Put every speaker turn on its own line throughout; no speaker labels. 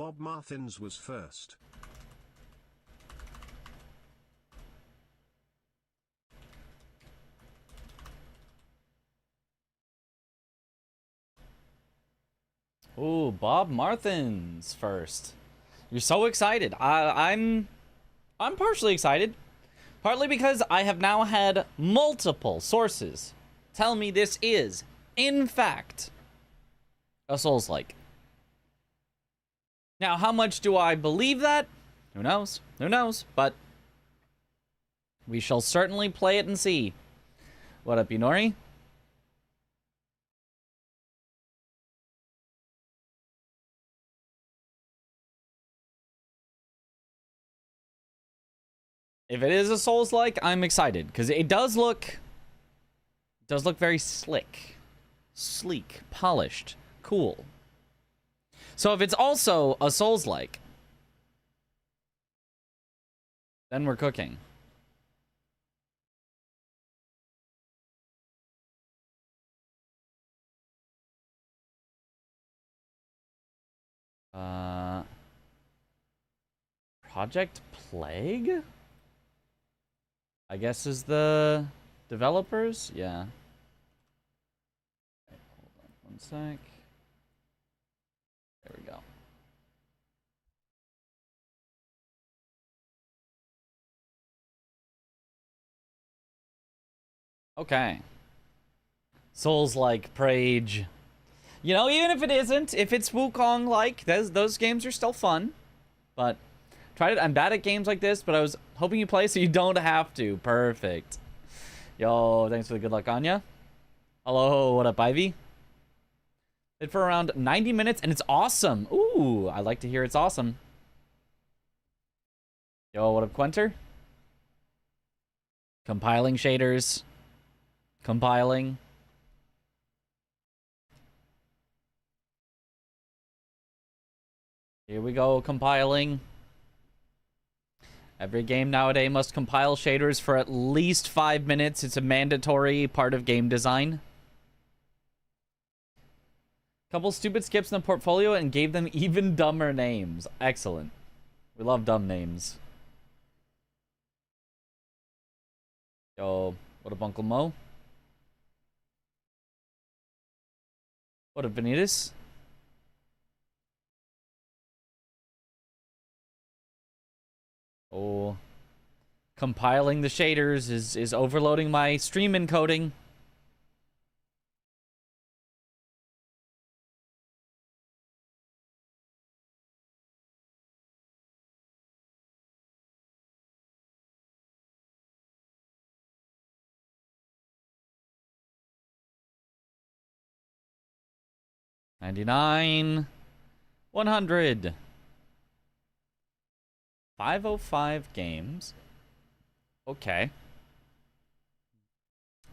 Bob Martins was first.
Ooh, Bob Martins first. You're so excited. I'm partially excited. Partly because I have now had multiple sources tell me this is, in fact, a Souls-like. Now, how much do I believe that? Who knows? Who knows? But we shall certainly play it and see. What up, Yunori? If it is a Souls-like, I'm excited because it does look very slick, sleek, polished, cool. So if it's also a Souls-like, then we're cooking. Project Plague? I guess is the developers? Yeah. Okay, hold on one sec. There we go. Okay. Souls-like, Prage. You know, even if it isn't, if it's Wuchang-like, those games are still fun. But I'm bad at games like this, but I was hoping you play so you don't have to. Perfect. Yo, thanks for the good luck, Anya. Hello, what up, Ivy? Did for around 90 minutes, and it's awesome. Ooh, I like to hear it's awesome. Yo, what up, Quenter? Compiling shaders. Compiling. Here we go, compiling. Every game nowadays must compile shaders for at least 5 minutes. It's a mandatory part of game design. Couple stupid skips in the portfolio and gave them even dumber names. Excellent. We love dumb names. Yo, what up, Uncle Mo? What up, Vanitas? Oh, compiling the shaders is overloading my stream encoding. $99, $100. 505 games. Okay.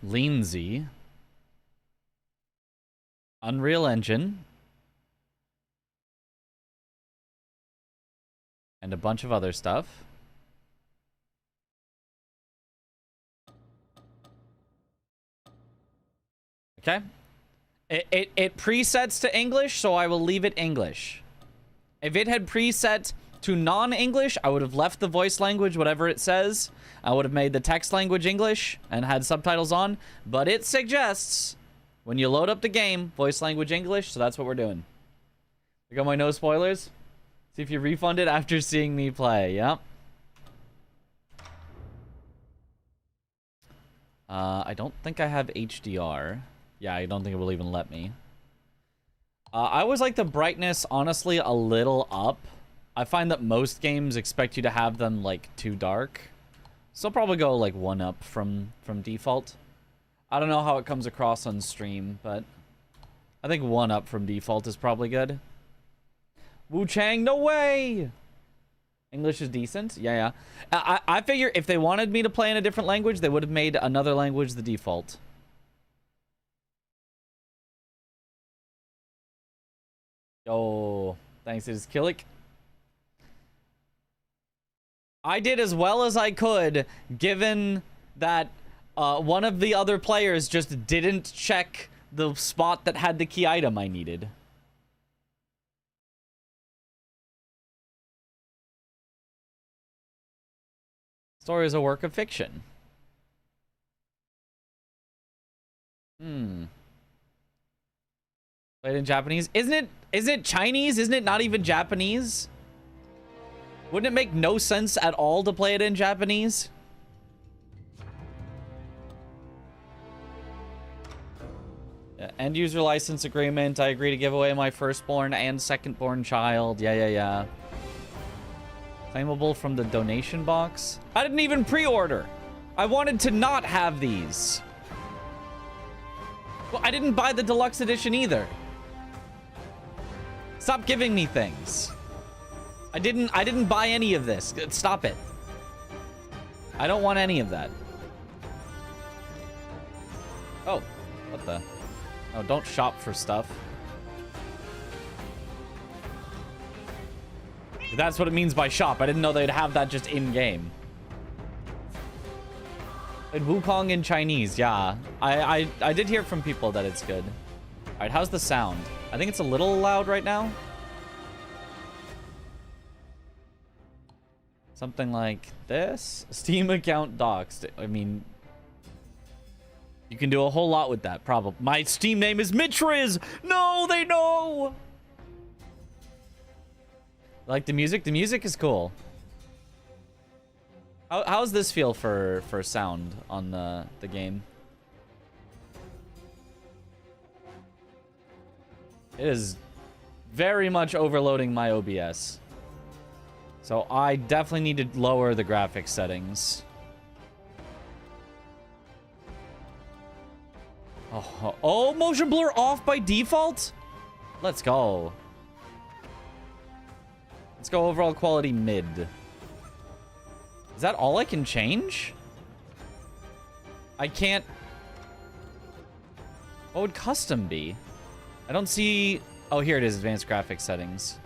Leansy. Unreal Engine. And a bunch of other stuff. Okay. It presets to English, so I will leave it English. If it had preset to non-English, I would have left the voice language, whatever it says. I would have made the text language English and had subtitles on. But it suggests, when you load up the game, voice language English, so that's what we're doing. You got my no spoilers? See if you refund it after seeing me play. Yep. I don't think I have HDR. Yeah, I don't think it will even let me. I always like the brightness, honestly, a little up. I find that most games expect you to have them, like, too dark. So I'll probably go, like, 1 up from default. I don't know how it comes across on stream, but I think 1 up from default is probably good. Wuchang, no way! English is decent? Yeah. I figure if they wanted me to play in a different language, they would have made another language the default. Yo, thanks, it is Killick. I did as well as I could, given that one of the other players just didn't check the spot that had the key item I needed. Story is a work of fiction. Hmm. Played in Japanese. Isn't it Chinese? Isn't it not even Japanese? Wouldn't it make no sense at all to play it in Japanese? End user license agreement. I agree to give away my firstborn and secondborn child. Yeah. Claimable from the donation box. I didn't even pre-order. I wanted to not have these. Well, I didn't buy the deluxe edition either. Stop giving me things. I didn't buy any of this. Stop it. I don't want any of that. Oh, what the? Oh, don't shop for stuff. That's what it means by shop. I didn't know they'd have that just in-game. And Wuchang in Chinese, yeah. I did hear from people that it's good. Alright, how's the sound? I think it's a little loud right now. Something like this. Steam account doxed. I mean, you can do a whole lot with that, probably. My Steam name is Mitriz! No, they know! Like the music? The music is cool. How's this feel for sound on the game? It is very much overloading my OBS. So I definitely need to lower the graphics settings. Oh, motion blur off by default? Let's go. Let's go overall quality mid. Is that all I can change? I can't... What would custom be? I don't see... Oh, here it is, advanced graphics settings.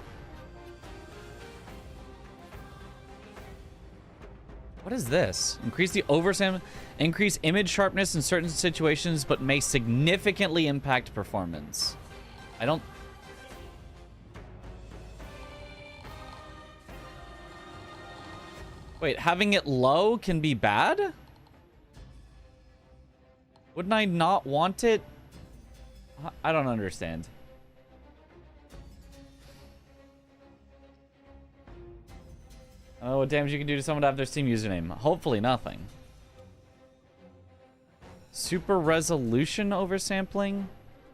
What is this? Increase the oversam... Increase image sharpness in certain situations, but may significantly impact performance. I don't... Wait, having it low can be bad? Wouldn't I not want it? I don't understand. I don't know what damage you can do to someone to have their Steam username. Hopefully nothing. Super resolution oversampling.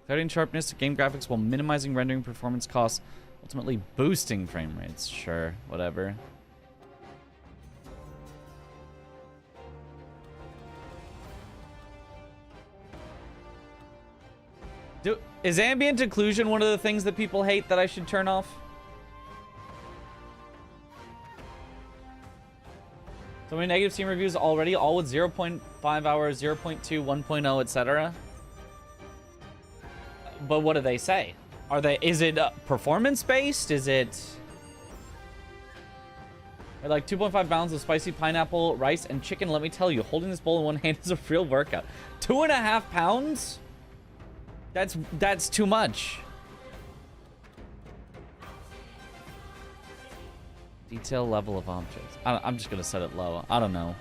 Cutting sharpness of game graphics while minimizing rendering performance costs. Ultimately boosting frame rates. Sure, whatever. Is ambient occlusion one of the things that people hate that I should turn off? So many negative Steam reviews already, all with 0.5 hours, 0.2, 1.0, etc. But what do they say? Is it performance based? Is it like 2.5 pounds of spicy pineapple, rice, and chicken? Let me tell you, holding this bowl in one hand is a real workout. 2.5 pounds? That's too much. Detail level of objects. I'm just gonna set it low. I don't know.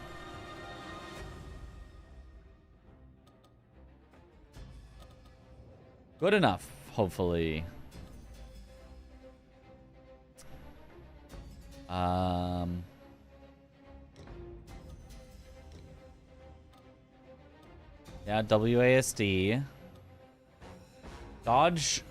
Good enough, hopefully. Yeah, WASD. Dodge.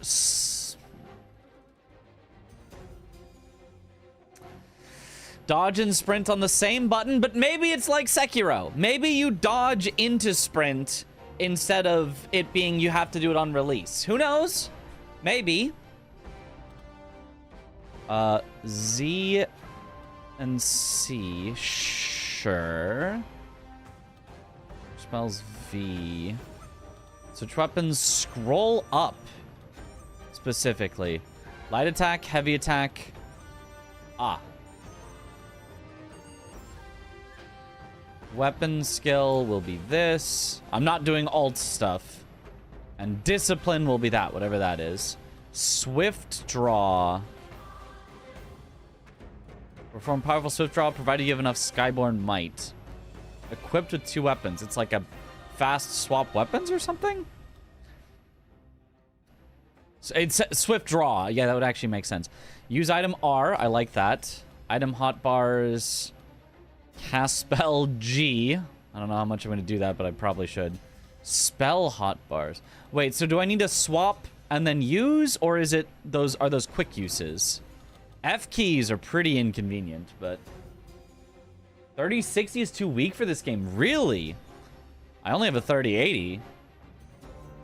Dodge and sprint on the same button, but maybe it's like Sekiro. Maybe you dodge into sprint instead of it being you have to do it on release. Who knows? Maybe. Z and C. Sure. Spells V. Switch weapons, scroll up. Specifically. Light attack, heavy attack. Ah. Weapon skill will be this. I'm not doing alt stuff. And discipline will be that, whatever that is. Swift draw. Perform powerful swift draw provided you have enough Skyborn might. Equipped with 2 weapons. It's like a fast swap weapons or something? So it's swift draw. Yeah, that would actually make sense. Use item R. I like that. Item hotbars. Cast spell G. I don't know how much I'm going to do that, but I probably should. Spell hotbars. Wait, so do I need to swap and then use, or is it those quick uses? F keys are pretty inconvenient, but 3060 is too weak for this game. Really? I only have a 3080.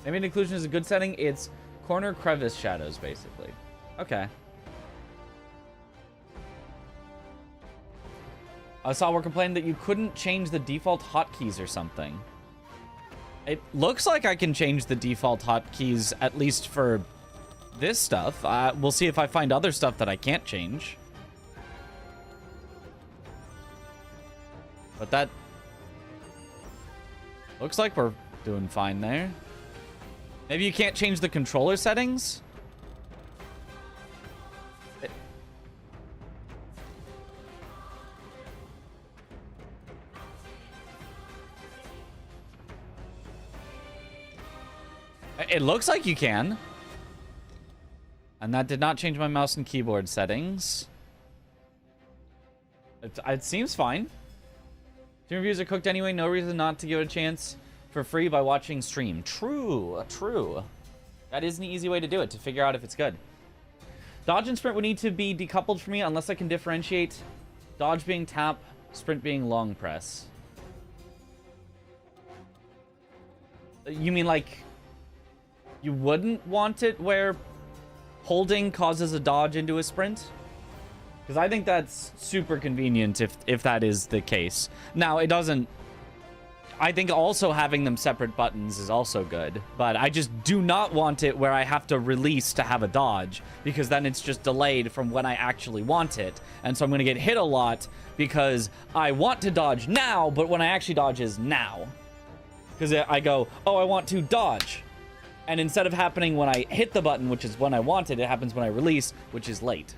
Ambient occlusion is a good setting. It's corner crevice shadows, basically. Okay. I saw we're complaining that you couldn't change the default hotkeys or something. It looks like I can change the default hotkeys, at least for this stuff. We'll see if I find other stuff that I can't change. But that looks like we're doing fine there. Maybe you can't change the controller settings? It looks like you can. And that did not change my mouse and keyboard settings. It seems fine. Stream reviews are cooked anyway. No reason not to give it a chance for free by watching stream. True. True. That is an easy way to do it, to figure out if it's good. Dodge and sprint would need to be decoupled for me unless I can differentiate dodge being tap, sprint being long press. You mean like you wouldn't want it where holding causes a dodge into a sprint? Because I think that's super convenient if that is the case. Now, it doesn't... I think also having them separate buttons is also good. But I just do not want it where I have to release to have a dodge. Because then it's just delayed from when I actually want it. And so I'm going to get hit a lot because I want to dodge now, but when I actually dodge is now. Because I go, oh, I want to dodge. And instead of happening when I hit the button, which is when I want it, it happens when I release, which is late.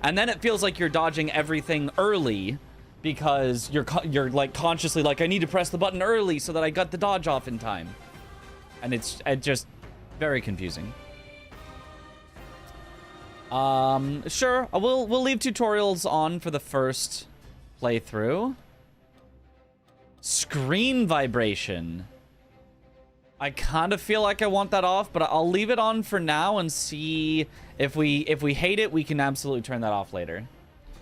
And then it feels like you're dodging everything early because you're like consciously like, I need to press the button early so that I got the dodge off in time. And it's just very confusing. Sure, we'll leave tutorials on for the first playthrough. Screen vibration. I kind of feel like I want that off, but I'll leave it on for now and see if we hate it, we can absolutely turn that off later.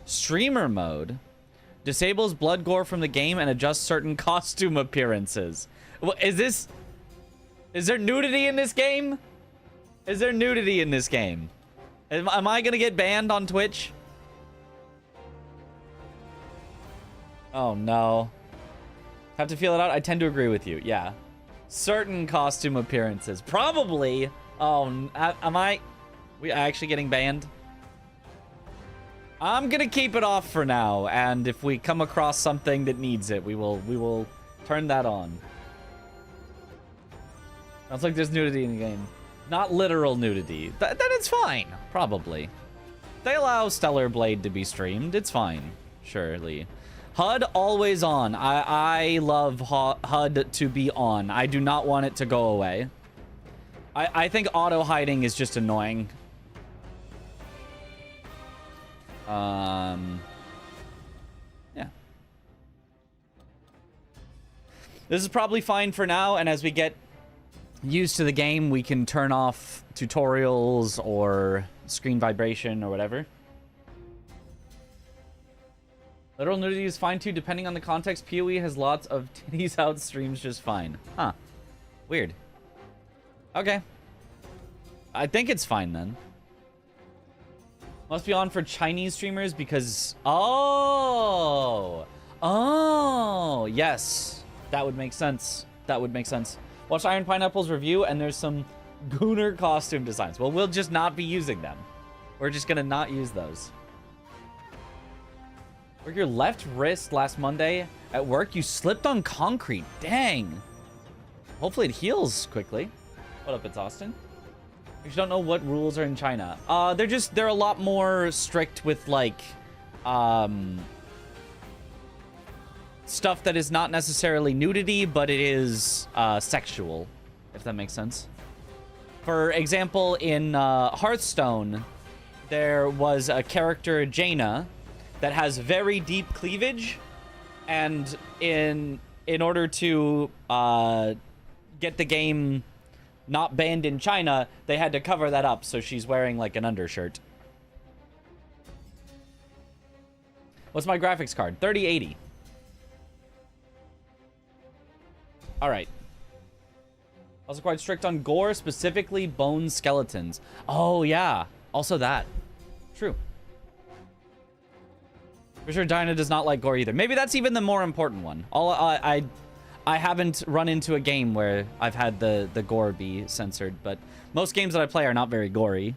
Streamer mode disables blood gore from the game and adjusts certain costume appearances. Is there nudity in this game? Is there nudity in this game? Am I gonna get banned on Twitch? Oh no. Have to feel it out. I tend to agree with you. Yeah. Certain costume appearances. Probably. Oh, am I actually getting banned? I'm gonna keep it off for now, and if we come across something that needs it, we will turn that on. Sounds like there's nudity in the game. Not literal nudity. Then it's fine, probably. They allow Stellar Blade to be streamed. It's fine, surely. HUD always on. I love HUD to be on. I do not want it to go away. I think auto hiding is just annoying. Yeah. This is probably fine for now, and as we get used to the game, we can turn off tutorials or screen vibration or whatever. Literal nudity is fine too, depending on the context. PoE has lots of titties out, streams just fine. Huh. Weird. Okay. I think it's fine then. Must be on for Chinese streamers because... Oh! Oh! Yes. That would make sense. That would make sense. Watch Iron Pineapple's review and there's some Gooner costume designs. Well, we'll just not be using them. We're just gonna not use those. Broke your left wrist last Monday at work. You slipped on concrete. Dang. Hopefully it heals quickly. What up, it's Austin. You don't know what rules are in China. They're a lot more strict with like, stuff that is not necessarily nudity, but it is sexual, if that makes sense. For example, in Hearthstone, there was a character, Jaina, that has very deep cleavage, and in order to get the game not banned in China, they had to cover that up, so she's wearing like an undershirt. What's my graphics card? 3080. All right. Also quite strict on gore, specifically bone skeletons. Oh, yeah. Also that. True. For sure, Dinah does not like gore either. Maybe that's even the more important one. I haven't run into a game where I've had the gore be censored, but most games that I play are not very gory.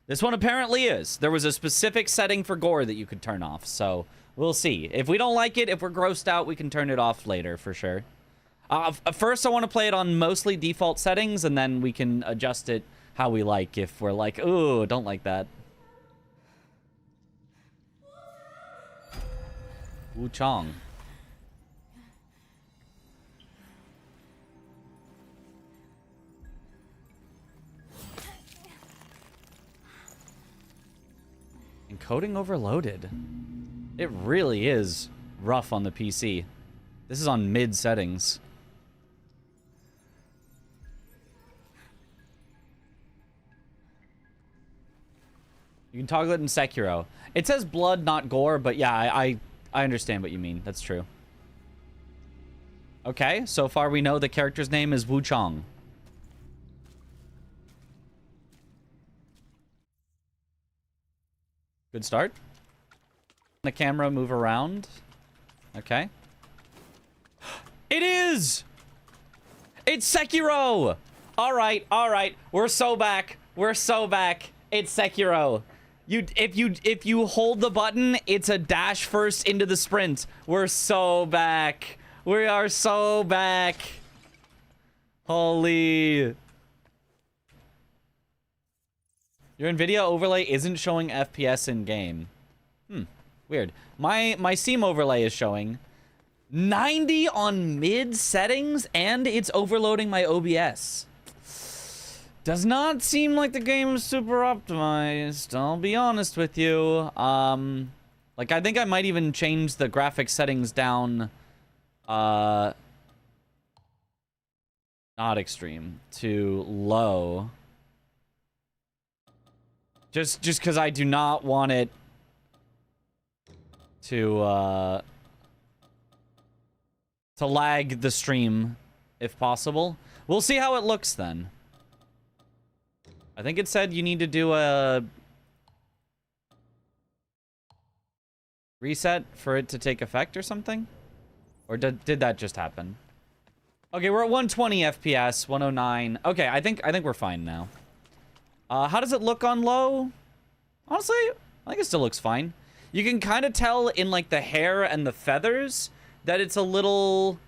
This one apparently is. There was a specific setting for gore that you could turn off, so we'll see. If we don't like it, if we're grossed out, we can turn it off later for sure. First, I want to play it on mostly default settings, and then we can adjust it how we like if we're like, ooh, don't like that. Wuchang. Encoding overloaded. It really is rough on the PC. This is on mid settings. You can toggle it in Sekiro. It says blood, not gore, but yeah, I understand what you mean. That's true. Okay, so far we know the character's name is Wuchang. Good start. The camera move around. Okay. It is! It's Sekiro! Alright, alright. We're so back. We're so back. It's Sekiro. If you hold the button, it's a dash first into the sprint. We're so back. We are so back. Holy. Your NVIDIA overlay isn't showing FPS in game. Weird. My Steam overlay is showing 90 on mid settings, and it's overloading my OBS. Does not seem like the game is super optimized, I'll be honest with you. Like, I think I might even change the graphics settings down, not extreme, to low. Just because I do not want it to lag the stream, if possible. We'll see how it looks then. I think it said you need to do a reset for it to take effect or something? Or did that just happen? Okay, we're at 120 FPS, 109. Okay, I think we're fine now. How does it look on low? Honestly, I think it still looks fine. You can kind of tell in like the hair and the feathers that it's a little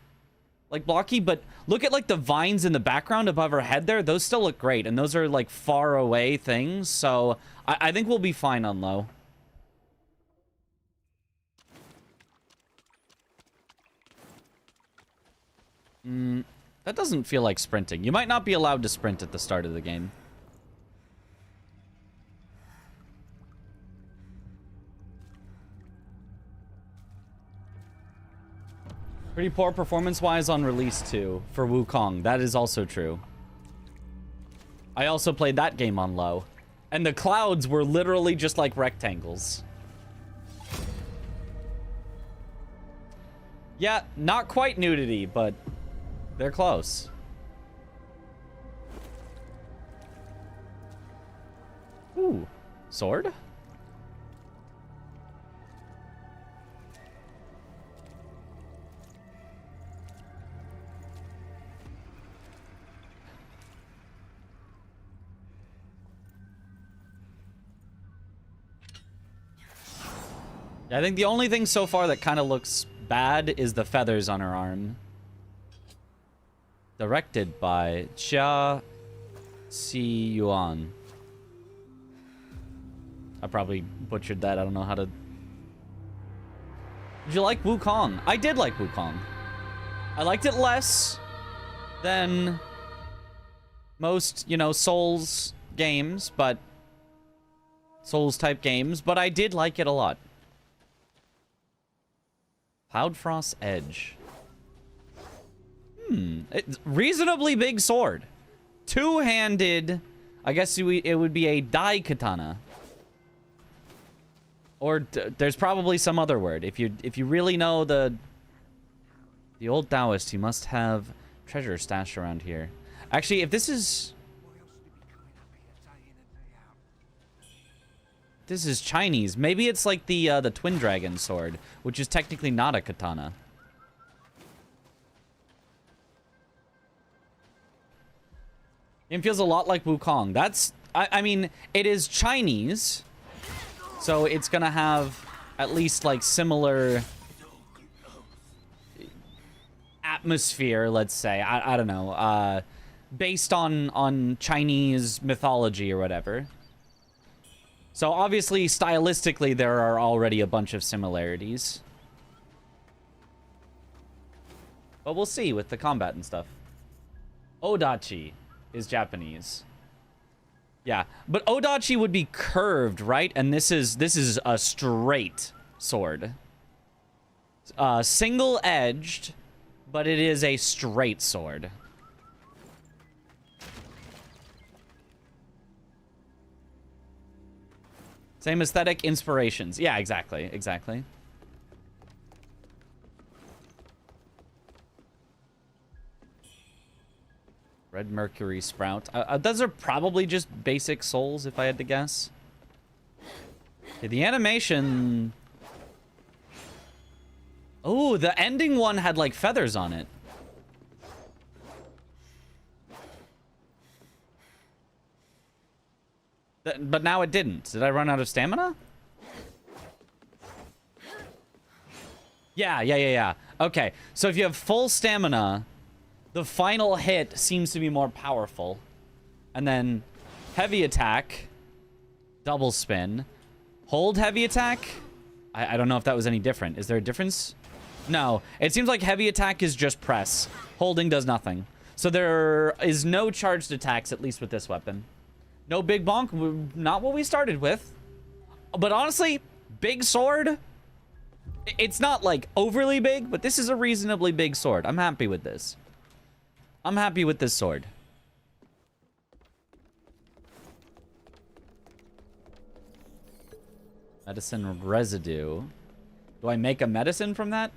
like blocky, but look at like the vines in the background above her head there. Those still look great, and those are like far away things, so I think we'll be fine on low. That doesn't feel like sprinting. You might not be allowed to sprint at the start of the game. Pretty poor performance-wise on release 2 for Wuchang. That is also true. I also played that game on low. And the clouds were literally just like rectangles. Yeah, not quite nudity, but they're close. Ooh, sword? I think the only thing so far that kind of looks bad is the feathers on her arm. Directed by Chia Si-yuan. I probably butchered that. I don't know how to... Did you like Wukong? I did like Wukong. I liked it less than most, you know, Souls games, but Souls-type games, but I did like it a lot. Cloudfrost Edge. Reasonably big sword. Two-handed. I guess it would be a Dai Katana. Or there's probably some other word. If you really know the old Taoist, you must have treasure stashed around here. Actually, if this is Chinese, maybe it's like the Twin Dragon sword, which is technically not a katana. It feels a lot like Wukong. I mean, it is Chinese, so it's gonna have at least like similar atmosphere, let's say. I don't know, based on Chinese mythology or whatever. So obviously, stylistically, there are already a bunch of similarities. But we'll see with the combat and stuff. Odachi is Japanese. Yeah, but Odachi would be curved, right? And this is a straight sword. Single-edged, but it is a straight sword. Same aesthetic, inspirations. Yeah, exactly, exactly. Red Mercury Sprout. Those are probably just basic souls, if I had to guess. Okay, the animation... Oh, the ending one had, like, feathers on it. But now it didn't. Did I run out of stamina? Yeah. Okay, so if you have full stamina, the final hit seems to be more powerful. And then heavy attack, double spin, hold heavy attack. I don't know if that was any different. Is there a difference? No, it seems like heavy attack is just press. Holding does nothing. So there is no charged attacks, at least with this weapon. No big bonk, not what we started with. But honestly, big sword. It's not like overly big, but this is a reasonably big sword. I'm happy with this. I'm happy with this sword. Medicine residue. Do I make a medicine from that?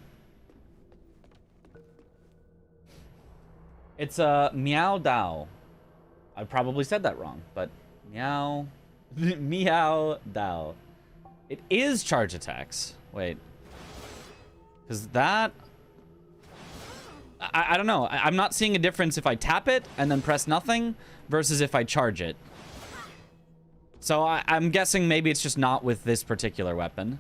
It's a Meow Dao. I probably said that wrong, but Meow... Meow Dao. It is charge attacks. Wait. Because that... I don't know. I'm not seeing a difference if I tap it and then press nothing versus if I charge it. So I'm guessing maybe it's just not with this particular weapon.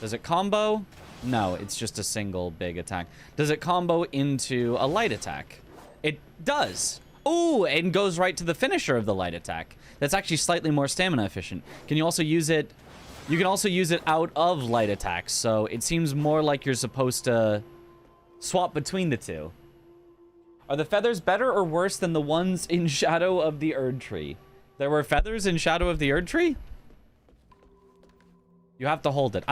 Does it combo? No, it's just a single big attack. Does it combo into a light attack? It does. Ooh, and goes right to the finisher of the light attack. That's actually slightly more stamina efficient. Can you also use it? You can also use it out of light attacks. So it seems more like you're supposed to swap between the two. Are the feathers better or worse than the ones in Shadow of the Erd Tree? There were feathers in Shadow of the Erd Tree? You have to hold it.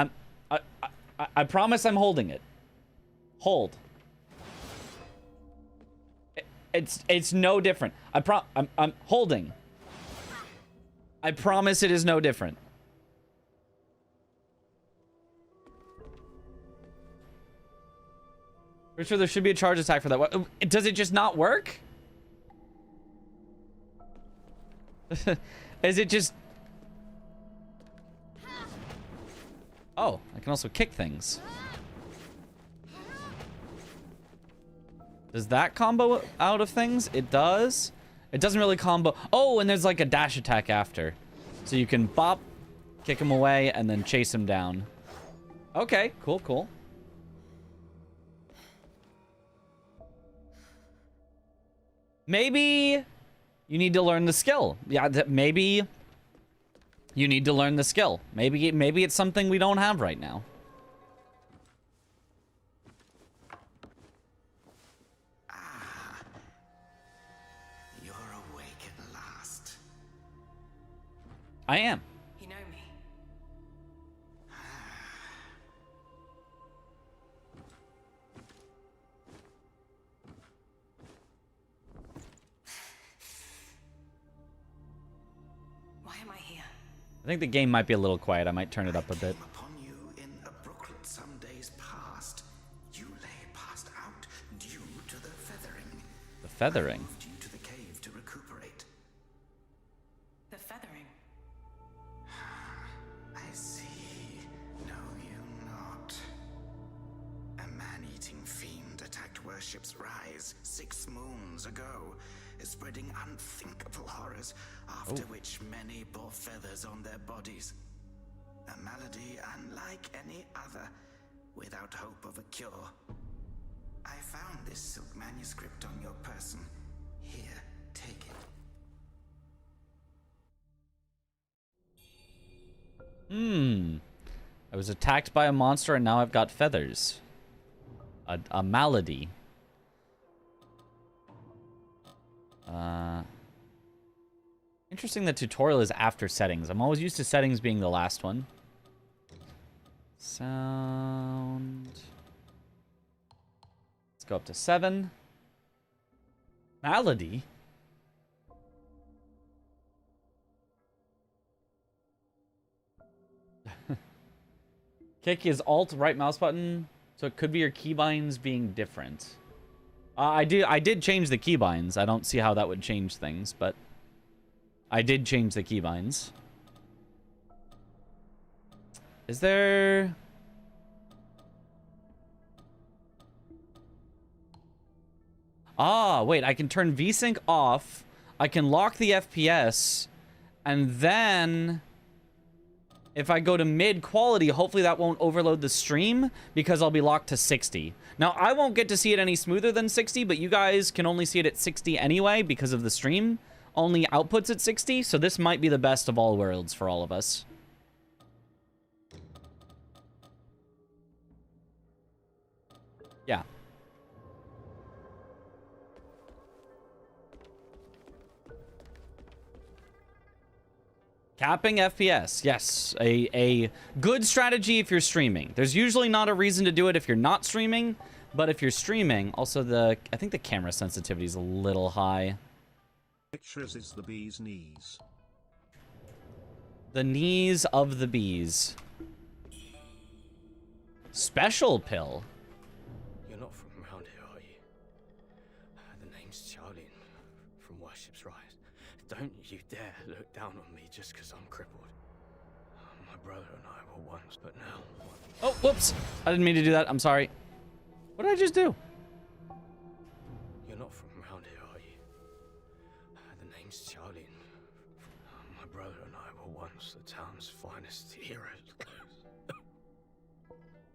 I promise I'm holding it. Hold. It's no different. I'm holding. I promise it is no different. Pretty sure there should be a charge attack for that. Does it just not work? Is it just... Oh, I can also kick things. Does that combo out of things? It does. It doesn't really combo. Oh, and there's like a dash attack after. So you can bop, kick him away, and then chase him down. Okay, cool, cool. Maybe you need to learn the skill. Yeah, maybe you need to learn the skill. Maybe it's something we don't have right now. I am.
You know me. Why am I here?
I think the game might be a little quiet. I might turn it up a bit.
Upon you in a brooklet some days past, you lay passed out due to the feathering.
The feathering?
Moved you to the cave to recuperate.
The feathering.
I see. Know you not. A man-eating fiend attacked Worship's Rise 6 moons ago, spreading unthinkable horrors, after which many bore feathers on their bodies. A malady unlike any other, without hope of a cure. I found this silk manuscript on your person. Here, take it.
I was attacked by a monster and now I've got feathers. A malady. Interesting the tutorial is after settings. I'm always used to settings being the last one. Sound. Let's go up to 7. Malady? Kick is alt, right mouse button. So it could be your keybinds being different. I did change the keybinds. I don't see how that would change things, but I did change the keybinds. Is there... Ah, wait, I can turn VSync off. I can lock the FPS, and then if I go to mid quality, hopefully that won't overload the stream because I'll be locked to 60. Now, I won't get to see it any smoother than 60, but you guys can only see it at 60 anyway because of the stream only outputs at 60, so this might be the best of all worlds for all of us. Yeah. Capping FPS, yes, a good strategy if you're streaming. There's usually not a reason to do it if you're not streaming, but if you're streaming, also I think the camera sensitivity is a little high.
Pictures is the bee's knees.
The knees of the bees. Special pill.
You're not from around here, are you? The name's Charlie from Worship's Rise. Don't you dare look down on me just because I'm crippled. My brother and I were once, but now...
Oh, whoops. I didn't mean to do that. I'm sorry. What did I just do?
You're not from around here, are you? The name's Charlie. My brother and I were once the town's finest heroes.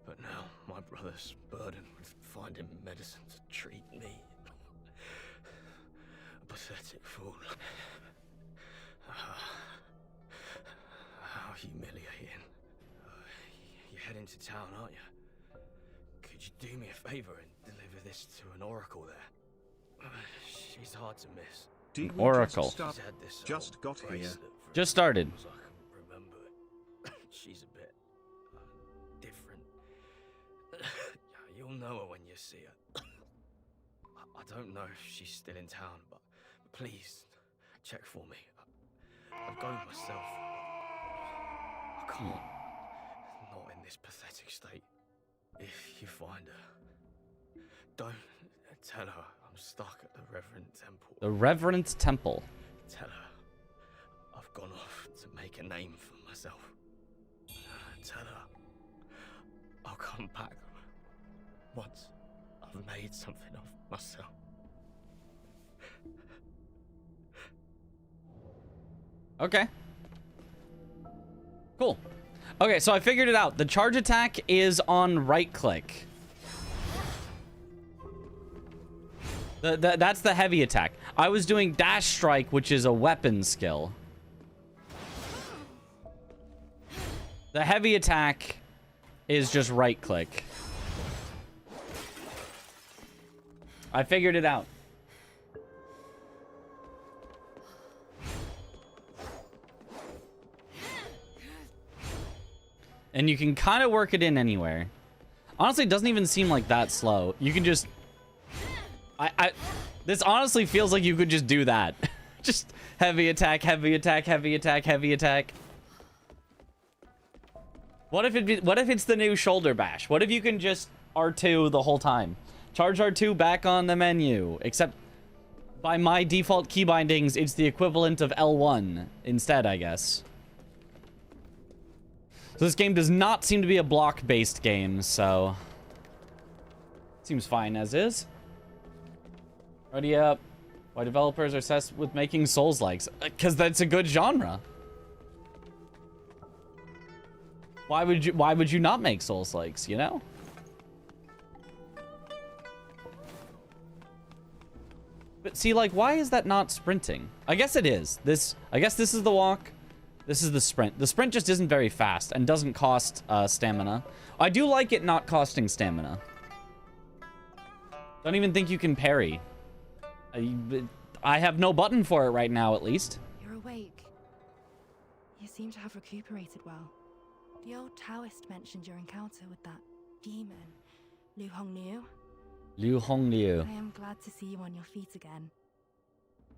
But now my brother's burdened with finding medicine to treat me. A pathetic fool. How humiliating. You're heading to town, aren't you? Could you do me a favor and deliver this to an oracle there? She's hard to miss.
Did we
Oracle.
Just got here.
Just started.
I can remember it. She's a bit different. You'll know her when you see her. I don't know if she's still in town, but please check for me. I'd go myself. I can't. Not in this pathetic state. If you find her, don't tell her I'm stuck at the Reverend Temple.
The Reverend Temple.
Tell her I've gone off to make a name for myself. Tell her I'll come back once I've made something of myself.
Okay. Cool. Okay, so I figured it out. The charge attack is on right click. That's the heavy attack. I was doing dash strike, which is a weapon skill. The heavy attack is just right click. I figured it out. And you can kind of work it in anywhere. Honestly, it doesn't even seem like that slow. You can just... This honestly feels like you could just do that. Just heavy attack, heavy attack, heavy attack, heavy attack. What if it's the new shoulder bash? What if you can just R2 the whole time? Charge R2 back on the menu. Except by my default key bindings, it's the equivalent of L1 instead, I guess. So this game does not seem to be a block-based game, so... Seems fine as is. Ready up. Why developers are obsessed with making Souls-likes? Because that's a good genre. Why would you not make Souls-likes, you know? But see, like, why is that not sprinting? I guess it is. I guess this is the walk. This is the sprint. The sprint just isn't very fast and doesn't cost stamina. I do like it not costing stamina. Don't even think you can parry. I have no button for it right now, at least.
You're awake. You seem to have recuperated well. The old Taoist mentioned your encounter with that demon, Wuchang.
Liu.
I am glad to see you on your feet again.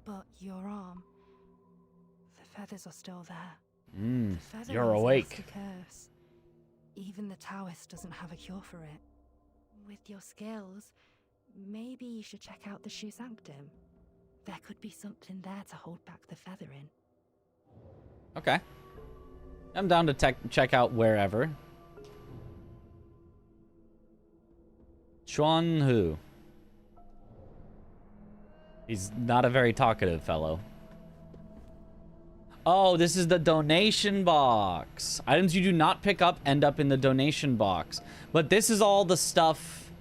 But your arm, the feathers are still there. The feather
You're
is
awake.
just a curse. Even the Taoist doesn't have a cure for it. With your skills, maybe you should check out the Shu Sanctum. There could be something there to hold back the feather in.
Okay. I'm down to check out wherever. Chuan Hu. He's not a very talkative fellow. Oh, this is the donation box. Items you do not pick up end up in the donation box. But this is all the stuff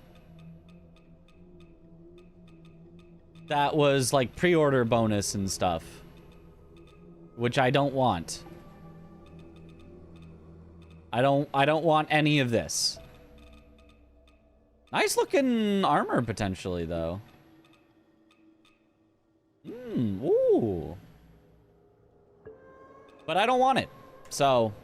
that was like pre-order bonus and stuff, which I don't want. I don't want any of this. Nice looking armor potentially though. Ooh. But I don't want it. So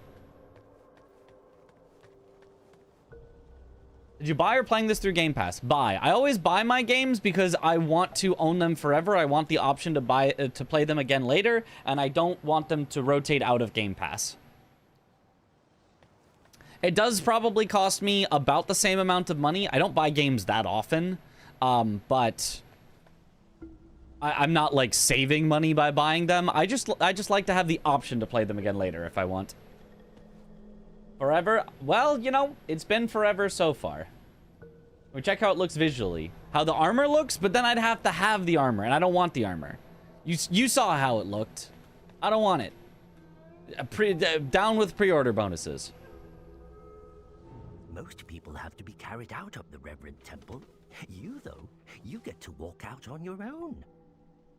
did you buy or playing this through Game Pass? Buy. I always buy my games because I want to own them forever. I want the option to buy to play them again later, and I don't want them to rotate out of Game Pass. It does probably cost me about the same amount of money. I don't buy games that often, but I'm not like saving money by buying them. I just like to have the option to play them again later if I want. Forever? Well, you know, it's been forever so far. We check how it looks visually. How the armor looks, but then I'd have to have the armor, and I don't want the armor. You saw how it looked. I don't want it. Down with pre-order bonuses.
Most people have to be carried out of the Reverend Temple. You, though, you get to walk out on your own.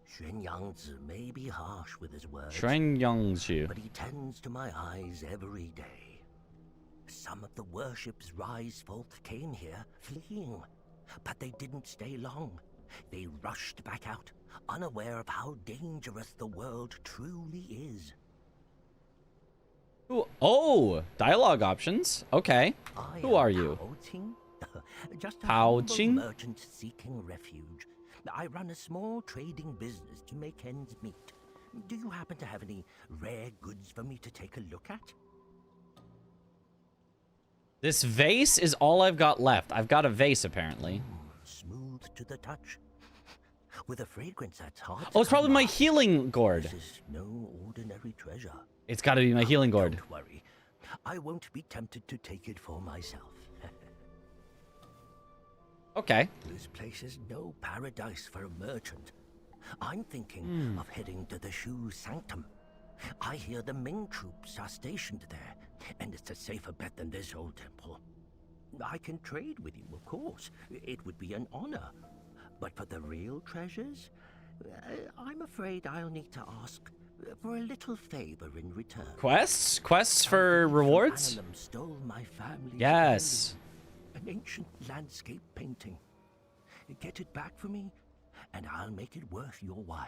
Xuanyangzi may be harsh with his words,
Xuanyangzi.
but he tends to my eyes every day. Some of the worship's rise forth came here, fleeing, but they didn't stay long. They rushed back out, unaware of how dangerous the world truly is.
Ooh, oh, dialogue options. Okay. Who are you?
Hao Qing? Just a
Hao
humble
Qing?
merchant seeking refuge. I run a small trading business to make ends meet. Do you happen to have any rare goods for me to take a look at?
This vase is all I've got left. I've got a vase, apparently.
Smooth to the touch. With a fragrance that's hard.
Oh, it's probably my healing gourd.
This is no ordinary treasure.
It's got to be my healing gourd.
Don't worry. I won't be tempted to take it for myself.
Okay.
This place is no paradise for a merchant. I'm thinking of heading to the Shu Sanctum. I hear the Ming troops are stationed there, and it's a safer bet than this old temple. I can trade with you, of course. It would be an honor. But for the real treasures, I'm afraid I'll need to ask for a little favor in return.
Quests? Quests for rewards?
Annam stole my family's
Yes.
an ancient landscape painting. Get it back for me, and I'll make it worth your while.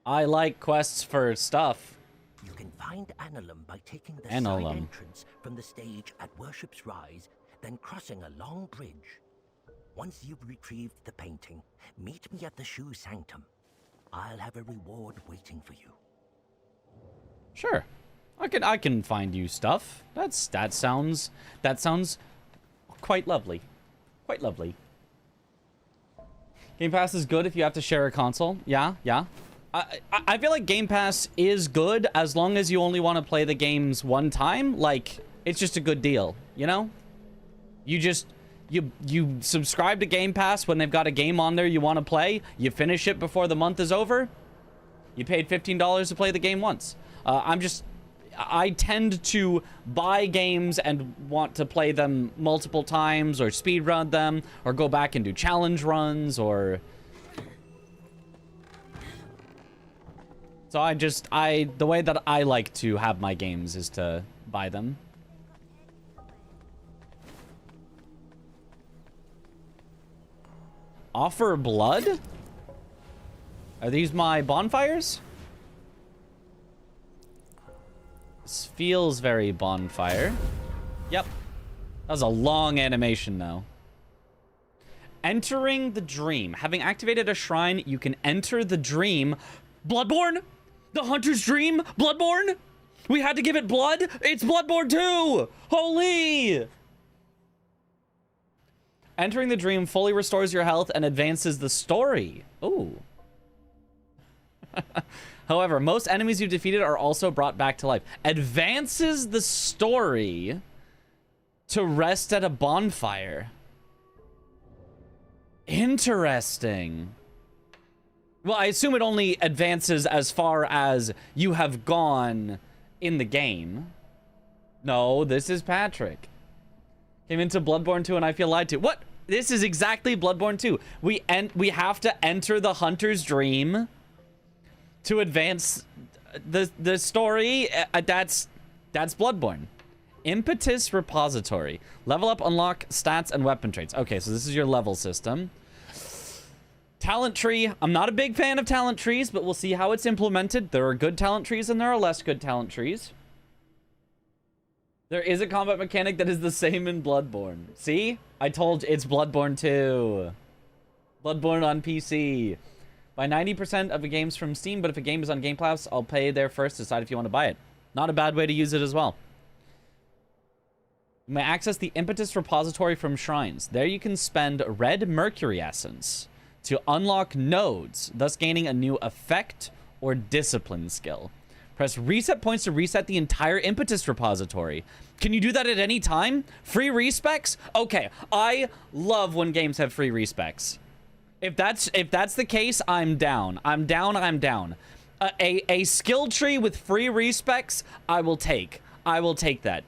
I like quests for stuff.
You can find Annulum by taking the
Annulum.
side entrance from the stage at Worship's Rise, then crossing a long bridge. Once you've retrieved the painting, meet me at the Shoe Sanctum. I'll have a reward waiting for you.
Sure. I can find you stuff. That sounds quite lovely. Quite lovely. Game Pass is good if you have to share a console. Yeah. I feel like Game Pass is good as long as you only want to play the games one time. Like, it's just a good deal, you know? You subscribe to Game Pass when they've got a game on there you want to play. You finish it before the month is over. You paid $15 to play the game once. I tend to buy games and want to play them multiple times or speedrun them or go back and do challenge runs or... So the way that I like to have my games is to buy them. Offer blood? Are these my bonfires? This feels very bonfire. Yep. That was a long animation, though. Entering the dream. Having activated a shrine, you can enter the dream. Bloodborne? The Hunter's Dream? Bloodborne? We had to give it blood? It's Bloodborne 2! Holy! Entering the dream fully restores your health and advances the story. Ooh. However, most enemies you've defeated are also brought back to life. Advances the story to rest at a bonfire. Interesting. Well, I assume it only advances as far as you have gone in the game. No, this is Patrick. Came into Bloodborne 2 and I feel lied to. What? This is exactly Bloodborne 2. We have to enter the Hunter's Dream to advance the story. That's Bloodborne. Impetus Repository. Level up, unlock stats and weapon traits. Okay, so this is your level system. Talent tree. I'm not a big fan of talent trees, but we'll see how it's implemented. There are good talent trees and there are less good talent trees. There is a combat mechanic that is the same in Bloodborne. See? I told you, it's Bloodborne 2. Bloodborne on PC. Buy 90% of the games from Steam, but if a game is on Game Pass, I'll pay there first, decide if you want to buy it. Not a bad way to use it as well. You may access the Impetus Repository from Shrines. There you can spend Red Mercury Essence to unlock nodes, thus gaining a new effect or discipline skill. Press reset points to reset the entire Impetus Repository. Can you do that at any time? Free respecs? Okay, I love when games have free respecs. If that's the case, I'm down. I'm down. A skill tree with free respecs, I will take. I will take that.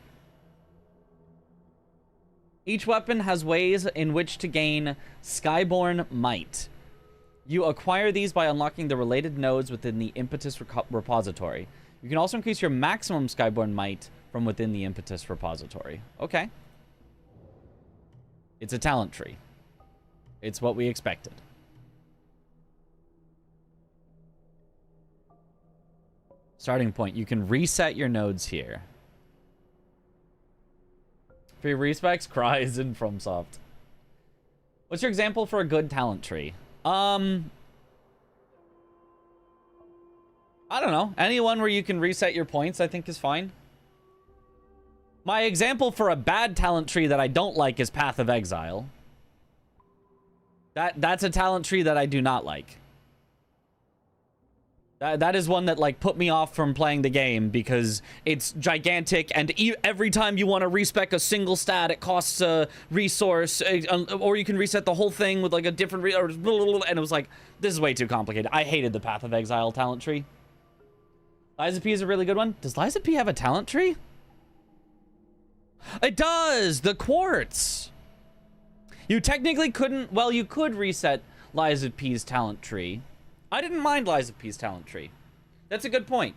Each weapon has ways in which to gain Skyborn Might. You acquire these by unlocking the related nodes within the Impetus Repository. You can also increase your maximum Skyborn Might from within the Impetus Repository. Okay. It's a talent tree. It's what we expected. Starting point. You can reset your nodes here. Free respecs, cries, and FromSoft. What's your example for a good talent tree? I don't know. Anyone where you can reset your points, I think, is fine. My example for a bad talent tree that I don't like is Path of Exile. That's a talent tree that I do not like. That is one that, like, put me off from playing the game because it's gigantic and every time you want to respec a single stat, it costs a resource, or you can reset the whole thing with, like, a different... and it was like, this is way too complicated. I hated the Path of Exile talent tree. Liza P is a really good one. Does Liza P have a talent tree? It does! The quartz! You technically couldn't... Well, you could reset Liza P's talent tree. I didn't mind Liza P's talent tree. That's a good point.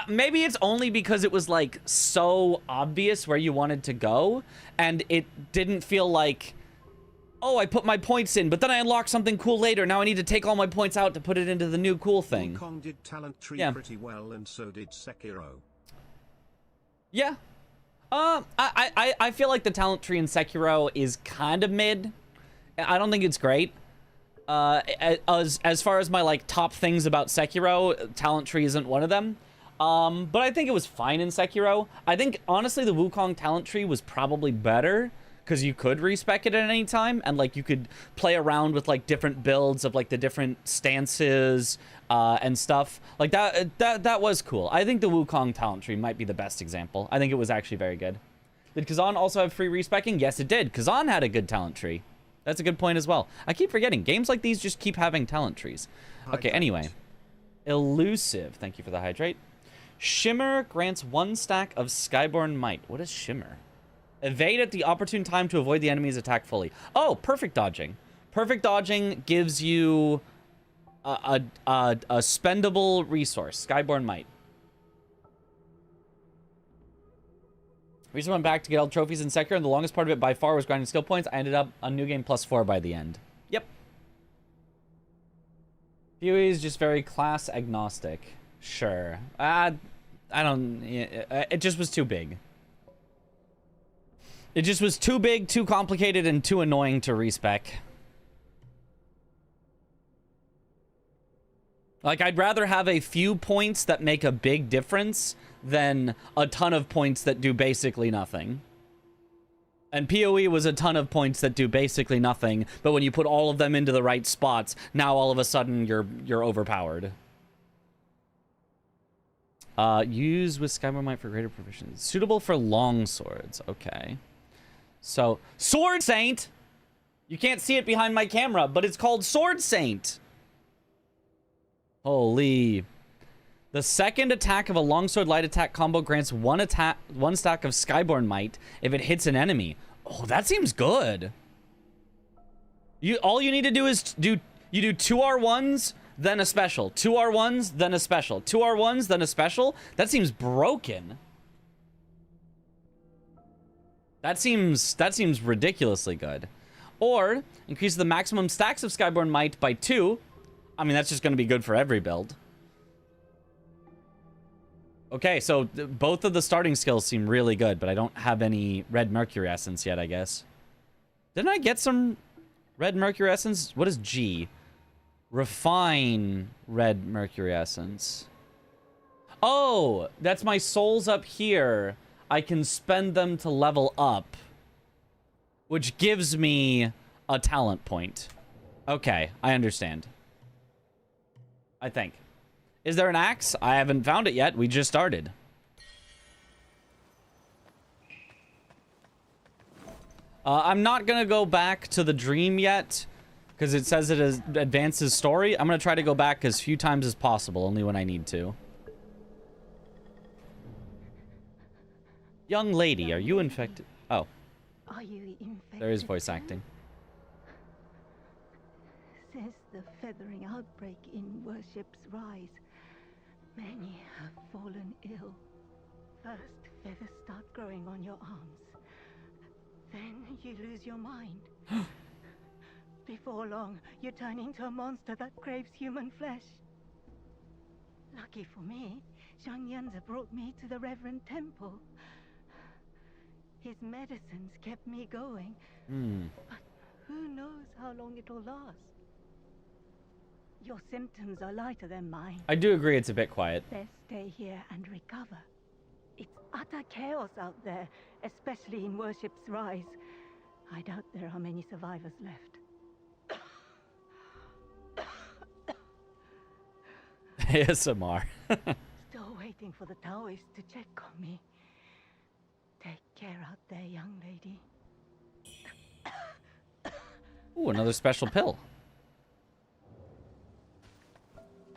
Maybe it's only because it was, like, so obvious where you wanted to go, and it didn't feel like Oh, I put my points in, but then I unlocked something cool later. Now I need to take all my points out to put it into the new cool thing.
Wukong did talent tree
Yeah.
pretty well, and so did Sekiro.
Yeah. I feel like the talent tree in Sekiro is kind of mid. I don't think it's great. As far as my like top things about Sekiro, talent tree isn't one of them. But I think it was fine in Sekiro. I think honestly the Wukong talent tree was probably better because you could respec it at any time, and like you could play around with like different builds of like the different stances and stuff like that was cool. I think the Wukong talent tree might be the best example. I think it was actually very good. Did Kazan also have free respecking? Yes, it did. Kazan had a good talent tree. That's a good point as well. I keep forgetting. Games like these just keep having talent trees. Okay, anyway. Elusive. Thank you for the hydrate. Shimmer grants 1 stack of Skyborn Might. What is Shimmer? Evade at the opportune time to avoid the enemy's attack fully. Oh, perfect dodging. Perfect dodging gives you a spendable resource. Skyborn Might. Recently went back to get all the trophies in Sekiro, and the longest part of it by far was grinding skill points. I ended up on New Game +4 by the end. Yep. PoE is just very class agnostic. Sure. I don't... It just was too big. It just was too big, too complicated, and too annoying to respec. Like, I'd rather have a few points that make a big difference than a ton of points that do basically nothing. And PoE was a ton of points that do basically nothing, but when you put all of them into the right spots, now all of a sudden you're overpowered. Use with Skyborn Might for greater proficiency. Suitable for long swords. Okay. So, Sword Saint! You can't see it behind my camera, but it's called Sword Saint! Holy. The second attack of a longsword light attack combo grants one stack of Skyborn Might if it hits an enemy. Oh, that seems good. All you need to do is do 2 R1s, then a special. 2 R1s, then a special. 2 R1s, then a special. That seems broken. That seems ridiculously good. Or increase the maximum stacks of Skyborn Might by 2. I mean, that's just going to be good for every build. Okay, so both of the starting skills seem really good, but I don't have any red mercury essence yet, I guess. Didn't I get some red mercury essence? What is G? Refine red mercury essence. Oh, that's my souls up here. I can spend them to level up, which gives me a talent point. Okay, I understand. I think. Is there an axe? I haven't found it yet. We just started. I'm not going to go back to the dream yet because it says it advances story. I'm going to try to go back as few times as possible, only when I need to. Young lady, are you infected? Oh.
Are you infected?
There is voice acting.
Since the feathering outbreak in Worship's Rise, many have fallen ill. First, feathers start growing on your arms. Then you lose your mind. Before long, you turn into a monster that craves human flesh. Lucky for me, Zhang Yanzi brought me to the Reverend Temple. His medicines kept me going. But who knows how long it'll last? Your symptoms are lighter than mine.
I do agree it's a bit quiet.
Best stay here and recover. It's utter chaos out there, especially in Worship's Rise. I doubt there are many survivors left.
ASMR.
Still waiting for the Taoists to check on me. Take care out there, young lady.
Ooh, another special pill.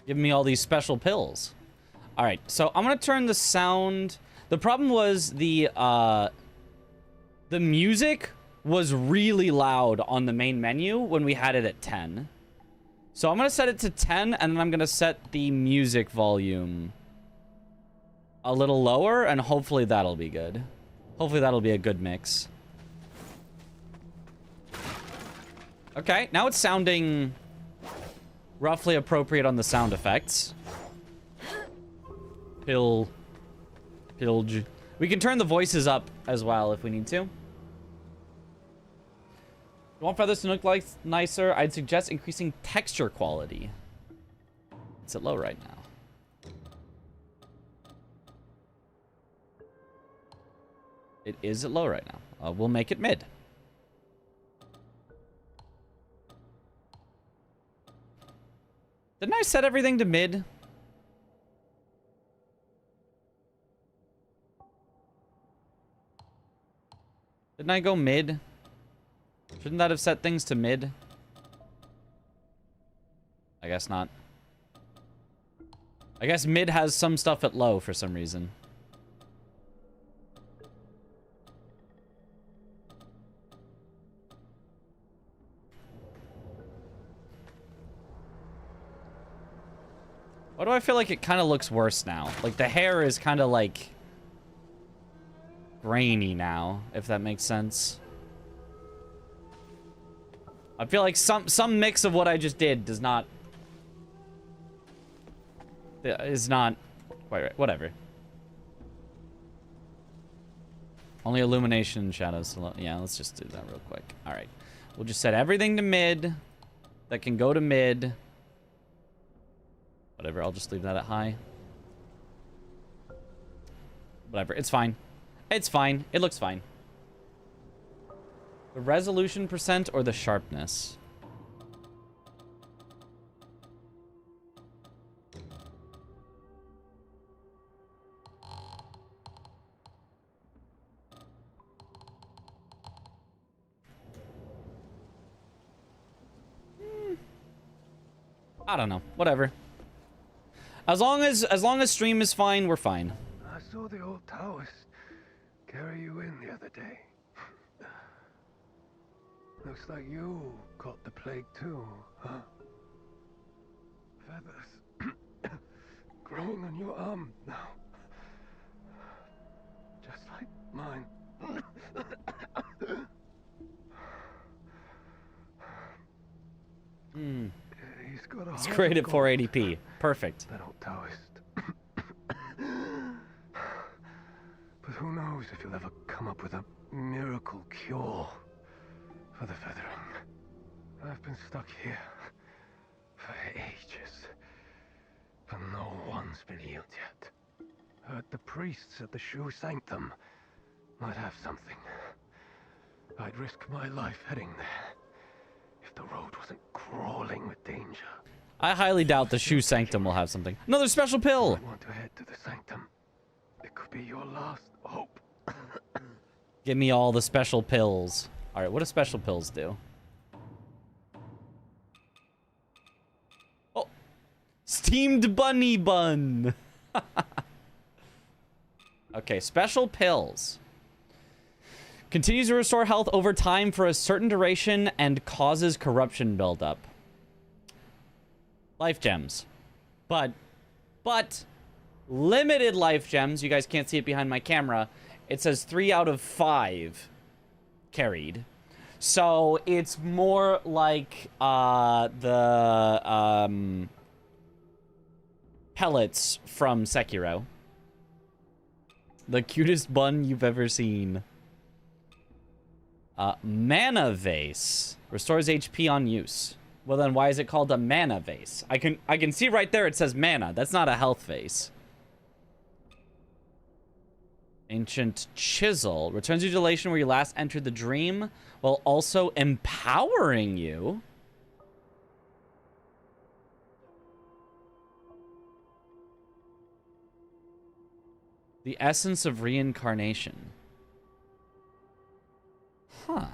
Give me all these special pills. All right, so I'm gonna turn the sound. The problem was the music was really loud on the main menu when we had it at 10. So I'm gonna set it to 10, and then I'm gonna set the music volume a little lower, and hopefully that'll be good. Hopefully that'll be a good mix. Okay, now it's sounding roughly appropriate on the sound effects. Pilge. We can turn the voices up as well if we need to. You want feathers to look like nicer? I'd suggest increasing texture quality. It's at low right now. It is at low right now. We'll make it mid. Didn't I set everything to mid? Didn't I go mid? Shouldn't that have set things to mid? I guess not. I guess mid has some stuff at low for some reason. Why do I feel like it kind of looks worse now? Like the hair is kind of like grainy now, if that makes sense. I feel like some mix of what I just did is not quite right. Whatever. Only illumination and shadows. Yeah, let's just do that real quick. All right. We'll just set everything to mid. That can go to mid. Whatever, I'll just leave that at high. Whatever, it's fine. It's fine. It looks fine. The resolution percent or the sharpness? I don't know. Whatever. As long as stream is fine, we're fine.
I saw the old Taoist carry you in the other day. Looks like you caught the plague too, huh? Feathers growing on your arm now. Just like mine. He's got a
It's great at 480p. Perfect.
That old Taoist. But who knows if you'll ever come up with a miracle cure for the feathering. I've been stuck here for ages, but no one's been healed yet. Heard the priests at the Shoe Sanctum might have something. I'd risk my life heading there if the road wasn't crawling with danger.
I highly doubt the Shoe Sanctum will have something. Another special pill!
I want to head to the Sanctum. It could be your last hope.
Give me all the special pills. Alright, what do special pills do? Oh! Steamed bunny bun! Okay, special pills. Continues to restore health over time for a certain duration and causes corruption buildup. Life gems. But limited life gems. You guys can't see it behind my camera. It says 3 out of 5 carried. So it's more like the pellets from Sekiro. The cutest bun you've ever seen. Mana vase. Restores HP on use. Well then, why is it called a mana vase? I can see right there it says mana. That's not a health vase. Ancient chisel. Returns you to the elation where you last entered the dream, while also empowering you. The essence of reincarnation. Huh.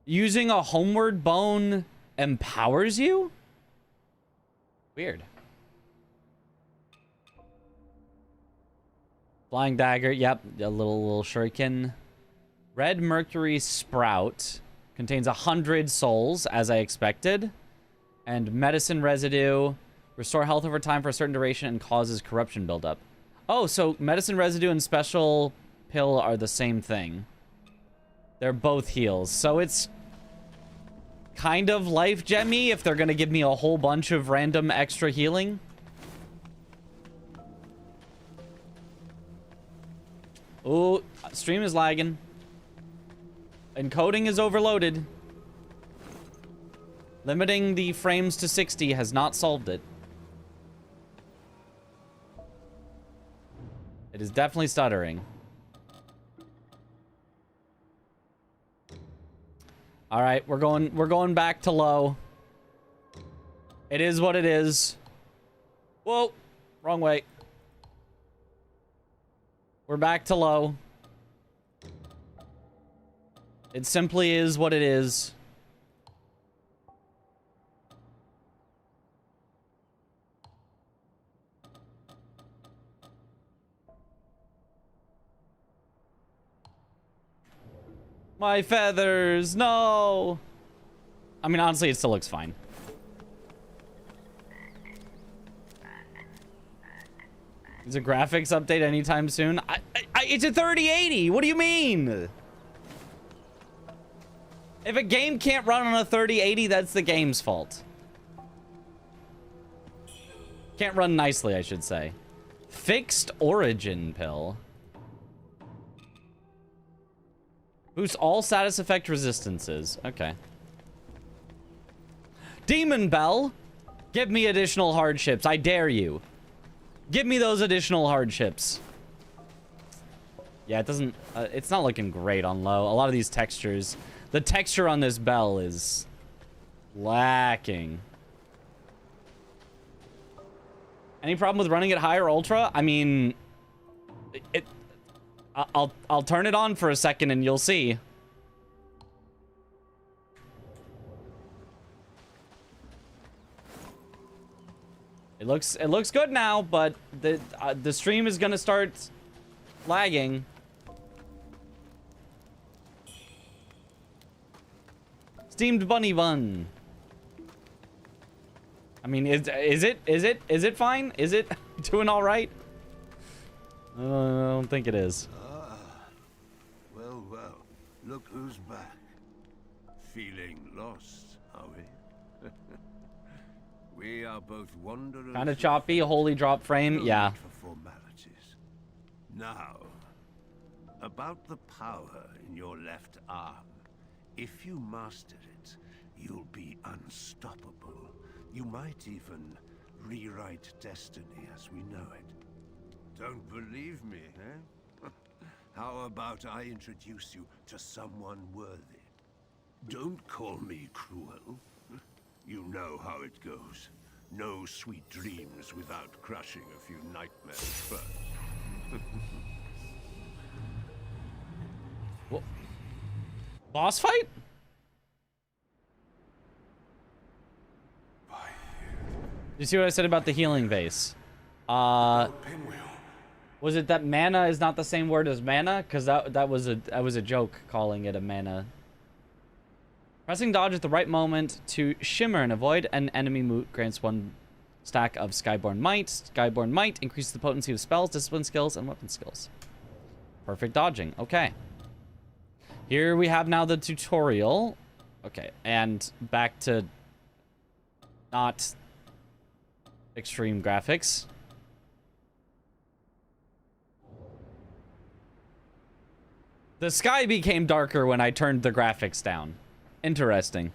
Using a homeward bone empowers you? Weird. Flying dagger, yep, a little shuriken. Red mercury sprout contains 100 souls, as I expected. And medicine residue. Restore health over time for a certain duration and causes corruption buildup. Oh, so medicine residue and special pill are the same thing. They're both heals. So it's kind of life gemmy if they're gonna give me a whole bunch of random extra healing. Oh, stream is lagging. Encoding is overloaded. Limiting the frames to 60 has not solved it. It is definitely stuttering. All right, we're going back to low. It is what it is. Whoa, wrong way. We're back to low. It simply is what it is. My feathers, no. I mean, honestly, it still looks fine. Is a graphics update anytime soon? It's a 3080. What do you mean? If a game can't run on a 3080, that's the game's fault. Can't run nicely, I should say. Fixed origin pill. Boosts all status effect resistances. Okay. Demon Bell. Give me additional hardships. I dare you. Give me those additional hardships. Yeah, it doesn't... it's not looking great on low. A lot of these textures... The texture on this bell is... lacking. Any problem with running it high or ultra? I mean... I'll turn it on for a second and you'll see. It looks good now, but the stream is gonna start lagging. Steamed bunny bun. I mean, is it fine? Is it doing all right? I don't think it is.
Well, look who's back. Feeling lost, are we? We are both wanderers.
Kind of choppy, holy drop frame, yeah.
For formalities. Now, about the power in your left arm. If you master it, you'll be unstoppable. You might even rewrite destiny as we know it. Don't believe me, eh? How about I introduce you to someone worthy? Don't call me cruel. You know how it goes. No sweet dreams without crushing a few nightmares first.
What? Boss fight? You see what I said about the healing vase? Was it that mana is not the same word as mana? Because that was a joke calling it a mana. Pressing dodge at the right moment to shimmer and avoid an enemy move grants one stack of Skyborn Might. Skyborn Might increases the potency of spells, discipline skills, and weapon skills. Perfect dodging. Okay. Here we have now the tutorial. Okay, and back to not extreme graphics. The sky became darker when I turned the graphics down. Interesting.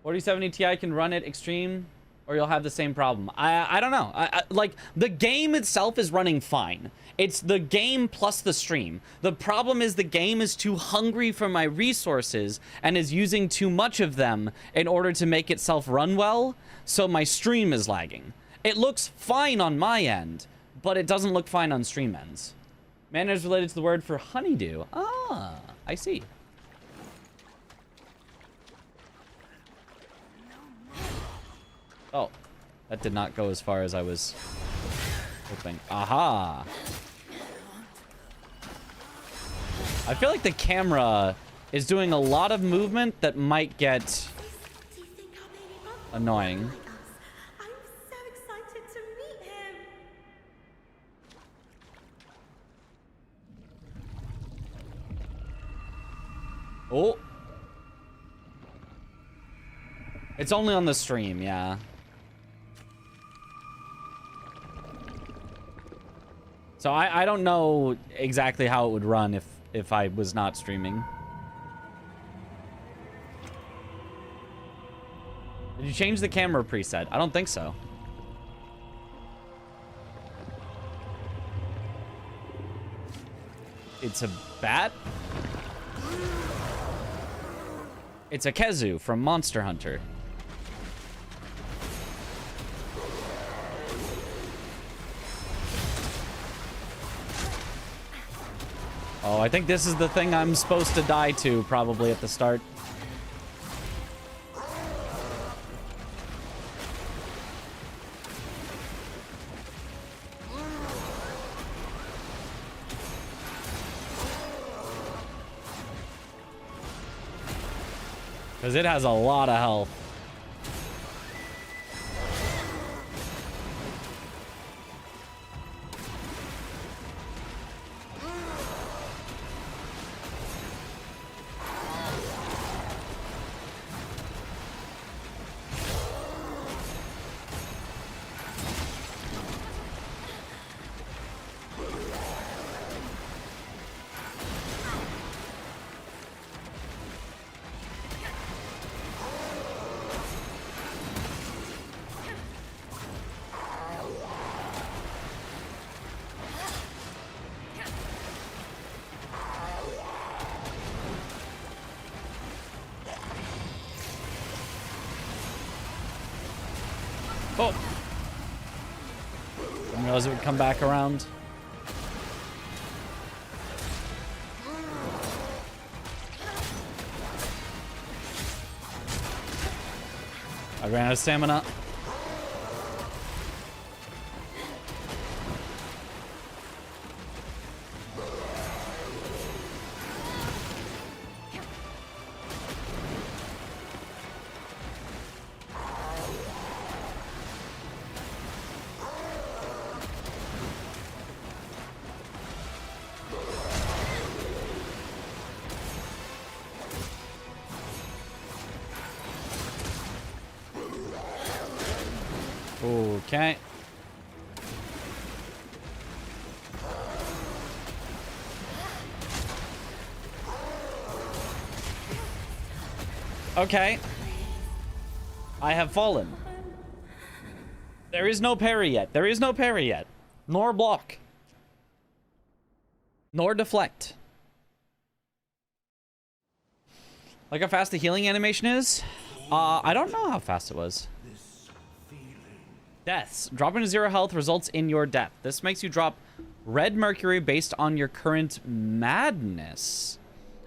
$4070 Ti can run it extreme, or you'll have the same problem. I don't know. Like, the game itself is running fine. It's the game plus the stream. The problem is the game is too hungry for my resources and is using too much of them in order to make itself run well, so my stream is lagging. It looks fine on my end, but it doesn't look fine on stream ends. Mana is related to the word for honeydew. Ah, I see. Oh, that did not go as far as I was hoping. Aha! I feel like the camera is doing a lot of movement that might get annoying.
I'm so excited to meet him.
Oh. It's only on the stream, yeah. So I don't know exactly how it would run if I was not streaming. Did you change the camera preset? I don't think so. It's a bat? It's a Kezu from Monster Hunter. Oh, I think this is the thing I'm supposed to die to, probably at the start. Because it has a lot of health. Oh! Didn't realize it would come back around. I ran out of stamina. Okay. Okay. I have fallen. There is no parry yet. There is no parry yet. Nor block. Nor deflect. Like how fast the healing animation is? I don't know how fast it was. Deaths. Dropping to 0 health results in your death. This makes you drop red mercury based on your current madness.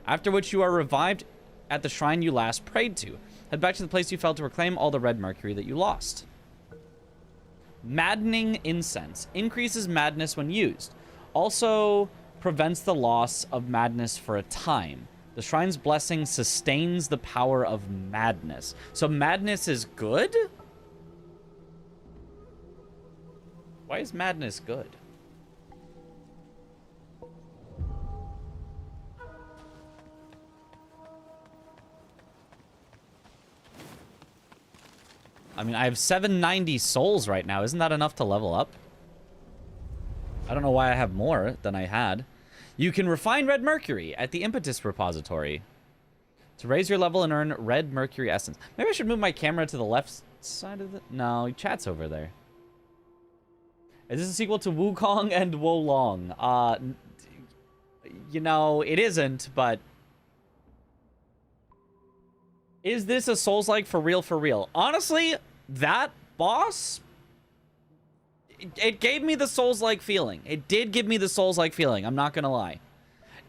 After which you are revived at the shrine you last prayed to. Head back to the place you fell to reclaim all the red mercury that you lost. Maddening incense. Increases madness when used. Also prevents the loss of madness for a time. The shrine's blessing sustains the power of madness. So madness is good? Why is madness good? I mean, I have 790 souls right now. Isn't that enough to level up? I don't know why I have more than I had. You can refine red mercury at the impetus repository to raise your level and earn red mercury essence. Maybe I should move my camera to the left side of the... No, chat's over there. Is this a sequel to Wukong and Wolong? You know, it isn't, but... Is this a Souls-like for real, for real? Honestly, that boss... It gave me the Souls-like feeling. It did give me the Souls-like feeling, I'm not gonna lie.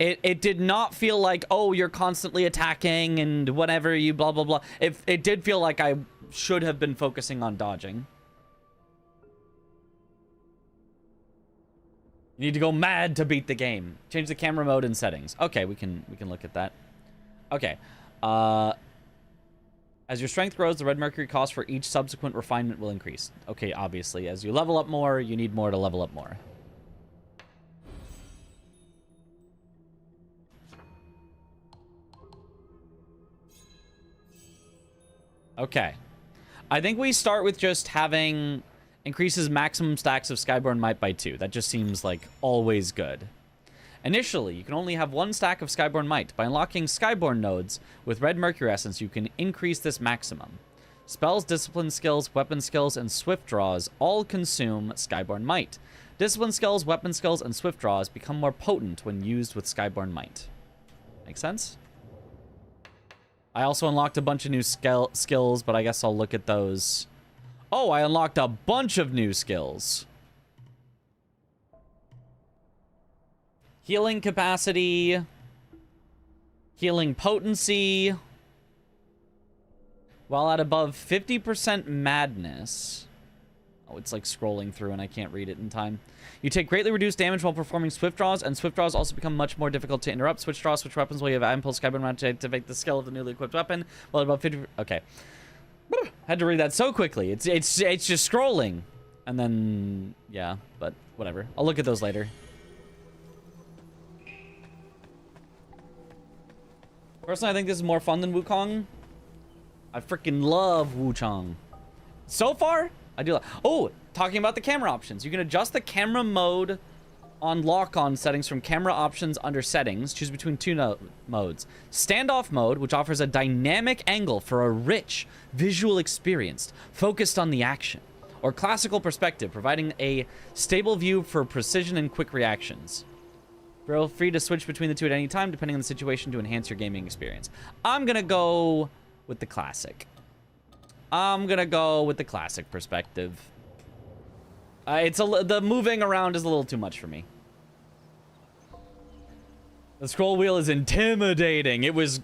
It did not feel like, oh, you're constantly attacking and whatever, you blah, blah, blah. It did feel like I should have been focusing on dodging. You need to go mad to beat the game. Change the camera mode and settings. Okay, we can look at that. Okay. As your strength grows, the red mercury cost for each subsequent refinement will increase. Okay, obviously, as you level up more, you need more to level up more. Okay. I think we start with just having increases maximum stacks of Skyborn Might by 2. That just seems like always good. Initially, you can only have 1 stack of Skyborn Might. By unlocking Skyborn nodes with Red Mercury Essence, you can increase this maximum. Spells, discipline skills, weapon skills, and swift draws all consume Skyborn Might. Discipline skills, weapon skills, and swift draws become more potent when used with Skyborn Might. Make sense? I also unlocked a bunch of new skills, but I guess I'll look at those. Oh, I unlocked a bunch of new skills. Healing capacity. Healing potency. While at above 50% madness. Oh, it's like scrolling through and I can't read it in time. You take greatly reduced damage while performing swift draws, and swift draws also become much more difficult to interrupt. Switch draws, switch weapons while you have impulse Skyborn Might to activate the skill of the newly equipped weapon. While at above 50... Okay. Had to read that so quickly. It's just scrolling. And then... Yeah, but whatever. I'll look at those later. Personally, I think this is more fun than Wuchang. I freaking love Wuchang. So far, I do. Oh, talking about the camera options. You can adjust the camera mode on lock-on settings from camera options under settings. Choose between 2 modes. Standoff mode, which offers a dynamic angle for a rich visual experience focused on the action. Or classical perspective, providing a stable view for precision and quick reactions. Feel free to switch between the 2 at any time, depending on the situation, to enhance your gaming experience. I'm gonna go with the classic. I'm gonna go with the classic perspective. The moving around is a little too much for me. The scroll wheel is intimidating. It was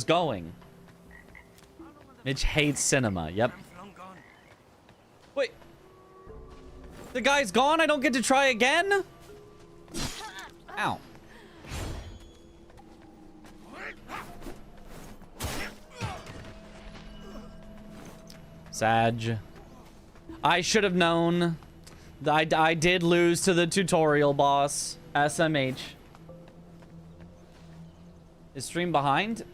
going. Mitch hates cinema. Yep. Wait. The guy's gone? I don't get to try again? Ow. Sag. I should have known. I did lose to the tutorial boss. SMH. Is stream behind?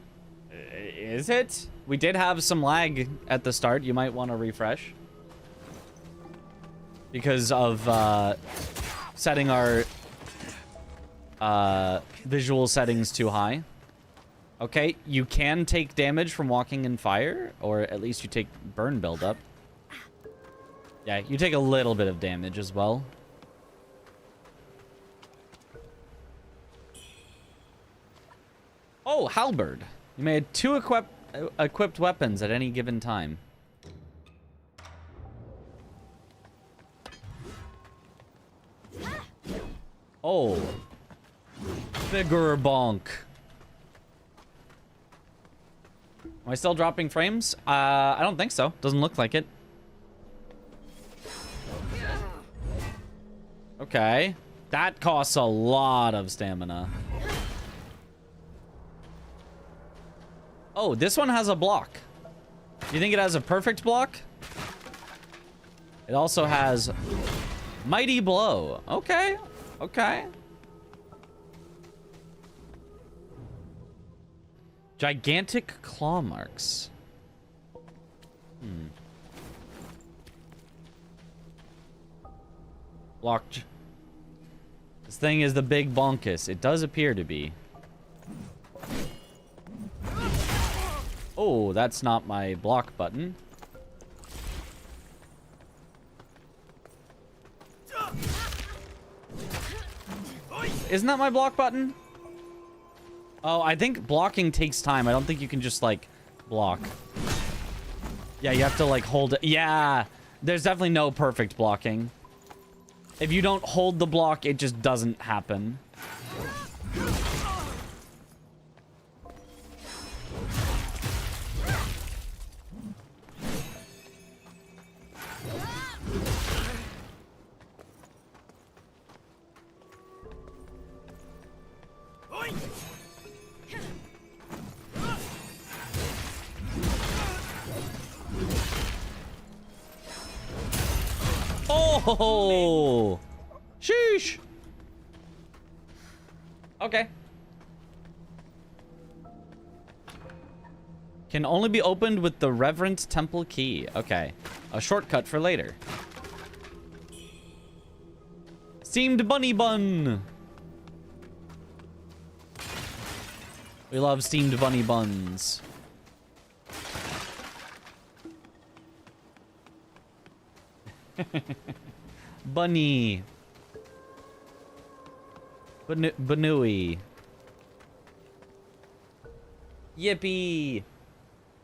Is it? We did have some lag at the start. You might want to refresh. Because of setting our visual settings too high. Okay, you can take damage from walking in fire, or at least you take burn buildup. Yeah, you take a little bit of damage as well. Oh, halberd. You may have 2 equipped weapons at any given time. Oh. Bigger bonk. Am I still dropping frames? I don't think so. Doesn't look like it. Okay. That costs a lot of stamina. Oh, this one has a block. Do you think it has a perfect block? It also has Mighty Blow. Okay. Okay. Gigantic claw marks. Blocked. This thing is the big bonkus. It does appear to be. Oh, that's not my block button. Isn't that my block button? Oh, I think blocking takes time. I don't think you can just, like, block. Yeah, you have to, like, hold it. Yeah, there's definitely no perfect blocking. If you don't hold the block, it just doesn't happen. Oh, sheesh. Okay. Can only be opened with the Reverent Temple key. Okay. A shortcut for later. Steamed bunny bun. We love steamed bunny buns. Bunny. Banooey. Yippee.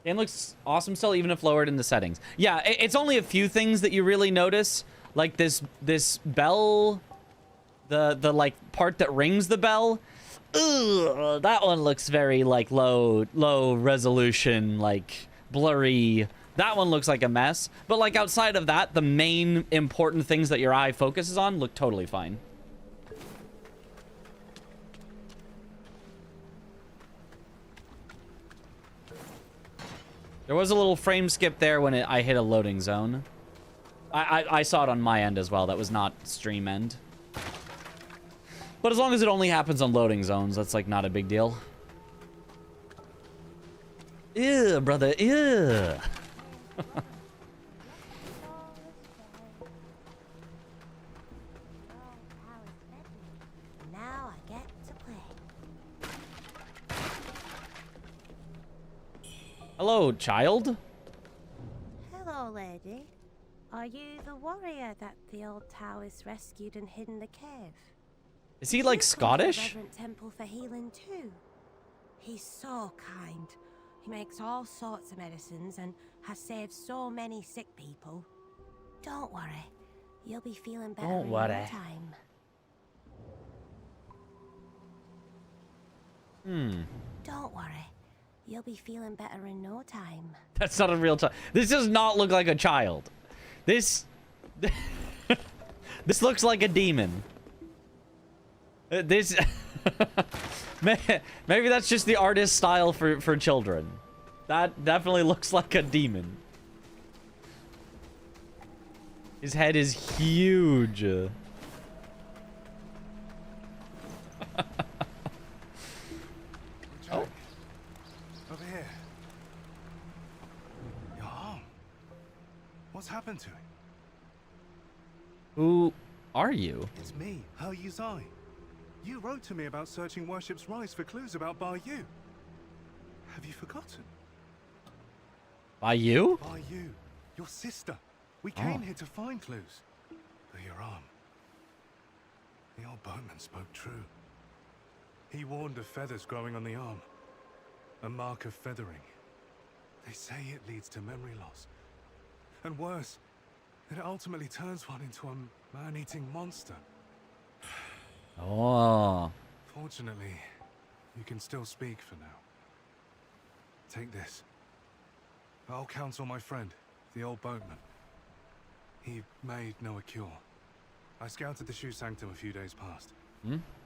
Game looks awesome still, even if lowered in the settings. Yeah, it's only a few things that you really notice. Like this bell, the like part that rings the bell. Ugh, that one looks very like low resolution, like blurry. That one looks like a mess. But like outside of that, the main important things that your eye focuses on look totally fine. There was a little frame skip there when I hit a loading zone. I saw it on my end as well. That was not stream end. But as long as it only happens on loading zones, that's like not a big deal. Ew, brother, ew.
Now I get to play.
Hello, child.
Hello, lady. Are you the warrior that the old Taoist rescued and hid in the cave?
Is he like Scottish?
Reverent Temple for healing too. He's so kind. He makes all sorts of medicines and has saved so many sick people. Don't worry, you'll be feeling better in no time. Don't worry, you'll be feeling better in no time.
That's not a real child. This does not look like a child. This this looks like a demon. This maybe that's just the artist's style for children. That definitely looks like a demon. His head is huge.
Oh. Over here. Your arm. What's happened to it?
Who are you?
It's me, He Yuzai. You wrote to me about searching Worship's Rise for clues about Bar Yu. Have you forgotten?
By you?
Bar Yu, your sister. We came here to find clues. But your arm. The old boatman spoke true. He warned of feathers growing on the arm. A mark of feathering. They say it leads to memory loss. And worse, that it ultimately turns one into a man-eating monster.
Oh.
Fortunately, you can still speak for now. Take this. I'll counsel my friend, the old boatman. He may know a cure. I scouted the Shoe Sanctum a few days past.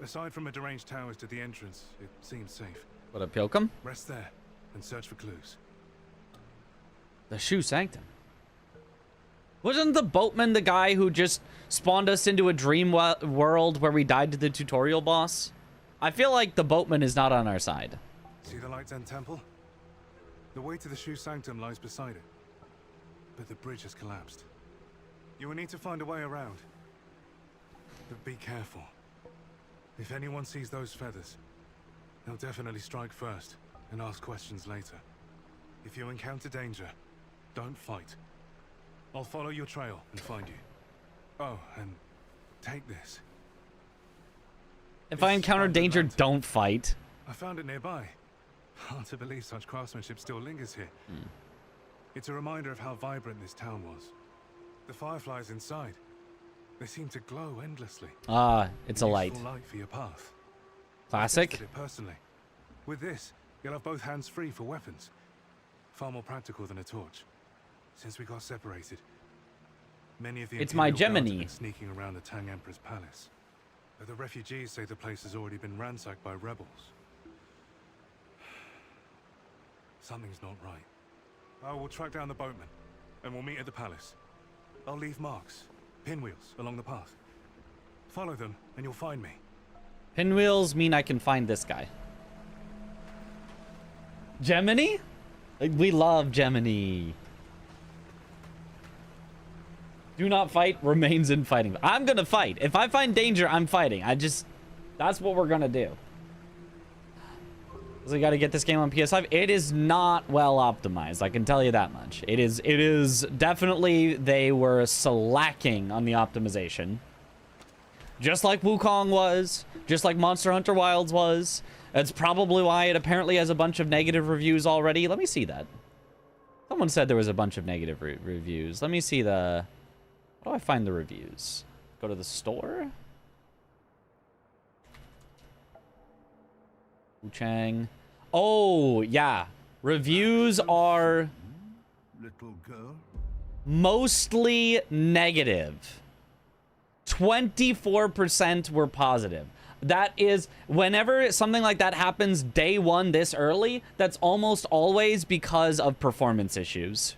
Aside from a deranged Taoist at the entrance, it seems safe.
What a pilgrim?
Rest there and search for clues.
The Shoe Sanctum. Wasn't the boatman the guy who just spawned us into a dream world where we died to the tutorial boss? I feel like the boatman is not on our side.
See the Light Den Temple? The way to the Shoe Sanctum lies beside it. But the bridge has collapsed. You will need to find a way around. But be careful. If anyone sees those feathers, they'll definitely strike first and ask questions later. If you encounter danger, don't fight. I'll follow your trail and find you. Oh, and take this.
If I encounter danger, don't fight.
I found it nearby. Hard to believe such craftsmanship still lingers here. It's a reminder of how vibrant this town was. The fireflies inside, they seem to glow endlessly.
Ah, it's a light.
Useful light for your path.
Classic.
I tested it personally. With this, you'll have both hands free for weapons. Far more practical than a torch. Since we got separated, many of the
It's my
Imperial Guards have
Gemini.
been sneaking around the Tang Emperor's palace. But the refugees say the place has already been ransacked by rebels. Something's not right. I will track down the boatman, and we'll meet at the palace. I'll leave marks, pinwheels, along the path. Follow them, and you'll find me.
Pinwheels mean I can find this guy. Gemini? Like, we love Gemini. Do not fight, remains in fighting. I'm gonna fight. If I find danger, I'm fighting. That's what we're gonna do. So we gotta get this game on PS5. It is not well optimized, I can tell you that much. It is definitely, they were slacking on the optimization. Just like Wukong was, just like Monster Hunter Wilds was. That's probably why it apparently has a bunch of negative reviews already. Let me see that. Someone said there was a bunch of negative reviews. Let me see the... How do I find the reviews? Go to the store? Wuchang. Oh, yeah. Reviews are...
Little girl?
Mostly negative. 24% were positive. That is, whenever something like that happens day one this early, that's almost always because of performance issues.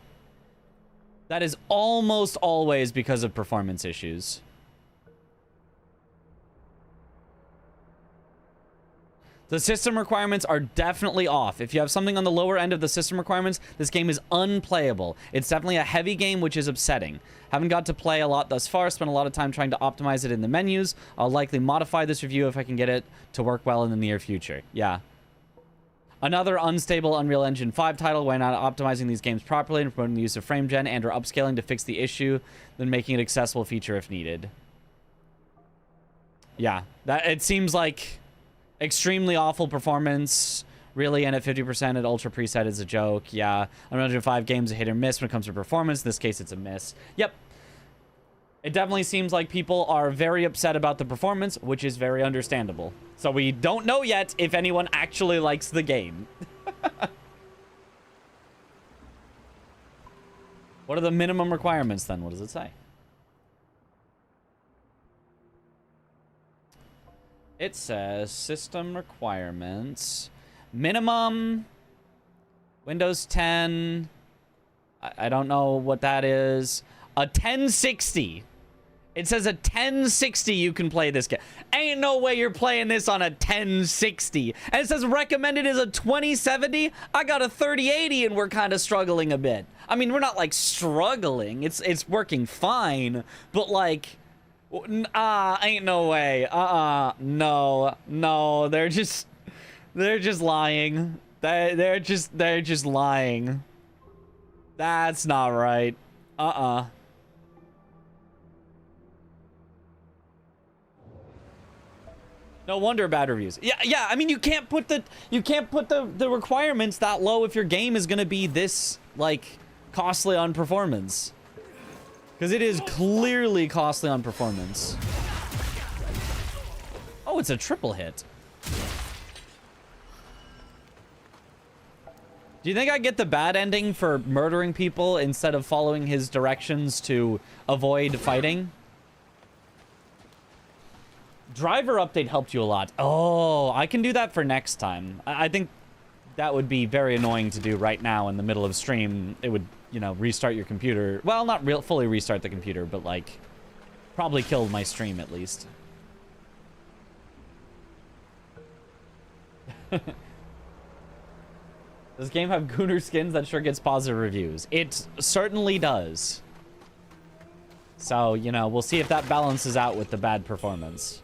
That is almost always because of performance issues. The system requirements are definitely off. If you have something on the lower end of the system requirements, this game is unplayable. It's definitely a heavy game, which is upsetting. Haven't got to play a lot thus far. Spent a lot of time trying to optimize it in the menus. I'll likely modify this review if I can get it to work well in the near future. Yeah. Another unstable Unreal Engine 5 title. Why not optimizing these games properly and promoting the use of frame gen and or upscaling to fix the issue, then making it accessible feature if needed. Yeah, that it seems like extremely awful performance. Really, and at 50% at Ultra Preset is a joke. Yeah, Unreal Engine 5 games a hit or miss when it comes to performance. In this case, it's a miss. Yep. It definitely seems like people are very upset about the performance, which is very understandable. So we don't know yet if anyone actually likes the game. What are the minimum requirements then? What does it say? It says system requirements. Minimum Windows 10. I don't know what that is. A 1060. It says a 1060 you can play this game. Ain't no way you're playing this on a 1060. And it says recommended is a 2070. I got a 3080 and we're kind of struggling a bit. I mean, we're not like struggling. It's working fine. But like, ain't no way. No. They're just lying. They're just lying. That's not right. No wonder bad reviews. Yeah. I mean, you can't put the requirements that low if your game is gonna be this like costly on performance, because it is clearly costly on performance. Oh, it's a triple hit. Do you think I get the bad ending for murdering people instead of following his directions to avoid fighting? Driver update helped you a lot. Oh, I can do that for next time. I think that would be very annoying to do right now in the middle of stream. It would, you know, restart your computer. Well, not fully restart the computer, but like probably kill my stream at least. Does this game have Gooner skins? That sure gets positive reviews. It certainly does. So, you know, we'll see if that balances out with the bad performance.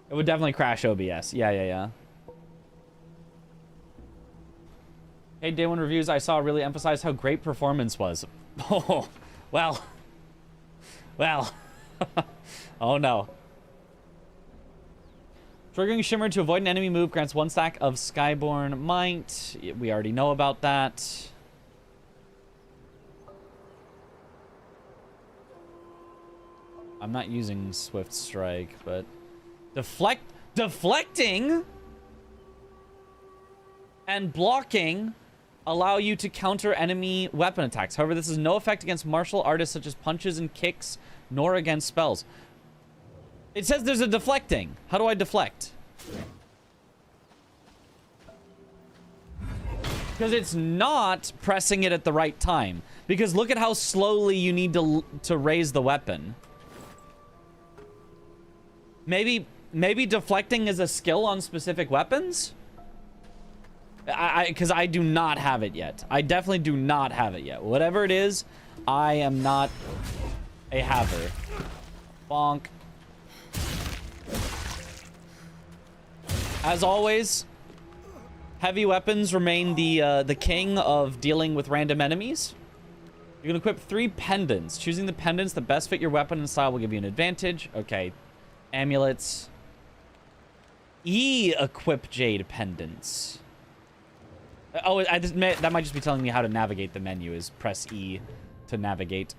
It would definitely crash OBS. Yeah. Hey, Day 1 reviews I saw really emphasize how great performance was. Oh, well. Oh, no. Triggering Shimmer to avoid an enemy move grants 1 stack of Skyborn Might. We already know about that. I'm not using Swift Strike, but... Deflecting and blocking allow you to counter enemy weapon attacks. However, this has no effect against martial artists such as punches and kicks, nor against spells. It says there's a deflecting. How do I deflect? Because it's not pressing it at the right time. Because look at how slowly you need to raise the weapon. Maybe maybe deflecting is a skill on specific weapons? Because I do not have it yet. I definitely do not have it yet. Whatever it is, I am not a haver. Bonk. As always, heavy weapons remain the king of dealing with random enemies. You can equip 3 pendants. Choosing the pendants that best fit your weapon and style will give you an advantage. Okay. Amulets. Equip jade pendants. Oh, that might just be telling me how to navigate the menu. Is press E to navigate.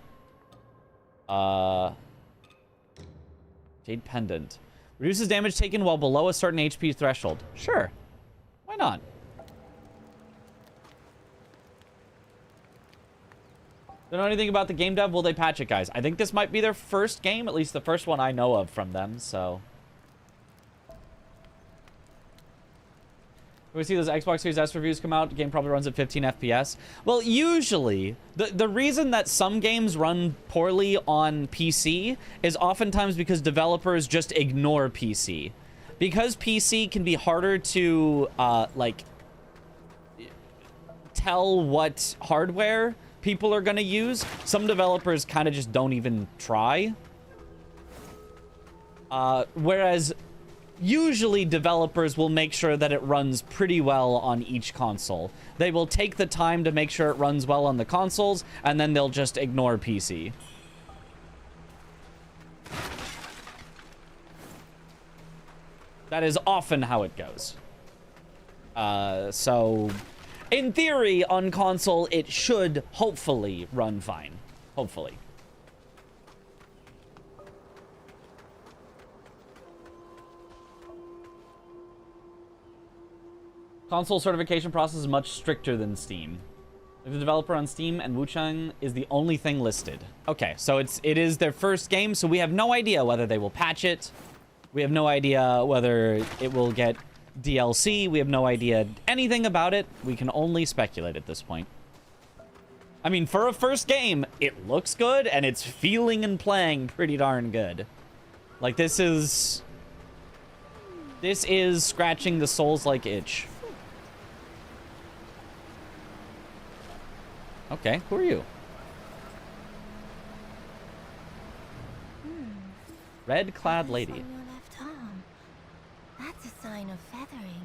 Jade pendant. Reduces damage taken while below a certain HP threshold. Sure. Why not? Don't know anything about the game dev. Will they patch it, guys? I think this might be their first game, at least the first one I know of from them, so. We see those Xbox Series S reviews come out. The game probably runs at 15 FPS. Well, usually, the reason that some games run poorly on PC is oftentimes because developers just ignore PC. Because PC can be harder to, like, tell what hardware people are going to use, some developers kind of just don't even try. Whereas usually developers will make sure that it runs pretty well on each console. They will take the time to make sure it runs well on the consoles, and then they'll just ignore PC. That is often how it goes. So in theory, on console, it should hopefully run fine. Hopefully. Console certification process is much stricter than Steam. The developer on Steam and Wuchang is the only thing listed. Okay, so it is their first game, so we have no idea whether they will patch it. We have no idea whether it will get DLC. We have no idea anything about it. We can only speculate at this point. I mean, for a first game, it looks good, and it's feeling and playing pretty darn good. Like, this is scratching the Souls-like itch. Okay, who are you? Red-clad lady.
On your left arm. That's a sign of feathering.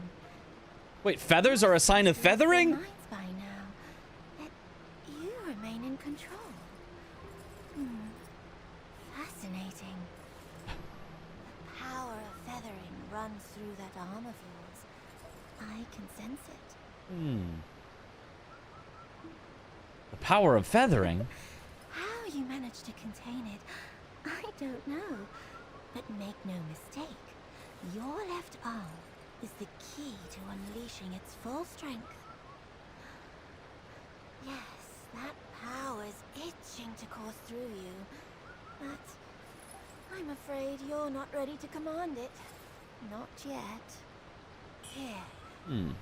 Wait, feathers are a sign of feathering?
Minds by now. That you remain in control. Fascinating. The power of feathering runs through that arm of yours. I can sense it.
The power of feathering?
How you manage to contain it, I don't know. But make no mistake, your left arm is the key to unleashing its full strength. Yes, that power is itching to course through you. But I'm afraid you're not ready to command it. Not yet. Here,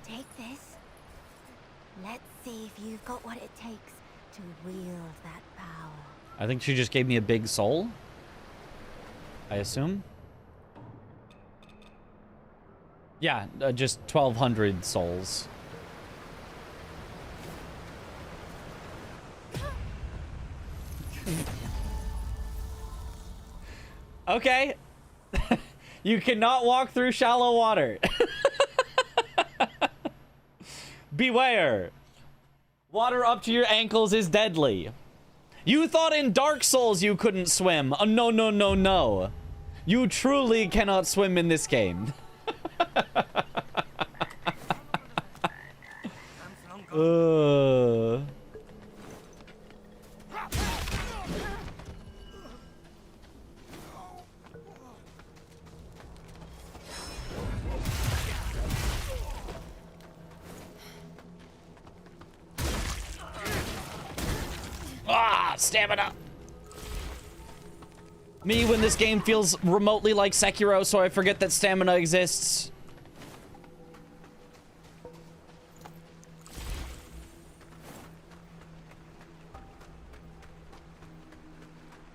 take this. Let's see if you've got what it takes to wield that power.
I think she just gave me a big soul. I assume. Yeah, just 1,200 souls. Okay. You cannot walk through shallow water. Beware. Water up to your ankles is deadly. You thought in Dark Souls you couldn't swim. Oh, no, no, no, no. You truly cannot swim in this game. Stamina. Me when this game feels remotely like Sekiro, so I forget that stamina exists.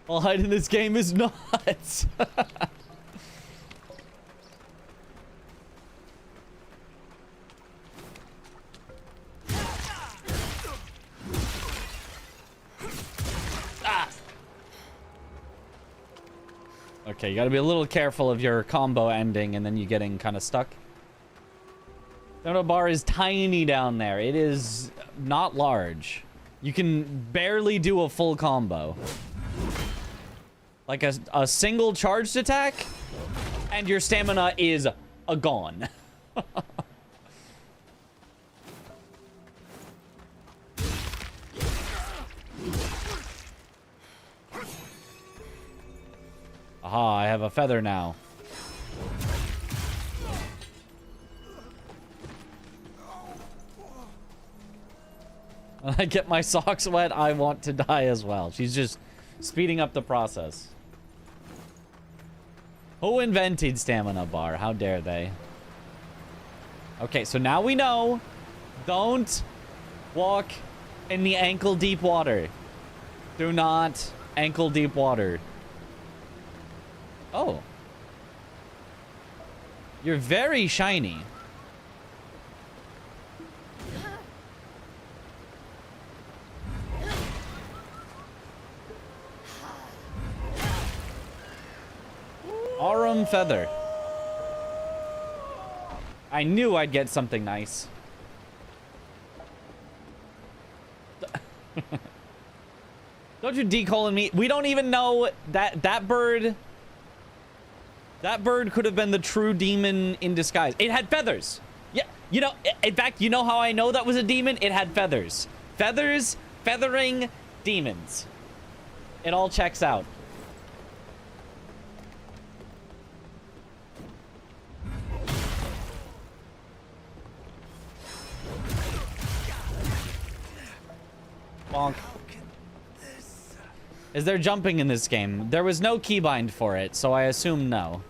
All hide in this game is nuts. Okay, you gotta be a little careful of your combo ending and then you getting kind of stuck. Stamina bar is tiny down there. It is not large. You can barely do a full combo. Like a single charged attack, and your stamina is gone. Aha, I have a feather now. When I get my socks wet, I want to die as well. She's just speeding up the process. Who invented stamina bar? How dare they? Okay, so now we know. Don't walk in the ankle-deep water. Do not ankle-deep water. Oh. You're very shiny. Aurum feather. I knew I'd get something nice. Don't you decolon me? We don't even know that bird. That bird could have been the true demon in disguise. It had feathers. Yeah, you know, in fact, you know how I know that was a demon? It had feathers. Feathers, feathering demons. It all checks out. Bonk. Is there jumping in this game? There was no keybind for it, so I assume no.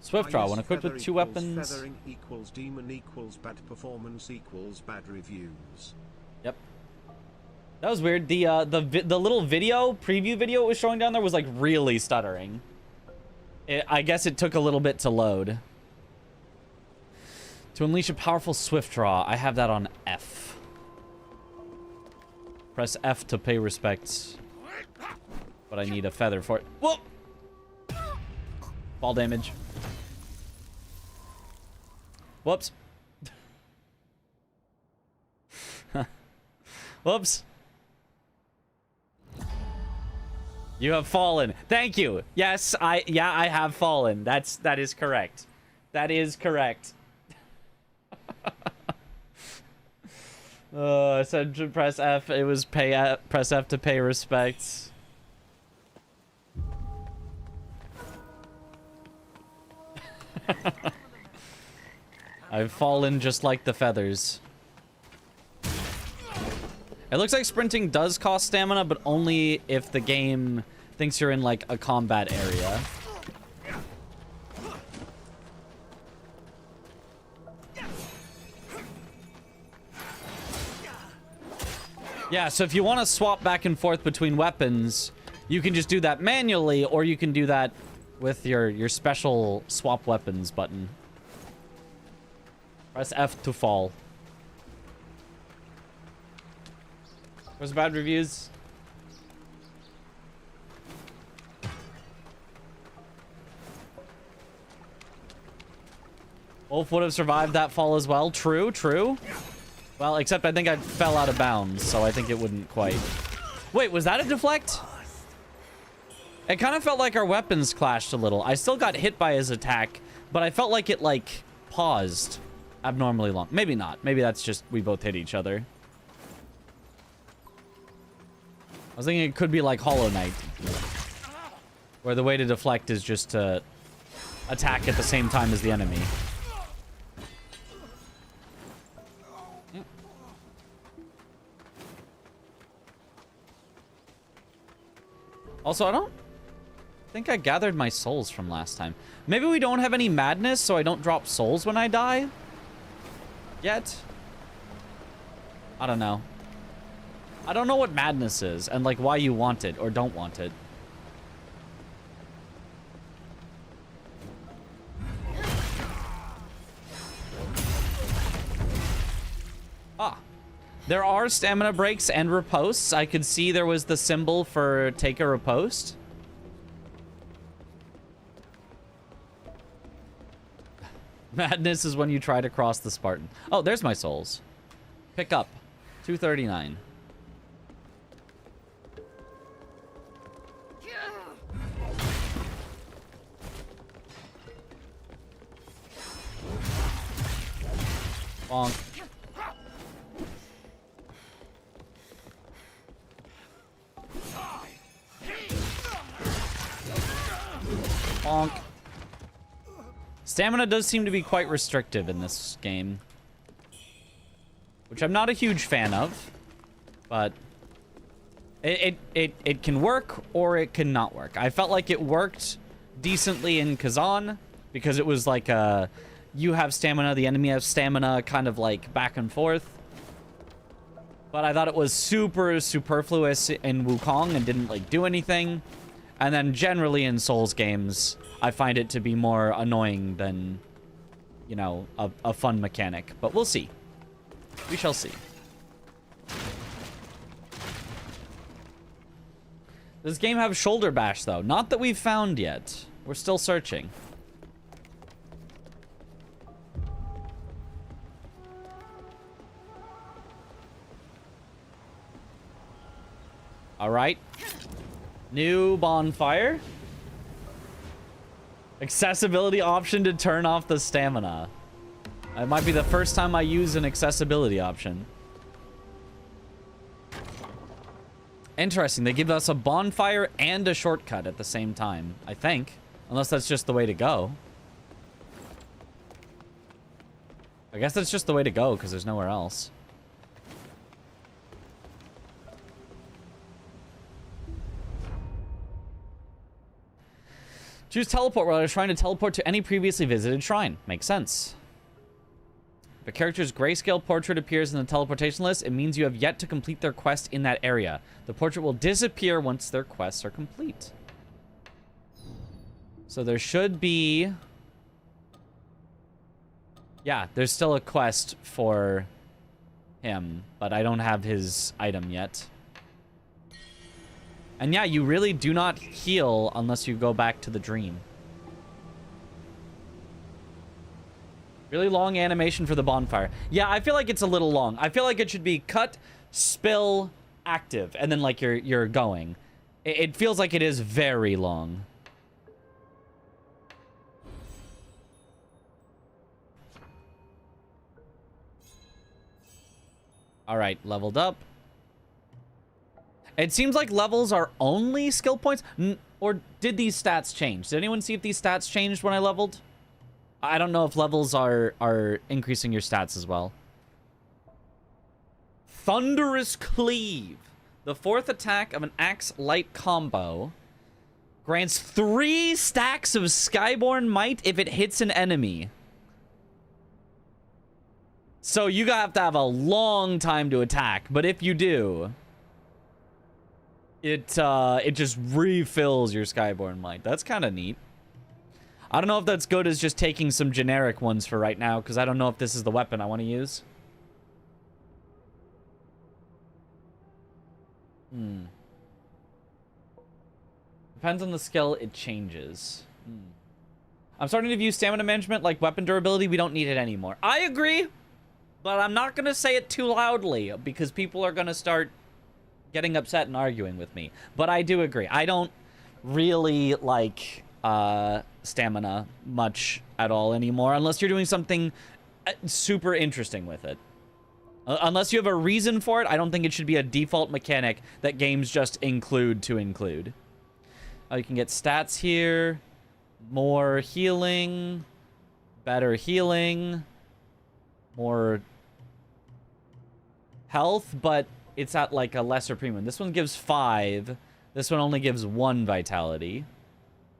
Swift draw when equipped with 2 weapons.
Feathering equals demon equals bad performance equals bad reviews.
Yep. That was weird. The little video, preview video it was showing down there was like really stuttering. I guess it took a little bit to load. To unleash a powerful swift draw, I have that on F. Press F to pay respects. But I need a feather for it. Whoa! Fall damage. Whoops. Whoops. You have fallen. Thank you. Yes, I have fallen. That is correct. That is correct. I said to press F. It was press F to pay respects. I've fallen just like the feathers. It looks like sprinting does cost stamina, but only if the game thinks you're in, like, a combat area. Yeah, so if you want to swap back and forth between weapons, you can just do that manually, or you can do that with your special swap weapons button. Press F to fall. Where's bad reviews? Wolf would have survived that fall as well. True, true. Well, except I think I fell out of bounds, so I think it wouldn't quite. Wait, was that a deflect? It kind of felt like our weapons clashed a little. I still got hit by his attack, but I felt like it, like, paused abnormally long. Maybe not. Maybe that's just we both hit each other. I was thinking it could be like Hollow Knight, where the way to deflect is just to attack at the same time as the enemy. Yep. Also, I don't think I gathered my souls from last time. Maybe we don't have any madness, so I don't drop souls when I die yet. I don't know. I don't know what madness is and like why you want it or don't want it. There are stamina breaks and riposts. I could see there was the symbol for take a riposte. Madness is when you try to cross the Spartan. Oh, there's my souls. Pick up. 239. Bonk. Bonk. Stamina does seem to be quite restrictive in this game, which I'm not a huge fan of, but it can work or it can not work. I felt like it worked decently in Kazan because it was like a you have stamina, the enemy has stamina, kind of like back and forth. But I thought it was super superfluous in Wuchang and didn't like do anything. And then generally in Souls games, I find it to be more annoying than, you know, a fun mechanic. But we'll see. We shall see. Does this game have shoulder bash, though? Not that we've found yet. We're still searching. All right. New bonfire. Accessibility option to turn off the stamina. It might be the first time I use an accessibility option. Interesting. They give us a bonfire and a shortcut at the same time, I think. Unless that's just the way to go. I guess that's just the way to go because there's nowhere else. Choose teleport while I was trying to teleport to any previously visited shrine. Makes sense. If a character's grayscale portrait appears in the teleportation list, it means you have yet to complete their quest in that area. The portrait will disappear once their quests are complete. So there should be... Yeah, there's still a quest for him, but I don't have his item yet. And yeah, you really do not heal unless you go back to the dream. Really long animation for the bonfire. Yeah, I feel like it's a little long. I feel like it should be cut, spill, active, and then like you're going. It feels like it is very long. All right, leveled up. It seems like levels are only skill points. Or did these stats change? Did anyone see if these stats changed when I leveled? I don't know if levels are increasing your stats as well. Thunderous Cleave. The fourth attack of an axe light combo grants 3 stacks of Skyborn Might if it hits an enemy. So you have to have a long time to attack, but if you do, it just refills your Skyborn Might. That's kind of neat. I don't know if that's good as just taking some generic ones for right now, because I don't know if this is the weapon I want to use. Depends on the skill, it changes. I'm starting to view stamina management like weapon durability. We don't need it anymore. I agree, but I'm not going to say it too loudly, because people are going to start getting upset and arguing with me. But I do agree. I don't really like stamina much at all anymore, unless you're doing something super interesting with it. Unless you have a reason for it, I don't think it should be a default mechanic that games just include to include. You can get stats here, more healing, better healing, more health, but it's at like a lesser premium. This one gives 5. This one only gives 1 vitality.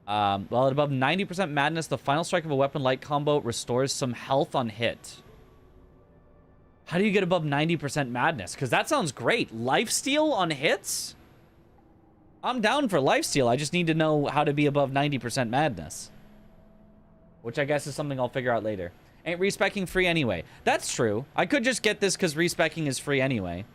Well, at above 90% madness, the final strike of a weapon light combo restores some health on hit. How do you get above 90% madness? Because that sounds great. Lifesteal on hits? I'm down for lifesteal. I just need to know how to be above 90% madness. Which I guess is something I'll figure out later. Ain't respecking free anyway. That's true. I could just get this because respecking is free anyway.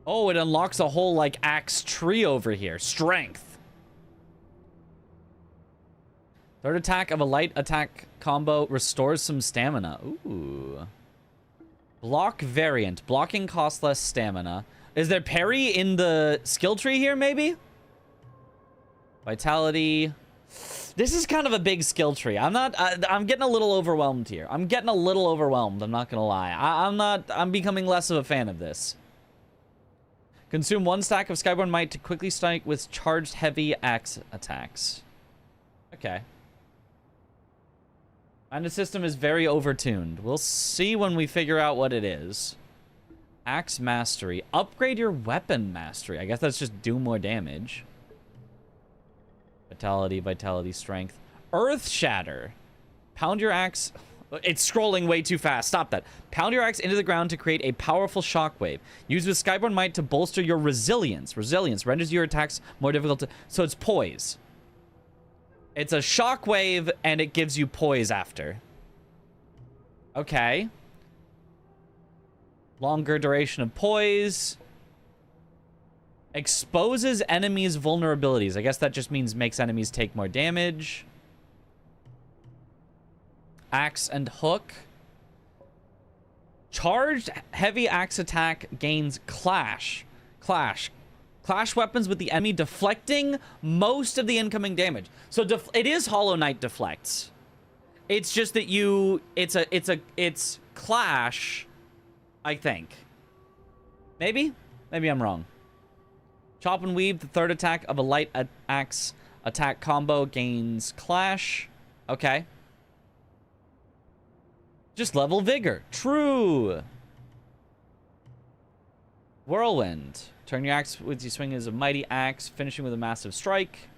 Oh, it unlocks a whole, like, axe tree over here. Strength. Third attack of a light attack combo restores some stamina. Ooh. Block variant. Blocking costs less stamina. Is there parry in the skill tree here, maybe? Vitality. This is kind of a big skill tree. I'm getting a little overwhelmed here. I'm getting a little overwhelmed, I'm not gonna lie. I'm becoming less of a fan of this. Consume 1 stack of Skyborn Might to quickly strike with charged heavy axe attacks. Okay. And the system is very overtuned. We'll see when we figure out what it is. Axe Mastery. Upgrade your weapon mastery. I guess that's just do more damage. Vitality, vitality, strength. Earth Shatter. Pound your axe... It's scrolling way too fast. Stop that. Pound your axe into the ground to create a powerful shockwave. Use with Skyborn Might to bolster your resilience. Resilience renders your attacks more difficult to... So it's poise. It's a shockwave, and it gives you poise after. Okay. Longer duration of poise. Exposes enemies' vulnerabilities. I guess that just means makes enemies take more damage. Axe and hook. Charged heavy axe attack gains clash. Clash weapons with the enemy, deflecting most of the incoming damage. So it is Hollow Knight deflects. It's just that it's clash, I think. Maybe I'm wrong. Chop and weave. The third attack of a light axe attack combo gains clash. Okay. Just level vigor. True. Whirlwind. Turn your axe with you swing as a mighty axe, finishing with a massive strike.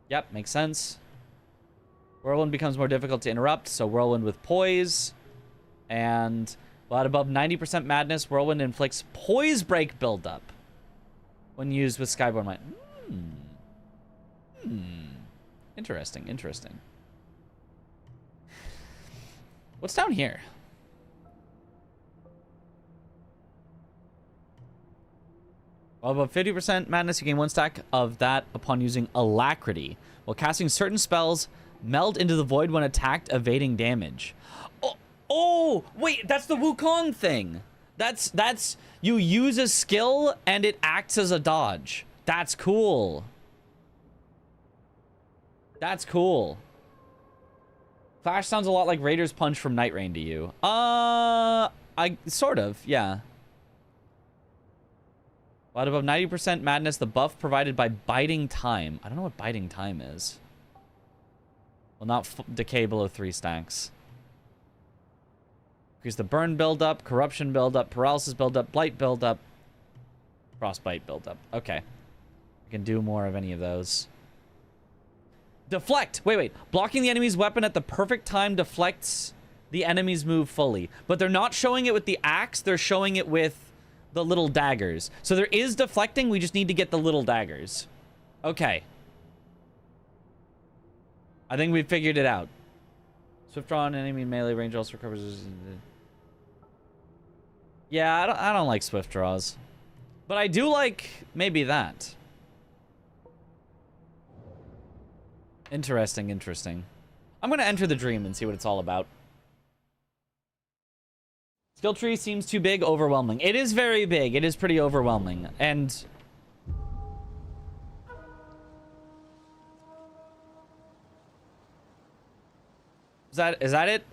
Yep, makes sense. Whirlwind becomes more difficult to interrupt, so Whirlwind with poise. And while at above 90% madness, Whirlwind inflicts poise break buildup when used with Skyborn Might. Interesting, interesting. What's down here? While above 50% madness, you gain 1 stack of that upon using Alacrity. While casting certain spells, meld into the void when attacked, evading damage. Oh, wait, that's the Wuchang thing. That's you use a skill and it acts as a dodge. That's cool. That's cool. Clash sounds a lot like Raider's Punch from Night Rain to you. Sort of, yeah. But above 90% madness, the buff provided by Biding Time. I don't know what Biding Time is. Will not decay below 3 stacks. Increase the burn buildup, corruption buildup, paralysis buildup, blight buildup, frostbite buildup. Okay. I can do more of any of those. Deflect. Wait. Blocking the enemy's weapon at the perfect time deflects the enemy's move fully. But they're not showing it with the axe. They're showing it with the little daggers. So there is deflecting. We just need to get the little daggers. Okay. I think we figured it out. Swift draw on enemy melee range also recovers. Yeah, I don't like swift draws. But I do like maybe that. Interesting, interesting. I'm going to enter the dream and see what it's all about. Skill tree seems too big, overwhelming. It is very big. It is pretty overwhelming. And is that it?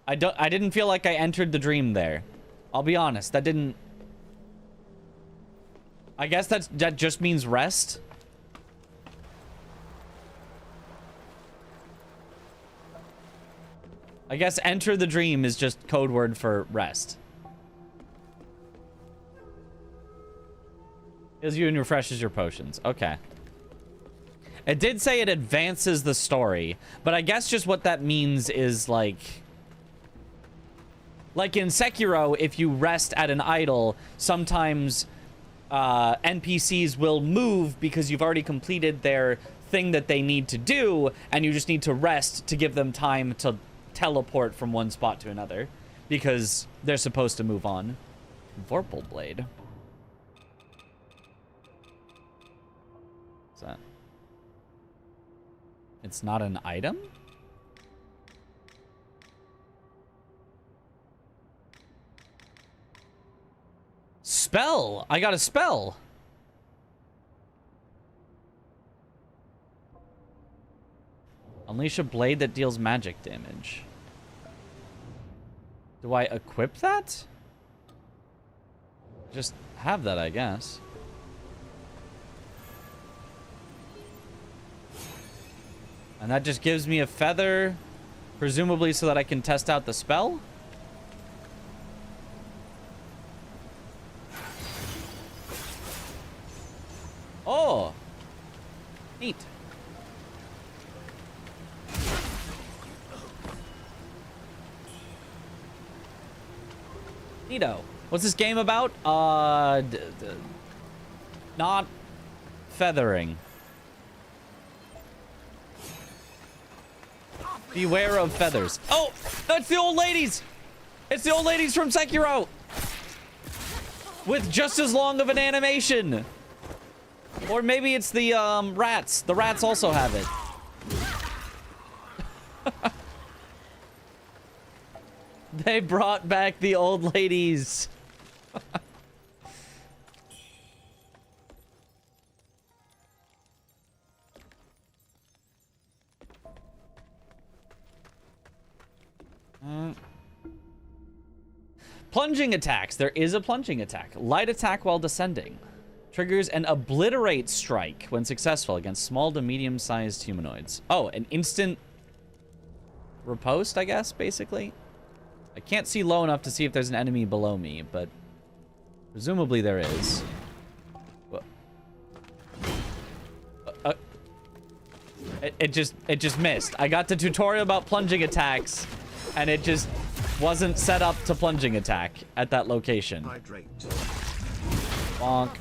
I didn't feel like I entered the dream there. I'll be honest. That didn't. I guess that just means rest. I guess enter the dream is just code word for rest. Heals you and refreshes your potions. Okay. It did say it advances the story, but I guess just what that means is like in Sekiro, if you rest at an idol, sometimes NPCs will move because you've already completed their thing that they need to do, and you just need to rest to give them time to teleport from one spot to another because they're supposed to move on. Vorpal Blade. What's that? It's not an item? Spell! I got a spell! Unleash a blade that deals magic damage. Do I equip that? Just have that, I guess. And that just gives me a feather, presumably so that I can test out the spell? Oh! Neat. Neato. What's this game about? Not feathering. Beware of feathers. Oh, that's the old ladies. It's the old ladies from Sekiro. With just as long of an animation. Or maybe it's the rats. The rats also have it. They brought back the old ladies. Plunging attacks. There is a plunging attack. Light attack while descending. Triggers an obliterate strike when successful against small to medium-sized humanoids. Oh, an instant riposte, I guess, basically. I can't see low enough to see if there's an enemy below me, but presumably there is. It just missed. I got the tutorial about plunging attacks, and it just wasn't set up to plunging attack at that location.
Hydrate.
Bonk.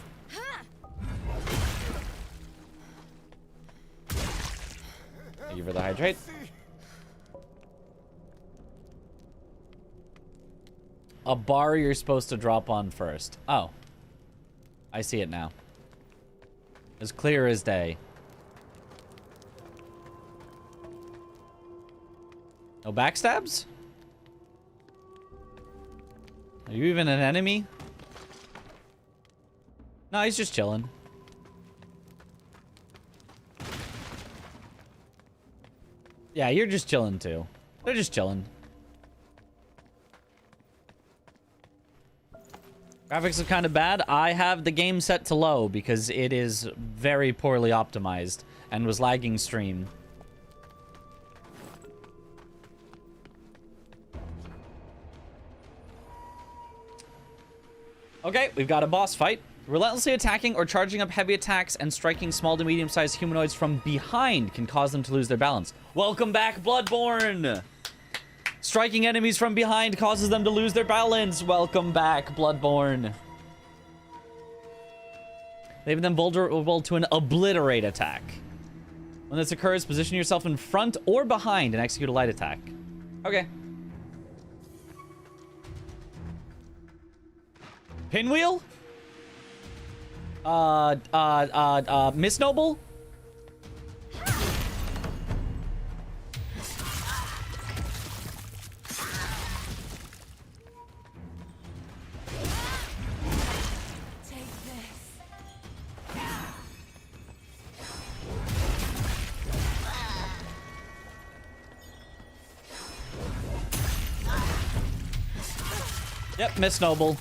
Thank you for the hydrate. A bar you're supposed to drop on first. Oh. I see it now. As clear as day. No backstabs? Are you even an enemy? No, he's just chilling. Yeah, you're just chilling too. They're just chilling. Graphics are kind of bad. I have the game set to low because it is very poorly optimized and was lagging stream. Okay, we've got a boss fight. Relentlessly attacking or charging up heavy attacks and striking small to medium-sized humanoids from behind can cause them to lose their balance. Welcome back, Bloodborne! Striking enemies from behind causes them to lose their balance. Welcome back, Bloodborne. Leaving them vulnerable to an obliterate attack. When this occurs, position yourself in front or behind and execute a light attack. Okay. Pinwheel? Miss Noble? Yep, Miss Noble.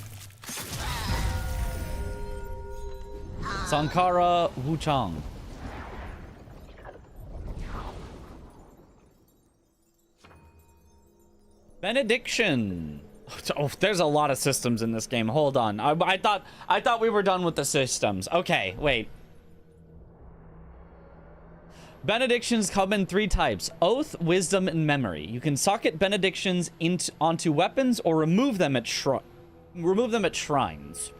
Sankara Wuchang. Benediction. Oh, there's a lot of systems in this game. Hold on. I thought we were done with the systems. Okay, wait. Benedictions come in 3 types: oath, wisdom, and memory. You can socket benedictions onto weapons or remove them at shrines.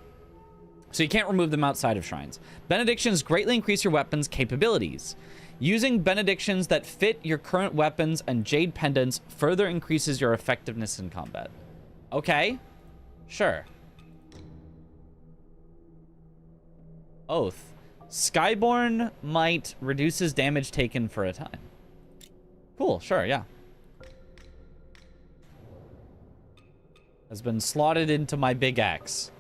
So you can't remove them outside of shrines. Benedictions greatly increase your weapon's capabilities. Using benedictions that fit your current weapons and jade pendants further increases your effectiveness in combat. Okay. Sure. Oath. Skyborn might reduces damage taken for a time. Cool, sure, yeah. Has been slotted into my big axe.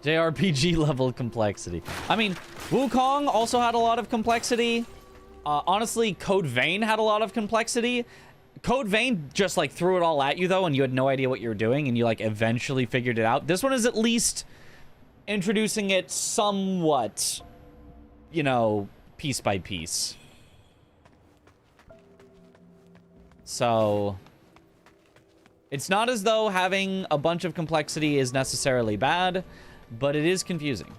JRPG level complexity. I mean, Wuchang also had a lot of complexity. Honestly, Code Vein had a lot of complexity. Code Vein just like threw it all at you though, and you had no idea what you were doing, and you like eventually figured it out. This one is at least introducing it somewhat, you know, piece by piece. So it's not as though having a bunch of complexity is necessarily bad, but it is confusing.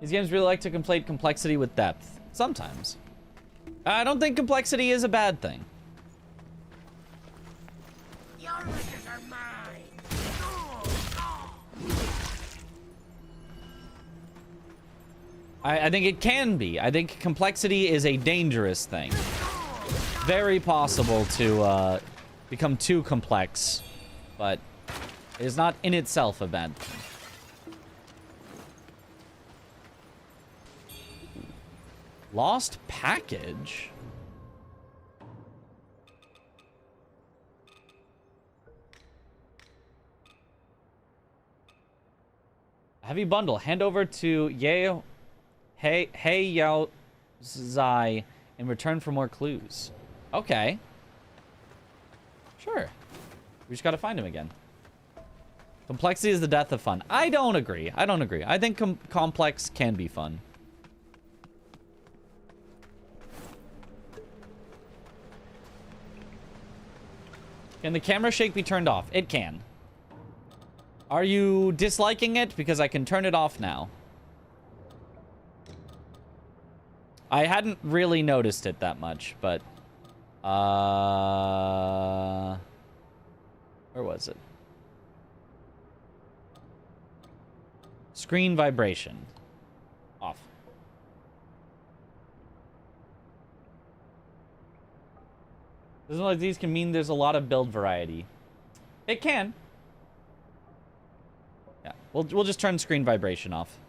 These games really like to conflate complexity with depth. Sometimes. I don't think complexity is a bad thing.
Your riches are mine.
I think it can be. I think complexity is a dangerous thing. Very possible to become too complex, but it is not in itself a bad thing. Lost package? Heavy bundle. Hand over to Yao Zai in return for more clues. Okay. Sure. We just gotta find him again. Complexity is the death of fun. I don't agree. I don't agree. I think complex can be fun. Can the camera shake be turned off? It can. Are you disliking it? Because I can turn it off now. I hadn't really noticed it that much, but... where was it? Screen vibration. Off. Doesn't like these can mean there's a lot of build variety. It can. Yeah, we'll just turn screen vibration off.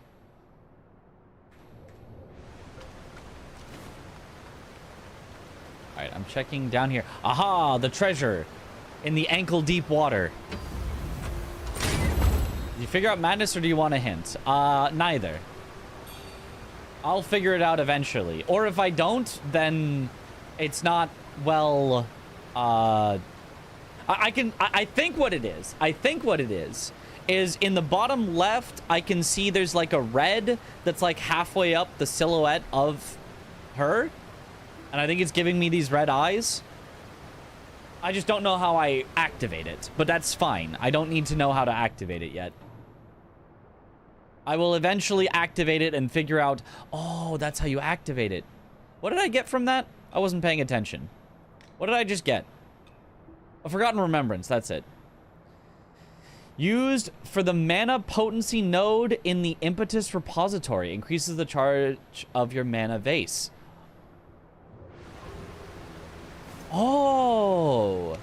All right, I'm checking down here. Aha, the treasure in the ankle-deep water. Did you figure out madness, or do you want a hint? Neither. I'll figure it out eventually. Or if I don't, then it's not, well, I think what it is. I think what it is in the bottom left, I can see there's like a red that's like halfway up the silhouette of her. And I think it's giving me these red eyes. I just don't know how I activate it, but that's fine. I don't need to know how to activate it yet. I will eventually activate it and figure out, oh, that's how you activate it. What did I get from that? I wasn't paying attention. What did I just get? A Forgotten Remembrance, that's it. Used for the mana potency node in the impetus repository. Increases the charge of your mana vase. Oh.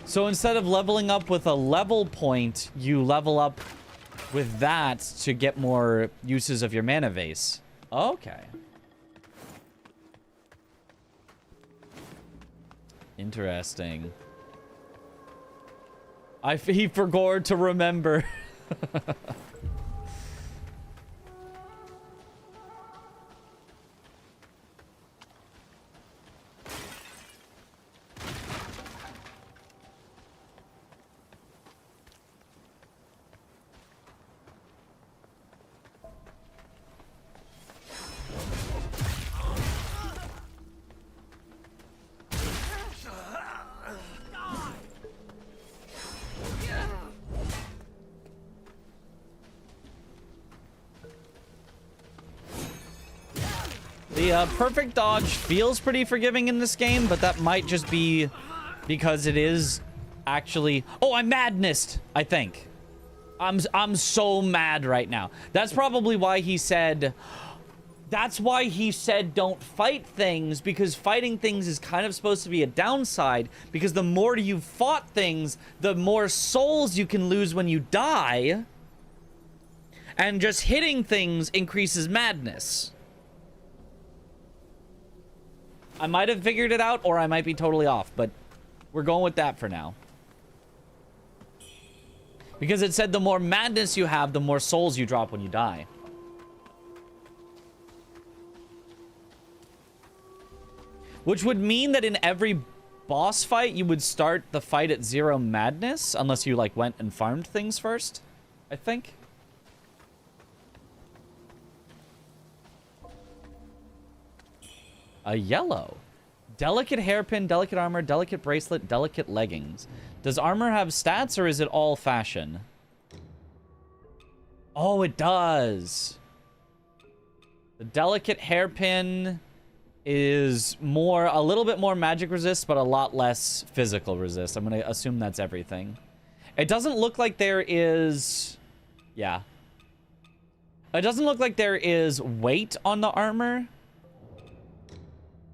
So instead of leveling up with a level point, you level up with that to get more uses of your mana vase. Okay. Interesting. He forgot to remember. The perfect dodge feels pretty forgiving in this game, but that might just be because it is actually... Oh, I'm madnessed, I think. I'm so mad right now. That's probably why he said... That's why he said don't fight things, because fighting things is kind of supposed to be a downside, because the more you've fought things, the more souls you can lose when you die. And just hitting things increases madness. I might have figured it out, or I might be totally off, but we're going with that for now. Because it said the more madness you have, the more souls you drop when you die. Which would mean that in every boss fight, you would start the fight at 0 madness, unless you, like, went and farmed things first, I think. A yellow. Delicate hairpin, delicate armor, delicate bracelet, delicate leggings. Does armor have stats, or is it all fashion? Oh, it does. The delicate hairpin is a little bit more magic resist, but a lot less physical resist. I'm going to assume that's everything. It doesn't look like there is... Yeah. It doesn't look like there is weight on the armor.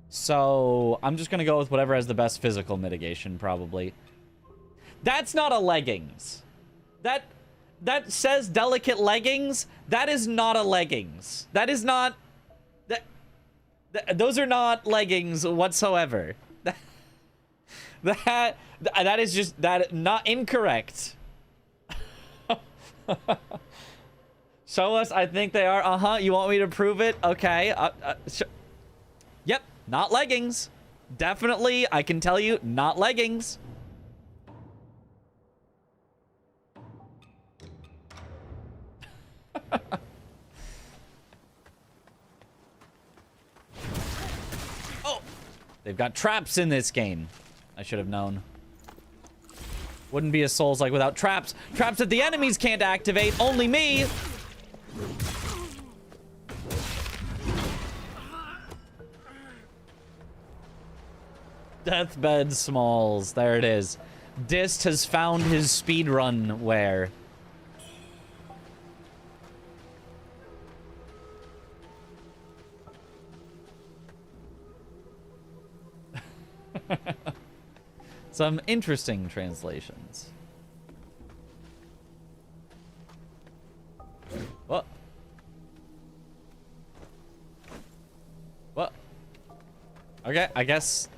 So I'm just going to go with whatever has the best physical mitigation, probably. That's not a leggings. That says delicate leggings. That is not a leggings. That is not... Those are not leggings whatsoever. That is just not incorrect. Show us. I think they are. You want me to prove it? Okay. Yep. Not leggings. Definitely. I can tell you, not leggings. They've got traps in this game. I should have known. Wouldn't be a Souls-like without traps. Traps that the enemies can't activate. Only me. Deathbed Smalls. There it is. Dist has found his speedrun wear. Some interesting translations. What? What? Okay, I guess.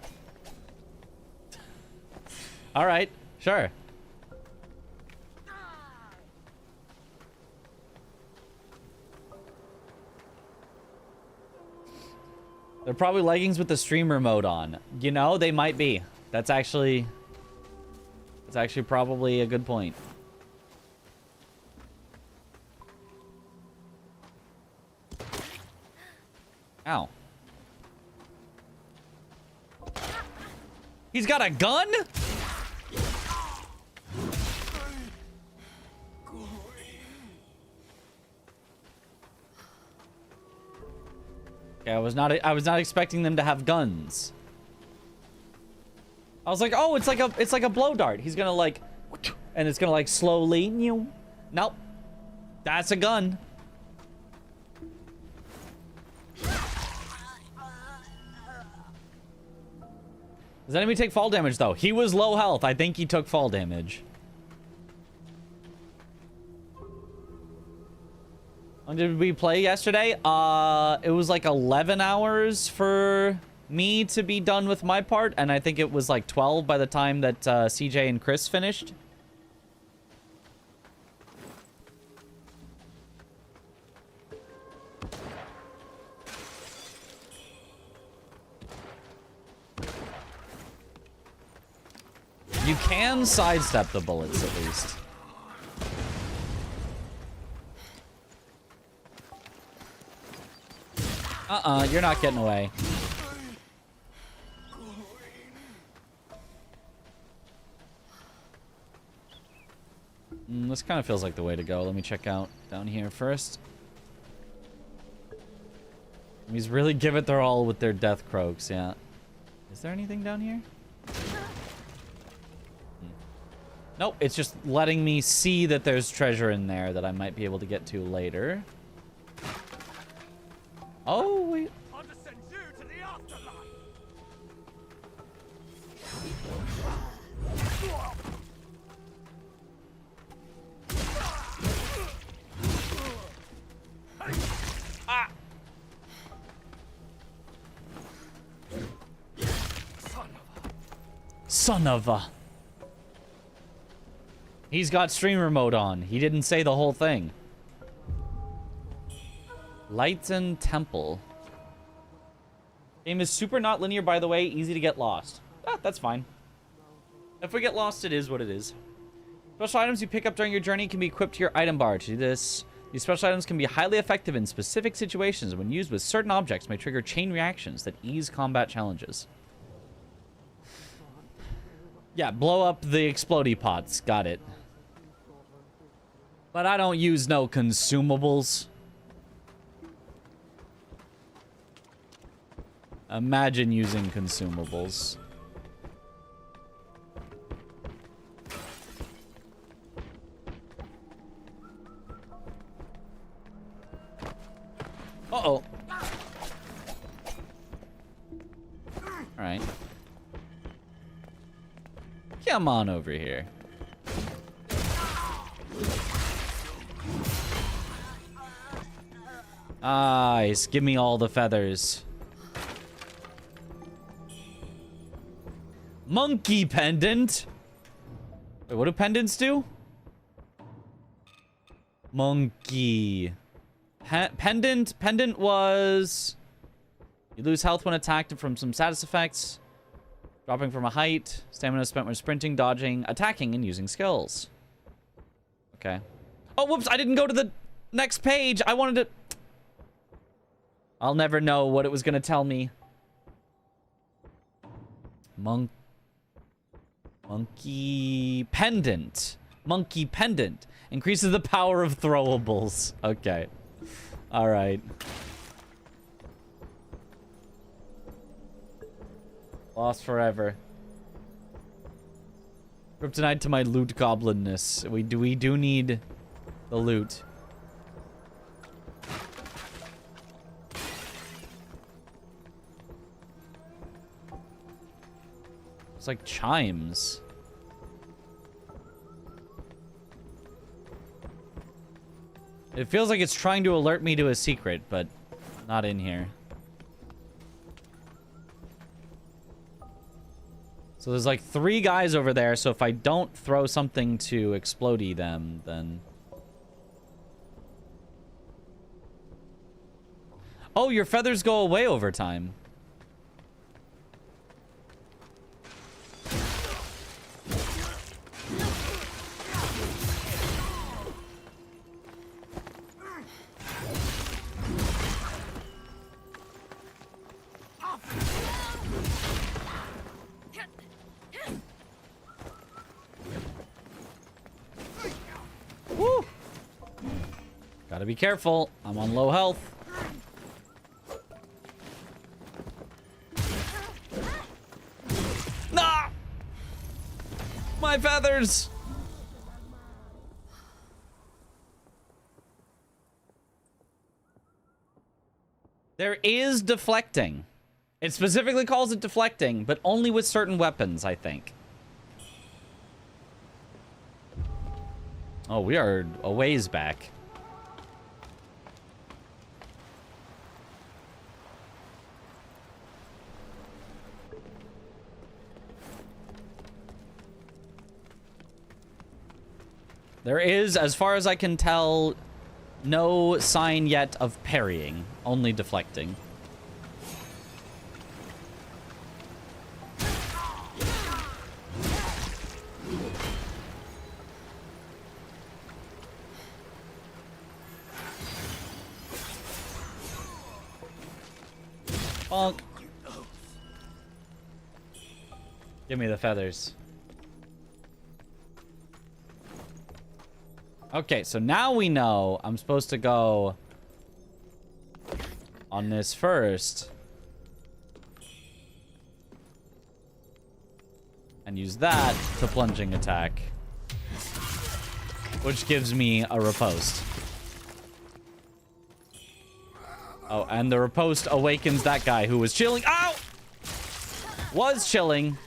All right, sure. They're probably leggings with the streamer mode on. You know, they might be. That's actually probably a good point. Ow. He's got a gun? Okay, I was not expecting them to have guns. I was like, oh, it's like a blow dart. He's gonna like, and it's gonna like slowly. Nope, that's a gun. Does enemy take fall damage though? He was low health. I think he took fall damage. When did we play yesterday? It was like 11 hours for me to be done with my part, and I think it was like 12 by the time that CJ and Chris finished. You can sidestep the bullets at least. You're not getting away. This kind of feels like the way to go. Let me check out down here first. He's really give it their all with their death croaks, yeah. Is there anything down here? Nope, it's just letting me see that there's treasure in there that I might be able to get to later. Oh, wait.
I'll just send you to the afterlife.
Ah! Son of a... He's got streamer mode on. He didn't say the whole thing. Lighton Temple. Game is super not linear, by the way. Easy to get lost. Ah, that's fine. If we get lost, it is what it is. Special items you pick up during your journey can be equipped to your item bar. To do this, these special items can be highly effective in specific situations. When used with certain objects, may trigger chain reactions that ease combat challenges. Yeah, blow up the explodey pots. Got it. But I don't use no consumables. Imagine using consumables. Uh-oh. Alright. Come on over here. Nice. Give me all the feathers. Monkey pendant. Wait, what do pendants do? Monkey. Pendant was... You lose health when attacked from some status effects. Dropping from a height. Stamina spent when sprinting, dodging, attacking, and using skills. Okay. Oh, whoops. I didn't go to the next page. I wanted to... I'll never know what it was going to tell me. Monkey pendant. Monkey pendant. Increases the power of throwables. Okay. Alright. Lost forever. Kryptonite to my loot goblinness. We do need the loot. It's like chimes. It feels like it's trying to alert me to a secret, but not in here. So there's like 3 guys over there, so if I don't throw something to explodey them, then... Oh, your feathers go away over time. Woo! Gotta be careful. I'm on low health. Nah! My feathers! There is deflecting. It specifically calls it deflecting, but only with certain weapons, I think. Oh, we are a ways back. There is, as far as I can tell, no sign yet of parrying, only deflecting. Bonk. Give me the feathers. Okay, so now we know I'm supposed to go on this first. And use that to plunging attack. Which gives me a riposte. Oh, and the riposte awakens that guy who was chilling. Ow! Was chilling.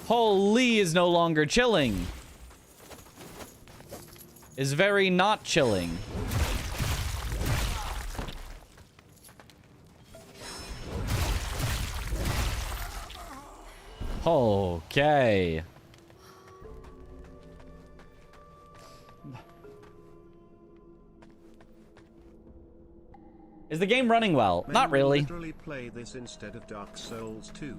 Holy is no longer chilling. Is very not chilling. Okay. Is the game running well? Not really.
Men will literally play this instead of Dark Souls 2.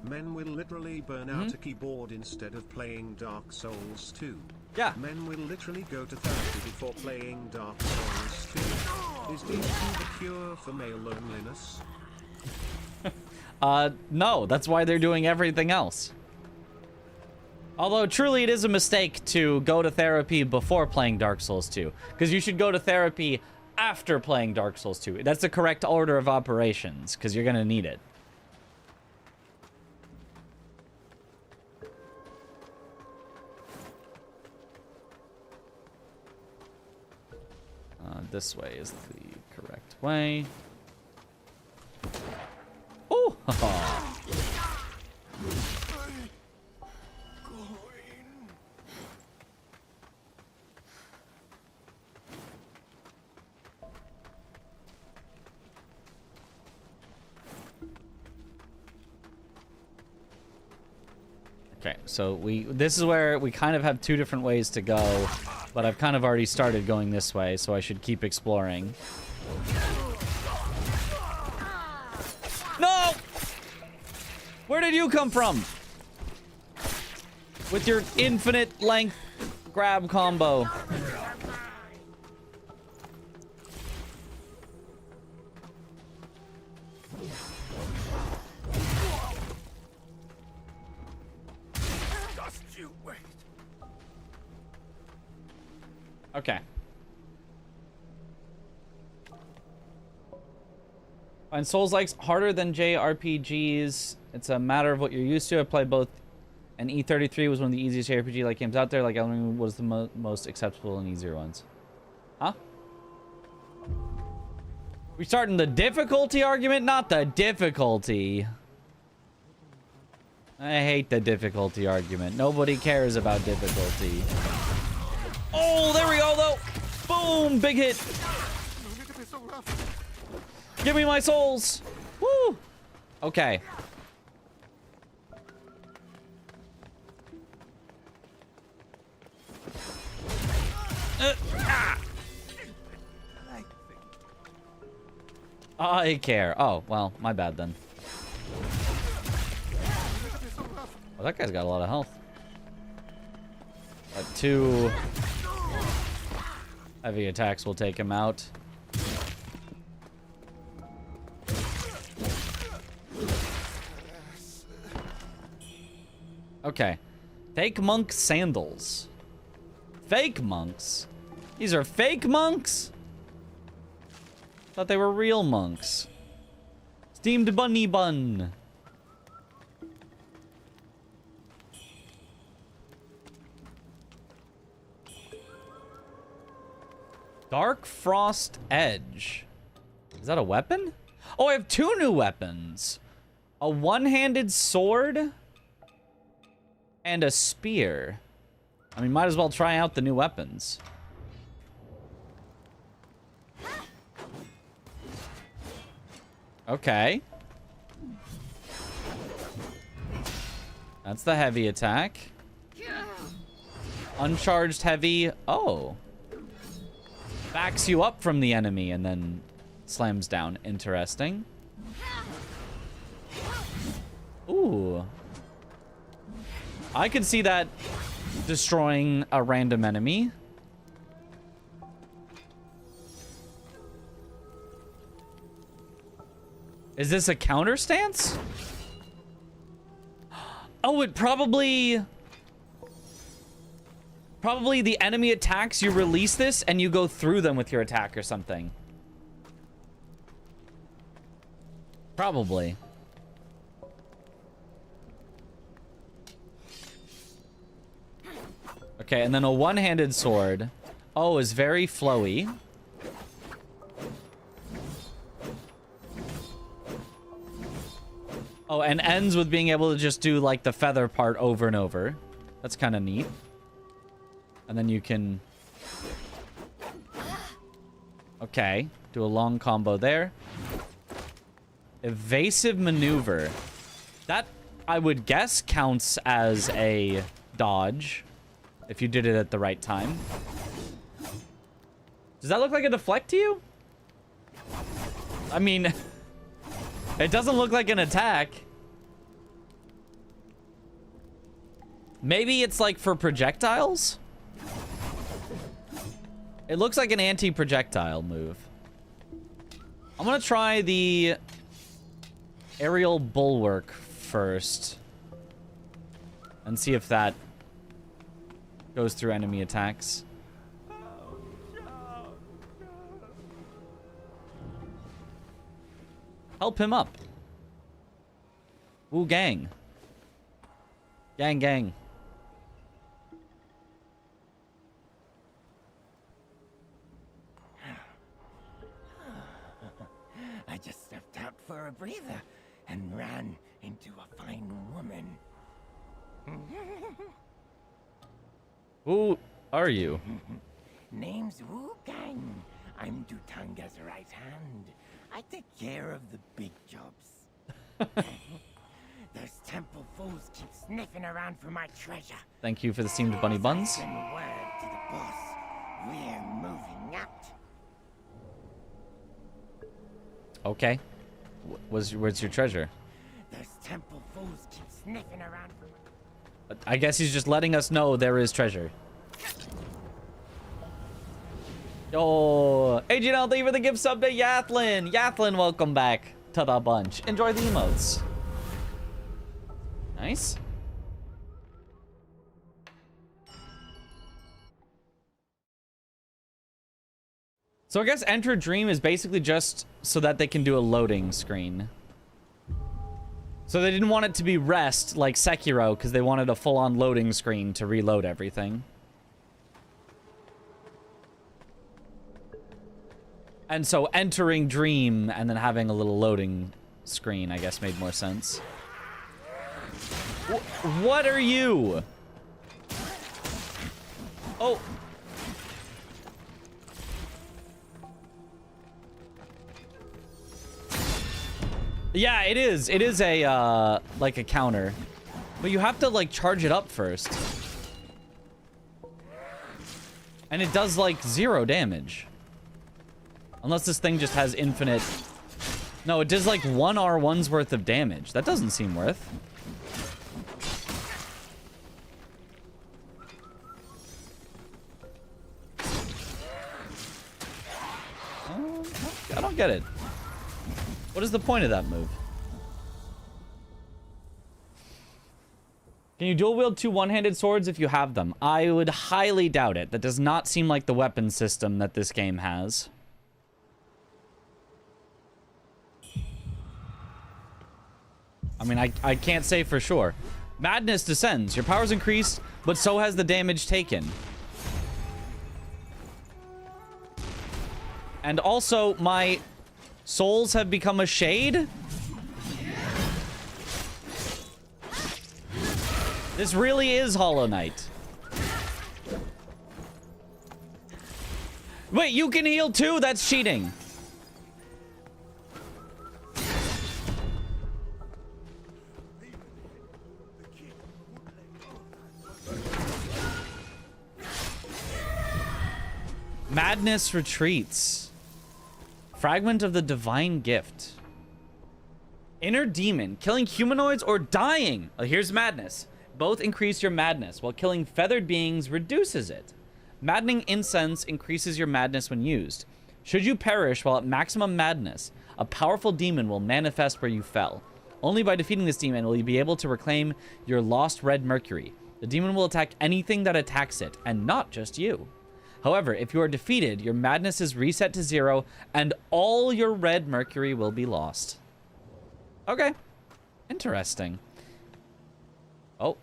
Men will literally burn out a keyboard instead of playing Dark Souls 2.
Yeah.
Men will literally go to therapy before playing Dark Souls 2. Is DT the cure for male loneliness?
No, that's why they're doing everything else. Although, truly, it is a mistake to go to therapy before playing Dark Souls 2. Because you should go to therapy after playing Dark Souls 2. That's the correct order of operations, because you're going to need it. This way is the correct way. Oh! Okay, so this is where we kind of have two different ways to go, but I've kind of already started going this way, so I should keep exploring. No! Where did you come from? With your infinite length grab combo. Okay. And Souls-like's harder than JRPGs. It's a matter of what you're used to. I played both, and E33 was one of the easiest JRPG-like games out there. Like Elden Ring was the most acceptable and easier ones. Huh? We starting the difficulty argument? Not the difficulty. I hate the difficulty argument. Nobody cares about difficulty. Oh, there we go, though. Boom, big hit. Give me my souls. Woo. Okay. I care. Oh, well, my bad then. Well, that guy's got a lot of health. But 2 heavy attacks will take him out. Okay. Fake monk sandals. Fake monks? These are fake monks? Thought they were real monks. Steamed bunny bun. Dark Frost Edge. Is that a weapon? Oh, I have 2 new weapons. A one-handed sword and a spear. I mean, might as well try out the new weapons. Okay. That's the heavy attack. Uncharged heavy. Oh. Backs you up from the enemy and then slams down. Interesting. Ooh. I could see that destroying a random enemy. Is this a counter stance? Oh, it probably the enemy attacks, you release this, and you go through them with your attack or something. Probably. Okay, and then a one-handed sword. Oh, is very flowy. Oh, and ends with being able to just do, like, the feather part over and over. That's kind of neat. And then you can... Okay, do a long combo there. Evasive maneuver. That, I would guess, counts as a dodge. If you did it at the right time. Does that look like a deflect to you? I mean... It doesn't look like an attack. Maybe it's like for projectiles? It looks like an anti-projectile move. I'm gonna try the aerial bulwark first. And see if that goes through enemy attacks. Help him up. Wuchang. Gang, gang.
I just stepped out for a breather and ran into a fine woman.
Who are you?
Name's Wuchang. I'm Dutanga's right hand. I take care of the big jobs. Those temple fools keep sniffing around for my treasure.
Thank you for the steamed bunny buns.
Send word to the boss. We're moving out.
Okay. Where's your treasure?
Those temple fools keep sniffing around for my...
I guess he's just letting us know there is treasure. Yo, hey Janelle, thank you for the gift sub to Yathlin. Yathlin, welcome back to the bunch. Enjoy the emotes. Nice. So I guess Enter Dream is basically just so that they can do a loading screen. So they didn't want it to be rest like Sekiro because they wanted a full-on loading screen to reload everything. And so entering Dream and then having a little loading screen, I guess, made more sense. What are you? Oh. Yeah, it is. It is a, like a counter. But you have to, like, charge it up first. And it does, like, 0 damage. Unless this thing just has infinite... No, it does like 1 R1's worth of damage. That doesn't seem worth. I don't get it. What is the point of that move? Can you dual wield 2 one-handed swords if you have them? I would highly doubt it. That does not seem like the weapon system that this game has. I mean, I can't say for sure. Madness descends. Your power's increased, but so has the damage taken. And also, my souls have become a shade? This really is Hollow Knight. Wait, you can heal too? That's cheating. Madness retreats. Fragment of the divine gift. Inner demon. Killing humanoids or dying. Oh, here's madness. Both increase your madness, while killing feathered beings reduces it. Maddening incense increases your madness when used. Should you perish while at maximum madness, a powerful demon will manifest where you fell. Only by defeating this demon will you be able to reclaim your lost red mercury. The demon will attack anything that attacks it, and not just you. However, if you are defeated, your madness is reset to 0, and all your red mercury will be lost. Okay. Interesting. Oh.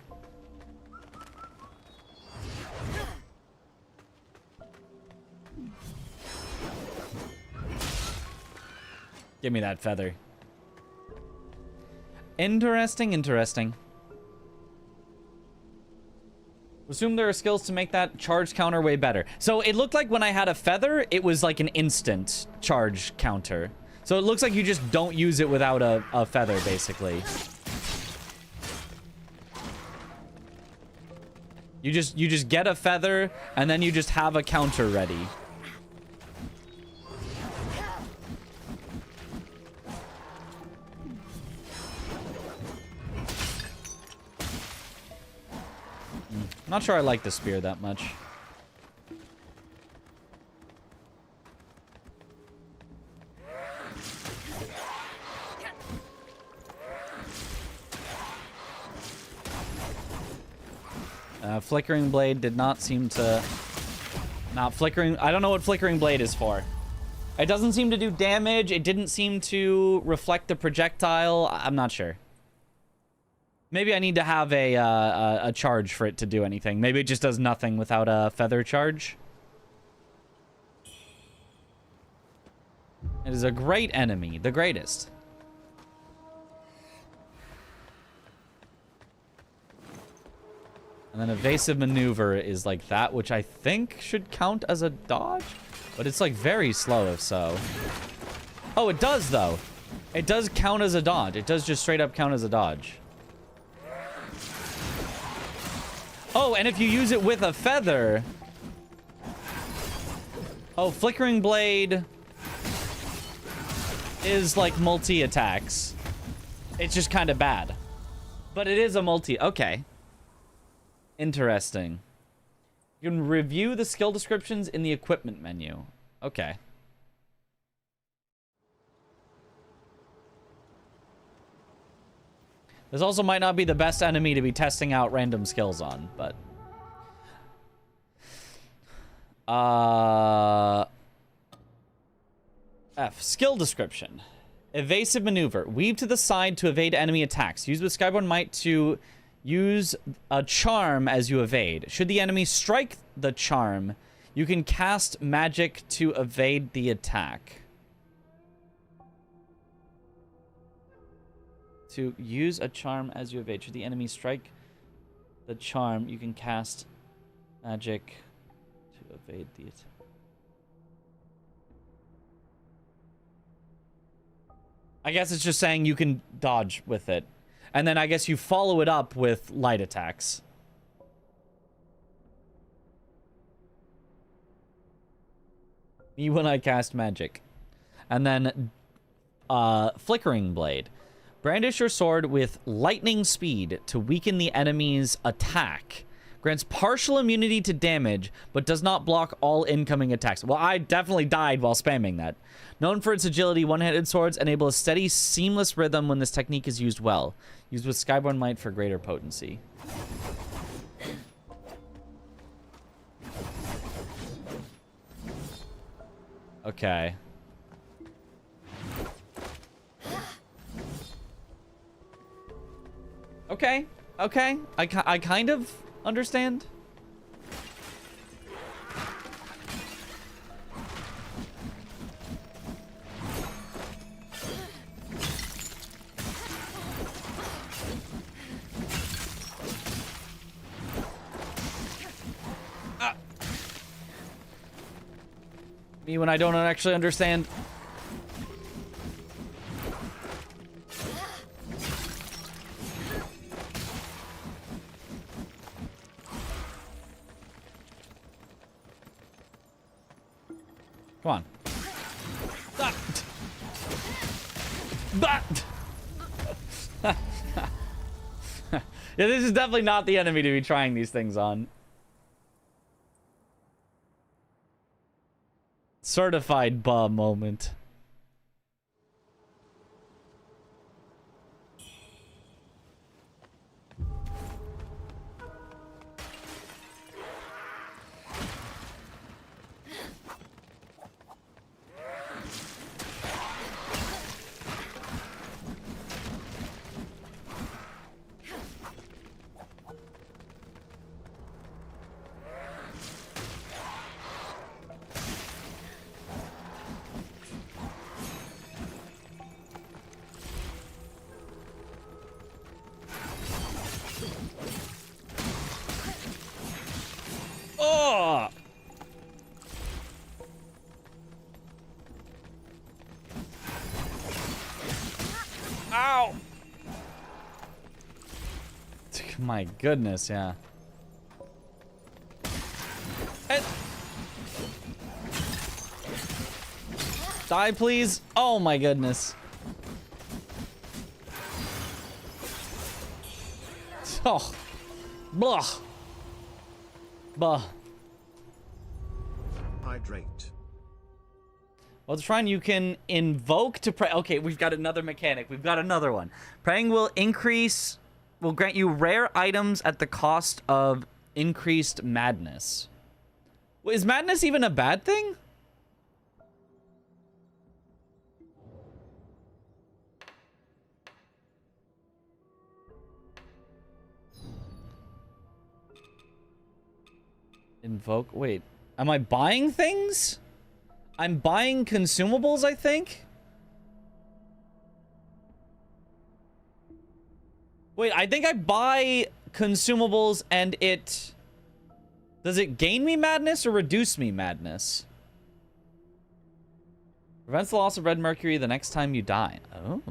Give me that feather. Interesting, interesting. Assume there are skills to make that charge counter way better. So it looked like when I had a feather, it was like an instant charge counter. So it looks like you just don't use it without a feather, basically. You just get a feather, and then you just have a counter ready. I'm not sure I like the spear that much. Flickering blade did not seem to... Not flickering... I don't know what flickering blade is for. It doesn't seem to do damage. It didn't seem to reflect the projectile. I'm not sure. Maybe I need to have a charge for it to do anything. Maybe it just does nothing without a feather charge. It is a great enemy. The greatest. And then evasive maneuver is like that, which I think should count as a dodge. But it's like very slow if so. Oh, it does though. It does count as a dodge. It does just straight up count as a dodge. Oh, and if you use it with a feather... Oh, flickering blade is like multi-attacks. It's just kind of bad. But it is a multi... Okay. Interesting. You can review the skill descriptions in the equipment menu. Okay. This also might not be the best enemy to be testing out random skills on, but... F. Skill description. Evasive maneuver. Weave to the side to evade enemy attacks. Use with Skyborn Might to use a charm as you evade. Should the enemy strike the charm, you can cast magic to evade the attack. To use a charm as you evade. Should the enemy strike the charm, you can cast magic to evade the attack. I guess it's just saying you can dodge with it. And then I guess you follow it up with light attacks. Me when I cast magic. And then flickering blade. Brandish your sword with lightning speed to weaken the enemy's attack. Grants partial immunity to damage, but does not block all incoming attacks. Well, I definitely died while spamming that. Known for its agility, one-handed swords enable a steady, seamless rhythm when this technique is used well. Used with Skyborn Might for greater potency. Okay. Okay. Okay. I kind of understand. Me when I don't actually understand. Come on. Yeah, this is definitely not the enemy to be trying these things on. Certified buh moment. My goodness, yeah. Die, please. Oh my goodness. Oh. Blah. Blah.
Hydrate.
Well, to shrine, you can invoke to pray. Okay, we've got another mechanic. We've got another one. Praying will grant you rare items at the cost of increased madness. Is madness even a bad thing? Invoke, wait. Am I buying things? I'm buying consumables, I think? Wait, I think I buy consumables and it... Does it gain me madness or reduce me madness? Prevents the loss of red mercury the next time you die. Oh.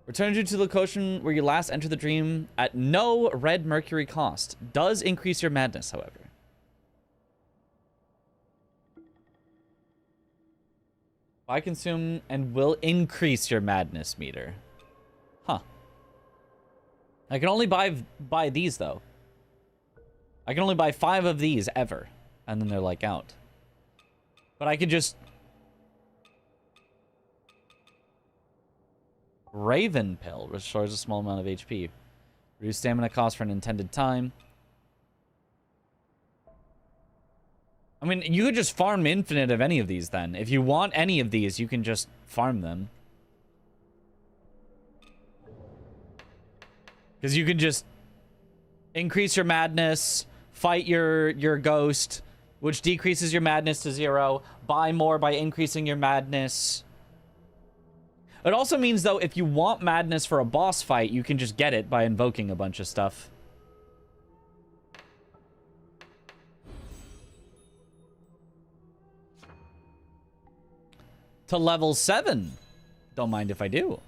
Returns you to the location where you last entered the dream at no red mercury cost. Does increase your madness, however. Buy, consume, and will increase your madness meter. Huh. I can only buy these, though. I can only buy 5 of these ever. And then they're, like, out. But I could just... Raven Pill restores a small amount of HP. Reduce stamina cost for an intended time. I mean, you could just farm infinite of any of these then. If you want any of these, you can just farm them. Because you can just increase your madness, fight your ghost, which decreases your madness to 0. Buy more by increasing your madness. It also means, though, if you want madness for a boss fight, you can just get it by invoking a bunch of stuff. To level 7. Don't mind if I do.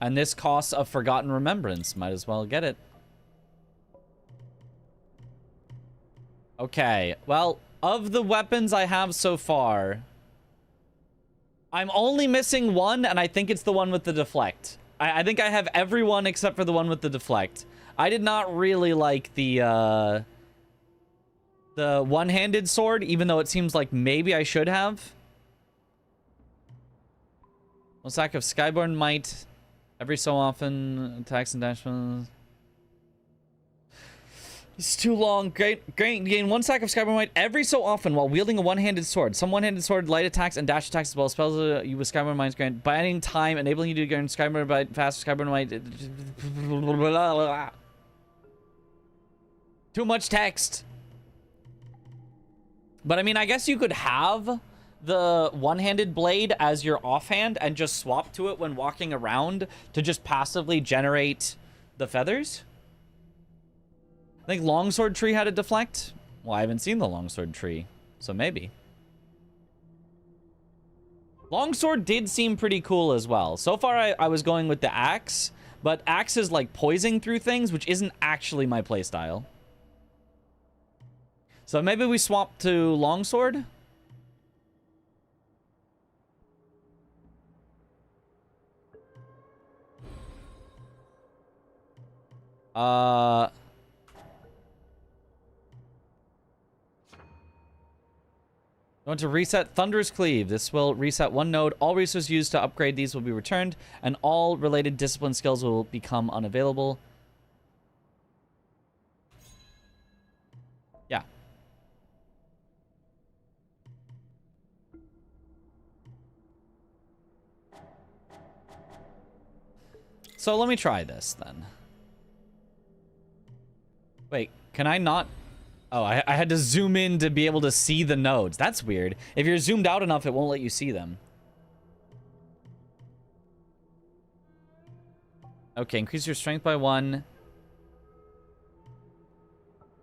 And this costs a Forgotten Remembrance. Might as well get it. Okay, well... Of the weapons I have so far, I'm only missing one, and I think it's the one with the deflect. I think I have every one except for the one with the deflect. I did not really like the one-handed sword, even though it seems like maybe I should have. One sack of Skyborn Might. Every so often, attacks and dash... It's too long. Gain 1 sack of Skyborn Might every so often while wielding a one-handed sword. Some one-handed sword, light attacks, and dash attacks as well. Spells you with Skyborn Might grant binding time, enabling you to gain Skyborn Might faster. Skyborn Might. Too much text. But I mean, I guess you could have the one-handed blade as your offhand and just swap to it when walking around to just passively generate the feathers. I think Longsword Tree had a deflect. Well, I haven't seen the Longsword Tree, so maybe. Longsword did seem pretty cool as well. So far, I was going with the axe, but axe is like poising through things, which isn't actually my playstyle. So maybe we swap to Longsword? Going to reset Thunderous Cleave. This will reset 1 node. All resources used to upgrade these will be returned, and all related discipline skills will become unavailable. Yeah. So let me try this then. Wait, can I not... Oh, I had to zoom in to be able to see the nodes. That's weird. If you're zoomed out enough, it won't let you see them. Okay, increase your strength by 1.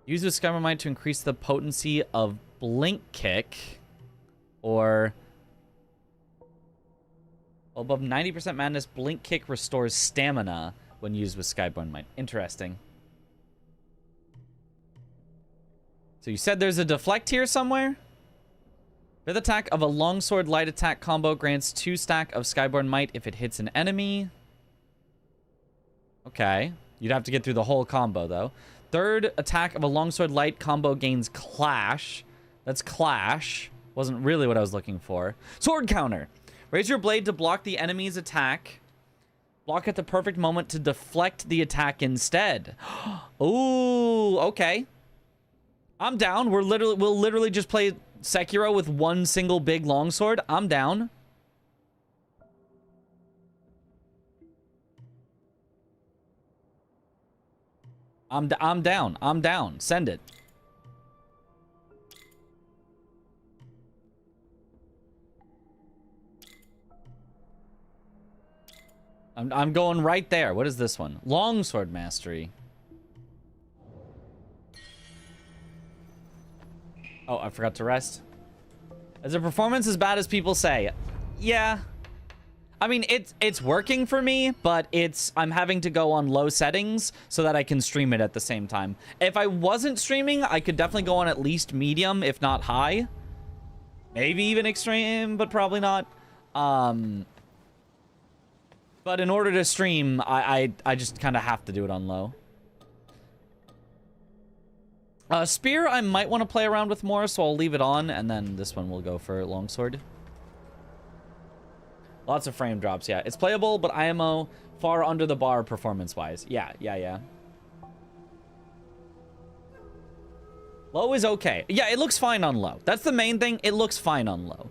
Use the Skyrim Might to increase the potency of Blink Kick. Or... Above 90% madness, blink kick restores stamina when used with Skyborn Might. Interesting. So you said there's a deflect here somewhere? Fifth attack of a longsword light attack combo grants 2 stack of Skyborn Might if it hits an enemy. Okay. You'd have to get through the whole combo, though. Third attack of a longsword light combo gains clash. That's clash. Wasn't really what I was looking for. Sword counter. Raise your blade to block the enemy's attack. Block at the perfect moment to deflect the attack instead. Ooh, okay. I'm down. We'll literally just play Sekiro with one single big longsword. I'm down. I'm down. I'm down. Send it. I'm going right there. What is this one? Longsword mastery. Oh, I forgot to rest. Is the performance as bad as people say? Yeah. I mean, it's working for me, but I'm having to go on low settings so that I can stream it at the same time. If I wasn't streaming, I could definitely go on at least medium, if not high. Maybe even extreme, but probably not. But in order to stream, I just kind of have to do it on low. Spear, I might want to play around with more, so I'll leave it on, and then this one will go for longsword. Lots of frame drops, yeah. It's playable, but IMO far under the bar performance-wise. Yeah. Low is okay. Yeah, it looks fine on low. That's the main thing. It looks fine on low.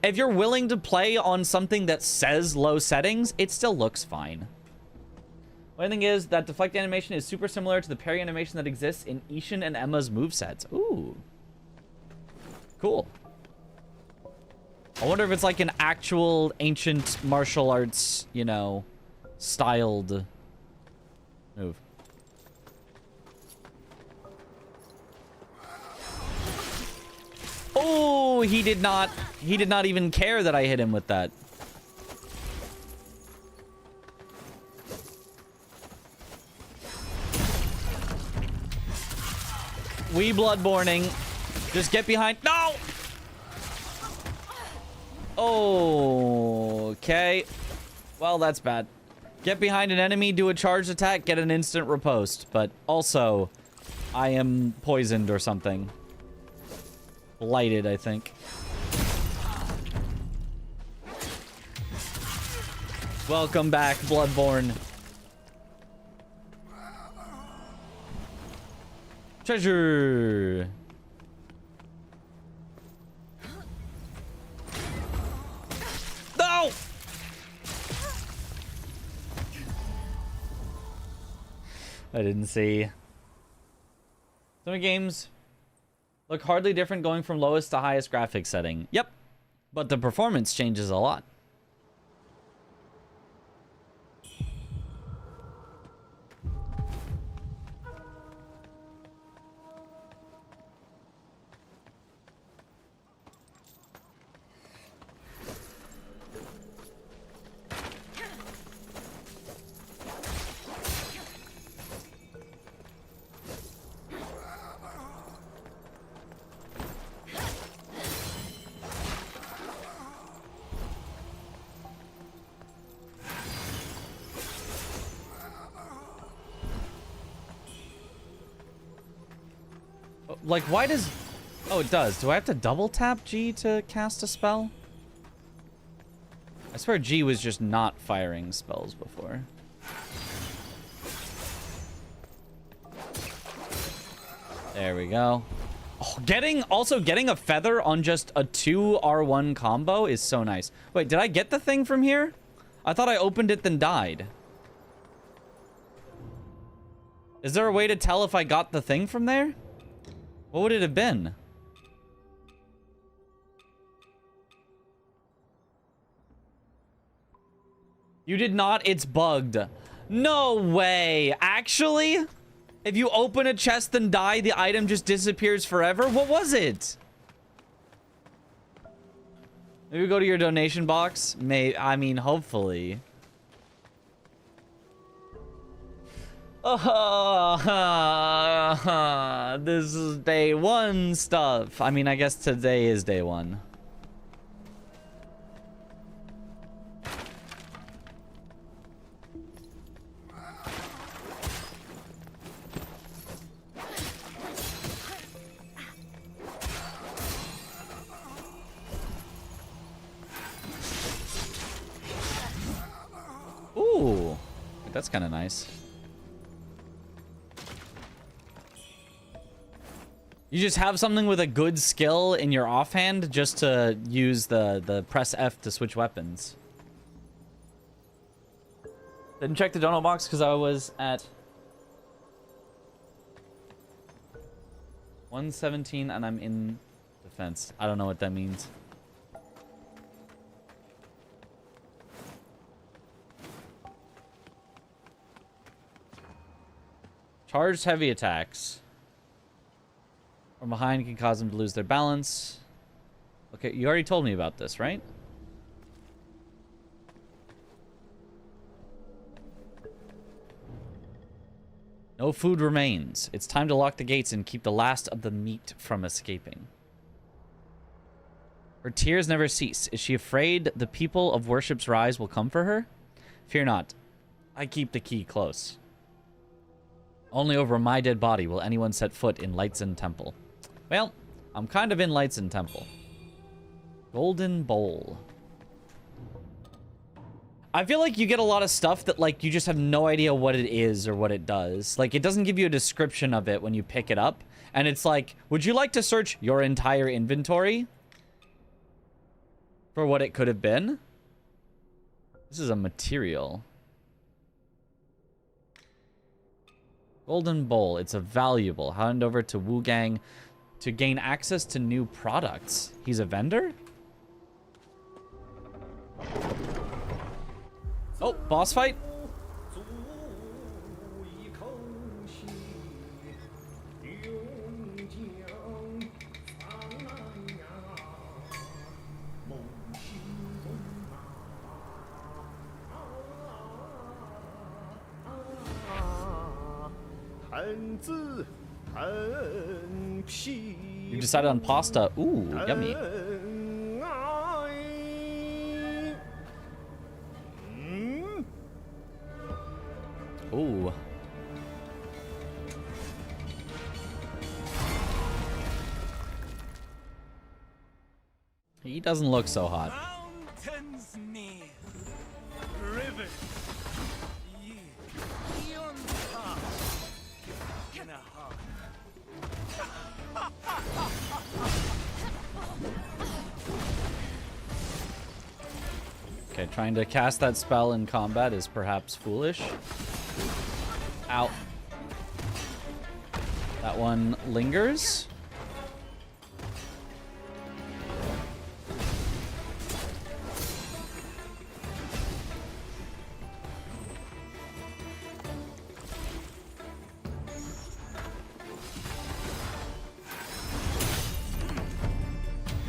If you're willing to play on something that says low settings, it still looks fine. One thing is that deflect animation is super similar to the parry animation that exists in Ishin and Emma's movesets. Ooh. Cool. I wonder if it's like an actual ancient martial arts, you know, styled move. Oh, he did not even care that I hit him with that. We bloodborning. Just get behind. No! Okay. Well, that's bad. Get behind an enemy, do a charged attack, get an instant riposte. But also, I am poisoned or something. Blighted, I think. Welcome back, Bloodborne. Treasure. No! I didn't see. Some games look hardly different going from lowest to highest graphics setting. Yep. But the performance changes a lot. Like, why does... Oh, it does. Do I have to double tap G to cast a spell? I swear G was just not firing spells before. There we go. Oh, also getting a feather on just a 2 R1 combo is so nice. Wait, did I get the thing from here? I thought I opened it then died. Is there a way to tell if I got the thing from there? What would it have been? You did not. It's bugged. No way. Actually? If you open a chest and die, the item just disappears forever? What was it? Maybe go to your donation box. I mean, hopefully. This is day one stuff. I mean, I guess today is day one. Ooh, that's kind of nice. You just have something with a good skill in your offhand just to use the press F to switch weapons. Didn't check the dono box because I was at 117 and I'm in defense. I don't know what that means. Charged heavy attacks from behind can cause them to lose their balance. Okay, you already told me about this, right? No food remains. It's time to lock the gates and keep the last of the meat from escaping. Her tears never cease. Is she afraid the people of Worship's Rise will come for her? Fear not. I keep the key close. Only over my dead body will anyone set foot in Lightsen Temple. Well, I'm kind of in Lightsen Temple. Golden Bowl. I feel like you get a lot of stuff that, like, you just have no idea what it is or what it does. Like, it doesn't give you a description of it when you pick it up. And it's like, would you like to search your entire inventory for what it could have been? This is a material. Golden Bowl. It's a valuable. Hand over to Wuchang to gain access to new products. He's a vendor? Oh, boss fight? You decided on pasta. Ooh, yummy. Ooh. He doesn't look so hot.
Mountains near, rivers ye, beyond past, in a heart.
Okay, trying to cast that spell in combat is perhaps foolish. Ow. That one lingers.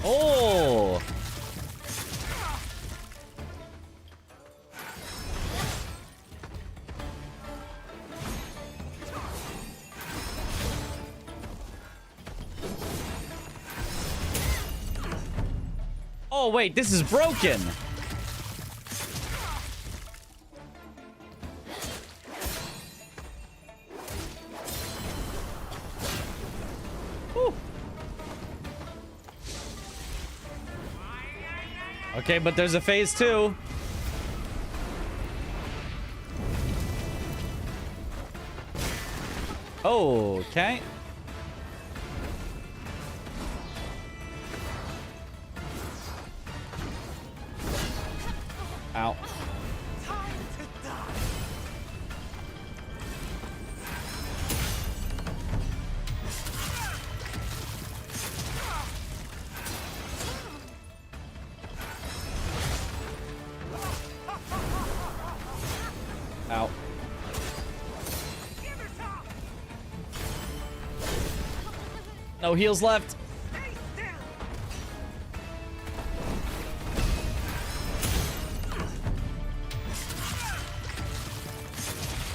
Oh! Oh, wait, this is broken. Whew. Okay, but there's a phase 2. Okay. Ow. Ow. No heals left.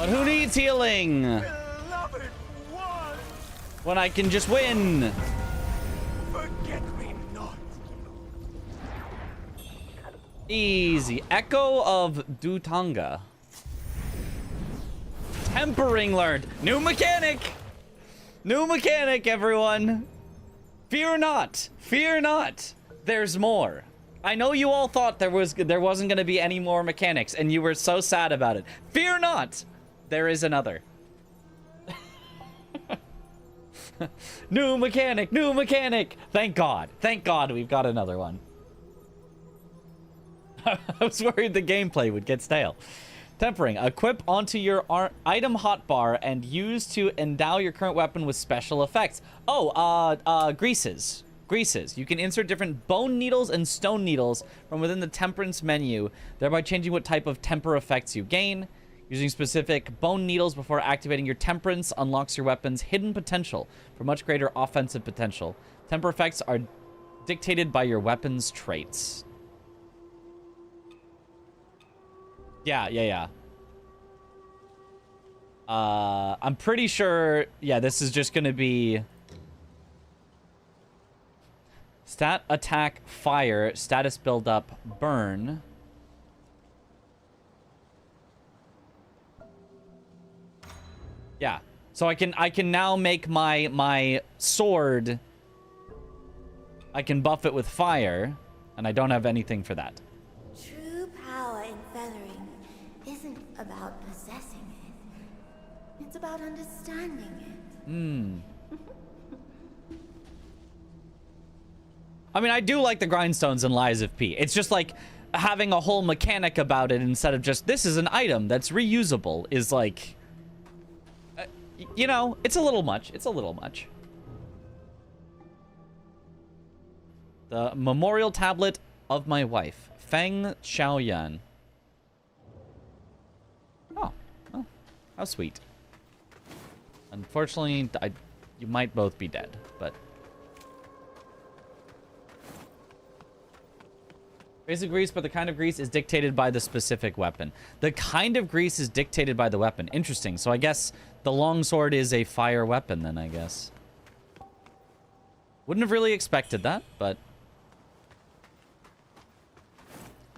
But who needs healing?
Beloved one,
When I can just win.
forget me not.
Easy. Echo of Dutanga. Tempering learned. New mechanic. New mechanic, everyone. Fear not. Fear not. There's more. I know you all thought there wasn't going to be any more mechanics, and you were so sad about it. Fear not. There is another. New mechanic. New mechanic. Thank God. Thank God we've got another one. I was worried the gameplay would get stale. Tempering. Equip onto your item hotbar and use to endow your current weapon with special effects. Oh, greases. Greases. You can insert different bone needles and stone needles from within the temperance menu, thereby changing what type of temper effects you gain. Using specific bone needles before activating your temperance unlocks your weapon's hidden potential for much greater offensive potential. Temper effects are dictated by your weapon's traits. Yeah. I'm pretty sure, yeah, this is just gonna be stat, attack, fire, status build up, burn. Yeah. So I can now make my sword, I can buff it with fire, and I don't have anything for that.
True power in feathering isn't about possessing it. It's about understanding it.
I mean, I do like the grindstones and Lies of P. It's just like having a whole mechanic about it instead of just, this is an item that's reusable, is like, you know, it's a little much. It's a little much. The memorial tablet of my wife, Feng Xiaoyan. Oh, how sweet. Unfortunately, you might both be dead, but... Basic grease, but the kind of grease is dictated by the specific weapon. The kind of grease is dictated by the weapon. Interesting. So I guess the longsword is a fire weapon then, I guess. Wouldn't have really expected that, but...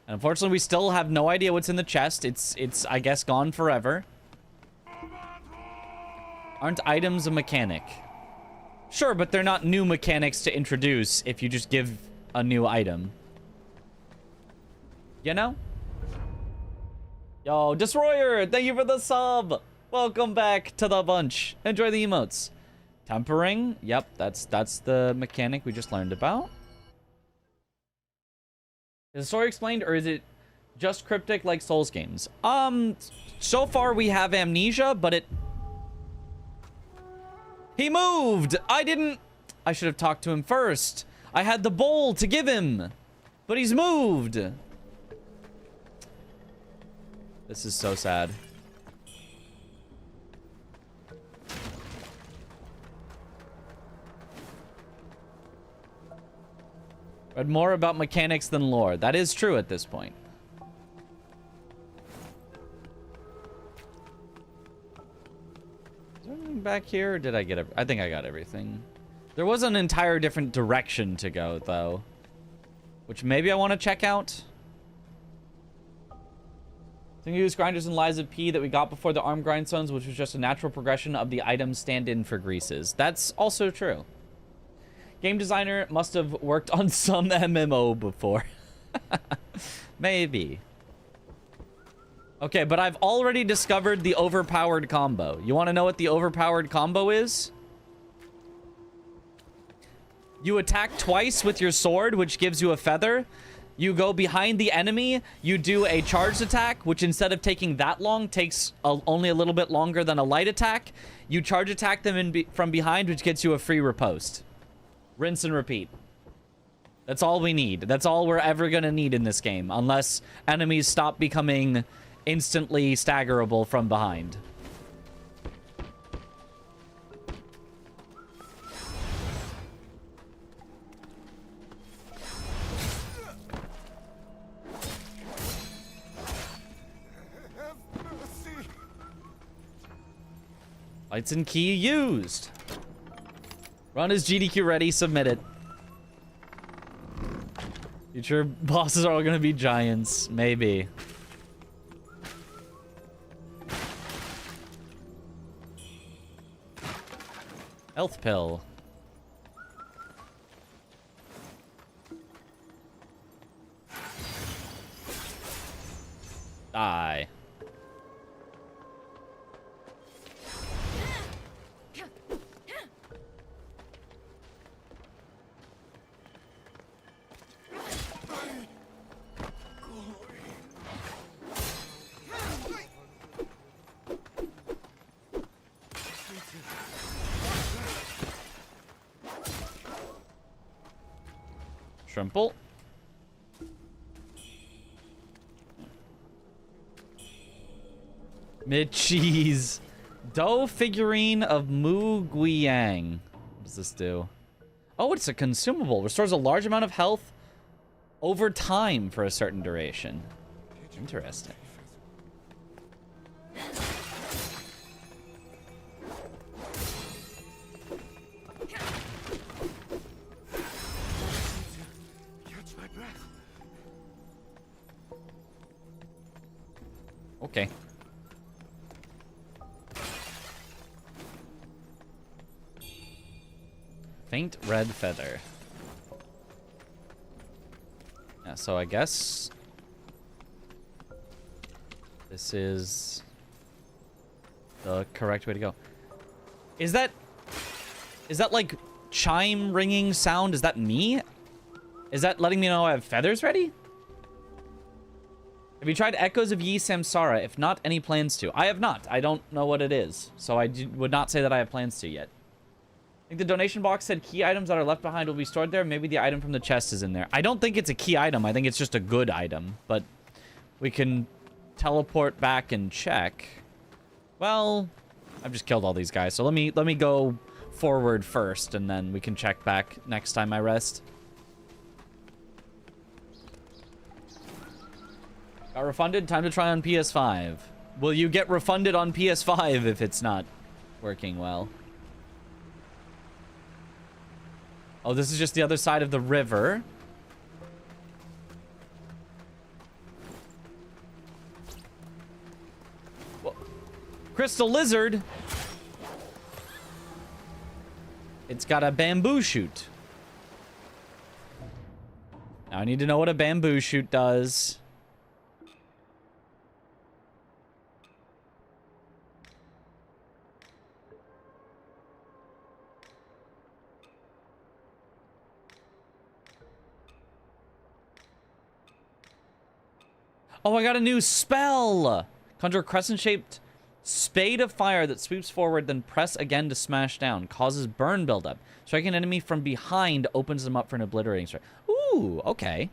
And unfortunately, we still have no idea what's in the chest. It's I guess, gone forever. Aren't items a mechanic? Sure, but they're not new mechanics to introduce if you just give a new item. You know? Yo, Destroyer, thank you for the sub. Welcome back to the bunch. Enjoy the emotes. Tempering. Yep, that's the mechanic we just learned about. Is the story explained, or is it just cryptic like Souls games? So far we have amnesia, but it... He moved! I should have talked to him first. I had the bowl to give him, but he's moved. This is so sad. Read more about mechanics than lore. That is true at this point. Is there anything back here, or did I get I think I got everything. There was an entire different direction to go, though, which maybe I want to check out. Use grinders and Lies of P that we got before the arm grindstones, which was just a natural progression of the items stand-in for greases. That's also true. Game designer must have worked on some MMO before. Maybe. Okay, but I've already discovered the overpowered combo. You want to know what the overpowered combo is? You attack twice with your sword, which gives you a feather. You go behind the enemy, you do a charged attack, which instead of taking that long, takes only a little bit longer than a light attack. You charge attack them from behind, which gets you a free riposte. Rinse and repeat. That's all we need. That's all we're ever gonna need in this game, unless enemies stop becoming instantly staggerable from behind. Lights and key used. Run is GDQ ready. Submit it. Future bosses are all gonna be giants. Maybe. Health pill. Die. Trimple. Mid-cheese. Dough figurine of Mu Guiyang. What does this do? Oh, it's a consumable. Restores a large amount of health over time for a certain duration. Interesting. Okay. Faint red feather. Yeah, so I guess this is the correct way to go. Is that like chime ringing sound? Is that me? Is that letting me know I have feathers ready? Have you tried Echoes of Yi Samsara? If not, any plans to? I have not. I don't know what it is. So I would not say that I have plans to yet. I think the donation box said key items that are left behind will be stored there. Maybe the item from the chest is in there. I don't think it's a key item. I think it's just a good item. But we can teleport back and check. Well, I've just killed all these guys. So let me go forward first, and then we can check back next time I rest. Got refunded? Time to try on PS5. Will you get refunded on PS5 if it's not working well? Oh, this is just the other side of the river. Whoa. Crystal lizard. It's got a bamboo shoot. Now I need to know what a bamboo shoot does. Oh, I got a new spell! Conjure a crescent-shaped spade of fire that sweeps forward, then press again to smash down. Causes burn buildup. Striking an enemy from behind opens them up for an obliterating strike. Ooh, okay.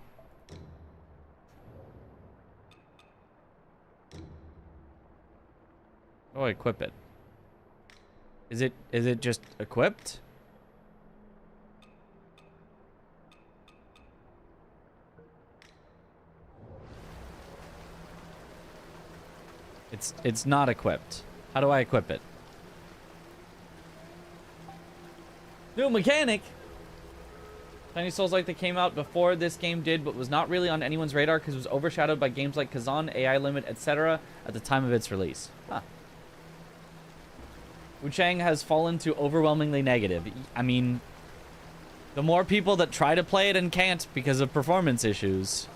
How do I equip it? Is it just equipped? It's not equipped. How do I equip it? New mechanic! Tiny Souls-like that came out before this game did, but was not really on anyone's radar because it was overshadowed by games like Kazan, AI Limit, etc. at the time of its release. Huh. Wuchang has fallen to overwhelmingly negative. I mean, the more people that try to play it and can't because of performance issues.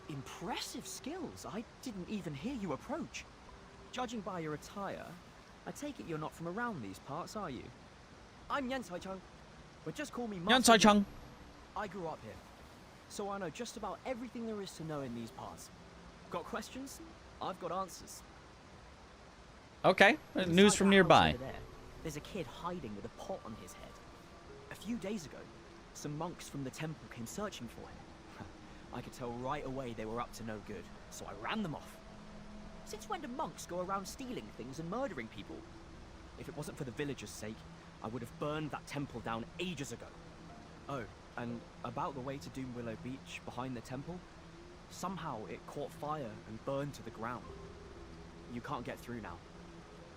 Impressive skills. I didn't even hear you approach. Judging by your attire, I take it you're not from around these parts, are you? I'm Yan Sai-chung, but just call me Yan
Sai-chung.
I grew up here, so I know just about everything there is to know in these parts. Got questions? I've got answers.
Okay, news from nearby.
There's a kid hiding with a pot on his head. A few days ago, some monks from the temple came searching for him. I could tell right away they were up to no good, so I ran them off. Since when do monks go around stealing things and murdering people? If it wasn't for the villagers' sake, I would have burned that temple down ages ago. Oh, and about the way to Doomwillow Beach behind the temple, somehow it caught fire and burned to the ground. You can't get through now.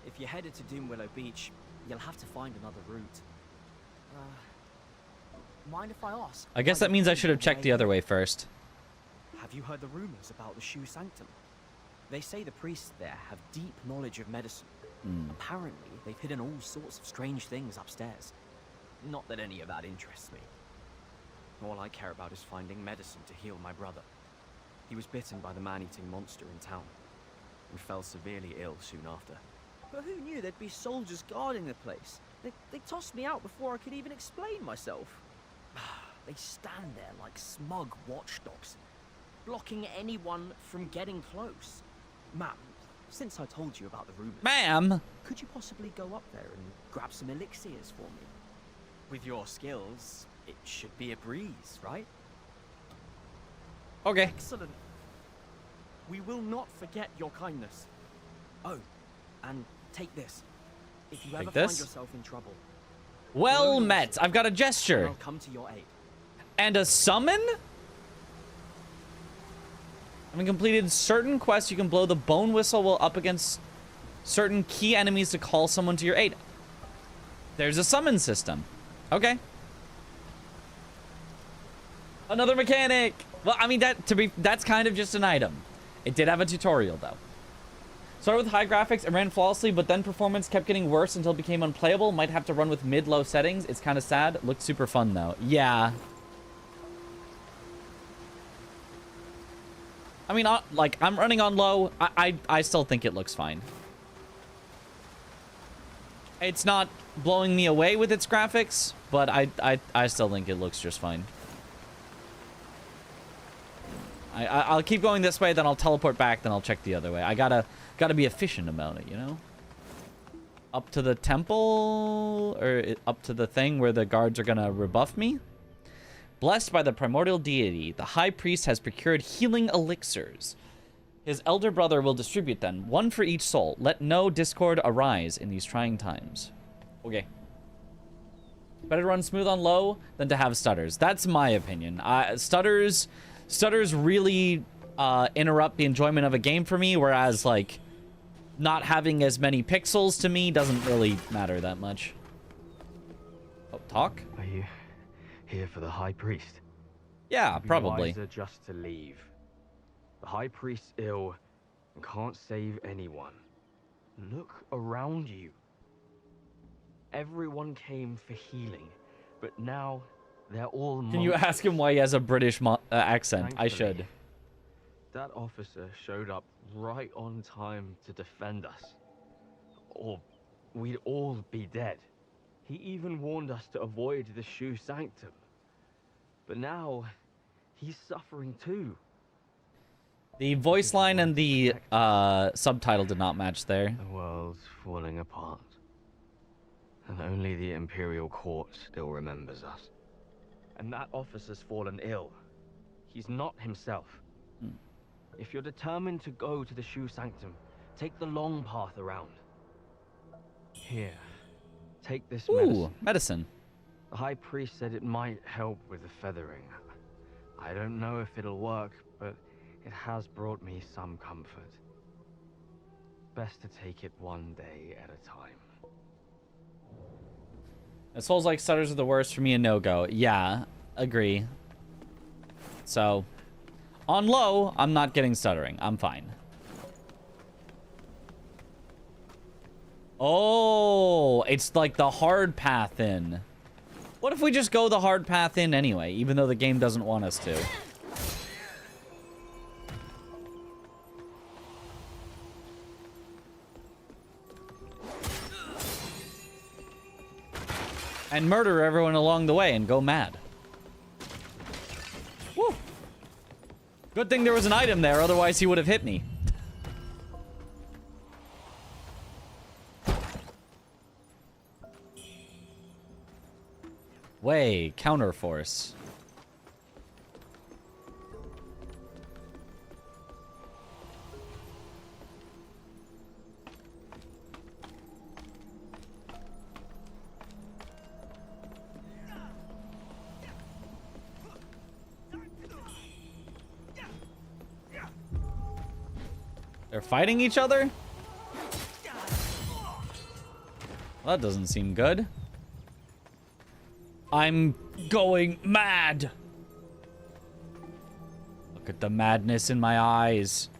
If you're headed to Doomwillow Beach, you'll have to find another route. Mind if I ask?
I guess that means I should have checked the other way first.
Have you heard the rumors about the Shoe Sanctum? They say the priests there have deep knowledge of medicine. Apparently, they've hidden all sorts of strange things upstairs. Not that any of that interests me. All I care about is finding medicine to heal my brother. He was bitten by the man-eating monster in town and fell severely ill soon after. But who knew there'd be soldiers guarding the place? They tossed me out before I could even explain myself. They stand there like smug watchdogs, blocking anyone from getting close. Ma'am, since I told you about the rumors,
Ma'am,
could you possibly go up there and grab some elixirs for me? With your skills, it should be a breeze, right?
Okay.
Excellent. We will not forget your kindness. Oh, and take this. If you ever find yourself in trouble.
Well met. I've got a gesture.
I'll come to your aid.
And a summon? Having completed certain quests, you can blow the bone whistle while up against certain key enemies to call someone to your aid. There's a summon system. Okay. Another mechanic. Well, I mean, that's kind of just an item. It did have a tutorial, though. Started with high graphics and ran flawlessly, but then performance kept getting worse until it became unplayable. Might have to run with mid-low settings. It's kind of sad. Looked super fun, though. Yeah. I mean, like, I'm running on low. I still think it looks fine. It's not blowing me away with its graphics, but I still think it looks just fine. I'll keep going this way, then I'll teleport back, then I'll check the other way. I gotta be efficient about it, you know? Up to the temple, or up to the thing where the guards are gonna rebuff me. Blessed by the primordial deity, the high priest has procured healing elixirs. His elder brother will distribute them, one for each soul. Let no discord arise in these trying times. Okay. Better to run smooth on low than to have stutters. That's my opinion. Stutters really interrupt the enjoyment of a game for me, whereas, like, not having as many pixels to me doesn't really matter that much. Oh, talk?
Are you here for the High Priest?
Yeah, probably.
It'd be wiser just to leave. The High Priest's ill and can't save anyone. Look around you. Everyone came for healing, but now they're all
Can you ask him why he has a British accent? I
Thankfully,
should.
That officer showed up right on time to defend us. Or we'd all be dead. He even warned us to avoid the Shoe Sanctum. But now, he's suffering too.
The voice line and the subtitle did not match there.
The world's falling apart. And only the Imperial Court still remembers us. And that officer's fallen ill. He's not himself. If you're determined to go to the Shoe Sanctum, take the long path around. Here, take this
medicine.
The High Priest said it might help with the feathering. I don't know if it'll work, but it has brought me some comfort. Best to take it one day at a time.
It Souls like stutters are the worst for me and no-go. Yeah, agree. So, on low, I'm not getting stuttering. I'm fine. Oh, it's like the hard path in. What if we just go the hard path in anyway, even though the game doesn't want us to? And murder everyone along the way and go mad. Woo! Good thing there was an item there, otherwise he would have hit me. Way, counterforce. They're fighting each other? Well, that doesn't seem good. I'm going mad. Look at the madness in my eyes.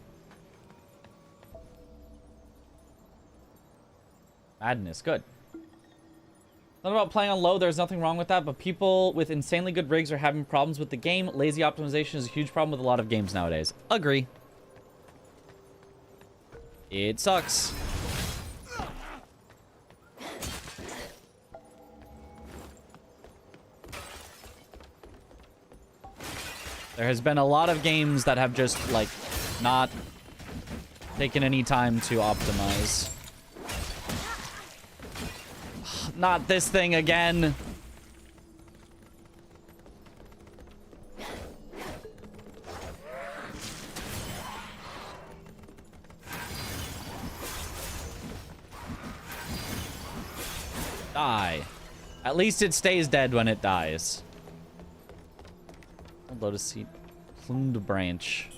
Madness, good. Not about playing on low, there's nothing wrong with that, but people with insanely good rigs are having problems with the game. Lazy optimization is a huge problem with a lot of games nowadays. Agree. It sucks. There has been a lot of games that have just, like, not taken any time to optimize. Not this thing again. Die. At least it stays dead when it dies. Lotus seed. Plumed branch.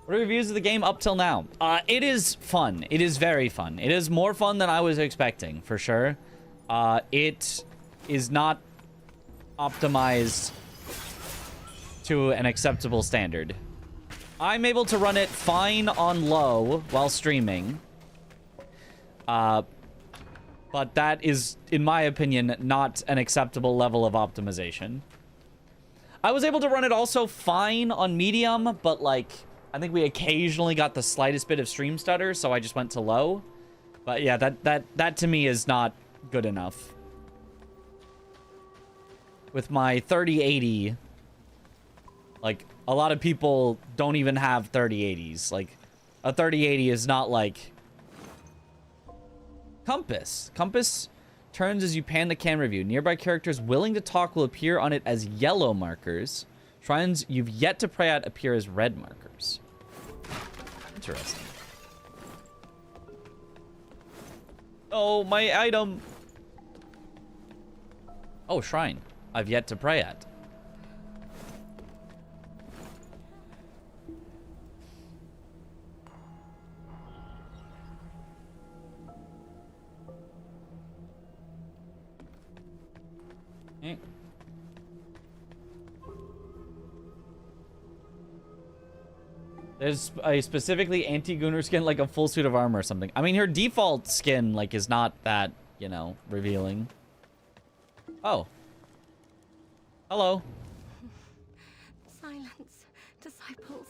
What are reviews of the game up till now? It is fun. It is very fun. It is more fun than I was expecting, for sure. It is not optimized to an acceptable standard. I'm able to run it fine on low while streaming. But that is, in my opinion, not an acceptable level of optimization. I was able to run it also fine on medium, but like, I think we occasionally got the slightest bit of stream stutter, so I just went to low. But yeah, that to me is not good enough. With my 3080, like, a lot of people don't even have 3080s. Like, a 3080 is not like Compass. Compass turns as you pan the camera view. Nearby characters willing to talk will appear on it as yellow markers. Shrines you've yet to pray at appear as red markers. Interesting. Oh, my item. Oh, shrine. I've yet to pray at. There's a specifically anti-Gunner skin, like a full suit of armor or something. I mean, her default skin, like, is not that, you know, revealing. Oh. Hello.
Silence, disciples.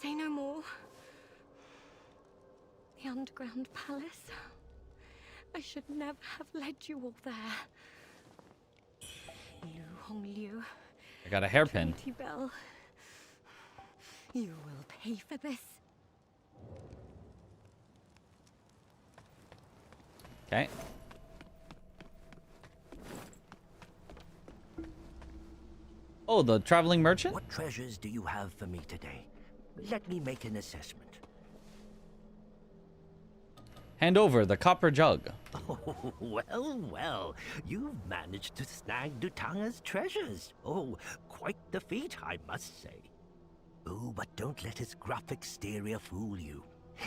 Say no more. The underground palace. I should never have led you all there. Liu Hongliu.
I got a hairpin.
Trinity Bell. You will pay for this.
Okay. Oh, the traveling merchant?
What treasures do you have for me today? Let me make an assessment.
Hand over the copper jug.
Oh, well. You've managed to snag Dutanga's treasures. Oh, quite the feat, I must say. Oh, but don't let his gruff exterior fool you.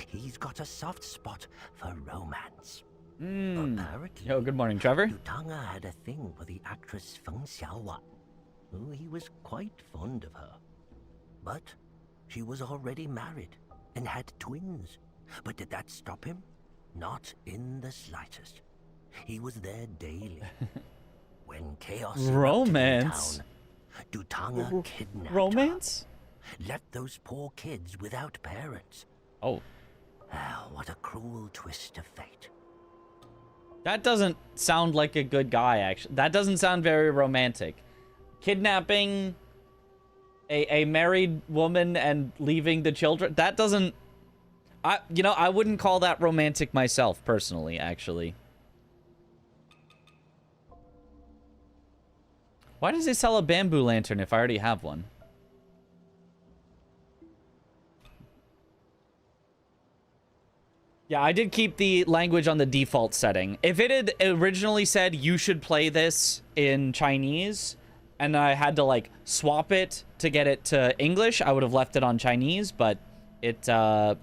He's got a soft spot for romance. Apparently,
Yo, good morning, Trevor.
Dutanga had a thing for the actress Feng Xiaowan. Oh, he was quite fond of her. But she was already married and had twins. But did that stop him? Not in the slightest. He was there daily. When chaos
Romance.
erupted in town, Dutanga kidnapped
Romance?
her. Left those poor kids without parents.
Oh.
Ah, what a cruel twist of fate.
That doesn't sound like a good guy, actually. That doesn't sound very romantic. Kidnapping a married woman and leaving the children. That doesn't... I wouldn't call that romantic myself, personally, actually. Why does it sell a bamboo lantern if I already have one? Yeah, I did keep the language on the default setting. If it had originally said you should play this in Chinese, and I had to, like, swap it to get it to English, I would have left it on Chinese, but it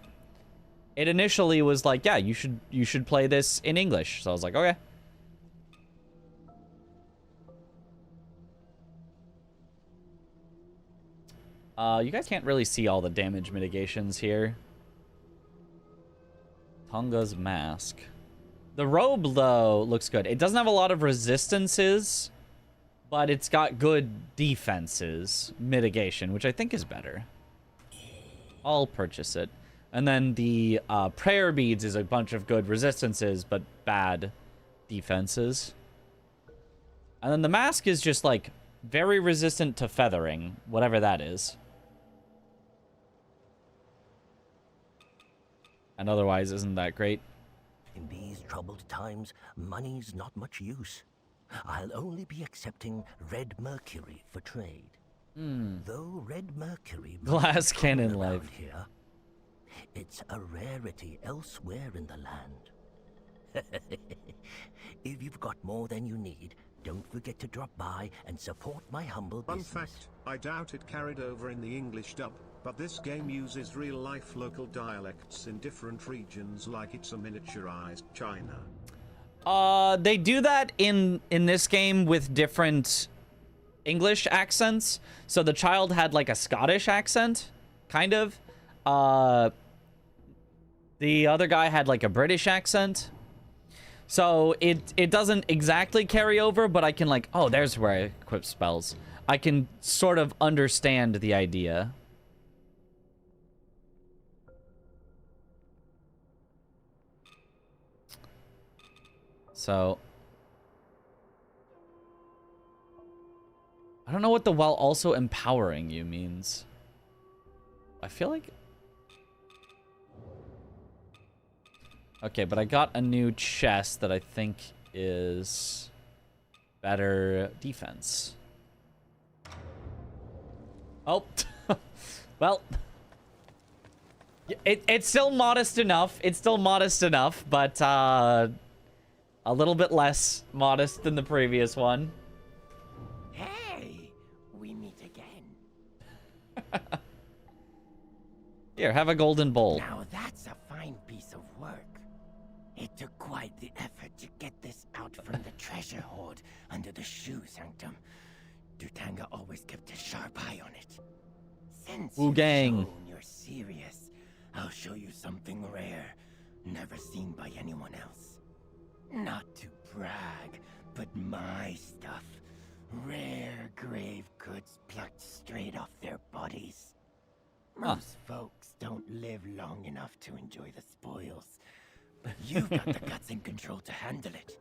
initially was like, yeah, you should play this in English. So I was like, okay. You guys can't really see all the damage mitigations here. Tonga's mask. The robe, though, looks good. It doesn't have a lot of resistances, but it's got good defenses mitigation, which I think is better. I'll purchase it. And then the prayer beads is a bunch of good resistances, but bad defenses. And then the mask is just, like, very resistant to feathering, whatever that is. And otherwise isn't that great.
In these troubled times, money's not much use. I'll only be accepting red mercury for trade. Though red mercury
Glass cannon
around
life.
here, it's a rarity elsewhere in the land. If you've got more than you need, don't forget to drop by and support my humble
Fun
business.
fact, I doubt it carried over in the English dub, but this game uses real-life local dialects in different regions like it's a miniaturized China.
They do that in this game with different English accents. So the child had like a Scottish accent, kind of. The other guy had like a British accent. So it doesn't exactly carry over, but I can like, oh, there's where I equip spells. I can sort of understand the idea. So I don't know what the while also empowering you means. I feel like... Okay, but I got a new chest that I think is better defense. Oh. Well. It's still modest enough. It's still modest enough, but a little bit less modest than the previous one.
Hey, we meet again.
Here, have a golden bowl.
Now that's a fine piece of work. It took quite the effort to get this out from the treasure hoard under the shoe sanctum. Dutanga always kept a sharp eye on it. Since
Wuchang.
you've shown you're serious, I'll show you something rare, never seen by anyone else. Not to brag, but my stuff. Rare grave goods plucked straight off their bodies. Most folks don't live long enough to enjoy the spoils. But you've got the guts and control to handle it.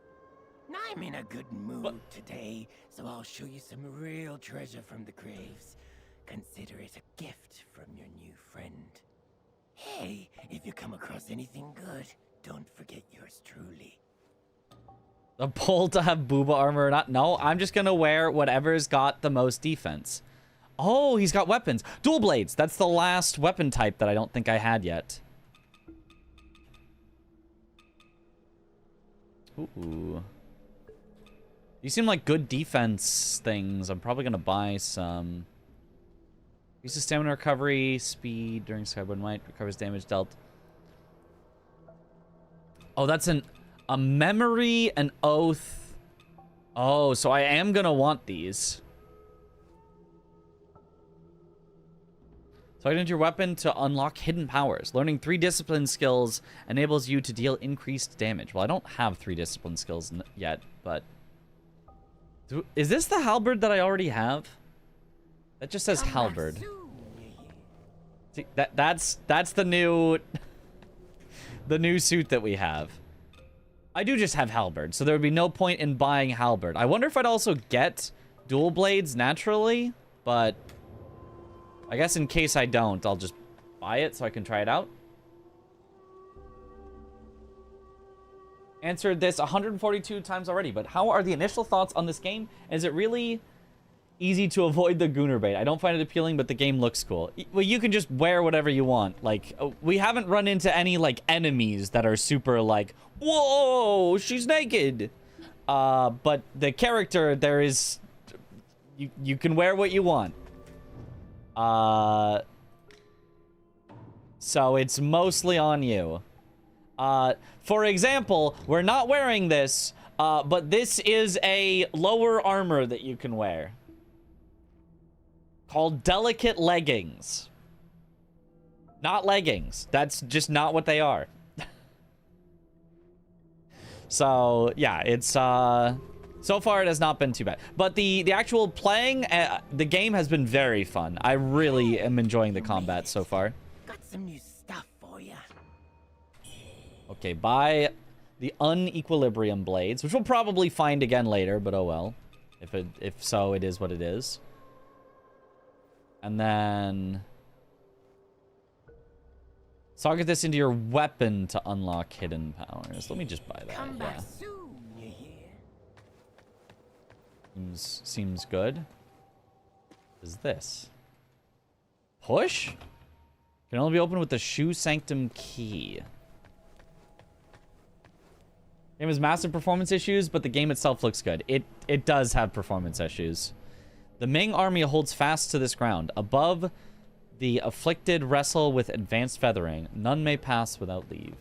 I'm in a good mood today, so I'll show you some real treasure from the graves. Consider it a gift from your new friend. Hey, if you come across anything good, don't forget yours truly.
A bowl to have booba armor or not? No, I'm just gonna wear whatever's got the most defense. Oh, he's got weapons. Dual blades. That's the last weapon type that I don't think I had yet. Ooh. These seem like good defense things. I'm probably gonna buy some. Use the stamina recovery, speed during Skybound Might, recovers damage dealt. Oh, that's a memory, an oath. Oh, so I am gonna want these. Target your weapon to unlock hidden powers. Learning 3 discipline skills enables you to deal increased damage. Well, I don't have 3 discipline skills yet, but... Is this the halberd that I already have? That just says halberd. See, that's the new... the new suit that we have. I do just have halberd, so there would be no point in buying halberd. I wonder if I'd also get dual blades naturally, but... I guess in case I don't, I'll just buy it so I can try it out. Answered this 142 times already, but how are the initial thoughts on this game? Is it really easy to avoid the Gooner bait? I don't find it appealing, but the game looks cool. Well, you can just wear whatever you want. Like, we haven't run into any, like, enemies that are super, like, whoa, she's naked. But the character, there is... You can wear what you want. So it's mostly on you. For example, we're not wearing this, but this is a lower armor that you can wear. Called delicate leggings. Not leggings. That's just not what they are. So, yeah, it's, so far it has not been too bad. But the actual playing, the game has been very fun. I really am enjoying the combat so far.
Got some new stuff for you.
Okay, buy the unequilibrium blades, which we'll probably find again later, but oh well. If so, it is what it is. And then socket this into your weapon to unlock hidden powers. Let me just buy that.
Come
Yeah.
back soon, you hear?
Seems good. What is this? Push? Can only be opened with the Shoe Sanctum key. Game has massive performance issues, but the game itself looks good. It does have performance issues. The Ming army holds fast to this ground. Above, the afflicted wrestle with advanced feathering. None may pass without leave.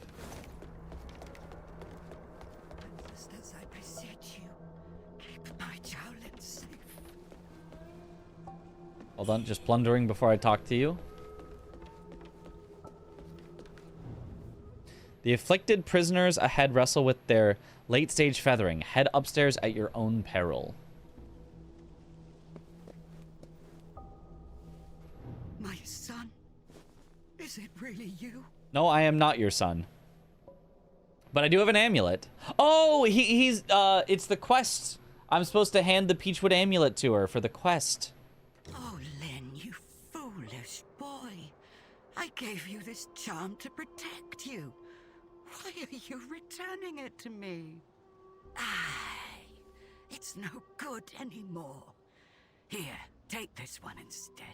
As I beseech you, keep my Shaolin safe.
Hold on, just plundering before I talk to you. The afflicted prisoners ahead wrestle with their late-stage feathering. Head upstairs at your own peril.
My son, is it really you?
No, I am not your son. But I do have an amulet. Oh, it's the quest. I'm supposed to hand the Peachwood amulet to her for the quest.
Oh, Len, you foolish boy. I gave you this charm to protect you. Why are you returning it to me? It's no good anymore. Here, take this one instead.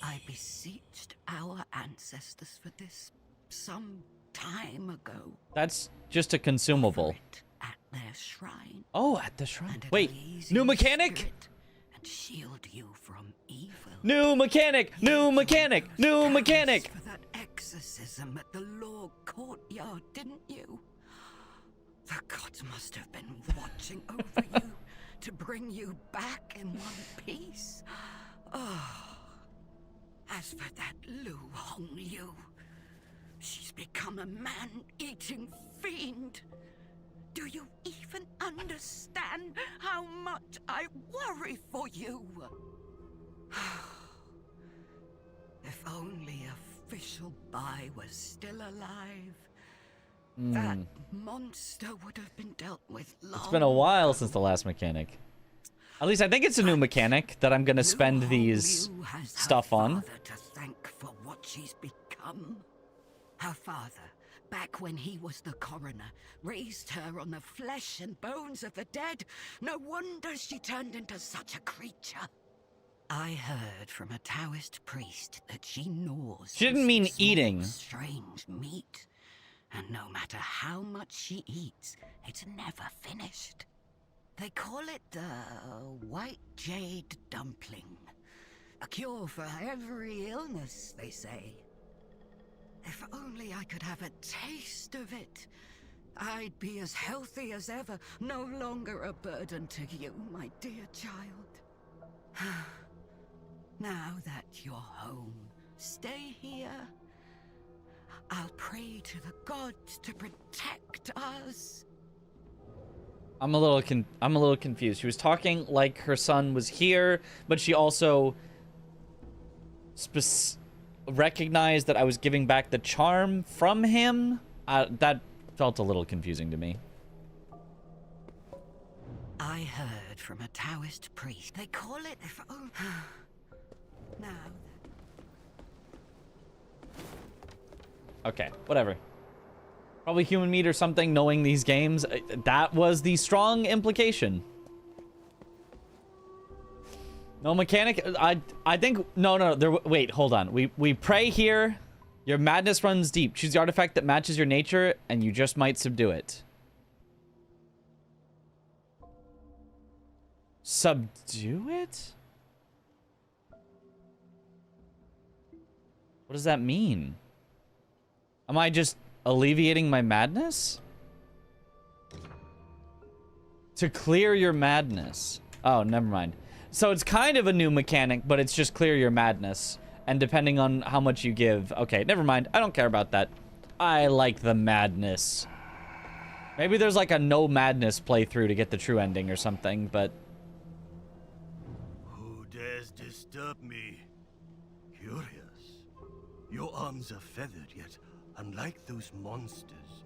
I beseeched our ancestors for this some time ago.
That's just a consumable.
At their shrine.
Oh, at the shrine. Wait, new mechanic?
And shield you from evil.
New mechanic! New mechanic! New mechanic!
For that exorcism at the law courtyard, didn't you? The gods must have been watching over you to bring you back in one piece. Oh. As for that Lu Hongyu, she's become a man-eating fiend. Do you even understand how much I worry for you? If only official Bai was still alive, that monster would have been dealt with long.
It's been a while since the last mechanic. At least I think it's a new mechanic that I'm gonna spend these stuff on.
To thank for what she's become. Her father, back when he was the coroner, raised her on the flesh and bones of the dead. No wonder she turned into such a creature. I heard from a Taoist priest that she gnaws.
She didn't mean eating.
Strange meat, and no matter how much she eats, it's never finished. They call it the white jade dumpling. A cure for every illness, they say. If only I could have a taste of it, I'd be as healthy as ever, no longer a burden to you, my dear child. Now that you're home, stay here. I'll pray to the gods to protect us.
I'm a little confused. She was talking like her son was here, but she also recognized that I was giving back the charm from him. That felt a little confusing to me.
I heard from a Taoist priest. They call it if now.
Okay, whatever. Probably human meat or something, knowing these games. That was the strong implication. No mechanic? I think... No. Wait, hold on. We pray here. Your madness runs deep. Choose the artifact that matches your nature, and you just might subdue it. Subdue it? What does that mean? Am I just alleviating my madness? To clear your madness. Oh, never mind. So it's kind of a new mechanic, but it's just clear your madness. And depending on how much you give. Okay, never mind. I don't care about that. I like the madness. Maybe there's like a no madness playthrough to get the true ending or something, but...
Who dares disturb me? Curious. Your arms are feathered, yet unlike those monsters,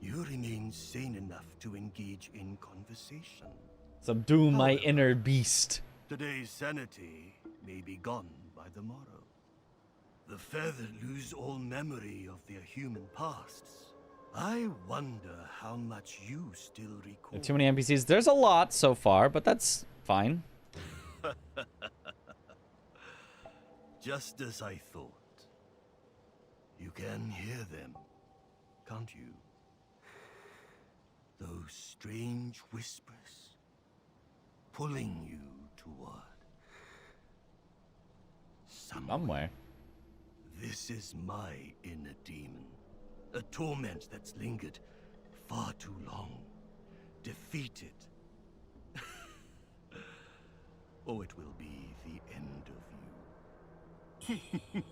you remain sane enough to engage in conversation.
Subdue my inner beast.
Today's sanity may be gone by the morrow. The feathered lose all memory of their human pasts. I wonder how much you still recall.
There are too many NPCs. There's a lot so far, but that's fine.
Just as I thought. You can hear them, can't you? Those strange whispers, pulling you toward
somewhere.
This is my inner demon, a torment that's lingered far too long. Defeat it, or it will be the end of you.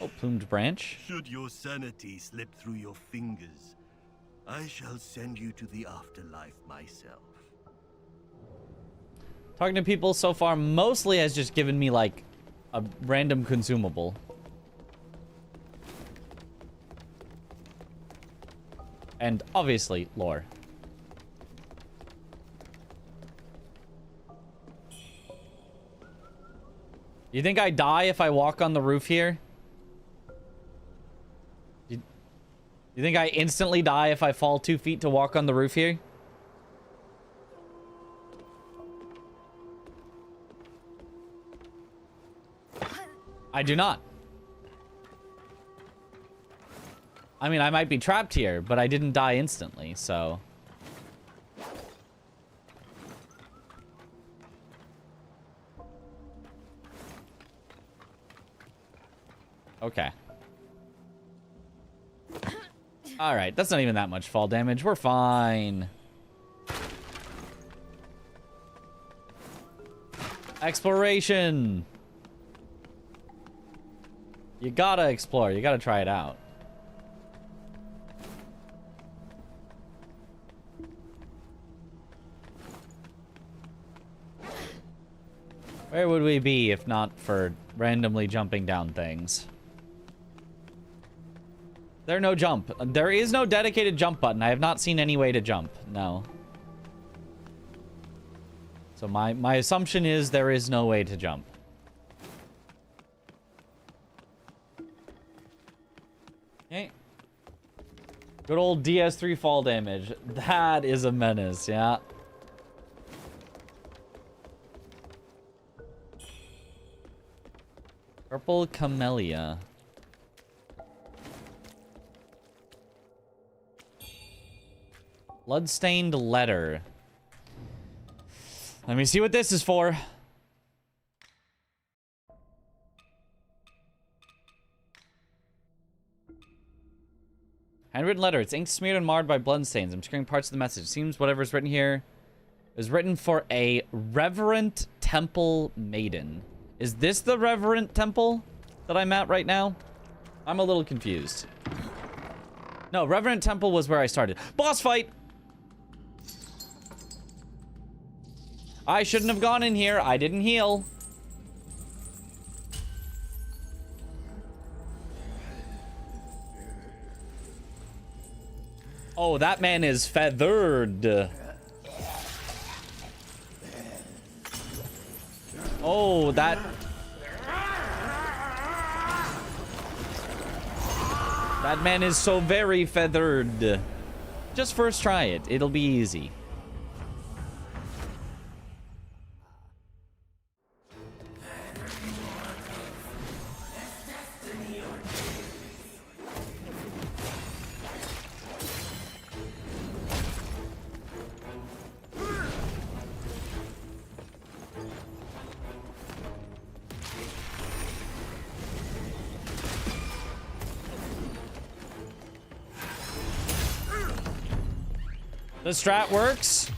Oh, plumed branch.
Should your sanity slip through your fingers, I shall send you to the afterlife myself.
Talking to people so far mostly has just given me like a random consumable. And obviously lore. You think I die if I walk on the roof here? You think I instantly die if I fall 2 feet to walk on the roof here? I do not. I mean, I might be trapped here, but I didn't die instantly, so... Okay. Alright, that's not even that much fall damage. We're fine. Exploration! You gotta explore. You gotta try it out. Where would we be if not for randomly jumping down things? There no jump. There is no dedicated jump button. I have not seen any way to jump. No. So my assumption is there is no way to jump. Okay. Good old DS3 fall damage. That is a menace, yeah. Purple camellia. Bloodstained letter. Let me see what this is for. Handwritten letter. It's ink smeared and marred by bloodstains. I'm screwing parts of the message. It seems whatever's written here is written for a reverent temple maiden. Is this the reverent temple that I'm at right now? I'm a little confused. No, reverent temple was where I started. Boss fight! I shouldn't have gone in here. I didn't heal. Oh, that man is feathered. Oh, that... That man is so very feathered. Just first try it. It'll be easy. The strat works.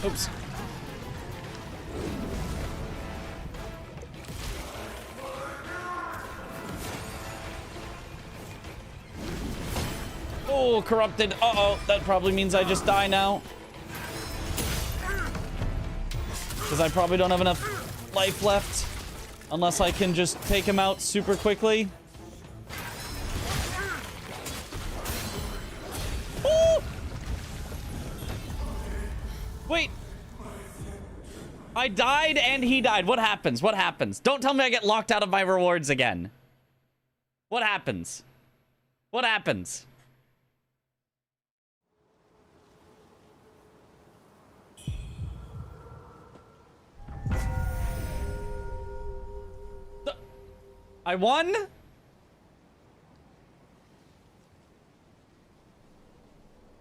Oops. Oh, corrupted. Uh-oh, that probably means I just die now. Because I probably don't have enough life left. Unless I can just take him out super quickly. Oh! Wait. I died and he died. What happens? What happens? Don't tell me I get locked out of my rewards again. What happens? What happens? I won?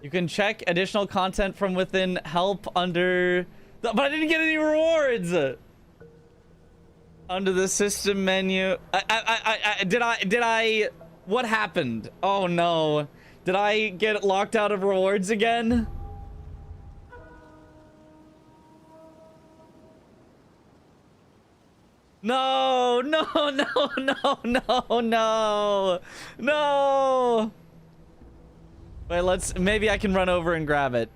You can check additional content from within help under... But I didn't get any rewards! Under the system menu. Did I... What happened? Oh no. Did I get locked out of rewards again? No, no, no, no, no, no, no. Wait, maybe I can run over and grab it.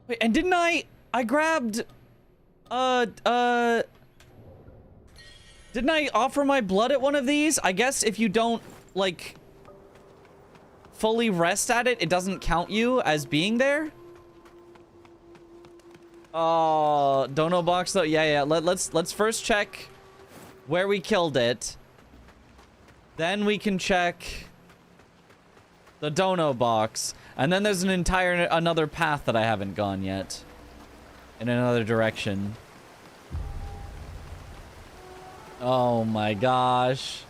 Wait, and didn't I grabbed, didn't I offer my blood at one of these? I guess if you don't, like, fully rest at it, it doesn't count you as being there? Oh, dono box though. Yeah. Let's first check where we killed it. Then we can check the dono box, and then there's another path that I haven't gone yet in another direction. Oh my gosh.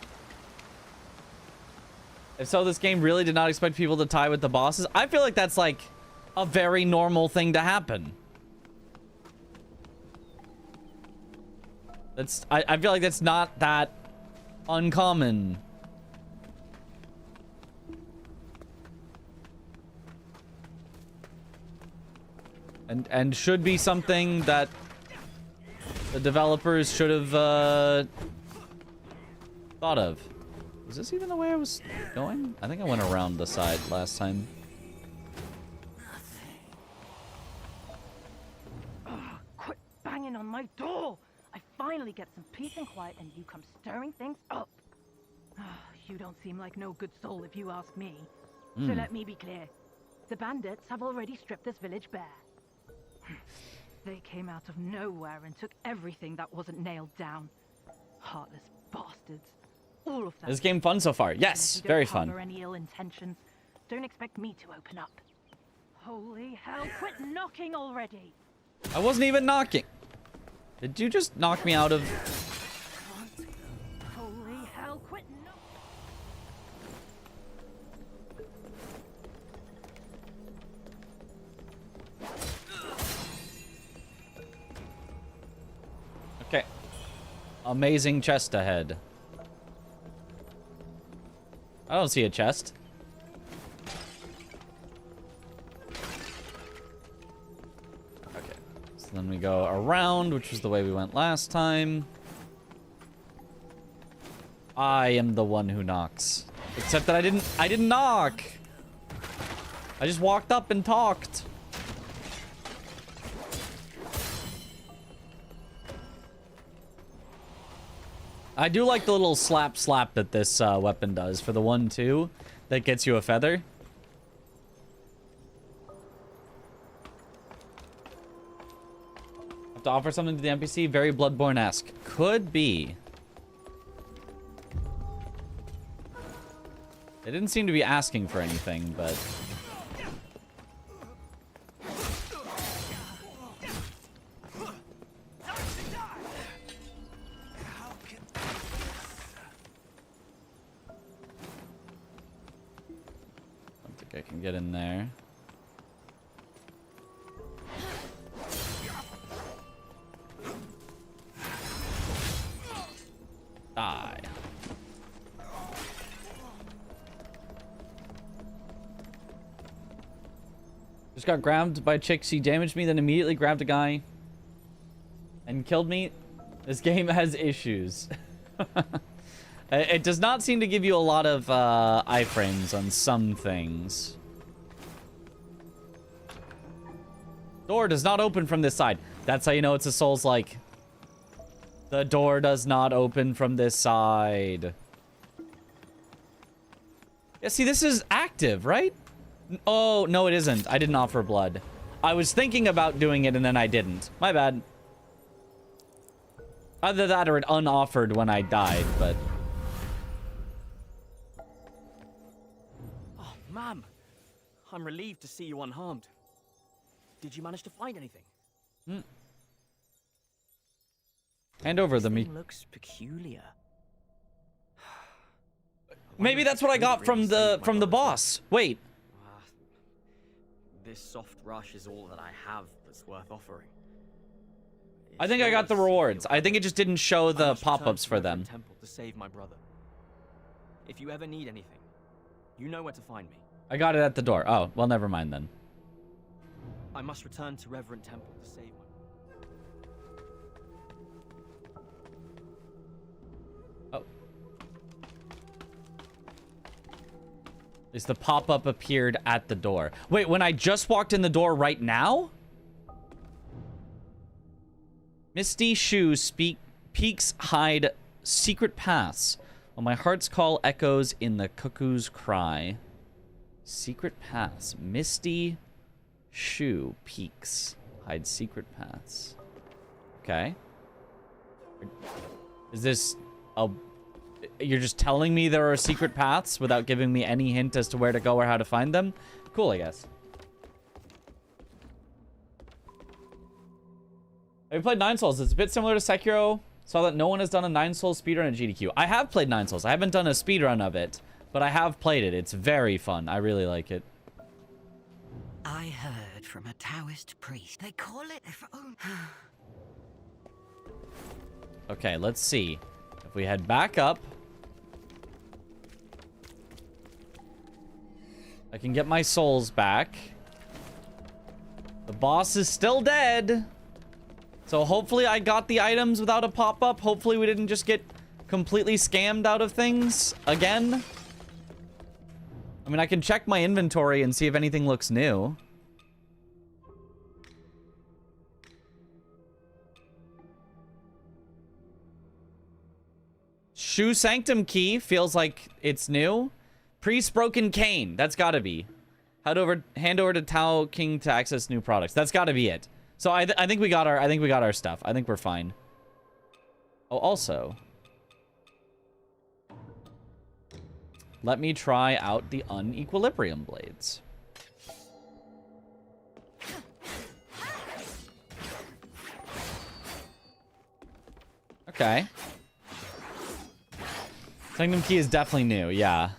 If so, this game really did not expect people to tie with the bosses. I feel like that's like a very normal thing to happen. I feel like that's not that uncommon. And should be something that the developers should have thought of. Is this even the way I was going? I think I went around the side last time.
Quit banging on my door! I finally get some peace and quiet and you come stirring things up. You don't seem like no good soul if you ask me. So let me be clear. The bandits have already stripped this village bare. They came out of nowhere and took everything that wasn't nailed down. Heartless bastards. All of them.
Is this game fun so far? Yes, very fun.
Any ill intentions, don't expect me to open up. Holy hell, quit knocking already.
I wasn't even knocking. Did you just knock me out of...
Holy hell, quit
Okay. Amazing chest ahead. I don't see a chest. Then we go around, which was the way we went last time. I am the one who knocks. Except that I didn't knock. I just walked up and talked. I do like the little slap that this weapon does for the 1-2 that gets you a feather. Have to offer something to the NPC? Very Bloodborne-esque. Could be. They didn't seem to be asking for anything, but... I can get in there. Die. Just got grabbed by a chick. She damaged me, then immediately grabbed a guy and killed me. This game has issues. It does not seem to give you a lot of iframes on some things. Door does not open from this side. That's how you know it's a Souls-like. The door does not open from this side. Yeah, see, this is active, right? Oh, no, it isn't. I didn't offer blood. I was thinking about doing it, and then I didn't. My bad. Either that or it unoffered when I died, but...
Ma'am, I'm relieved to see you unharmed. Did you manage to find anything?
Hand over the meat.
Looks peculiar.
Maybe that's what I got from the boss. Wait.
This soft rush is all that I have that's worth offering.
I think I got the rewards. I think it just didn't show the pop-ups for them.
Temple to save my brother. If you ever need anything, you know where to find me.
I got it at the door. Oh, well, never mind then.
I must return to Reverend Temple to save my...
Oh. At least the pop-up appeared at the door. Wait, when I just walked in the door right now? Misty Shoe peaks hide secret paths, while my heart's call echoes in the cuckoo's cry. Secret paths. Misty Shoe peaks hide secret paths. Okay. Is this a... You're just telling me there are secret paths without giving me any hint as to where to go or how to find them? Cool, I guess. Have you played 9 Souls? It's a bit similar to Sekiro. Saw that no one has done a 9 Souls speedrun at GDQ. I have played 9 Souls. I haven't done a speedrun of it, but I have played it. It's very fun. I really like it.
I heard from a Taoist priest. They call it...
Okay, let's see. If we head back up... I can get my souls back. The boss is still dead. So hopefully I got the items without a pop-up. Hopefully we didn't just get completely scammed out of things again. I mean, I can check my inventory and see if anything looks new. Shoe Sanctum key feels like it's new. Priest Broken Cane. That's gotta be. Hand over to Tao King to access new products. That's gotta be it. So I think we got our stuff. I think we're fine. Oh, also, let me try out the unequilibrium blades. Okay. Sanctum key is definitely new, yeah.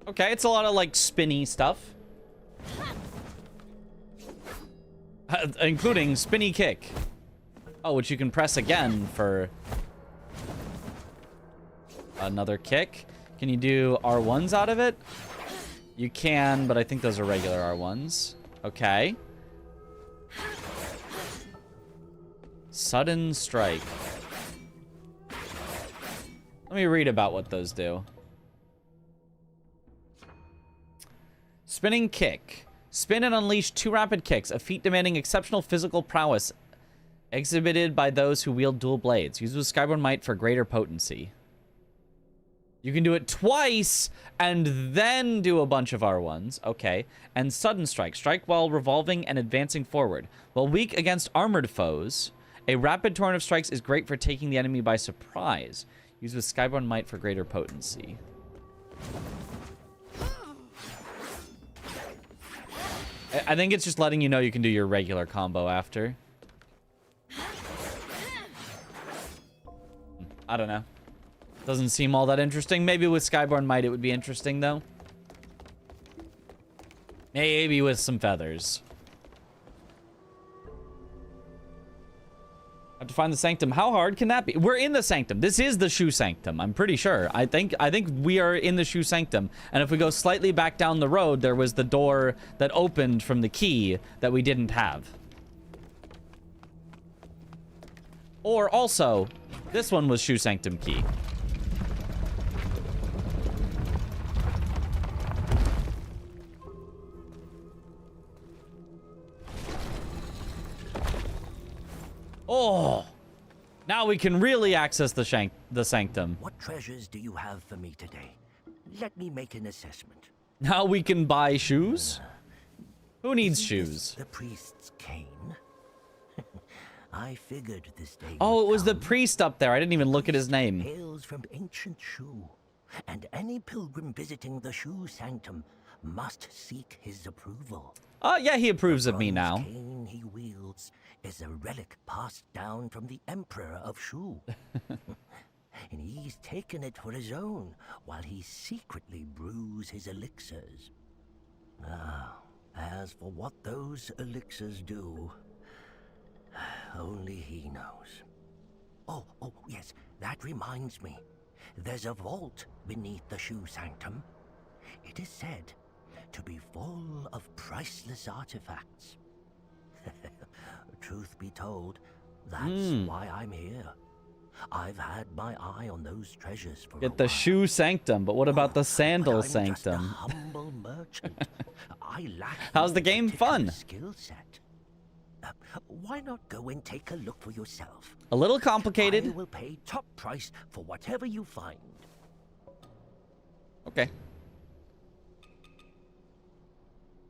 Okay, it's a lot of, like, spinny stuff. Including spinny kick. Oh, which you can press again for another kick. Can you do R1s out of it? You can, but I think those are regular R1s. Okay. Sudden strike. Let me read about what those do. Spinning kick. Spin and unleash 2 rapid kicks, a feat demanding exceptional physical prowess exhibited by those who wield dual blades. Use with Skyborn Might for greater potency. You can do it twice and then do a bunch of R1s. Okay. And sudden strike. Strike while revolving and advancing forward. While weak against armored foes, a rapid torrent of strikes is great for taking the enemy by surprise. Use with Skyborn Might for greater potency. I think it's just letting you know you can do your regular combo after. I don't know. Doesn't seem all that interesting. Maybe with Skyborn Might it would be interesting, though. Maybe with some feathers. Have to find the sanctum. How hard can that be? We're in the sanctum. This is the shoe sanctum. I'm pretty sure. I think we are in the shoe sanctum. And if we go slightly back down the road, there was the door that opened from the key that we didn't have. Or also, this one was shoe sanctum key. Oh, now we can really access the sanctum.
What treasures do you have for me today? Let me make an assessment.
Now we can buy shoes? Who needs shoes?
The priest's cane? I figured this day.
Oh, it was the priest up there. I didn't even look at his name.
Hails from ancient Shu, and any pilgrim visiting the Shu sanctum must seek his approval.
Oh, yeah, he approves of me now.
The cane he wields is a relic passed down from the Emperor of Shu. And he's taken it for his own while he secretly brews his elixirs. Now, as for what those elixirs do, only he knows. Oh, yes, that reminds me. There's a vault beneath the Shu sanctum. It is said to be full of priceless artifacts. Truth be told, that's why I'm here. I've had my eye on those treasures for
Get the shoe sanctum, but what about the sandal sanctum?
Just a humble merchant. I lack
How's the game fun?
Skill set. Why not go and take a look for yourself?
A little complicated.
I will pay top price for whatever you find.
Okay.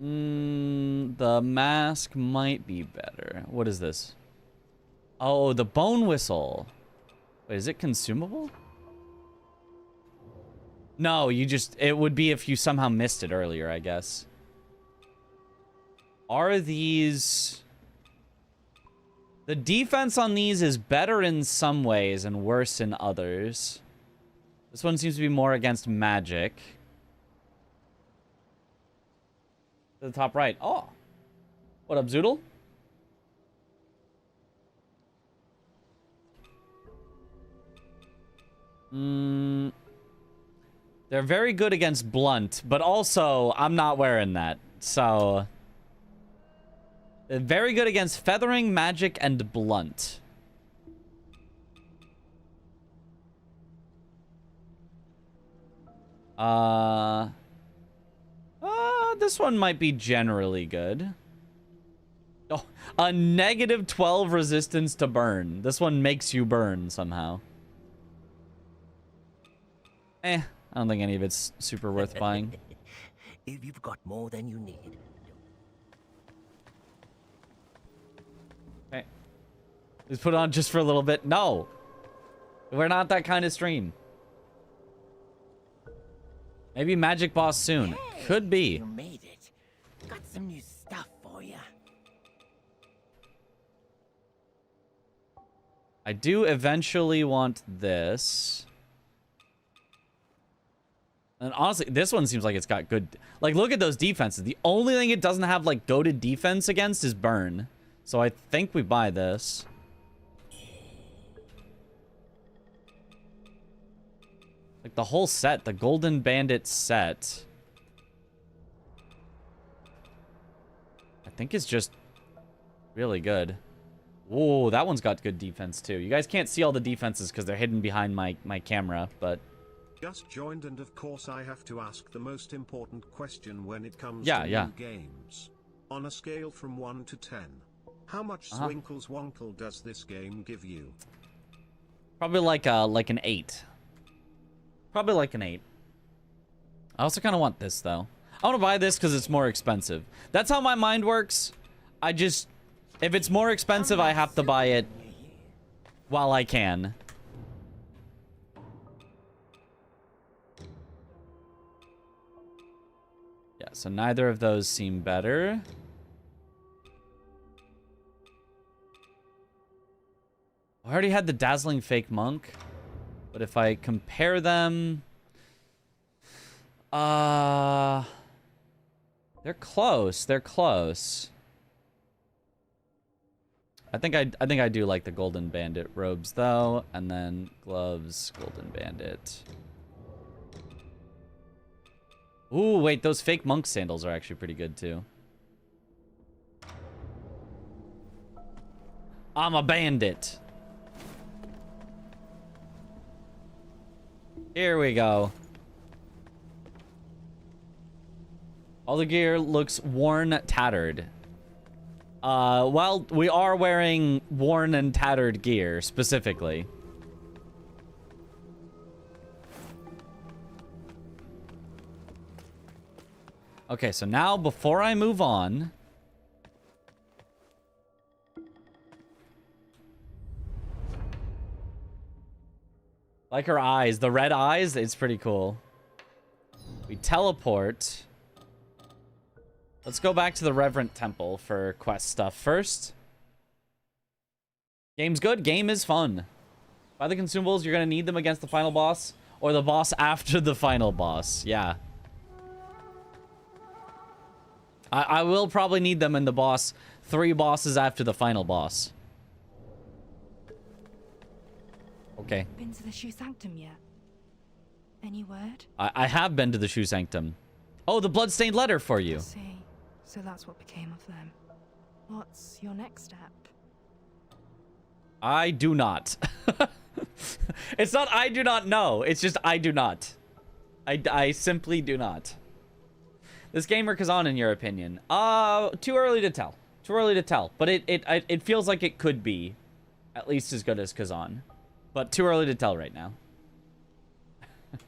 The mask might be better. What is this? Oh, the bone whistle. Wait, is it consumable? No, it would be if you somehow missed it earlier, I guess. Are these... The defense on these is better in some ways and worse in others. This one seems to be more against magic. To the top right. Oh. What up, Zoodle? They're very good against blunt, but also I'm not wearing that. So they're very good against feathering, magic, and blunt. This one might be generally good. Oh, a negative 12 resistance to burn. This one makes you burn somehow. I don't think any of it's super worth buying.
If you've got more than you need.
Okay. Just put it on just for a little bit. No. We're not that kind of stream. Maybe magic boss soon.
Hey,
could be.
You made it. Got some new stuff for you.
I do eventually want this. And honestly, this one seems like it's got good... Like, look at those defenses. The only thing it doesn't have, like, goated defense against is burn. So I think we buy this. Like, the whole set. The Golden Bandit set. I think it's just really good. Whoa, that one's got good defense too. You guys can't see all the defenses because they're hidden behind my camera, but...
Just joined, and of course I have to ask the most important question when it comes
Yeah,
to
yeah.
new games. On a scale from 1 to 10, how much
Uh-huh.
Swinkles Wonkle does this game give you?
Probably like an 8. Probably like an 8. I also kind of want this, though. I want to buy this because it's more expensive. That's how my mind works. I just... If it's more expensive, I have to buy it while I can. Yeah, so neither of those seem better. I already had the Dazzling Fake Monk. But if I compare them... They're close. They're close. I think I do like the Golden Bandit robes though, and then gloves, Golden Bandit. Ooh, wait, those fake monk sandals are actually pretty good too. I'm a bandit. Here we go. All the gear looks worn, tattered. Well, we are wearing worn and tattered gear, specifically. Okay, so now, before I move on... Like her eyes, the red eyes, it's pretty cool. We teleport... Let's go back to the Reverend Temple for quest stuff first. Game's good. Game is fun. Buy the consumables. You're going to need them against the final boss. Or the boss after the final boss. Yeah. I will probably need them in the boss. 3 bosses after the final boss. Okay.
Been to the Shoe Sanctum yet? Any word?
I have been to the Shoe Sanctum. Oh, the bloodstained letter for you.
I see. So that's what became of them. What's your next step?
I do not. It's not I do not know. It's just I do not. I simply do not. This gamer Kazan, in your opinion? Too early to tell. Too early to tell. But it feels like it could be at least as good as Kazan. But too early to tell right now.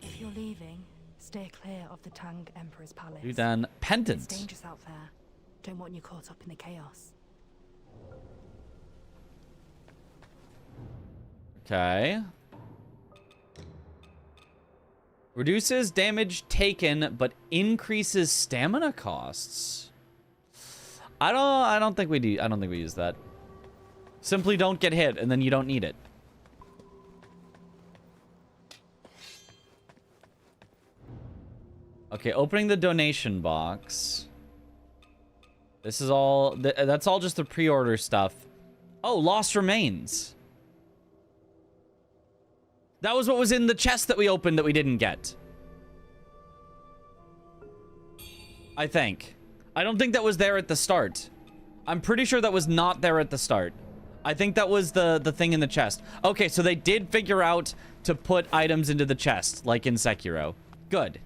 If you're leaving, stay clear of the Tang Emperor's palace.
You then pendant.
It's dangerous out there. Don't want you caught up in the chaos.
Okay. Reduces damage taken, but increases stamina costs. I don't think we do. I don't think we use that. Simply don't get hit, and then you don't need it. Okay, opening the donation box. This is all... That's all just the pre-order stuff. Oh, Lost Remains. That was what was in the chest that we opened that we didn't get. I think. I don't think that was there at the start. I'm pretty sure that was not there at the start. I think that was the thing in the chest. Okay, so they did figure out to put items into the chest, like in Sekiro. Good.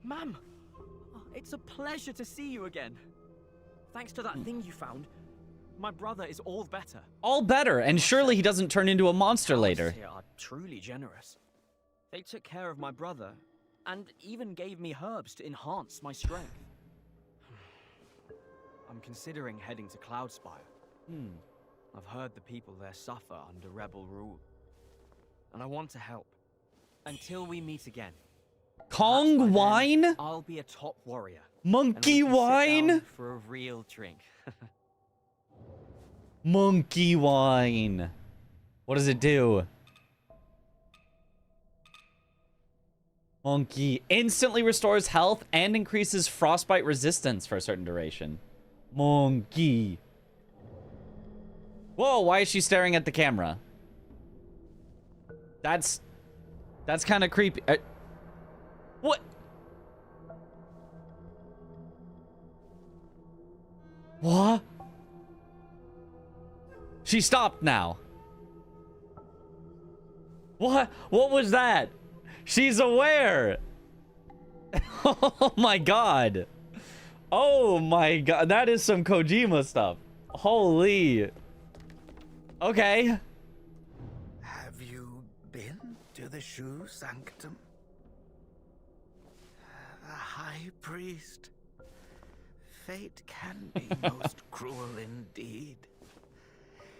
Ma'am! Oh, it's a pleasure to see you again. Thanks to that thing you found, my brother is all better.
All better, and surely he doesn't turn into a monster later.
They are truly generous. They took care of my brother, and even gave me herbs to enhance my strength. I'm considering heading to Cloudspire. I've heard the people there suffer under rebel rule. And I want to help. Until we meet again.
Kong wine?
I'll be a top warrior.
Monkey wine?
For a real drink.
Monkey wine. What does it do? Monkey instantly restores health and increases frostbite resistance for a certain duration. Monkey. Whoa, why is she staring at the camera? That's kind of creepy. What? What? She stopped now. What? What was that? She's aware. Oh my god. Oh my god. That is some Kojima stuff. Holy. Okay.
Have you been to the Shoe Sanctum? The High Priest. Fate can be most cruel indeed.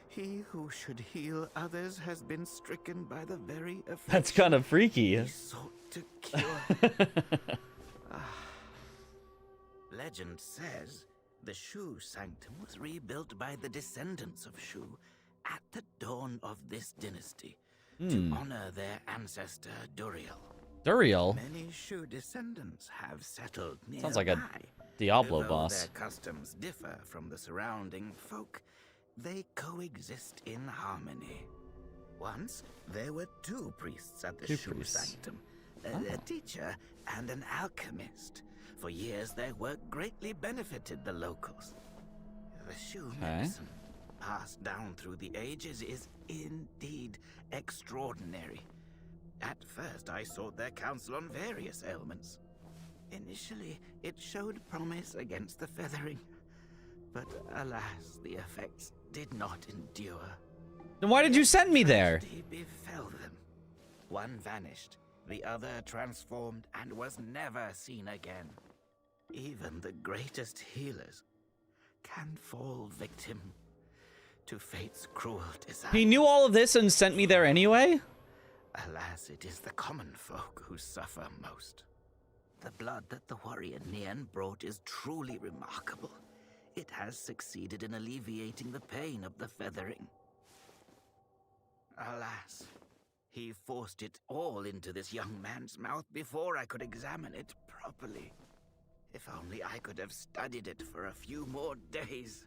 He who should heal others has been stricken by the very affliction
That's kind of freaky.
he sought to cure. Legend says the Shu Sanctum was rebuilt by the descendants of Shu at the dawn of this dynasty to honor their ancestor Duriel.
Duriel?
Many Shu descendants have settled nearby.
Sounds like a Diablo
Although
boss.
their customs differ from the surrounding folk, they coexist in harmony. Once, there were 2 priests at the
Two
Shu
priests.
Sanctum, a teacher and an alchemist. For years, their work greatly benefited the locals. The Shu medicine, passed down through the ages, is indeed extraordinary. At first, I sought their counsel on various ailments. Initially, it showed promise against the feathering, but alas, the effects did not endure.
Then why did you send me there?
Tragedy befell them. One vanished, the other transformed and was never seen again. Even the greatest healers can fall victim to fate's cruel design.
He knew all of this and sent me there anyway?
Alas, it is the common folk who suffer most. The blood that the warrior Nian brought is truly remarkable. It has succeeded in alleviating the pain of the feathering. Alas, he forced it all into this young man's mouth before I could examine it properly. If only I could have studied it for a few more days.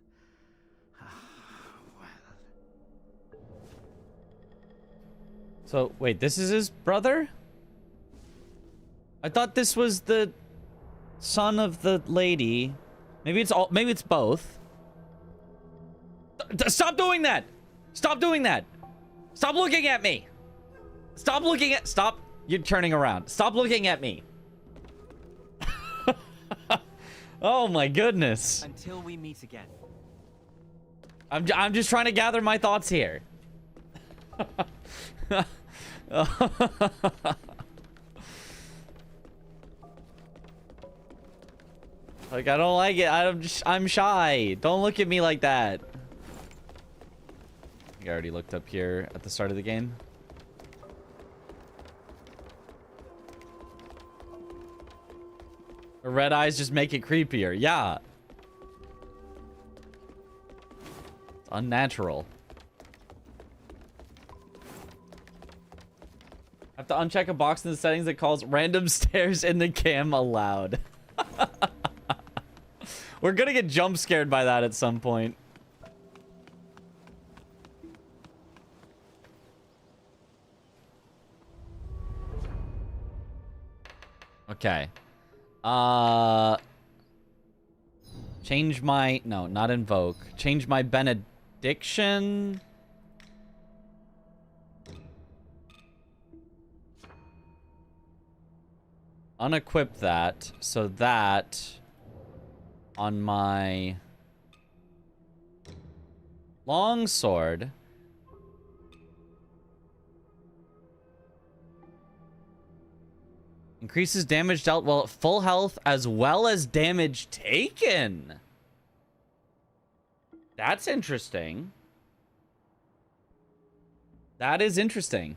So, wait, this is his brother? I thought this was the son of the lady. Maybe it's both. Stop doing that! Stop doing that! Stop looking at me! Stop! You're turning around. Stop looking at me. Oh my goodness.
Until we meet again.
I'm just trying to gather my thoughts here. Like, I don't like it. I'm shy. Don't look at me like that. I already looked up here at the start of the game. The red eyes just make it creepier. Yeah. It's unnatural. I have to uncheck a box in the settings that calls random stares in the cam allowed. We're gonna get jump scared by that at some point. Okay. Change my... No, not invoke. Change my benediction. Unequip that. So that... on my... longsword... increases damage dealt while at full health as well as damage taken. That's interesting. That is interesting.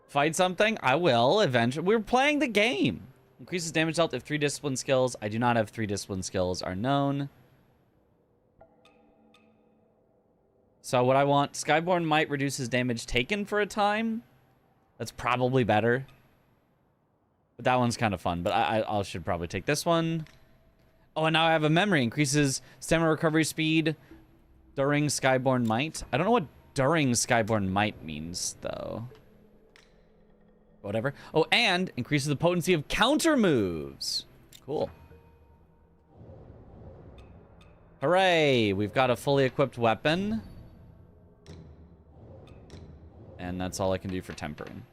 Fight something? I will eventually. We're playing the game. Increases damage dealt if 3 discipline skills. I do not have 3 discipline skills are known. So what I want, Skyborn Might reduces damage taken for a time. That's probably better. But that one's kind of fun. But I should probably take this one. Oh, and now I have a memory. Increases stamina recovery speed during Skyborn Might. I don't know what during Skyborn Might means, though. Whatever. Oh, and increases the potency of counter moves. Cool. Hooray! We've got a fully equipped weapon. And that's all I can do for tempering.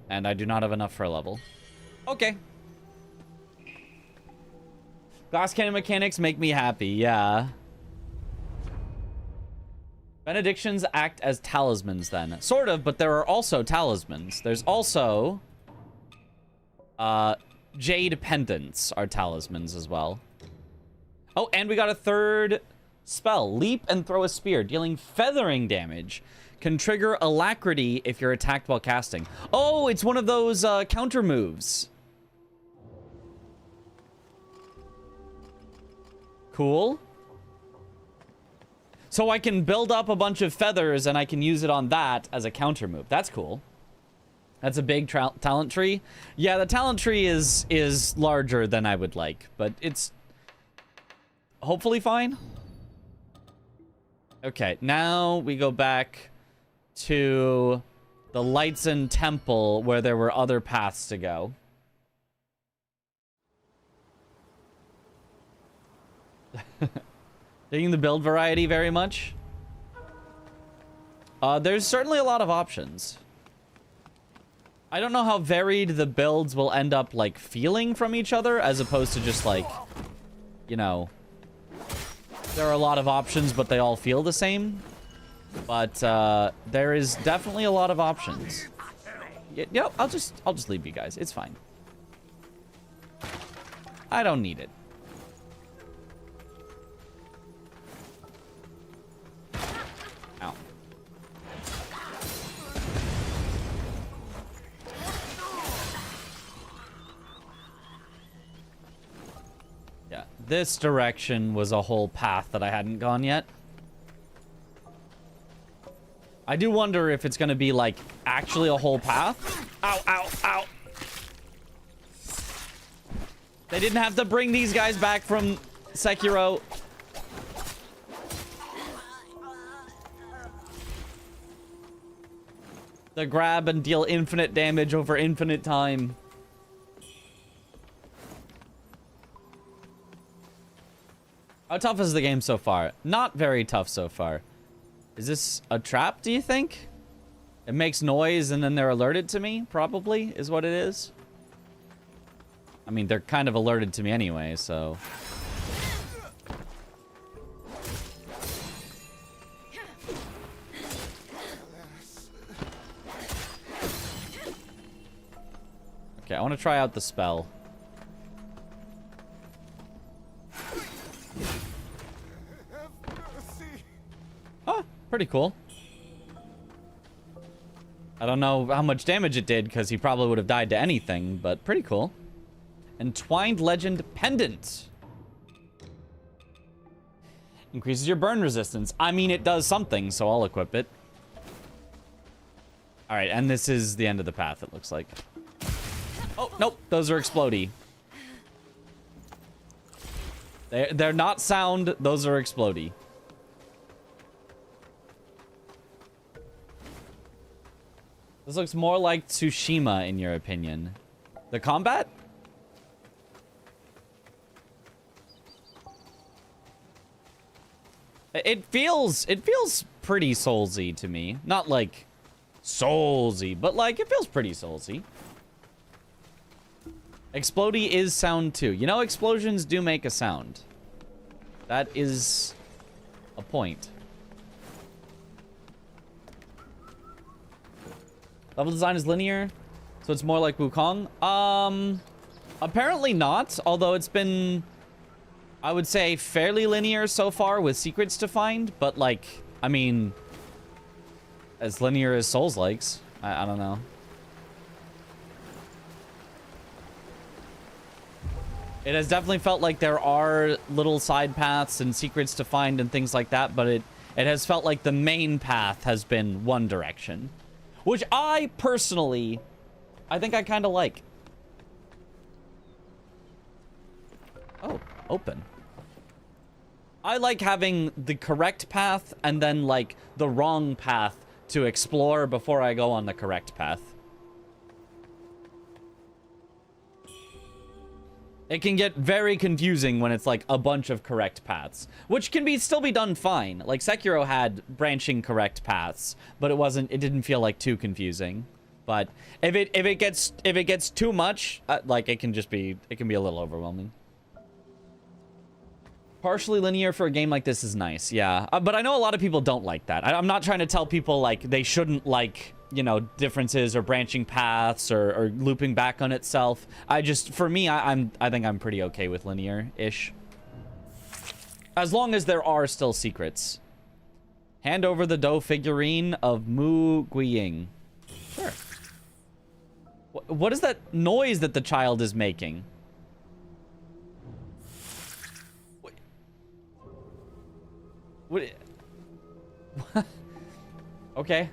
And I do not have enough for a level. Okay. Glass cannon mechanics make me happy, yeah. Benedictions act as talismans then. Sort of, but there are also talismans. There's also... Jade pendants are talismans as well. Oh, and we got a third spell. Leap and throw a spear, dealing feathering damage. Can trigger alacrity if you're attacked while casting. Oh, it's one of those counter moves. Cool. So I can build up a bunch of feathers and I can use it on that as a counter move. That's cool. That's a big talent tree. Yeah, the talent tree is larger than I would like, but it's hopefully fine. Okay, now we go back to the Lightsen Temple where there were other paths to go. Digging the build variety very much? There's certainly a lot of options. I don't know how varied the builds will end up, like, feeling from each other, as opposed to just, like, you know, there are a lot of options, but they all feel the same. But, there is definitely a lot of options. Yeah, I'll just leave you guys. It's fine. I don't need it. Ow. Yeah, this direction was a whole path that I hadn't gone yet. I do wonder if it's gonna be, like, actually a whole path. Ow, ow, ow. They didn't have to bring these guys back from Sekiro. The grab and deal infinite damage over infinite time. How tough is the game so far? Not very tough so far. Is this a trap, do you think? It makes noise and then they're alerted to me, probably, is what it is. I mean, they're kind of alerted to me anyway, so... Okay, I want to try out the spell. Oh, pretty cool. I don't know how much damage it did, because he probably would have died to anything, but pretty cool. Entwined Legend Pendant. Increases your burn resistance. I mean, it does something, so I'll equip it. Alright, and this is the end of the path, it looks like. Oh, nope, those are explodey. They're not sound, those are explodey. This looks more like Tsushima, in your opinion. The combat? It feels pretty Soulsy to me. Not like Soulsy, but like it feels pretty Soulsy. Explodey is sound too. You know, explosions do make a sound. That is a point. Level design is linear, so it's more like Wuchang. Apparently not, although it's been, I would say, fairly linear so far with secrets to find, but like, I mean, as linear as Souls-likes. I don't know. It has definitely felt like there are little side paths and secrets to find and things like that, but it has felt like the main path has been one direction. Which I, personally, I think I kind of like. Oh, open. I like having the correct path and then, like, the wrong path to explore before I go on the correct path. It can get very confusing when it's like a bunch of correct paths, which can still be done fine. Like Sekiro had branching correct paths, but it didn't feel like too confusing. But if it gets too much, like it can be a little overwhelming. Partially linear for a game like this is nice, yeah. But I know a lot of people don't like that. I'm not trying to tell people like they shouldn't like, you know, differences or branching paths or looping back on itself. For me, I think I'm pretty okay with linear-ish. As long as there are still secrets. Hand over the dough figurine of Mu Guiying. Sure. What is that noise that the child is making? What? Okay.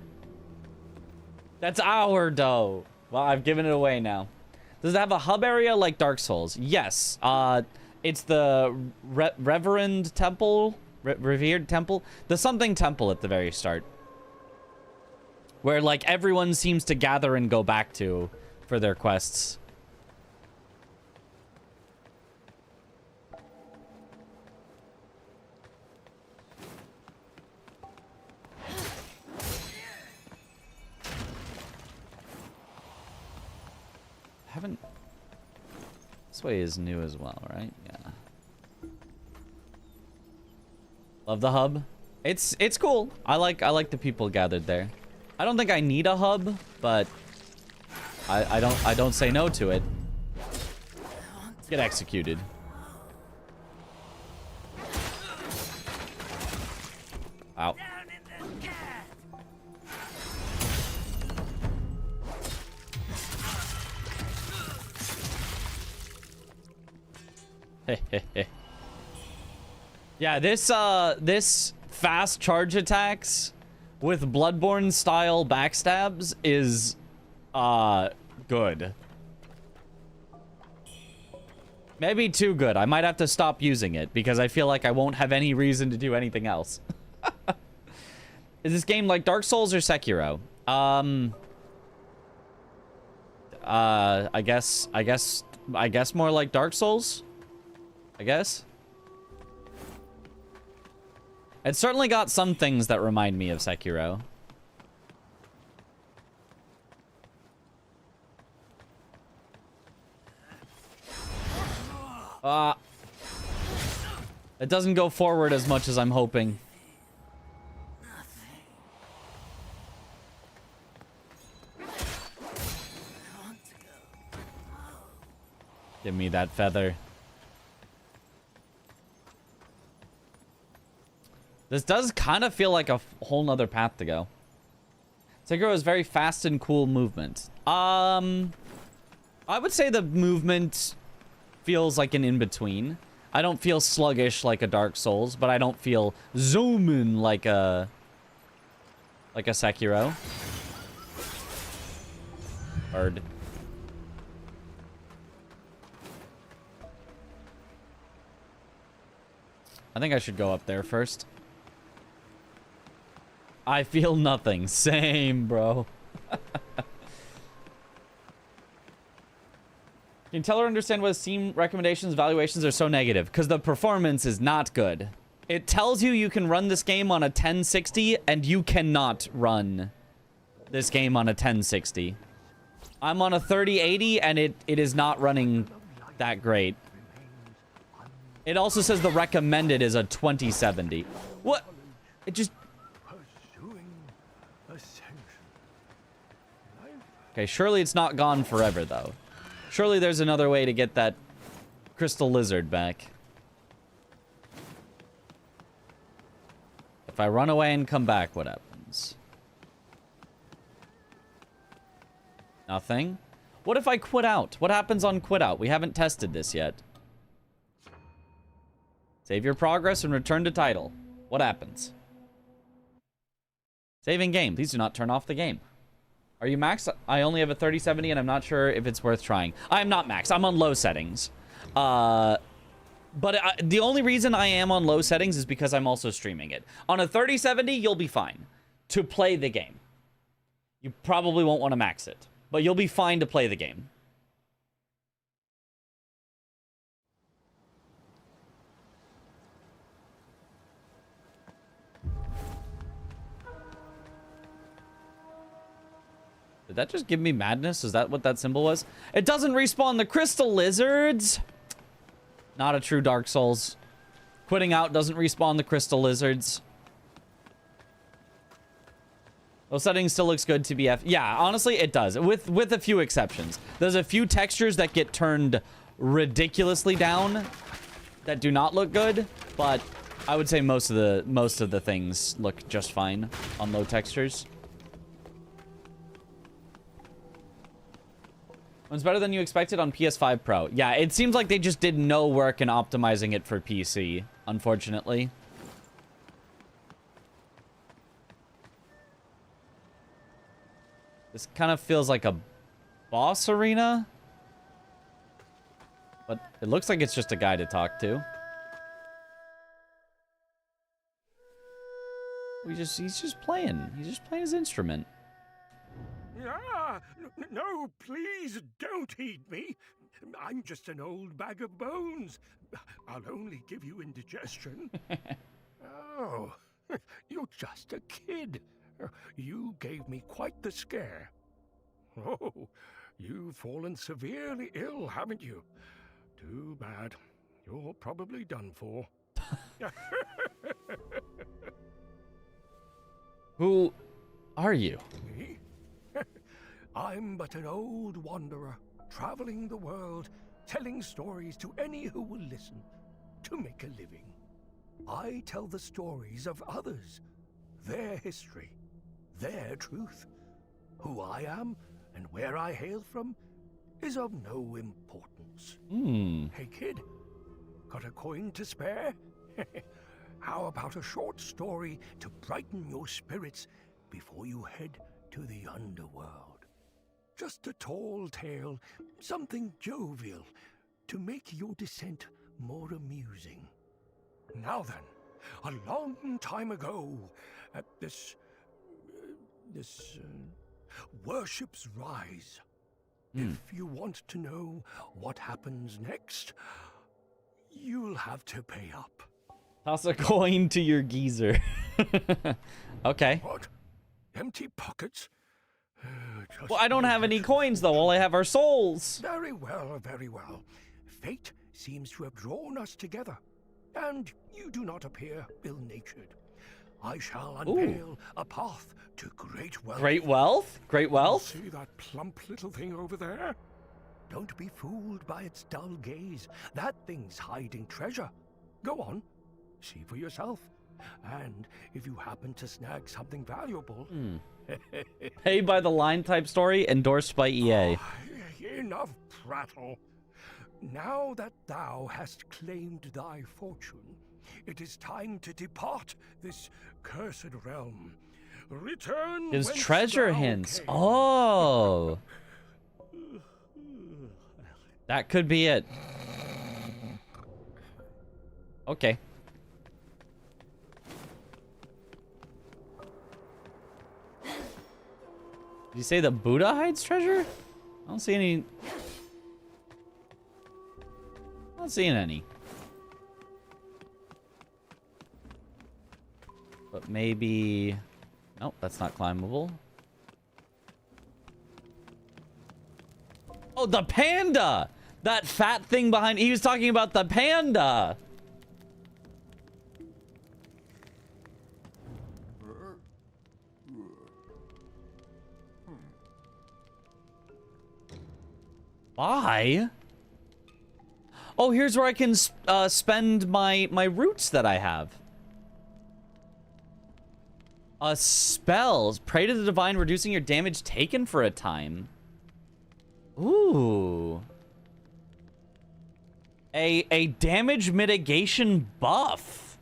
That's our dough. Well, I've given it away now. Does it have a hub area like Dark Souls? Yes. It's the Reverend Temple, Revered Temple, the something temple at the very start, where like everyone seems to gather and go back to for their quests. This way is new as well, right? Yeah. Love the hub. It's cool. I like the people gathered there. I don't think I need a hub, but I don't say no to it. Get executed. Ow. Yeah, this fast charge attacks with Bloodborne style backstabs is good. Maybe too good. I might have to stop using it because I feel like I won't have any reason to do anything else. Is this game like Dark Souls or Sekiro? I guess more like Dark Souls. I guess. It's certainly got some things that remind me of Sekiro. It doesn't go forward as much as I'm hoping. Give me that feather. This does kind of feel like a whole nother path to go. Sekiro is very fast and cool movement. I would say the movement feels like an in-between. I don't feel sluggish like a Dark Souls, but I don't feel zooming like a Sekiro. Bird. I think I should go up there first. I feel nothing. Same, bro. Can you tell or understand why Steam recommendations, valuations are so negative? Because the performance is not good. It tells you can run this game on a 1060, and you cannot run this game on a 1060. I'm on a 3080, and it is not running that great. It also says the recommended is a 2070. What? It just... Okay, surely it's not gone forever, though. Surely there's another way to get that crystal lizard back. If I run away and come back, what happens? Nothing? What if I quit out? What happens on quit out? We haven't tested this yet. Save your progress and return to title. What happens? Saving game. Please do not turn off the game. Are you max? I only have a 3070 and I'm not sure if it's worth trying. I'm not max. I'm on low settings. But the only reason I am on low settings is because I'm also streaming it. On a 3070, you'll be fine to play the game. You probably won't want to max it, but you'll be fine to play the game. Did that just give me madness? Is that what that symbol was? It doesn't respawn the crystal lizards. Not a true Dark Souls. Quitting out doesn't respawn the crystal lizards. Those settings still looks good, TBF. Yeah, honestly, it does. With a few exceptions. There's a few textures that get turned ridiculously down that do not look good, but I would say most of the things look just fine on low textures. It's better than you expected on PS5 Pro. Yeah, it seems like they just did no work in optimizing it for PC, unfortunately. This kind of feels like a boss arena. But it looks like it's just a guy to talk to. He's just playing. He's just playing his instrument.
Ah, no, please don't eat me. I'm just an old bag of bones. I'll only give you indigestion. Oh, you're just a kid. You gave me quite the scare. Oh, you've fallen severely ill, haven't you? Too bad. You're probably done for.
Who are you?
Me? I'm but an old wanderer, traveling the world, telling stories to any who will listen, to make a living. I tell the stories of others, their history, their truth. Who I am and where I hail from is of no importance. Hey kid, got a coin to spare? How about a short story to brighten your spirits before you head to the underworld? Just a tall tale, something jovial, to make your descent more amusing. Now then, a long time ago, at this Worship's Rise. If you want to know what happens next, you'll have to pay up.
Toss a coin to your geezer. Okay.
What? Empty pockets?
Well, I don't have any coins, though. All I have are souls.
Very well, very well. Fate seems to have drawn us together, and you do not appear ill-natured. I shall unveil a path to great wealth.
Great wealth? Great wealth?
See that plump little thing over there? Don't be fooled by its dull gaze. That thing's hiding treasure. Go on, see for yourself. And if you happen to snag something valuable...
Pay by the line type story, endorsed by EA.
Enough prattle. Now that thou hast claimed thy fortune, it is time to depart this cursed realm. Return
Gives
whence
treasure
thou
hints.
came.
Oh. That could be it. Okay. Did you say the Buddha hides treasure? I don't see any. Not seeing any. But maybe... Nope, that's not climbable. Oh, the panda! That fat thing behind... He was talking about the panda! Buy? Oh, here's where I can spend my roots that I have. Spells. Pray to the divine, reducing your damage taken for a time. Ooh. A damage mitigation buff.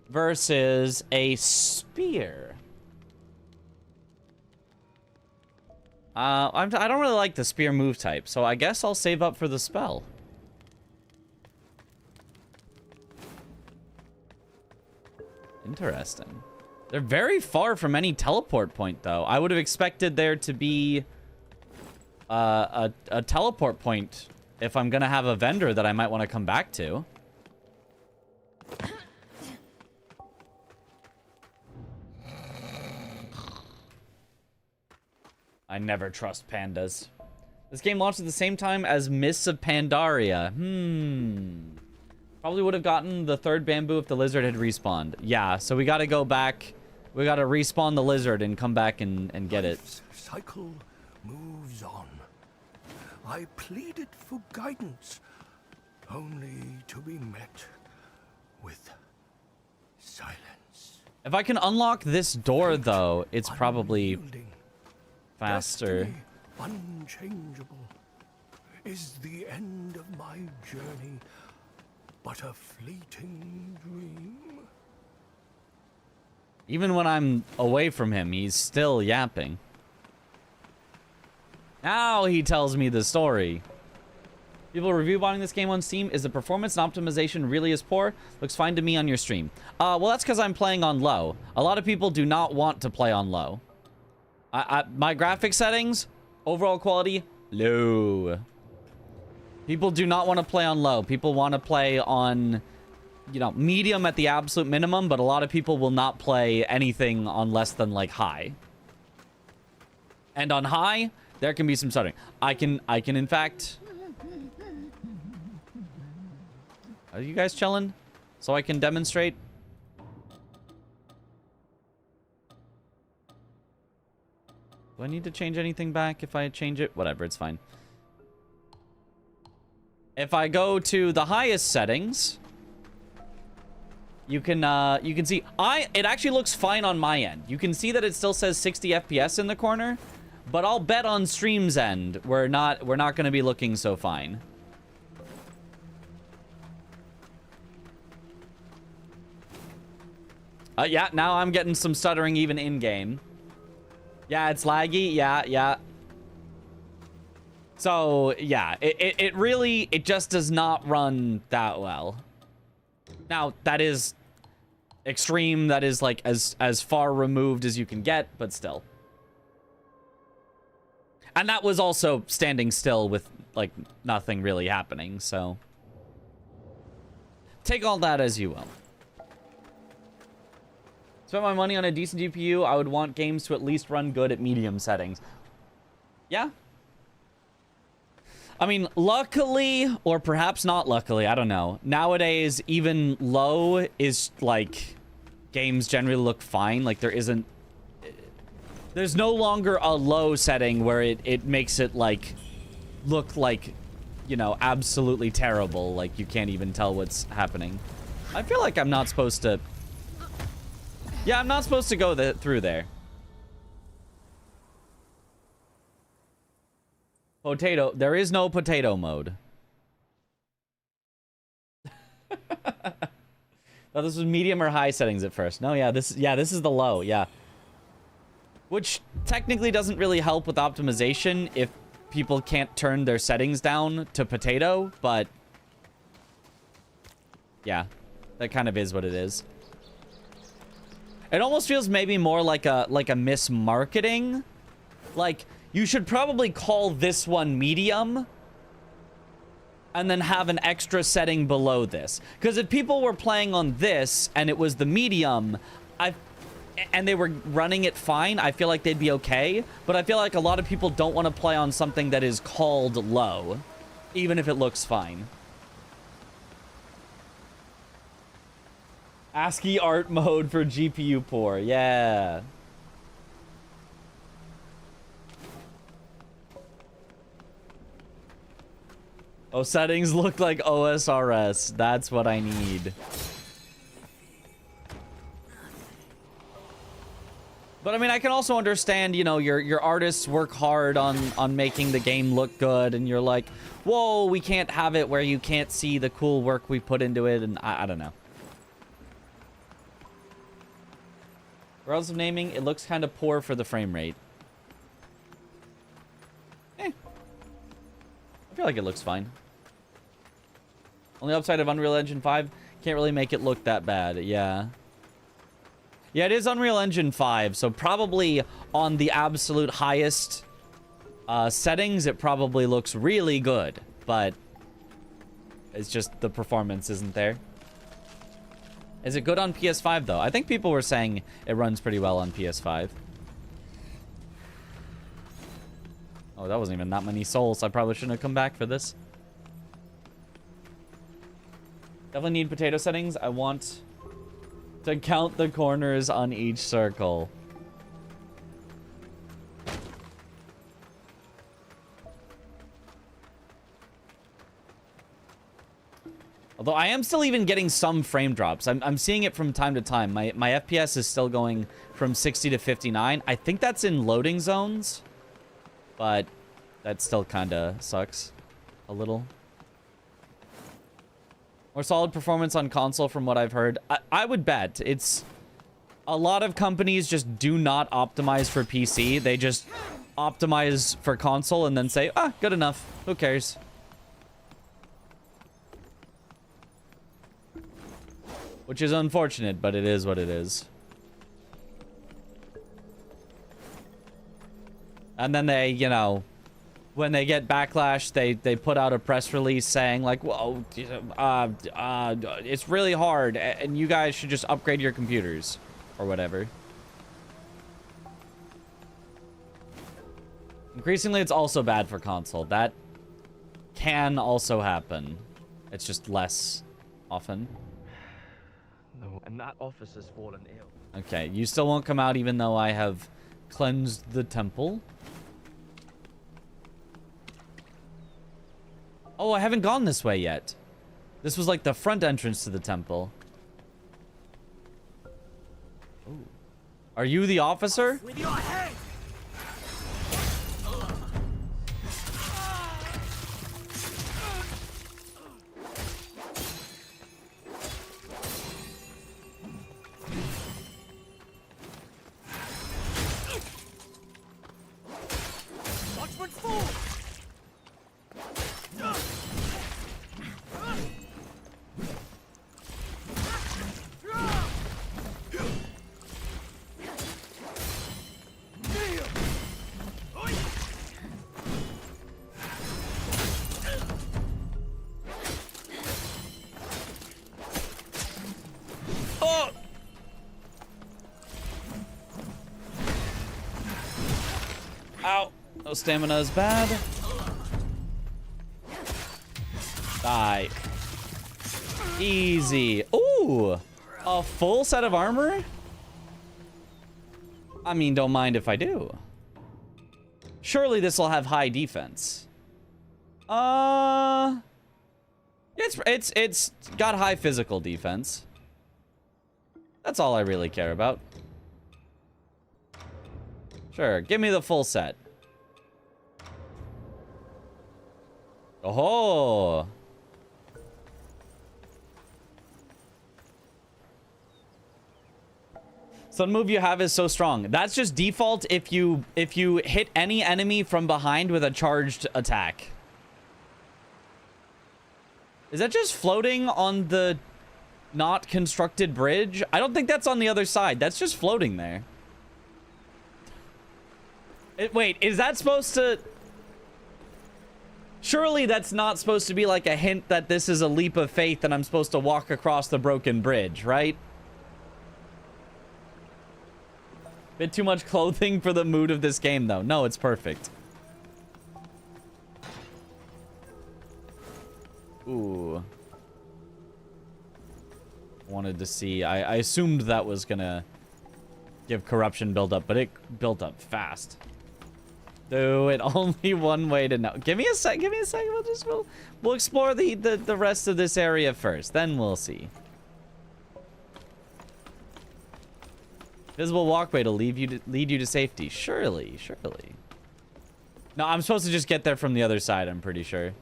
Versus a spear. I don't really like the spear move type, so I guess I'll save up for the spell. Interesting. They're very far from any teleport point, though. I would have expected there to be a teleport point if I'm gonna have a vendor that I might want to come back to. I never trust pandas. This game launched at the same time as Mists of Pandaria. Probably would have gotten the third bamboo if the lizard had respawned. Yeah, so we gotta go back. We gotta respawn the lizard and come back and get it.
Cycle moves on. I pleaded for guidance, only to be met with silence.
If I can unlock this door, though, it's probably faster.
Destiny unchangeable. Is the end of my journey but a fleeting dream?
Even when I'm away from him, he's still yapping. Now he tells me the story. People review buying this game on Steam. Is the performance and optimization really as poor? Looks fine to me on your stream. Well, that's because I'm playing on low. A lot of people do not want to play on low. My graphic settings, overall quality, low. People do not want to play on low. People want to play on, you know, medium at the absolute minimum, but a lot of people will not play anything on less than, like, high. And on high, there can be some stuttering. I can in fact... Are you guys chilling? So I can demonstrate? Do I need to change anything back if I change it? Whatever, it's fine. If I go to the highest settings, you can see it actually looks fine on my end. You can see that it still says 60 FPS in the corner, but I'll bet on stream's end we're not going to be looking so fine. Yeah, now I'm getting some stuttering even in game. Yeah, it's laggy. Yeah. So, yeah, it really just does not run that well. Now, that is extreme. That is, like, as far removed as you can get, but still. And that was also standing still with, like, nothing really happening, so. Take all that as you will. Spend my money on a decent GPU, I would want games to at least run good at medium settings. Yeah. I mean, luckily, or perhaps not luckily, I don't know. Nowadays, even low is, like, games generally look fine. Like, there's no longer a low setting where it makes it, like, look like, you know, absolutely terrible. Like, you can't even tell what's happening. I feel like I'm not supposed to... Yeah, I'm not supposed to go through there. Potato. There is no potato mode. Thought this was medium or high settings at first. No, yeah, this is the low, yeah. Which technically doesn't really help with optimization if people can't turn their settings down to potato, but yeah, that kind of is what it is. It almost feels maybe more like a mismarketing. Like, you should probably call this one medium and then have an extra setting below this. Because if people were playing on this and it was the medium, and they were running it fine, I feel like they'd be okay. But I feel like a lot of people don't want to play on something that is called low, even if it looks fine. ASCII art mode for GPU poor. Yeah. Oh, settings look like OSRS. That's what I need. But I mean, I can also understand, you know, your artists work hard on making the game look good, and you're like, whoa, we can't have it where you can't see the cool work we put into it, and I don't know. Regardless of naming, it looks kind of poor for the frame rate. I feel like it looks fine. Only upside of Unreal Engine 5, can't really make it look that bad. Yeah. Yeah, it is Unreal Engine 5, so probably on the absolute highest settings, it probably looks really good, but it's just the performance isn't there. Is it good on PS5, though? I think people were saying it runs pretty well on PS5. Oh, that wasn't even that many souls. I probably shouldn't have come back for this. Definitely need potato settings. I want to count the corners on each circle. Although I am still even getting some frame drops. I'm seeing it from time to time. My FPS is still going from 60 to 59. I think that's in loading zones. But that still kind of sucks a little. More solid performance on console from what I've heard. I would bet it's a lot of companies just do not optimize for PC. They just optimize for console and then say, ah, good enough. Who cares? Which is unfortunate, but it is what it is. And then they, you know, when they get backlash, they put out a press release saying like, well, it's really hard and you guys should just upgrade your computers or whatever. Increasingly, it's also bad for console. That can also happen. It's just less often.
No, and that officer's fallen ill.
Okay, you still won't come out even though I have cleansed the temple. Oh, I haven't gone this way yet. This was like the front entrance to the temple. Ooh. Are you the officer?
With your head! Watchman fall!
Oh! Ow. No stamina is bad. Die. Easy. Ooh. A full set of armor? I mean, don't mind if I do. Surely this will have high defense. It's got high physical defense. That's all I really care about. Sure, give me the full set. Oh. Some move you have is so strong. That's just default if you hit any enemy from behind with a charged attack. Is that just floating on the not constructed bridge? I don't think that's on the other side. That's just floating there. Wait, is that supposed to... Surely that's not supposed to be like a hint that this is a leap of faith and I'm supposed to walk across the broken bridge, right? Bit too much clothing for the mood of this game, though. No, it's perfect. Ooh. Wanted to see. I assumed that was gonna give corruption buildup, but it built up fast. Do it only one way to know. Give me a sec. Give me a second. We'll explore the rest of this area first. Then we'll see. Visible walkway to lead you to safety. Surely. No, I'm supposed to just get there from the other side, I'm pretty sure.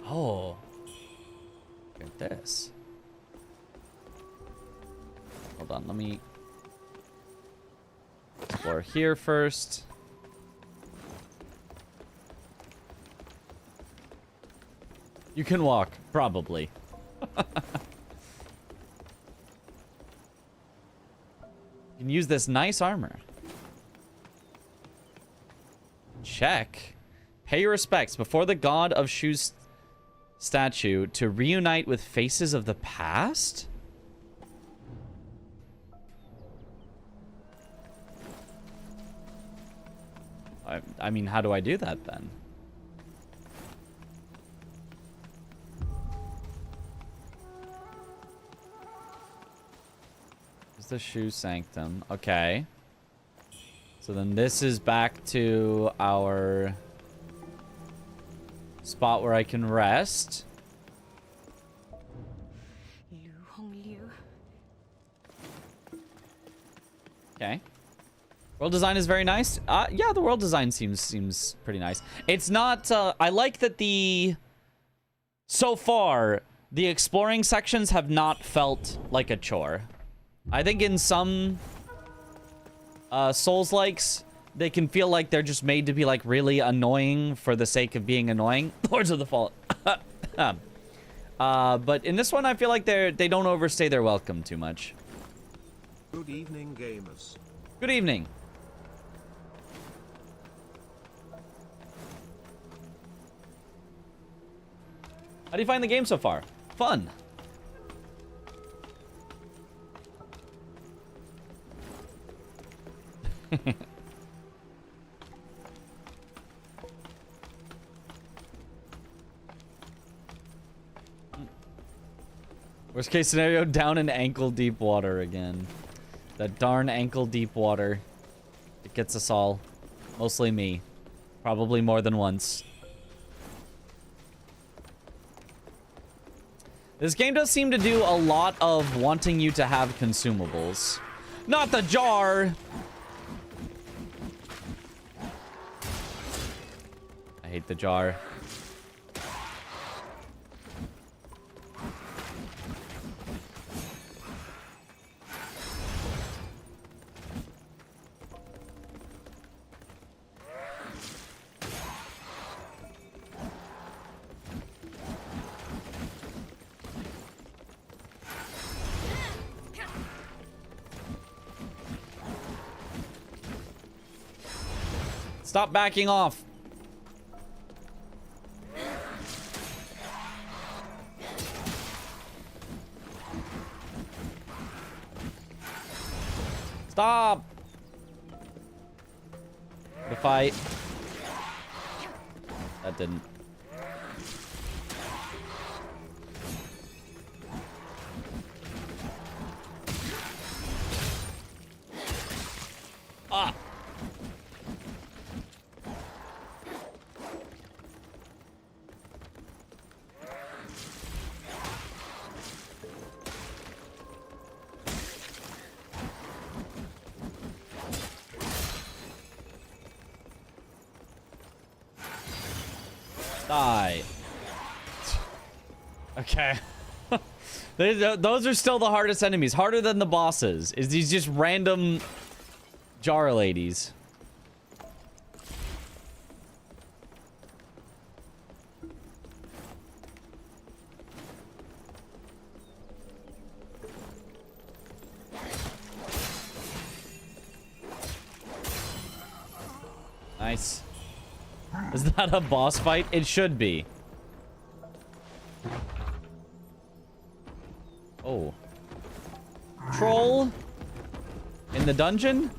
Oh. Look at this. Hold on, let me explore here first. You can walk, probably. You can use this nice armor. Check. Pay your respects before the god of Shu's statue to reunite with faces of the past? I mean, how do I do that then? Is the shoe sanctum? Okay. So then this is back to our spot where I can rest. Okay. World design is very nice. Yeah, the world design seems pretty nice. It's not, I like that so far, the exploring sections have not felt like a chore. I think in some Souls-likes, they can feel like they're just made to be like really annoying for the sake of being annoying. Lords of the Fallen. But in this one, I feel like they don't overstay their welcome too much.
Good evening, gamers.
Good evening. How do you find the game so far? Fun. Worst case scenario, down in ankle deep water again. That darn ankle deep water. It gets us all. Mostly me. Probably more than once. This game does seem to do a lot of wanting you to have consumables. Not the jar! I hate the jar. Stop backing off. Stop. The fight. That didn't. Ah. Die. Okay. Those are still the hardest enemies. Harder than the bosses. Is these just random jar ladies. Nice. Is that a boss fight? It should be. Oh. Troll? In the dungeon?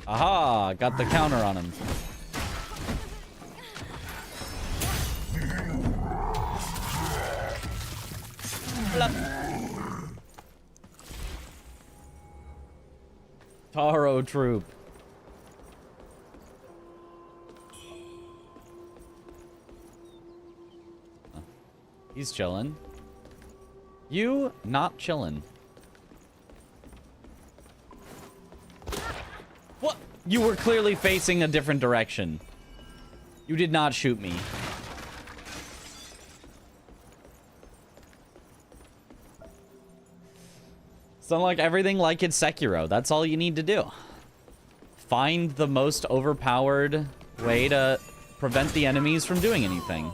Aha! Got the counter on him. Taro troop. He's chilling. You not chilling. What? You were clearly facing a different direction. You did not shoot me. So like everything like it's Sekiro. That's all you need to do. Find the most overpowered way to prevent the enemies from doing anything.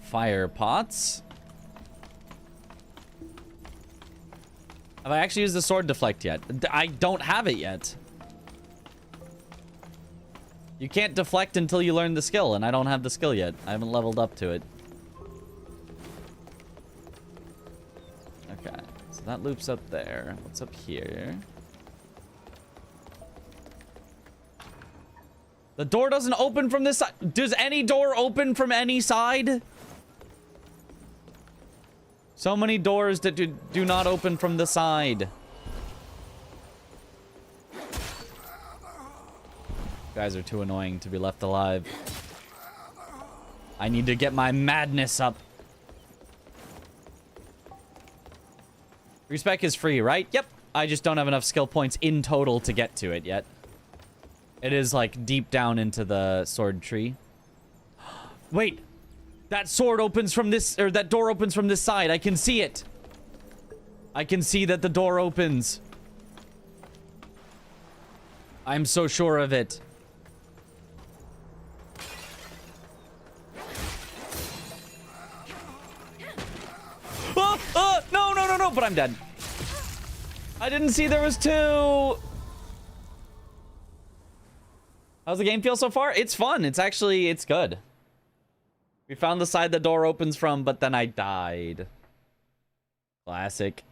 Fire pots. Have I actually used the sword deflect yet? I don't have it yet. You can't deflect until you learn the skill, and I don't have the skill yet. I haven't leveled up to it. Okay, so that loops up there. What's up here? The door doesn't open from this side. Does any door open from any side? So many doors that do not open from the side. You guys are too annoying to be left alive. I need to get my madness up. Respec is free, right? Yep. I just don't have enough skill points in total to get to it yet. It is like deep down into the sword tree. Wait. That sword opens from this, or that door opens from this side. I can see it. I can see that the door opens. I'm so sure of it. No, but I'm dead. I didn't see there was two. How's the game feel so far? It's fun. It's actually, it's good. We found the side the door opens from, but then I died. Classic.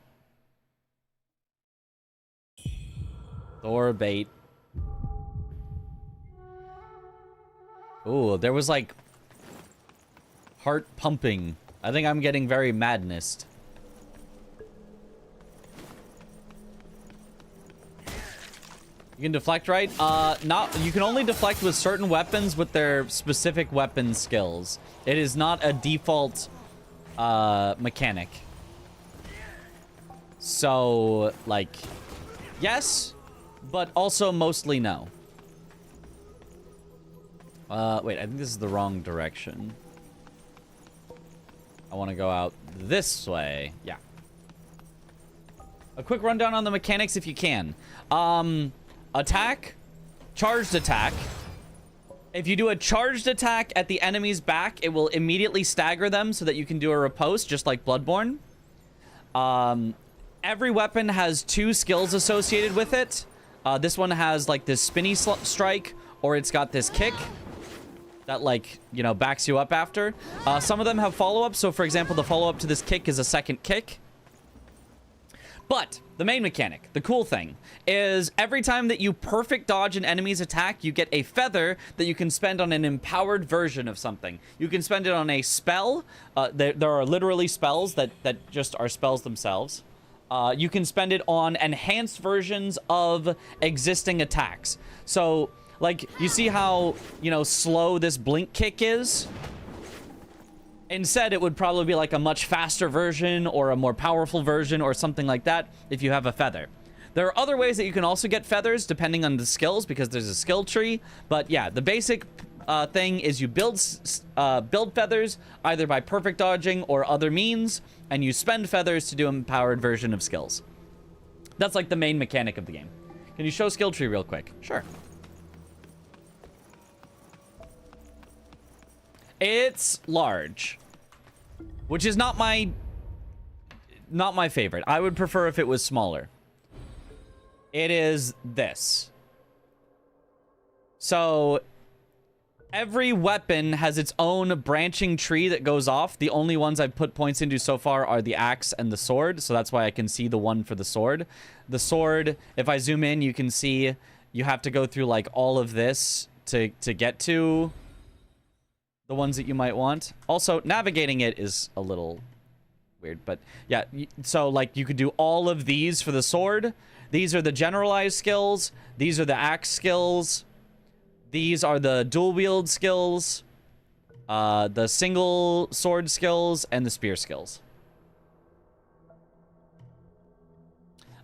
Door bait. Ooh, there was like heart pumping. I think I'm getting very madness. You can deflect, right? You can only deflect with certain weapons with their specific weapon skills. It is not a default mechanic. So, like, yes, but also mostly no. Wait, I think this is the wrong direction. I want to go out this way. Yeah. A quick rundown on the mechanics if you can. Attack, charged attack. If you do a charged attack at the enemy's back, it will immediately stagger them so that you can do a riposte, just like Bloodborne. Every weapon has 2 skills associated with it. This one has like this spinny strike, or it's got this kick that, like, you know, backs you up after. Some of them have follow-ups. So for example, the follow-up to this kick is a second kick. But the main mechanic, the cool thing, is every time that you perfect dodge an enemy's attack, you get a feather that you can spend on an empowered version of something. You can spend it on a spell. There are literally spells that just are spells themselves. You can spend it on enhanced versions of existing attacks. So, like, you see how, you know, slow this blink kick is? Instead, it would probably be like a much faster version or a more powerful version or something like that if you have a feather. There are other ways that you can also get feathers depending on the skills, because there's a skill tree. But yeah, the basic thing is you build feathers either by perfect dodging or other means, and you spend feathers to do an empowered version of skills. That's like the main mechanic of the game. Can you show skill tree real quick? Sure. It's large, which is not my favorite. I would prefer if it was smaller. It is this. So every weapon has its own branching tree that goes off. The only ones I've put points into so far are the axe and the sword, so that's why I can see the one for the sword. The sword, if I zoom in, you can see you have to go through like all of this to get to the ones that you might want. Also, navigating it is a little weird, but yeah, so like you could do all of these for the sword. These are the generalized skills. These are the axe skills. These are the dual wield skills, the single sword skills, and the spear skills.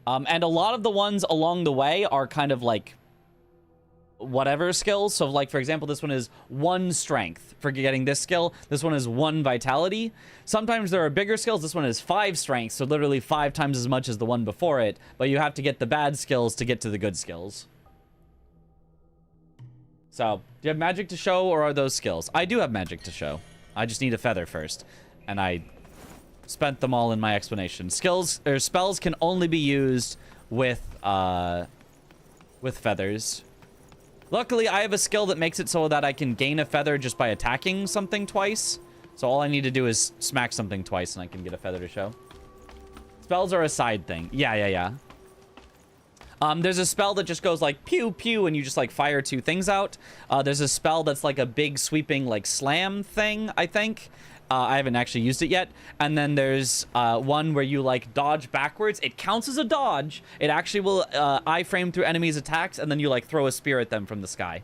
And a lot of the ones along the way are kind of like whatever skills. So like, for example, this one is 1 strength for getting this skill. This one is 1 vitality. Sometimes there are bigger skills. This one is 5 strength, so literally 5 times as much as the one before it. But you have to get the bad skills to get to the good skills. So, do you have magic to show, or are those skills? I do have magic to show. I just need a feather first. And I spent them all in my explanation. Skills or spells can only be used with feathers. Luckily, I have a skill that makes it so that I can gain a feather just by attacking something twice. So all I need to do is smack something twice and I can get a feather to show. Spells are a side thing. Yeah. There's a spell that just goes like pew pew and you just like fire two things out. There's a spell that's like a big sweeping like slam thing, I think. I haven't actually used it yet. And then there's one where you like dodge backwards. It counts as a dodge. It actually will iframe through enemies' attacks and then you like throw a spear at them from the sky.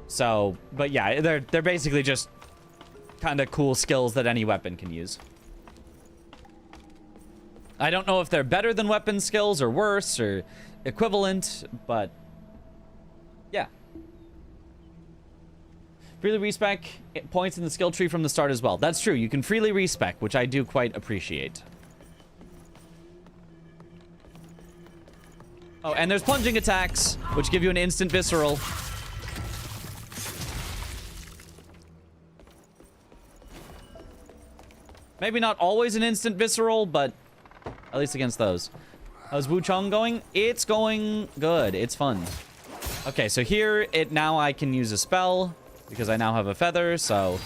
So, but yeah, they're basically just kind of cool skills that any weapon can use. I don't know if they're better than weapon skills or worse or equivalent, but yeah. Freely respec points in the skill tree from the start as well. That's true. You can freely respec, which I do quite appreciate. Oh, and there's plunging attacks, which give you an instant visceral. Maybe not always an instant visceral, but at least against those. How's Wuchang going? It's going good. It's fun. Okay, so here, now I can use a spell because I now have a feather, so...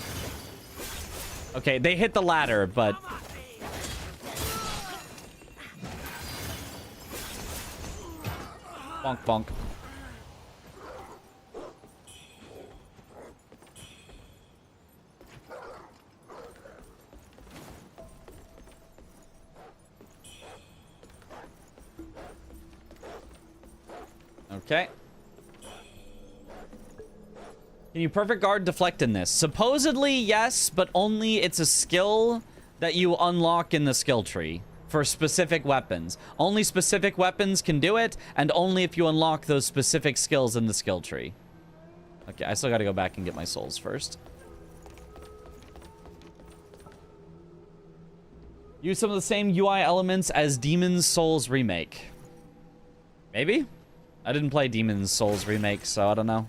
Okay, they hit the ladder, but... Bonk, bonk. Okay. Can you perfect guard deflect in this? Supposedly, yes, but only it's a skill that you unlock in the skill tree for specific weapons. Only specific weapons can do it, and only if you unlock those specific skills in the skill tree. Okay, I still gotta go back and get my souls first. Use some of the same UI elements as Demon's Souls Remake. Maybe? I didn't play Demon's Souls Remake, so I don't know.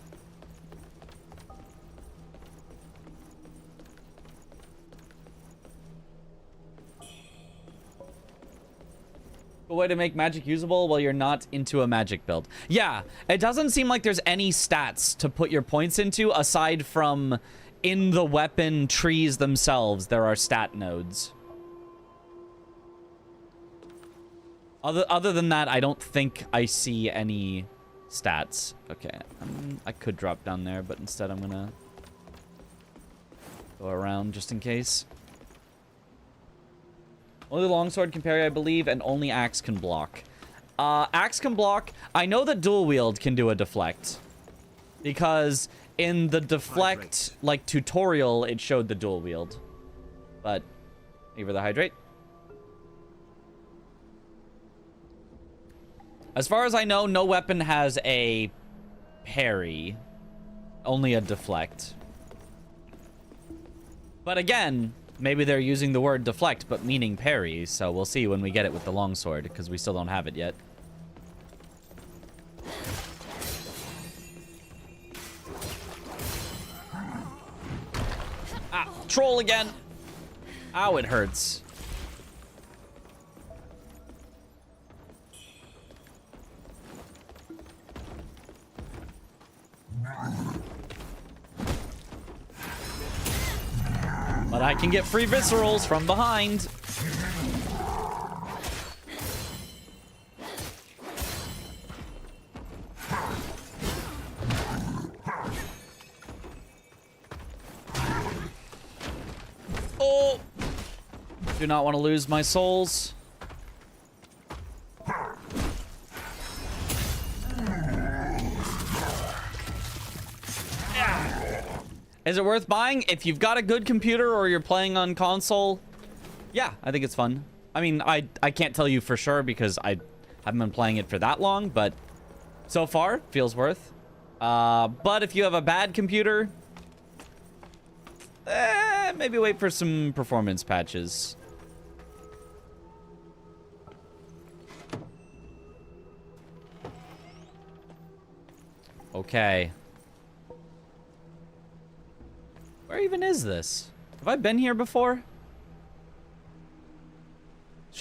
A way to make magic usable while you're not into a magic build. Yeah, it doesn't seem like there's any stats to put your points into aside from in the weapon trees themselves. There are stat nodes. Other than that, I don't think I see any stats. Okay, I could drop down there, but instead I'm gonna go around just in case. Only the longsword can parry, I believe, and only axe can block. Axe can block. I know that dual wield can do a deflect. Because in the deflect, like, tutorial, it showed the dual wield. But, thank you for the hydrate. As far as I know, no weapon has a parry. Only a deflect. But again... Maybe they're using the word deflect, but meaning parry, so we'll see when we get it with the longsword, because we still don't have it yet. Ah, troll again! Ow, it hurts. But I can get free viscerals from behind. Oh! Do not want to lose my souls. Is it worth buying? If you've got a good computer or you're playing on console, yeah, I think it's fun. I mean, I can't tell you for sure because I haven't been playing it for that long, but so far, feels worth. But if you have a bad computer, maybe wait for some performance patches. Okay. Where even is this? Have I been here before?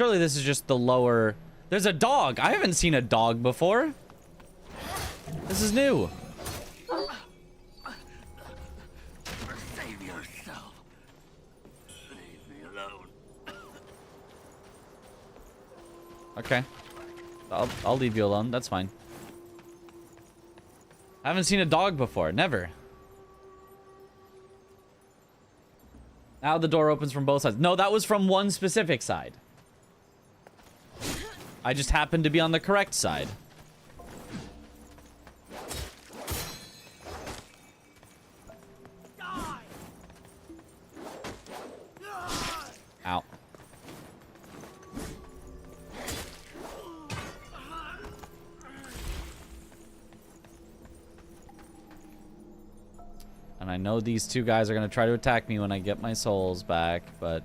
Surely this is just the lower... There's a dog. I haven't seen a dog before. This is new.
Save yourself. Leave me alone.
Okay. I'll leave you alone. That's fine. I haven't seen a dog before. Never. Now the door opens from both sides. No, that was from one specific side. I just happened to be on the correct side. Ow. And I know these two guys are going to try to attack me when I get my souls back, but...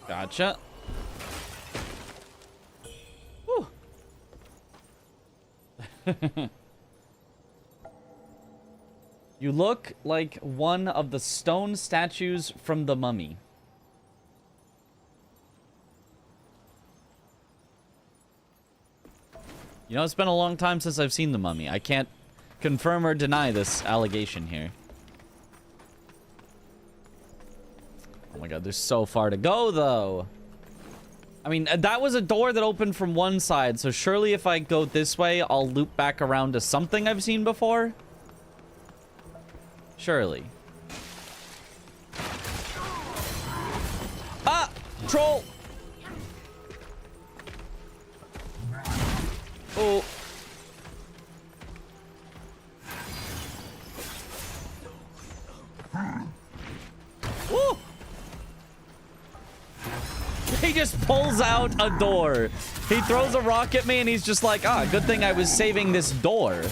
Gotcha. Whew. You look like one of the stone statues from The Mummy. You know, it's been a long time since I've seen The Mummy. I can't confirm or deny this allegation here. Oh my god, there's so far to go, though. I mean, that was a door that opened from one side, so surely if I go this way, I'll loop back around to something I've seen before? Surely. Ah! Troll! Oh. Woo! He just pulls out a door. He throws a rock at me and he's just like, ah, good thing I was saving this door.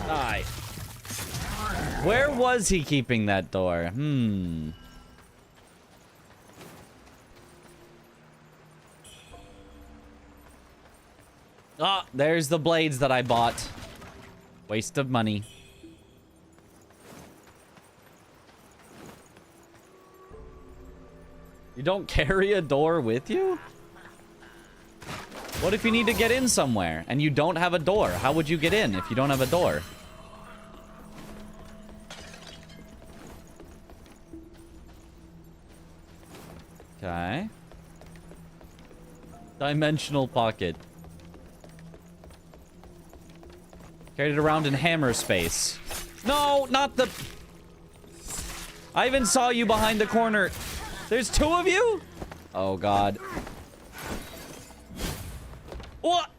Die. Where was he keeping that door? Ah, there's the blades that I bought. Waste of money. You don't carry a door with you? What if you need to get in somewhere and you don't have a door? How would you get in if you don't have a door? Okay. Dimensional pocket. Carried it around in hammer space. No, not the... I even saw you behind the corner. There's two of you? Oh, God. What?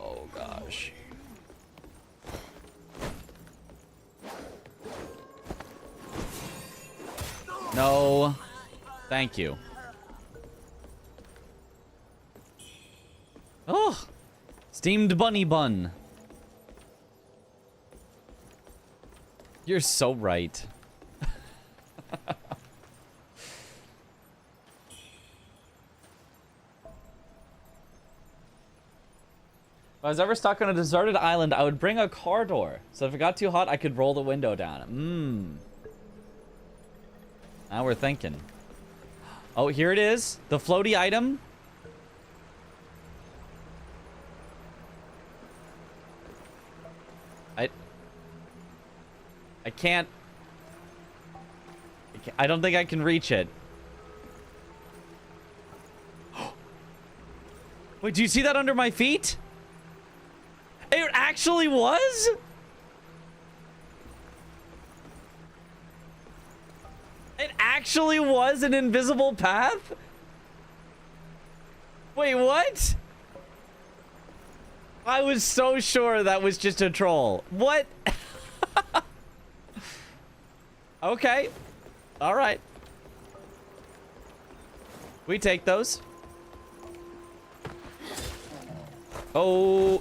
Oh, gosh. No. Thank you. Oh. Steamed bunny bun. You're so right. If I was ever stuck on a deserted island, I would bring a car door. So if it got too hot, I could roll the window down. Now we're thinking. Oh, here it is. The floaty item. I can't. I don't think I can reach it. Wait, do you see that under my feet? It actually was? actually was an invisible path? Wait, what? I was so sure that was just a troll. What? Okay. All right. We take those. Oh.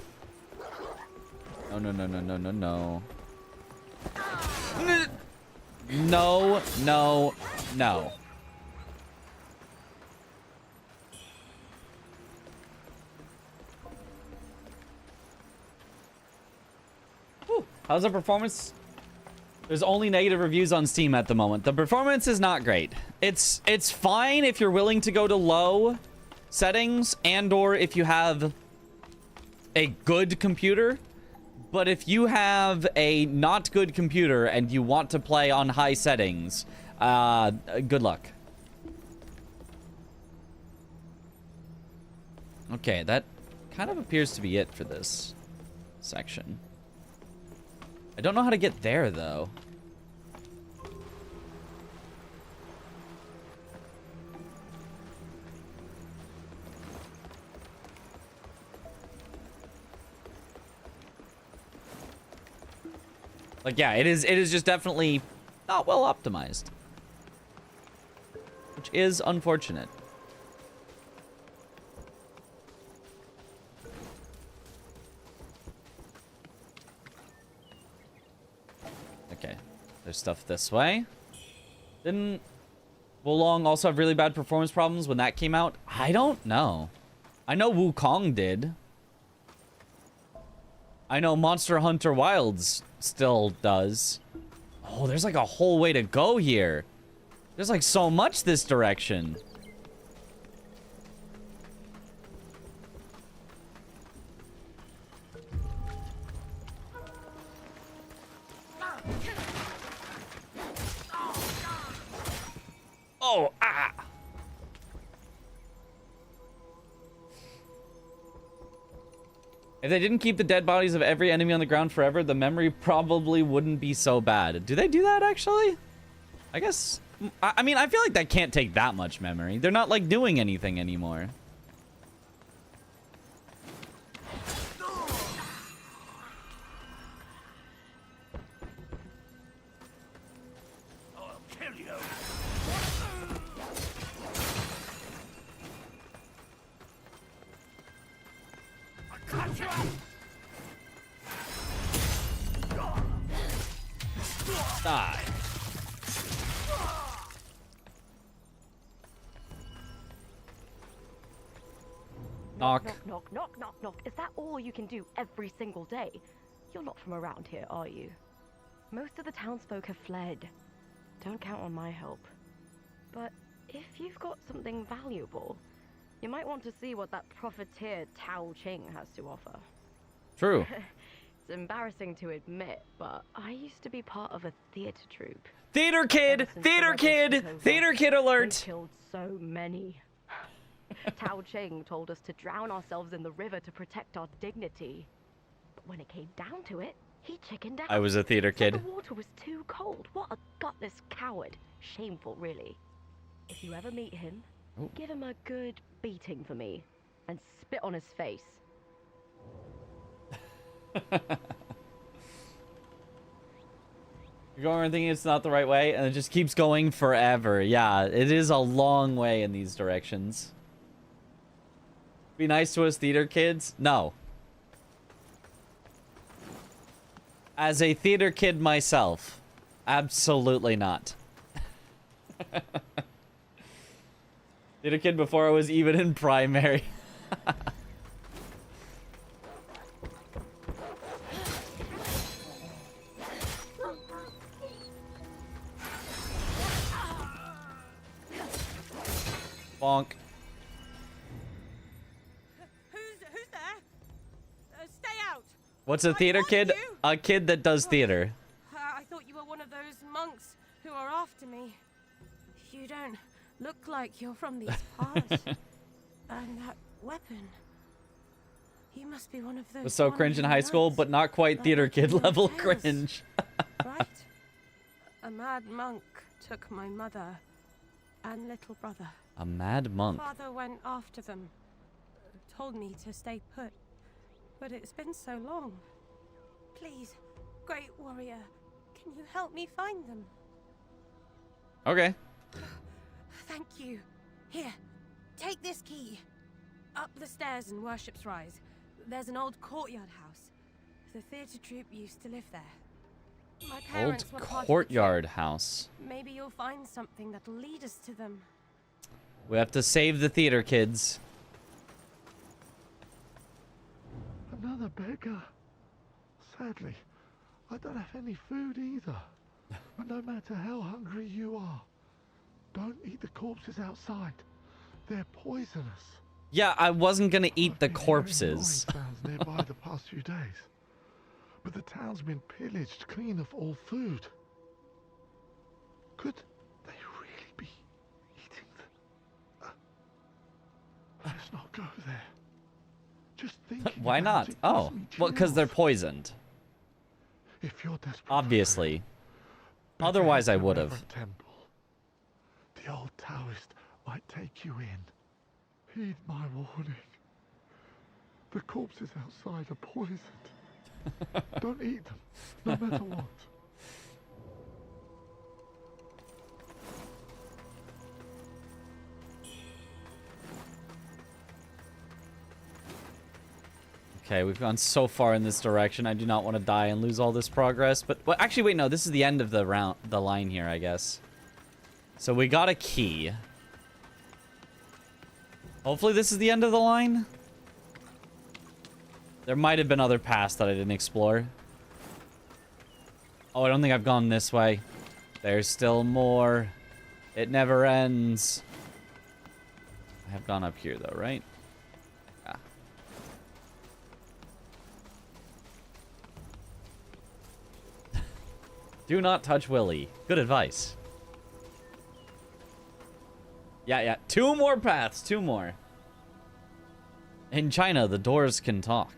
No, no, no, no, no, no, no. No, no, no. Whew. How's the performance? There's only negative reviews on Steam at the moment. The performance is not great. It's fine if you're willing to go to low settings and or if you have a good computer. But if you have a not good computer and you want to play on high settings, good luck. Okay, that kind of appears to be it for this section. I don't know how to get there, though. Like, yeah, it is just definitely not well optimized. Which is unfortunate. Okay, there's stuff this way. Didn't Wolong also have really bad performance problems when that came out? I don't know. I know Wuchang did. I know Monster Hunter Wilds still does. Oh, there's like a whole way to go here. There's like so much this direction. Oh, ah. If they didn't keep the dead bodies of every enemy on the ground forever, the memory probably wouldn't be so bad. Do they do that, actually? I guess... I mean, I feel like that can't take that much memory. They're not, like, doing anything anymore. Die. Knock.
Knock, knock, knock, knock, knock. Is that all you can do every single day? You're not from around here, are you? Most of the townsfolk have fled. Don't count on my help. But if you've got something valuable, you might want to see what that profiteer Tao Ching has to offer.
True.
It's embarrassing to admit, but I used to be part of a theater troupe.
Theater kid! Theater kid! Theater kid alert!
We killed so many. Tao Ching told us to drown ourselves in the river to protect our dignity. But when it came down to it, he chickened out.
I was a theater kid.
The water was too cold. What a gutless coward. Shameful, really. If you ever meet him, give him a good beating for me and spit on his face.
You're going around thinking it's not the right way, and it just keeps going forever. Yeah, it is a long way in these directions. Be nice to us theater kids? No. As a theater kid myself, absolutely not. Theater kid before I was even in primary. Bonk.
Who's there? Stay out.
What's a theater kid? A kid that does theater.
I thought you were one of those monks who are after me. You don't look like you're from these parts. And that weapon. You must be one of those.
Was so cringe in high school, but not quite theater kid level cringe.
Right? A mad monk took my mother and little brother.
A mad monk.
Father went after them, told me to stay put, but it's been so long. Please, great warrior, can you help me find them?
Okay.
Thank you. Here, take this key. Up the stairs in Worship's Rise, there's an old courtyard house. The theatre troupe used to live there. My parents
Old
were part of the
courtyard
troupe.
house.
Maybe you'll find something that'll lead us to them.
We have to save the theater kids.
Another beggar. Sadly, I don't have any food either. But no matter how hungry you are, don't eat the corpses outside. They're poisonous.
Yeah, I wasn't gonna eat the corpses.
Sounds nearby the past few days. But the town's been pillaged clean of all food. Could they really be eating them? Let's not go there. Just think.
Why not? Oh, well, because they're poisoned.
If you're desperate,
obviously. Otherwise, I would have.
The old Taoist might take you in. Heed my warning. The corpses outside are poisoned. Don't eat them, no matter what.
Okay, we've gone so far in this direction. I do not want to die and lose all this progress. But, well, actually, wait, no. This is the end of the line here, I guess. So we got a key. Hopefully this is the end of the line. There might have been other paths that I didn't explore. Oh, I don't think I've gone this way. There's still more. It never ends. I have gone up here, though, right? Yeah. Do not touch Willy. Good advice. Yeah. 2 more paths. 2 more. In China, the doors can talk.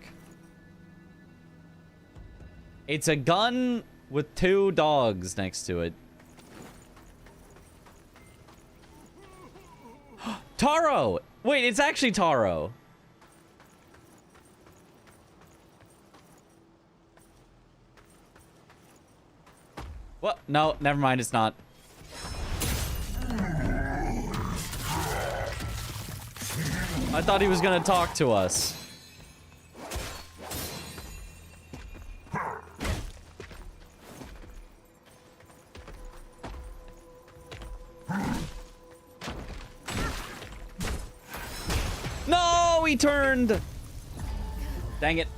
It's a gun with 2 dogs next to it. Taro! Wait, it's actually Taro. What? No, never mind, it's not. I thought he was gonna talk to us. No, he turned. Dang it.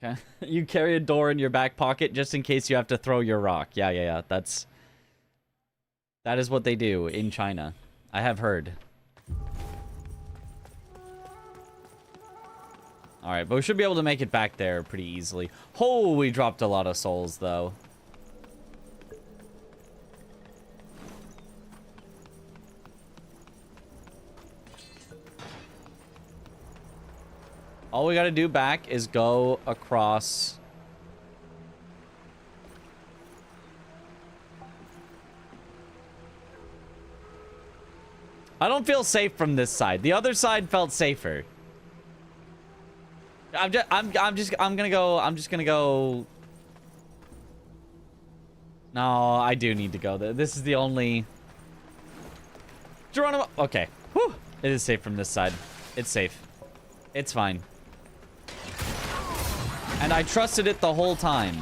Okay. You carry a door in your back pocket just in case you have to throw your rock. Yeah. That is what they do in China. I have heard. Alright, but we should be able to make it back there pretty easily. Oh, we dropped a lot of souls, though. All we gotta do back is go across. I don't feel safe from this side. The other side felt safer. I'm just gonna go. No, I do need to go. This is the only. Geronimo. Okay. Whew. It is safe from this side. It's safe. It's fine. And I trusted it the whole time.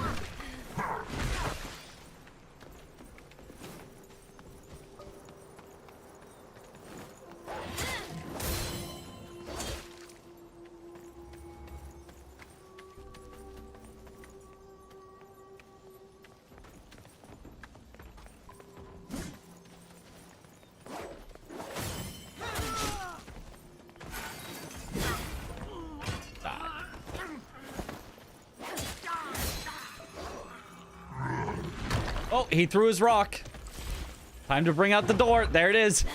Oh, he threw his rock. Time to bring out the door. There it is.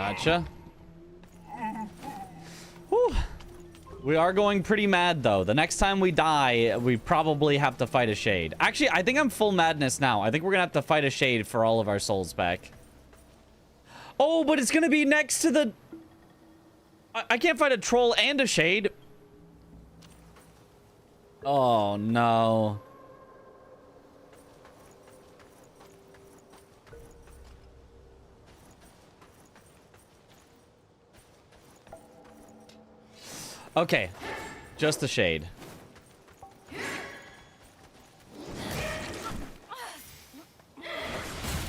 Gotcha. Whew. We are going pretty mad, though. The next time we die, we probably have to fight a shade. Actually, I think I'm full madness now. I think we're gonna have to fight a shade for all of our souls back. Oh, but it's gonna be next to the... I can't fight a troll and a shade. Oh, no. Okay, just the shade.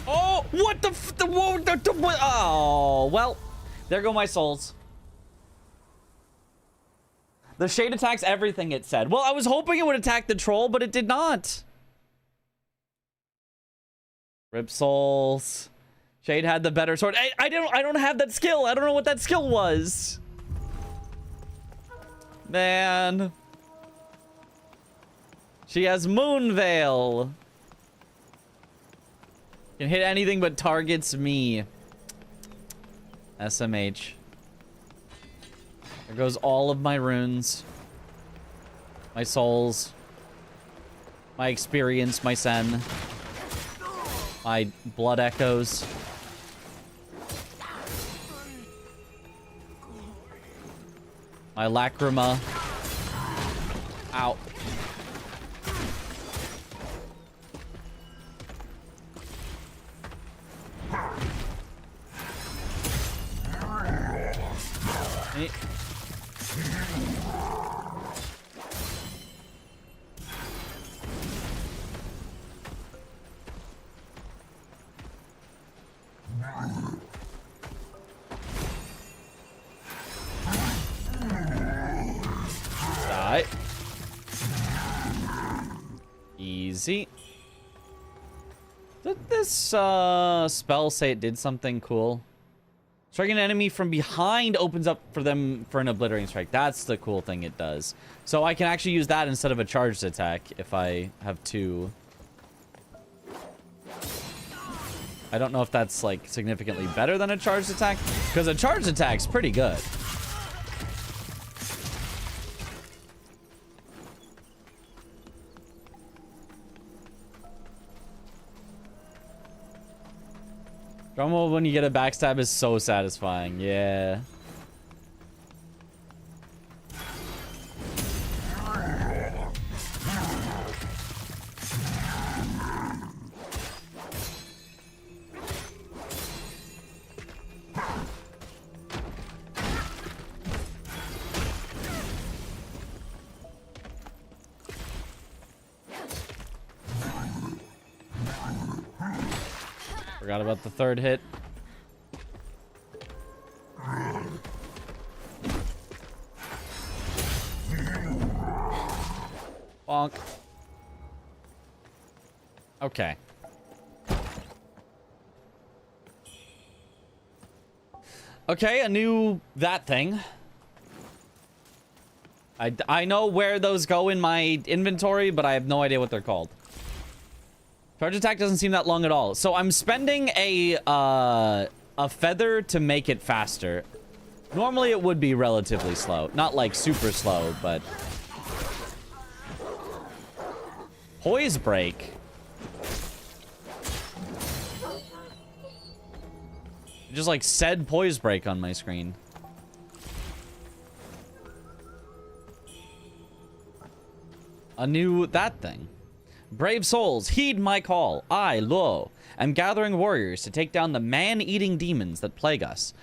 Oh, what the what? Oh, well, there go my souls. The shade attacks everything, it said. Well, I was hoping it would attack the troll, but it did not. Rip souls. Shade had the better sword. I don't have that skill. I don't know what that skill was. Man. She has Moonveil. Can hit anything but targets me. SMH. There goes all of my runes. My souls. My experience, my sen. My blood echoes. My lacrima. Ow. Die. Easy. Did this spell say it did something cool? Striking an enemy from behind opens up for them for an obliterating strike. That's the cool thing it does. So I can actually use that instead of a charged attack if I have two. I don't know if that's like significantly better than a charged attack, because a charged attack's pretty good. Drum roll when you get a backstab is so satisfying. Yeah. Forgot about the third hit. Bonk. Okay. Okay, a new that thing. I know where those go in my inventory, but I have no idea what they're called. Charge attack doesn't seem that long at all. So I'm spending a feather to make it faster. Normally it would be relatively slow. Not like super slow, but... Poise break. It just like said poise break on my screen. A new that thing. Brave souls, heed my call. I, Luo, am gathering warriors to take down the man-eating demons that plague us.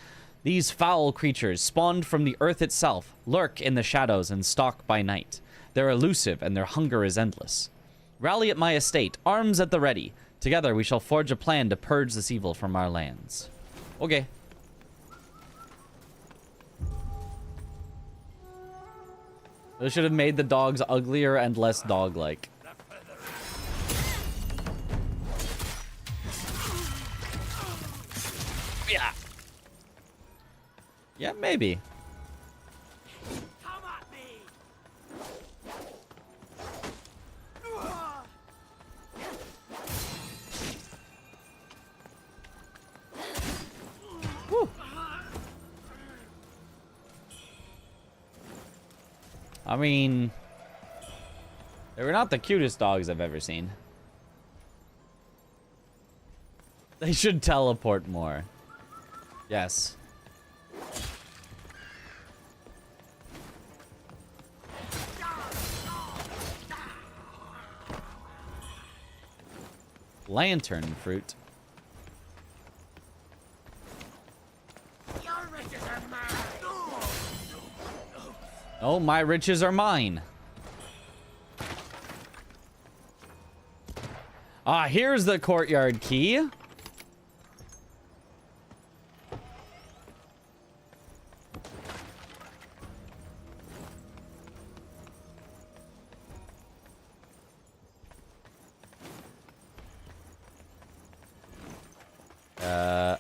These foul creatures, spawned from the earth itself, lurk in the shadows and stalk by night. They're elusive and their hunger is endless. Rally at my estate, arms at the ready. Together we shall forge a plan to purge this evil from our lands. Okay. They should have made the dogs uglier and less dog-like. Yeah. Yeah, maybe. Whew. I mean, they were not the cutest dogs I've ever seen. They should teleport more. Yes. Lantern fruit. Oh, my riches are mine. Ah, here's the courtyard key.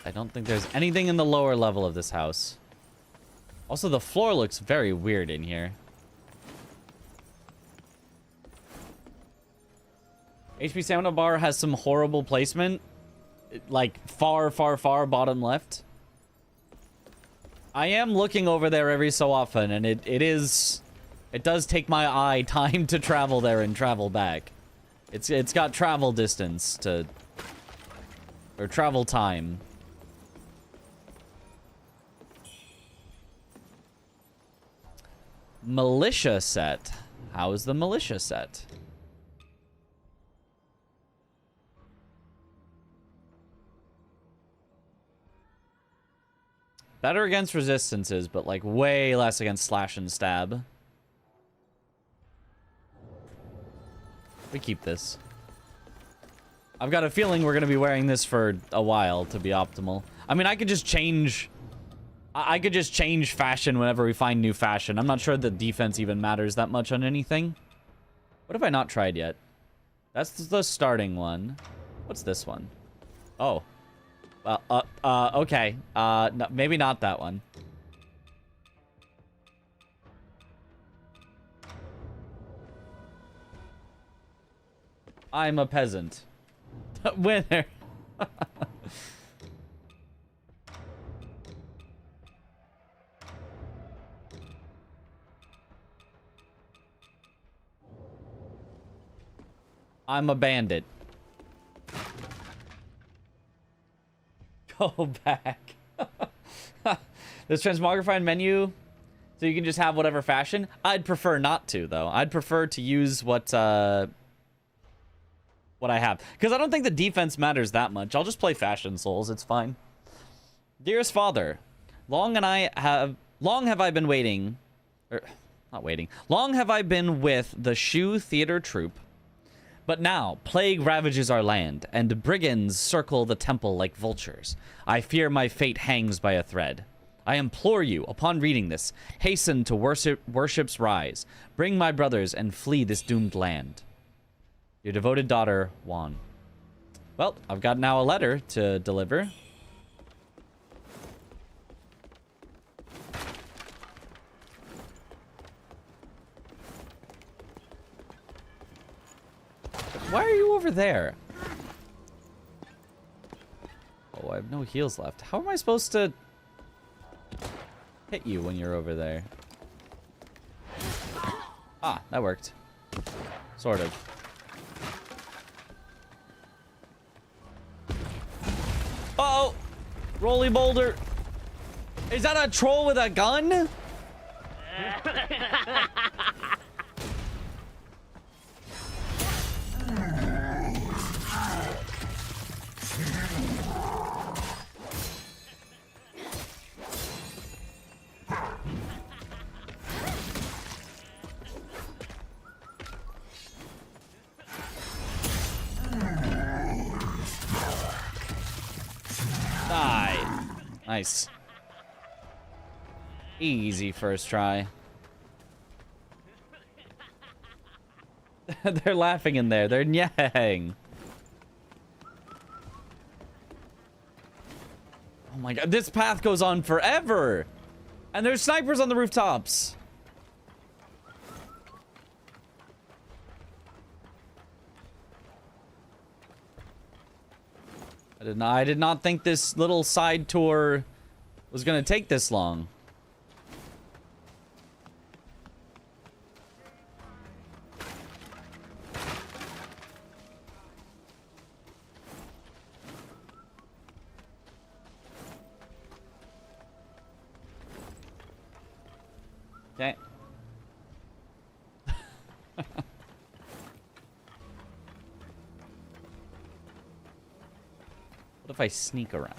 I don't think there's anything in the lower level of this house. Also, the floor looks very weird in here. HP Stamina bar has some horrible placement. Like, far, far, far bottom left. I am looking over there every so often, and it does take my eye time to travel there and travel back. It's got travel distance to... or travel time. Militia set. How is the militia set? Better against resistances, but like way less against slash and stab. We keep this. I've got a feeling we're going to be wearing this for a while to be optimal. I mean, I could just change... I could just change fashion whenever we find new fashion. I'm not sure that defense even matters that much on anything. What have I not tried yet? That's the starting one. What's this one? Oh. Well, okay. No, maybe not that one. I'm a peasant. Winner. I'm a bandit. Go back. This transmogrified menu, so you can just have whatever fashion. I'd prefer not to, though. I'd prefer to use what I have, because I don't think the defense matters that much. I'll just play fashion souls. It's fine. Dearest father, long have I been waiting, or not waiting. Long have I been with the Shu Theater Troupe. But now, plague ravages our land, and brigands circle the temple like vultures. I fear my fate hangs by a thread. I implore you, upon reading this, hasten to worship's rise. Bring my brothers and flee this doomed land. Your devoted daughter, Juan. Well, I've got now a letter to deliver. Why are you over there? Oh, I have no heals left. How am I supposed to hit you when you're over there? Ah, that worked. Sort of. Uh-oh! Rolly boulder! Is that a troll with a gun? Die. Nice. Easy first try. They're laughing in there. They're nyang. Oh my god. This path goes on forever. And there's snipers on the rooftops. I did not think this little side tour was going to take this long. Okay. What if I sneak around?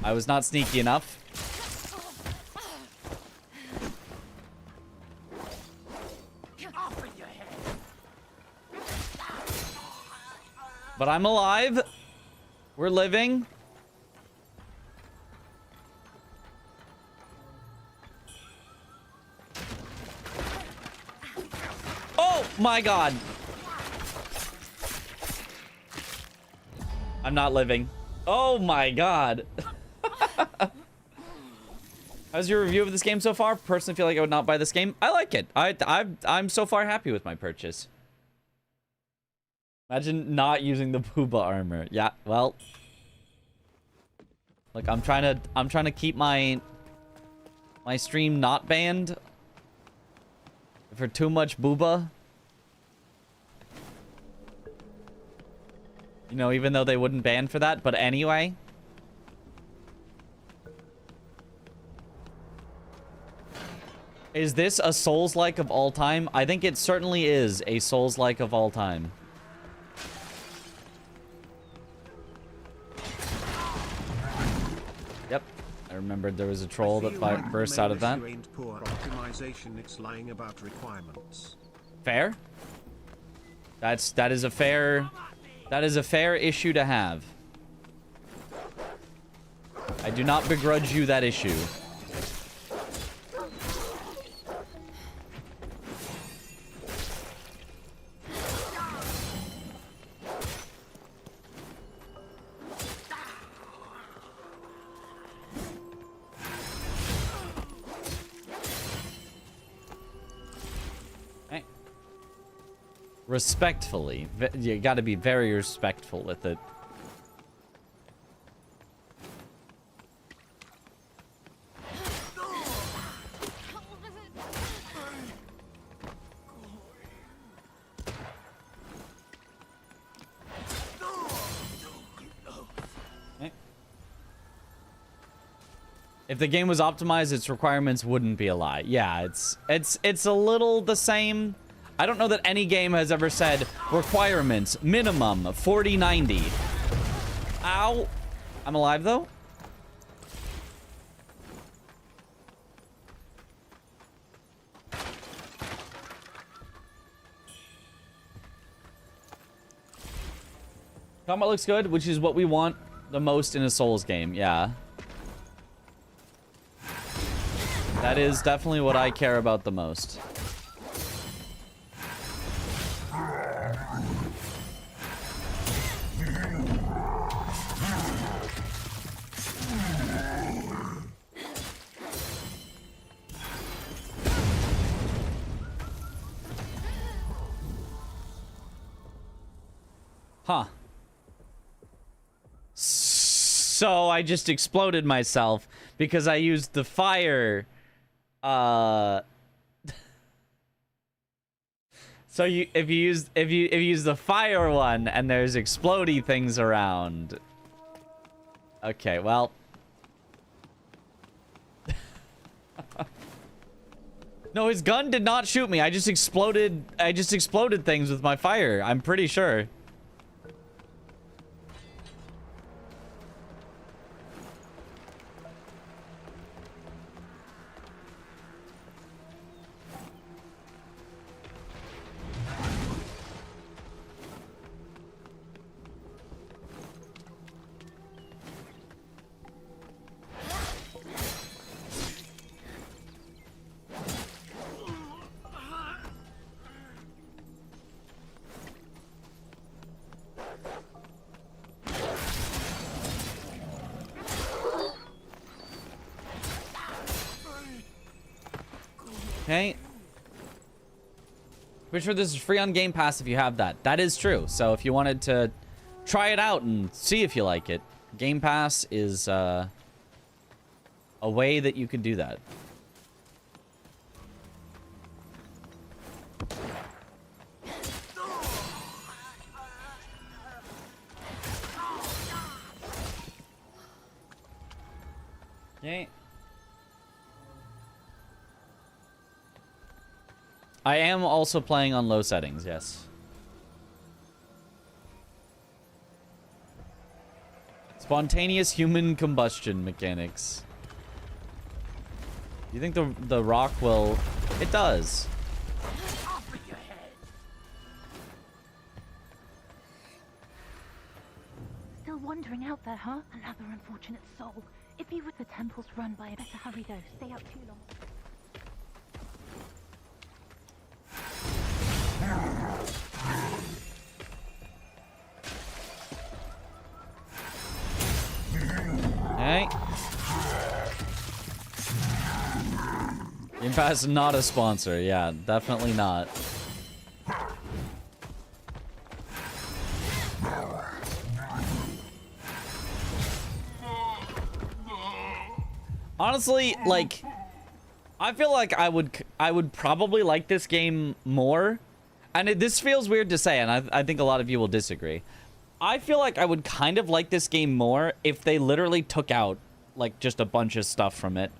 I was not sneaky enough. But I'm alive. We're living. Oh my god. I'm not living. Oh my god. How's your review of this game so far? Personally feel like I would not buy this game. I like it. I'm so far happy with my purchase. Imagine not using the Booba armor. Yeah, well. Look, I'm trying to keep my stream not banned for too much Booba. You know, even though they wouldn't ban for that, but anyway. Is this a Souls-like of all time? I think it certainly is a Souls-like of all time. Yep. I remembered there was a troll that burst out of that.
Ain't poor optimization, it's lying about requirements.
Fair. That is a fair issue to have. I do not begrudge you that issue. Respectfully. You gotta be very respectful with it. Okay. If the game was optimized, its requirements wouldn't be a lie. Yeah, it's a little the same. I don't know that any game has ever said requirements minimum 4090. Ow. I'm alive though. Combat looks good, which is what we want the most in a Souls game. Yeah. That is definitely what I care about the most. Huh. So I just exploded myself because I used the fire. So if you use the fire one and there's explodey things around. Okay, well. No, his gun did not shoot me. I just exploded things with my fire. I'm pretty sure. Okay. Pretty sure this is free on Game Pass if you have that. That is true. So if you wanted to try it out and see if you like it, Game Pass is a way that you could do that. Okay. I am also playing on low settings, yes. Spontaneous human combustion mechanics. You think the rock will... It does.
Still wandering out there, huh? Another unfortunate soul. If you were the temple's run by, better hurry though. Stay out too long.
Okay. Game Pass is not a sponsor. Yeah, definitely not. Honestly, like, I feel like I would probably like this game more. And this feels weird to say, and I think a lot of you will disagree. I feel like I would kind of like this game more if they literally took out, like, just a bunch of stuff from it.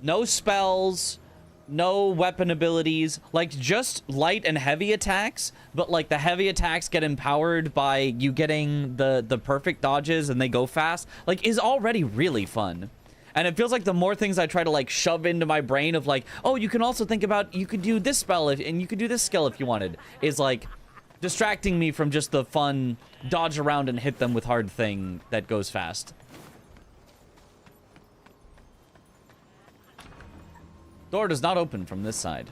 No spells, no weapon abilities, like, just light and heavy attacks, but, like, the heavy attacks get empowered by you getting the perfect dodges and they go fast, like, is already really fun. And it feels like the more things I try to, like, shove into my brain of, like, oh, you can also think about, you could do this spell and you could do this skill if you wanted, is, like, distracting me from just the fun dodge around and hit them with hard thing that goes fast. Door does not open from this side.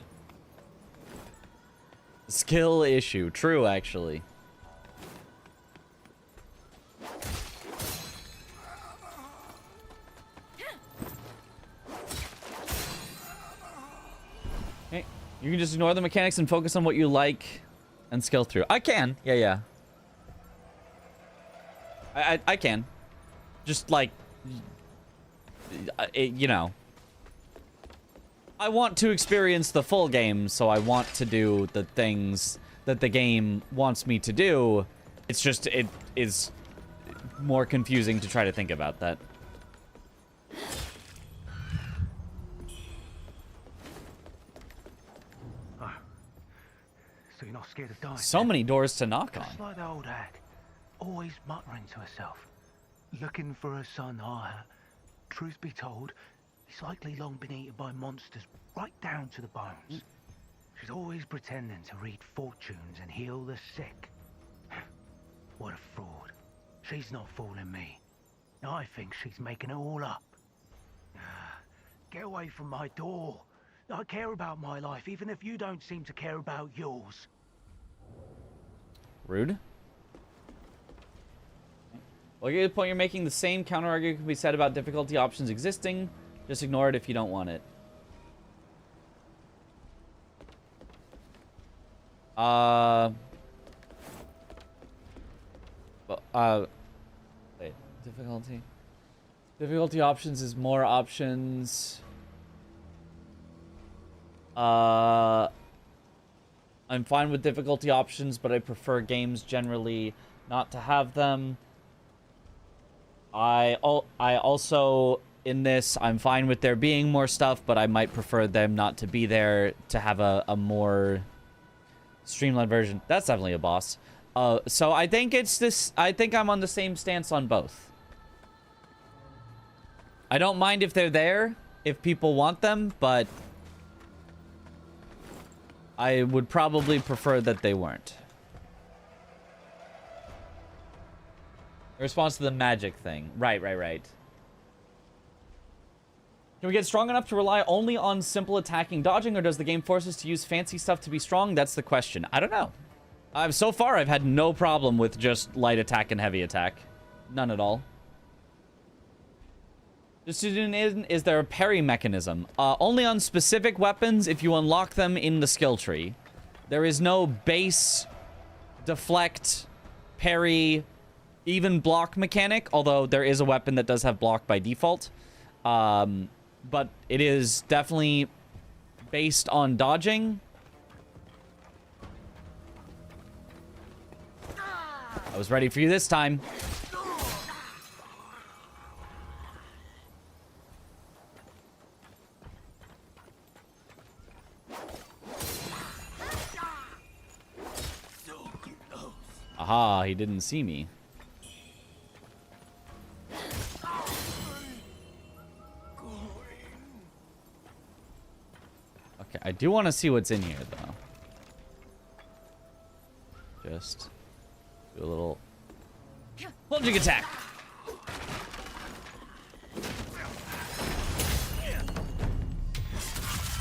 Skill issue. True, actually. Okay. You can just ignore the mechanics and focus on what you like and skill through. I can. Yeah. I can. Just, like, you know. I want to experience the full game, so I want to do the things that the game wants me to do. It's just, it is more confusing to try to think about that.
So you're not scared of dying?
So many doors to knock on.
Just like the old hag, always muttering to herself, looking for her son Arha. Truth be told, he's likely long been eaten by monsters right down to the bones. She's always pretending to read fortunes and heal the sick. What a fraud. She's not fooling me. I think she's making it all up. Get away from my door. I care about my life, even if you don't seem to care about yours.
Rude. Well, at the point you're making, the same counter-argument can be said about difficulty options existing. Just ignore it if you don't want it. Wait, difficulty. Difficulty options is more options. I'm fine with difficulty options, but I prefer games generally not to have them. I also, in this, I'm fine with there being more stuff, but I might prefer them not to be there to have a more streamlined version. That's definitely a boss. So I think it's this, I think I'm on the same stance on both. I don't mind if they're there, if people want them, but I would probably prefer that they weren't. In response to the magic thing. Right. Can we get strong enough to rely only on simple attacking dodging, or does the game force us to use fancy stuff to be strong? That's the question. I don't know. So far, I've had no problem with just light attack and heavy attack. None at all. Just to tune in, is there a parry mechanism? Only on specific weapons if you unlock them in the skill tree. There is no base, deflect, parry, even block mechanic, although there is a weapon that does have block by default. But it is definitely based on dodging. I was ready for you this time. didn't see me. Okay, I do want to see what's in here, though. Just do a little plunging attack.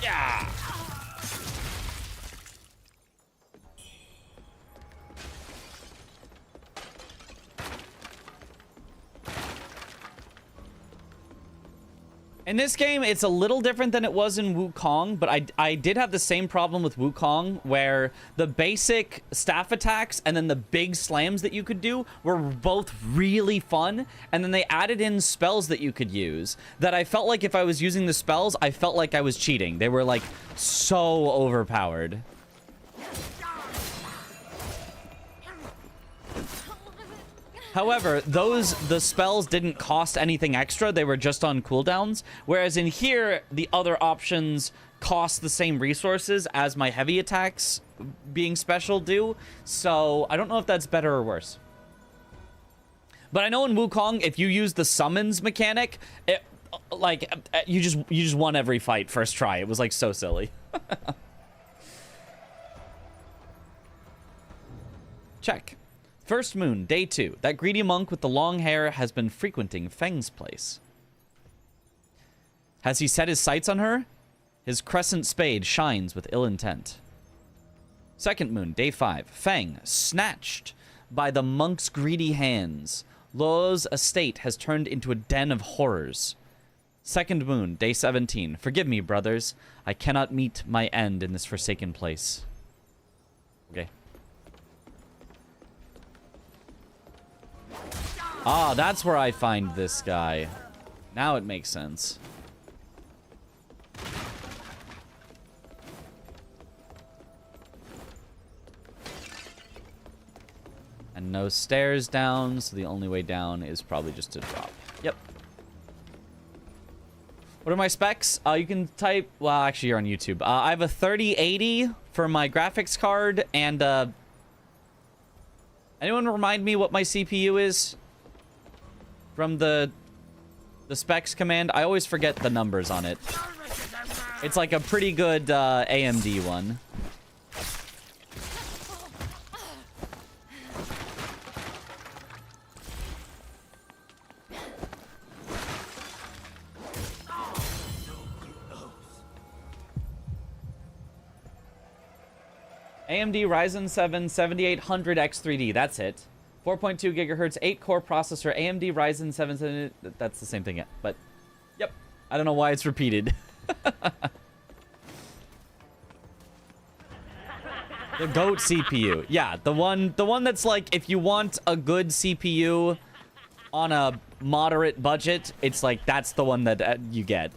Yeah. In this game, it's a little different than it was in Wuchang, but I did have the same problem with Wuchang, where the basic staff attacks and then the big slams that you could do were both really fun, and then they added in spells that you could use that I felt like if I was using the spells, I felt like I was cheating. They were, like, so overpowered. However, the spells didn't cost anything extra. They were just on cooldowns. Whereas in here, the other options cost the same resources as my heavy attacks being special do. So I don't know if that's better or worse. But I know in Wukong, if you use the summons mechanic, you just won every fight first try. It was like so silly. Check. First moon, day 2. That greedy monk with the long hair has been frequenting Feng's place. Has he set his sights on her? His crescent spade shines with ill intent. Second moon, day 5. Feng, snatched by the monk's greedy hands. Luo's estate has turned into a den of horrors. Second moon, day 17. Forgive me, brothers. I cannot meet my end in this forsaken place. Okay. Ah, that's where I find this guy. Now it makes sense. And no stairs down, so the only way down is probably just to drop. Yep. What are my specs? You can type... Well, actually, you're on YouTube. I have a 3080 for my graphics card, and... anyone remind me what my CPU is? From the specs command? I always forget the numbers on it. It's like a pretty good AMD one. AMD Ryzen 7 7800X3D. That's it. 4.2 gigahertz, 8-core processor, AMD Ryzen 7... That's the same thing, but... Yep. I don't know why it's repeated. The GOAT CPU. Yeah, the one that's like, if you want a good CPU on a moderate budget, it's like, that's the one that you get.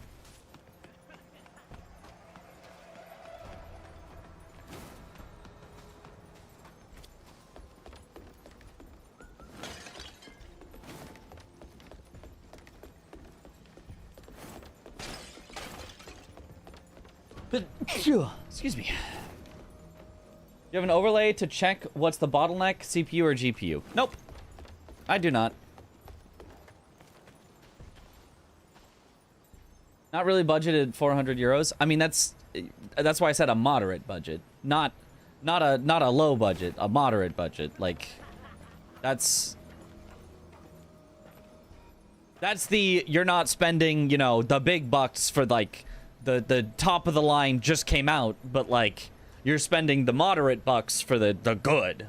But, excuse me. You have an overlay to check what's the bottleneck, CPU or GPU? Nope. I do not. Not really budgeted 400 euros. I mean, that's why I said a moderate budget. Not a low budget, a moderate budget. Like, that's the, you're not spending, you know, the big bucks for, like, the top of the line just came out, but, like, you're spending the moderate bucks for the good.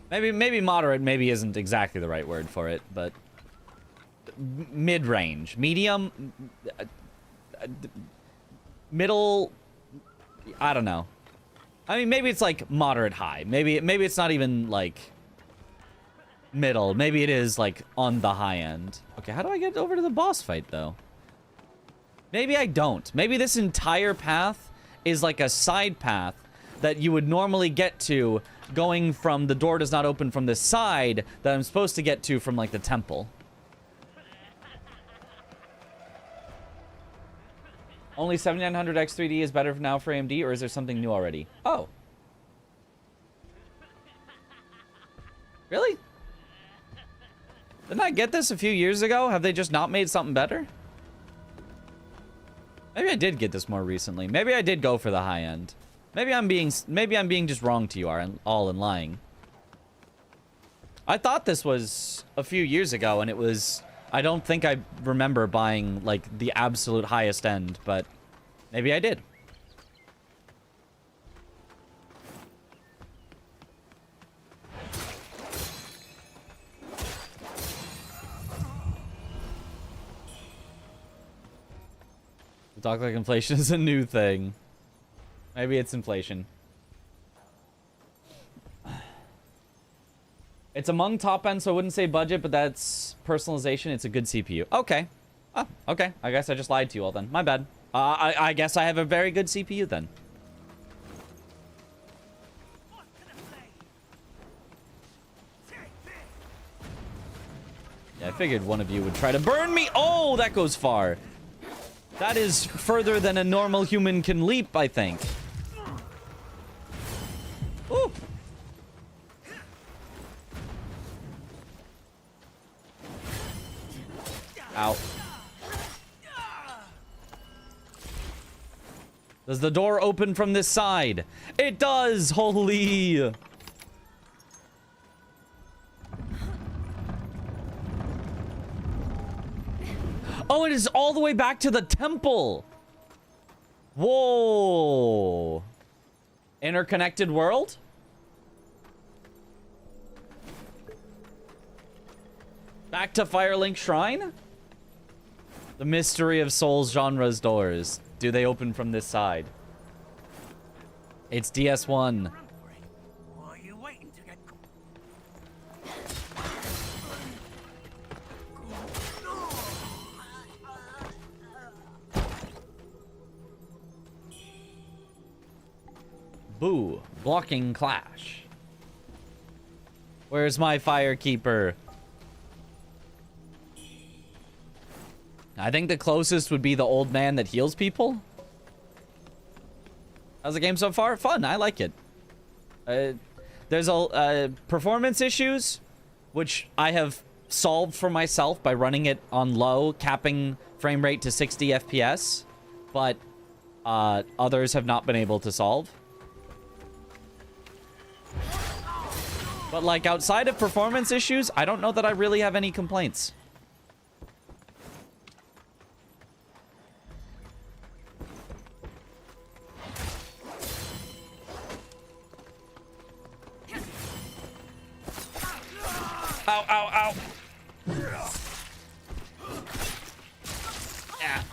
Maybe moderate maybe isn't exactly the right word for it, but mid-range, medium, middle, I don't know. I mean, maybe it's like moderate high. Maybe it's not even like middle. Maybe it is like on the high end. Okay, how do I get over to the boss fight though? Maybe I don't. Maybe this entire path is like a side path that you would normally get to going from the door does not open from this side that I'm supposed to get to from like the temple. Only 7900X 3D is better now for AMD, or is there something new already? Oh. Really? Didn't I get this a few years ago? Have they just not made something better? Maybe I did get this more recently. Maybe I did go for the high end. Maybe I'm being just wrong to you all and lying. I thought this was a few years ago, and it was... I don't think I remember buying, like, the absolute highest end, but maybe I did. Talk like inflation is a new thing. Maybe it's inflation. It's among top end, so I wouldn't say budget, but that's personalization. It's a good CPU. Okay. Oh, okay. I guess I just lied to you all then. My bad. I guess I have a very good CPU then. Yeah, I figured one of you would try to burn me. Oh, that goes far. That is further than a normal human can leap, I think. Ooh. Ow. Does the door open from this side? It does! Holy! Oh, it is all the way back to the temple! Whoa! Interconnected world? Back to Firelink Shrine? The mystery of Souls genre's doors. Do they open from this side? It's DS1. Boo. Blocking clash. Where's my firekeeper? I think the closest would be the old man that heals people. How's the game so far? Fun. I like it. There's performance issues, which I have solved for myself by running it on low, capping frame rate to 60 FPS, but others have not been able to solve. But like outside of performance issues, I don't know that I really have any complaints. Ow, ow, ow. Yeah.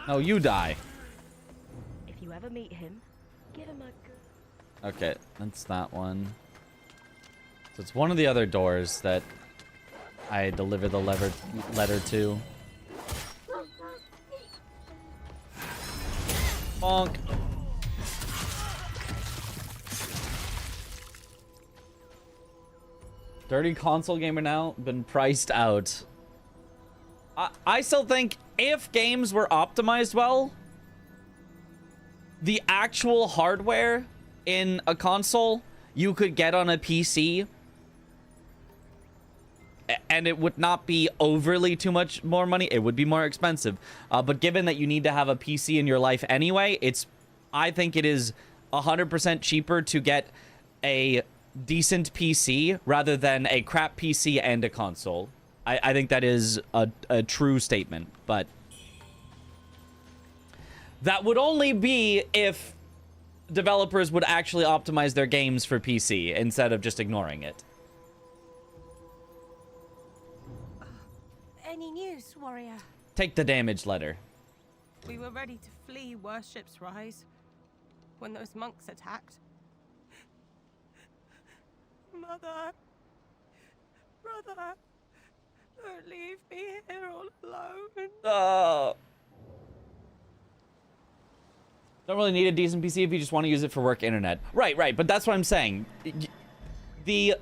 No, you die.
If you ever meet him, give him a good...
Okay, that's that one. So it's one of the other doors that I deliver the letter to. Bonk. Dirty console gamer now, been priced out. I still think if games were optimized well, the actual hardware in a console you could get on a PC, and it would not be overly too much more money. It would be more expensive. But given that you need to have a PC in your life anyway, I think it is 100% cheaper to get a decent PC rather than a crap PC and a console. I think that is a true statement, but that would only be if developers would actually optimize their games for PC instead of just ignoring it.
Any news, warrior?
Take the damage letter.
We were ready to flee Worship's Rise when those monks attacked. Mother, brother, don't leave me here all alone.
Oh. Don't really need a decent PC if you just want to use it for work internet. Right, right, but that's what I'm saying. The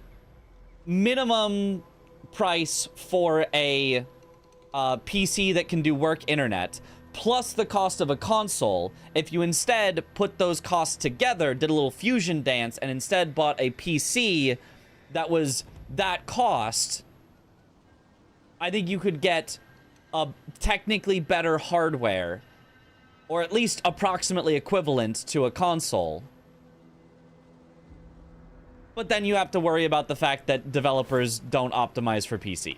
minimum price for a PC that can do work internet, plus the cost of a console, if you instead put those costs together, did a little fusion dance, and instead bought a PC that was that cost, I think you could get a technically better hardware, or at least approximately equivalent to a console. But then you have to worry about the fact that developers don't optimize for PC.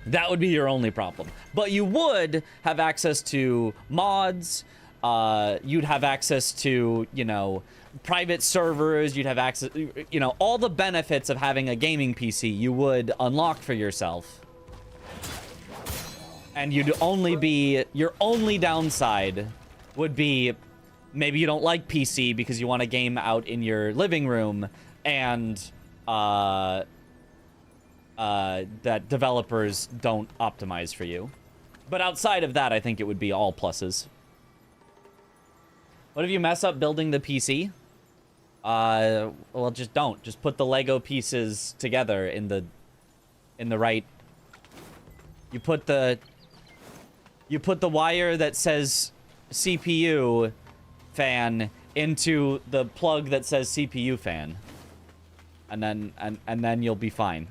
That would be your only problem. But you would have access to mods, you'd have access to, you know, private servers, you'd have access, you know, all the benefits of having a gaming PC you would unlock for yourself. And you'd only be, your only downside would be maybe you don't like PC because you want to game out in your living room, and that developers don't optimize for you. But outside of that, I think it would be all pluses. What if you mess up building the PC? Well, just don't. Just put the Lego pieces together in the right. You put the wire that says CPU fan into the plug that says CPU fan, and then you'll be fine.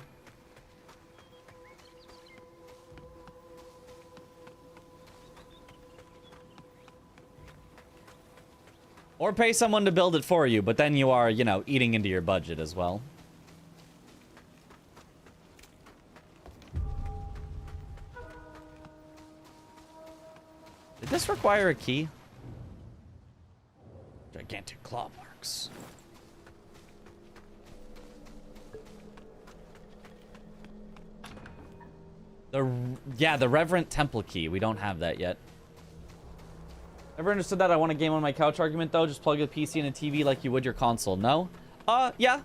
Or pay someone to build it for you, but then you are, you know, eating into your budget as well. Did this require a key? Gigantic claw marks. The Reverent Temple key. We don't have that yet. Ever understood that I want a game on my couch argument, though? Just plug a PC and a TV like you would your console. No? Yeah.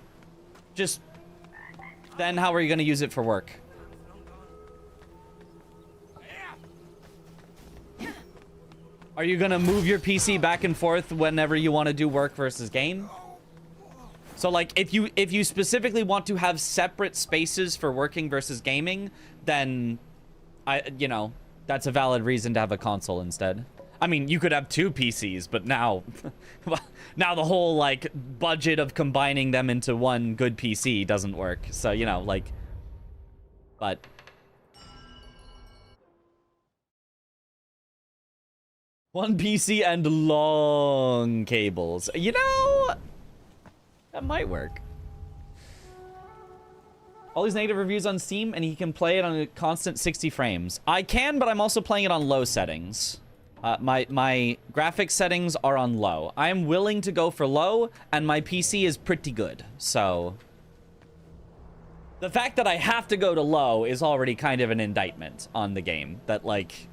Just... Then how are you going to use it for work? Are you going to move your PC back and forth whenever you want to do work versus game? So, like, if you specifically want to have separate spaces for working versus gaming, then, you know, that's a valid reason to have a console instead. I mean, you could have two PCs, but now the whole, like, budget of combining them into one good PC doesn't work. So, you know, like, but... One PC and long cables. You know, that might work. All these negative reviews on Steam, and he can play it on a constant 60 frames. I can, but I'm also playing it on low settings. My graphics settings are on low. I am willing to go for low, and my PC is pretty good. So, the fact that I have to go to low is already kind of an indictment on the game. That, like,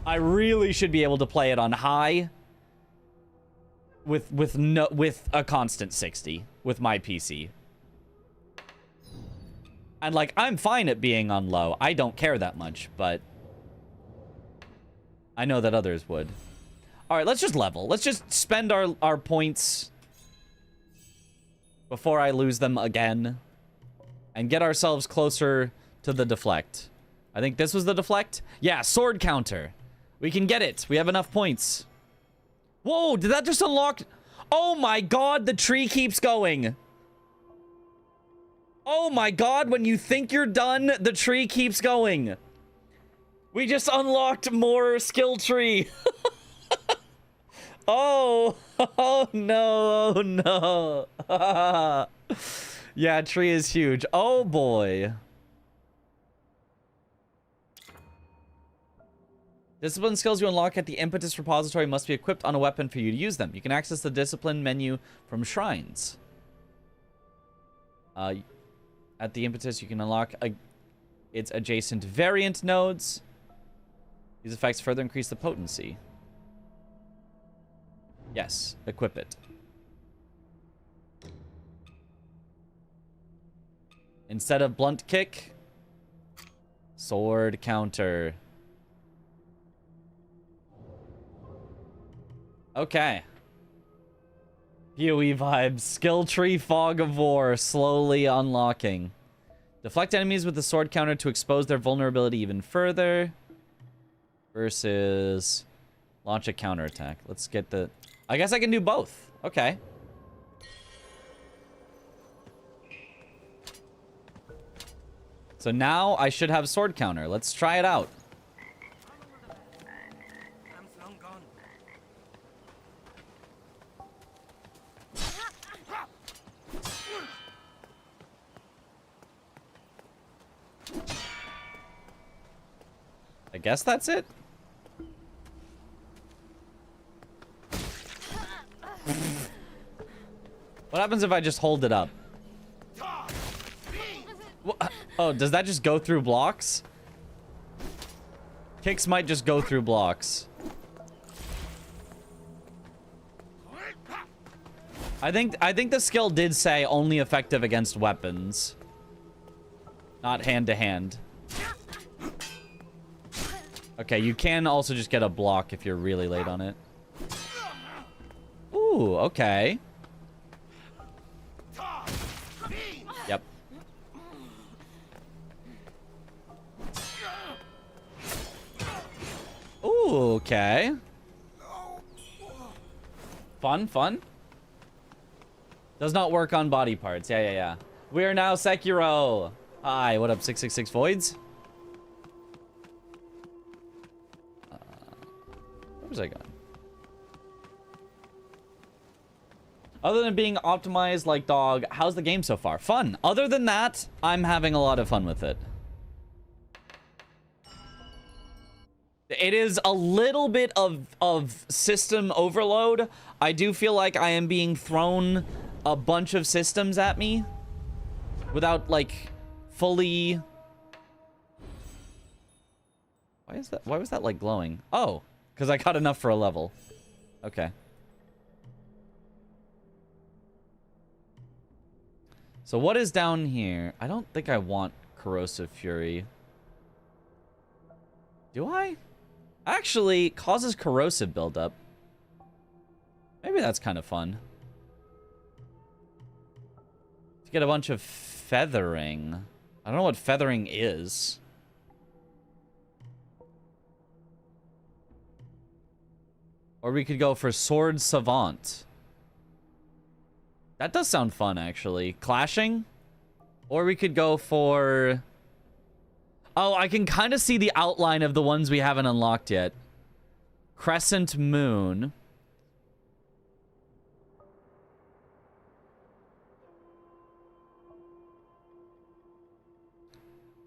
I really should be able to play it on high with a constant 60 with my PC. And, like, I'm fine at being on low. I don't care that much, but I know that others would. All right, let's just level. Let's just spend our points before I lose them again and get ourselves closer to the deflect. I think this was the deflect. Yeah, sword counter. We can get it. We have enough points. Whoa, did that just unlock? Oh my god, the tree keeps going. Oh my god, when you think you're done, the tree keeps going. We just unlocked more skill tree. Oh no, oh no. Yeah, tree is huge. Oh boy. Discipline skills you unlock at the Impetus repository must be equipped on a weapon for you to use them. You can access the discipline menu from shrines. At the Impetus, you can unlock its adjacent variant nodes. These effects further increase the potency. Yes, equip it. Instead of blunt kick, sword counter. Okay. PoE vibes. Skill tree fog of war slowly unlocking. Deflect enemies with the sword counter to expose their vulnerability even further. Versus launch a counterattack. Let's get the... I guess I can do both. Okay. So now I should have sword counter. Let's try it out. I guess that's it. What happens if I just hold it up? Oh, does that just go through blocks? Kicks might just go through blocks. I think the skill did say only effective against weapons. Not hand to hand. Okay, you can also just get a block if you're really late on it. Ooh, okay. Yep. Ooh, okay. Fun, fun. Does not work on body parts. Yeah. We are now Sekiro. Hi, what up, 666 Voids? Where was I going? Other than being optimized like dog, how's the game so far? Fun. Other than that, I'm having a lot of fun with it. It is a little bit of system overload. I do feel like I am being thrown a bunch of systems at me without, like, fully... Why was that, like, glowing? Oh, because I got enough for a level. Okay. So what is down here? I don't think I want Corrosive Fury. Do I? Actually, causes corrosive buildup. Maybe that's kind of fun. To get a bunch of feathering. I don't know what feathering is. Or we could go for Sword Savant. That does sound fun, actually. Clashing? Or we could go for... Oh, I can kind of see the outline of the ones we haven't unlocked yet. Crescent Moon.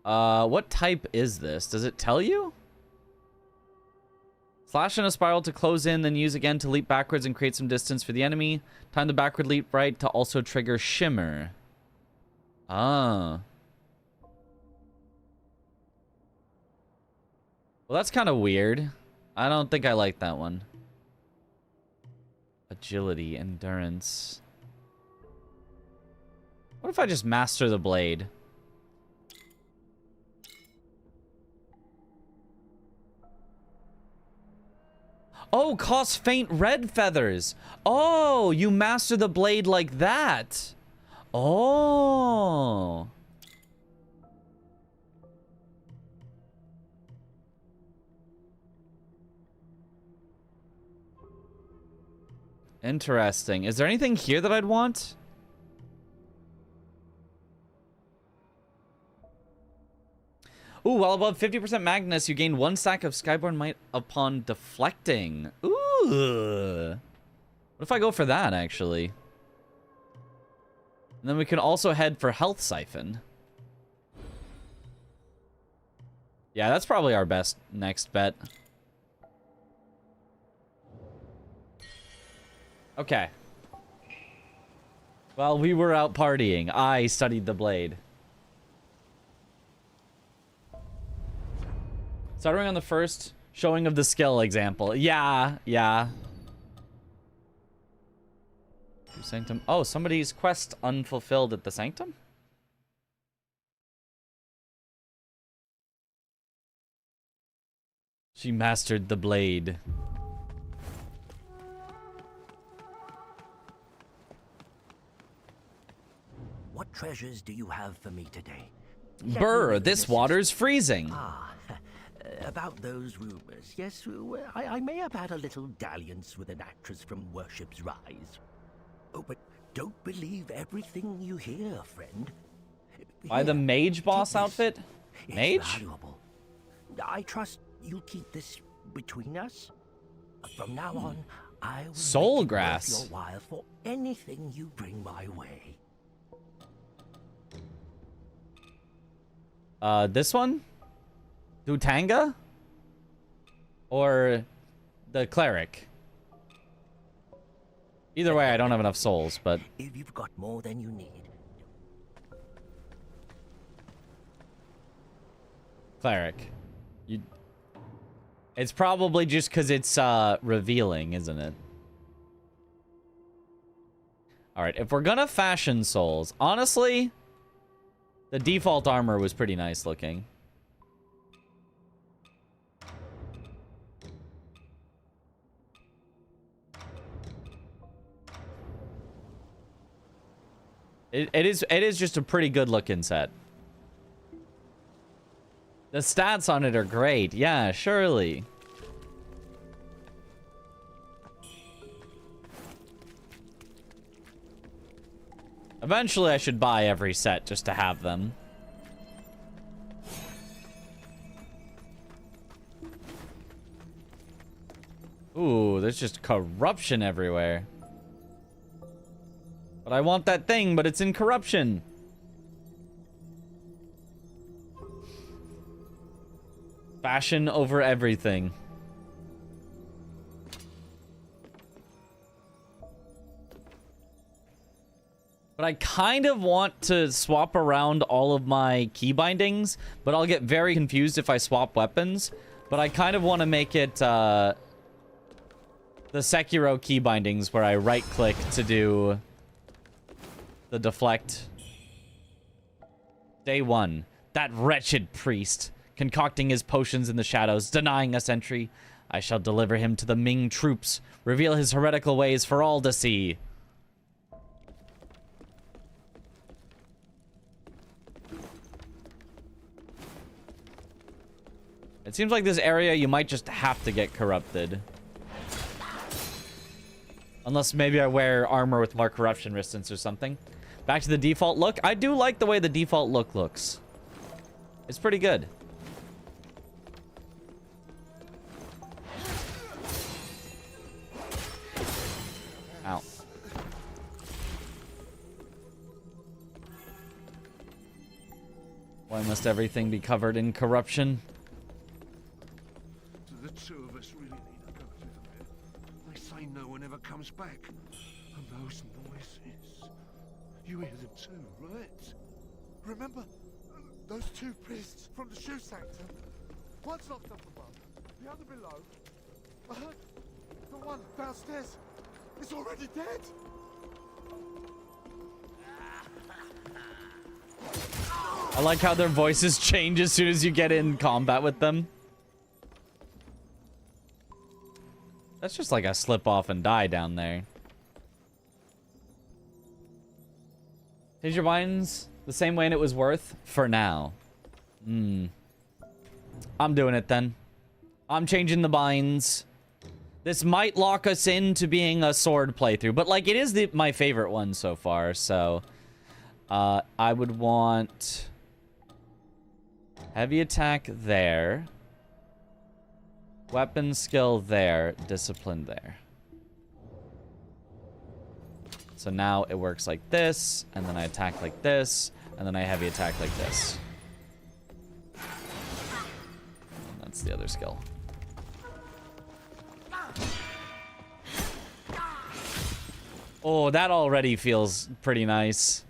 What type is this? Does it tell you? Slash in a spiral to close in, then use again to leap backwards and create some distance for the enemy. Time the backward leap right to also trigger Shimmer. Ah. Well, that's kind of weird. I don't think I like that one. Agility, endurance. What if I just master the blade? Oh, costs faint red feathers. Oh, you master the blade like that. Oh. Interesting. Is there anything here that I'd want? Ooh, while above 50% Magnus, you gain 1 stack of Skyborn Might upon deflecting. Ooh. What if I go for that, actually? And then we can also head for Health Siphon. Yeah, that's probably our best next bet. Okay. While we were out partying, I studied the blade. Stuttering on the first showing of the skill example. Yeah. Sanctum. Oh, somebody's quest unfulfilled at the Sanctum? She mastered the blade.
what treasures do you have for me today?
Brr, this water's freezing.
About those rumors, yes, I may have had a little dalliance with an actress from Worship's Rise. Oh, but don't believe everything you hear, friend.
By the mage boss outfit?
It's
Mage?
valuable. I trust you'll keep this between us. From now on, I will
Soul
make it
grass.
worth your while for anything you bring my way.
This one? Dutanga? Or the cleric? Either way, I don't have enough souls, but...
If you've got more than you need.
Cleric. It's probably just because it's revealing, isn't it? Alright, if we're gonna fashion souls, honestly, the default armor was pretty nice looking. It is just a pretty good looking set. The stats on it are great. Yeah, surely. Eventually, I should buy every set just to have them. Ooh, there's just corruption everywhere. But I want that thing, but it's in corruption. Fashion over everything. But I kind of want to swap around all of my key bindings, but I'll get very confused if I swap weapons. But I kind of want to make it the Sekiro key bindings where I right-click to do the deflect. Day 1. That wretched priest, concocting his potions in the shadows, denying us entry. I shall deliver him to the Ming troops, reveal his heretical ways for all to see. It seems like this area you might just have to get corrupted. Unless maybe I wear armor with more corruption resistance or something. Back to the default look. I do like the way the default look looks. It's pretty good. Ow. Why must everything be covered in corruption?
The two of us really need to go through them. They say no one ever comes back. And those noises. You hear them too, right?
Remember those two priests from the shoe sanctum? One's locked up above, the other below. I heard the one downstairs is already dead.
I like how their voices change as soon as you get in combat with them. That's just like a slip off and die down there. Change your binds the same way and it was worth for now. I'm doing it then. I'm changing the binds. This might lock us into being a sword playthrough, but like it is my favorite one so far, so I would want heavy attack there. Weapon skill there, discipline there. So now it works like this, and then I attack like this, and then I heavy attack like this. And that's the other skill. Oh, that already feels pretty nice.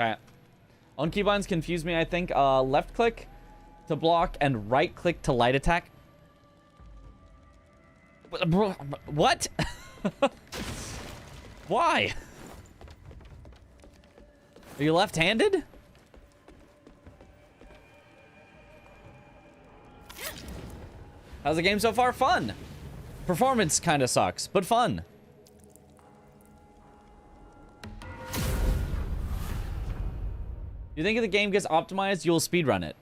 Okay. On keybinds confuse me, I think. Left click to block and right click to light attack. What? Why? Are you left-handed? How's the game so far? Fun. Performance kind of sucks, but fun. You think if the game gets optimized, you'll speedrun it?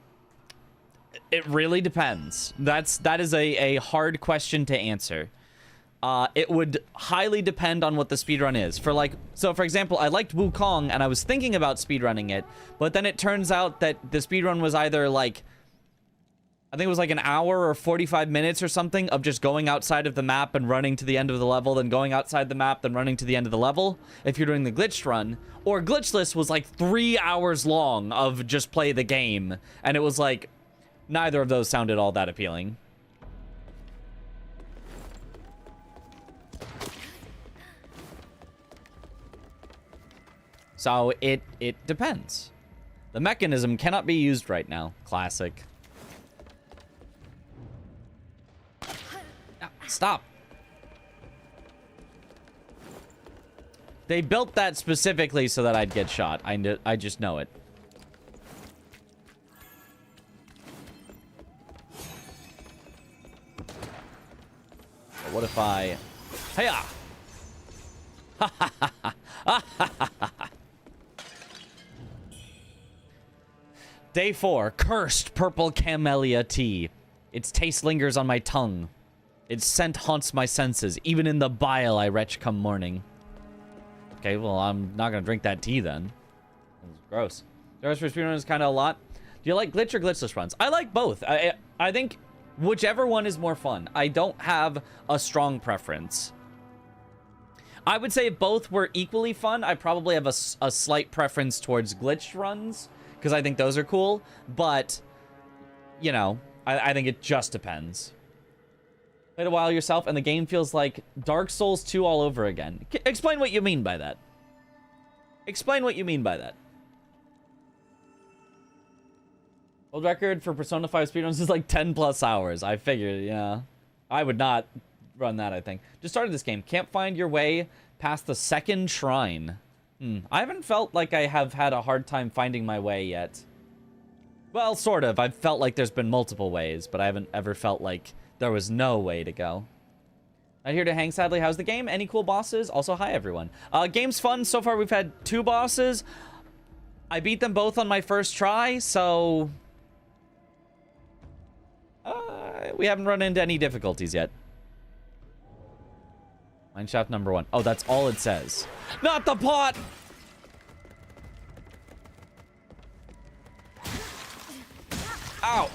It really depends. That is a hard question to answer. It would highly depend on what the speedrun is. So for example, I liked Wuchang and I was thinking about speedrunning it, but then it turns out that the speedrun was either like, I think it was like an hour or 45 minutes or something of just going outside of the map and running to the end of the level, then going outside the map, then running to the end of the level, if you're doing the glitched run. Or glitchless was like 3 hours long of just play the game. And it was like, neither of those sounded all that appealing. So it depends. The mechanism cannot be used right now. Classic. Stop. They built that specifically so that I'd get shot. I just know it. But what if I... Hiya! Ha ha ha ha! Ha ha ha ha! Day 4. Cursed purple camellia tea. Its taste lingers on my tongue. Its scent haunts my senses. Even in the bile I retch come morning. Okay, well, I'm not gonna drink that tea then. It's gross. The rest for speedrun is kind of a lot. Do you like glitch or glitchless runs? I like both. I think whichever one is more fun. I don't have a strong preference. I would say if both were equally fun, I probably have a slight preference towards glitched runs, because I think those are cool. But, you know, I think it just depends. Played a while yourself, and the game feels like Dark Souls 2 all over again. Explain what you mean by that. Explain what you mean by that. World record for Persona 5 speedruns is like 10 plus hours. I figured, yeah. I would not run that, I think. Just started this game. Can't find your way past the second shrine. I haven't felt like I have had a hard time finding my way yet. Well, sort of. I've felt like there's been multiple ways, but I haven't ever felt like there was no way to go. Not here to hang, sadly. How's the game? Any cool bosses? Also, hi, everyone. Game's fun. So far, we've had 2 bosses. I beat them both on my first try, so... we haven't run into any difficulties yet. Mineshaft number 1. Oh, that's all it says. Not the pot! Ow!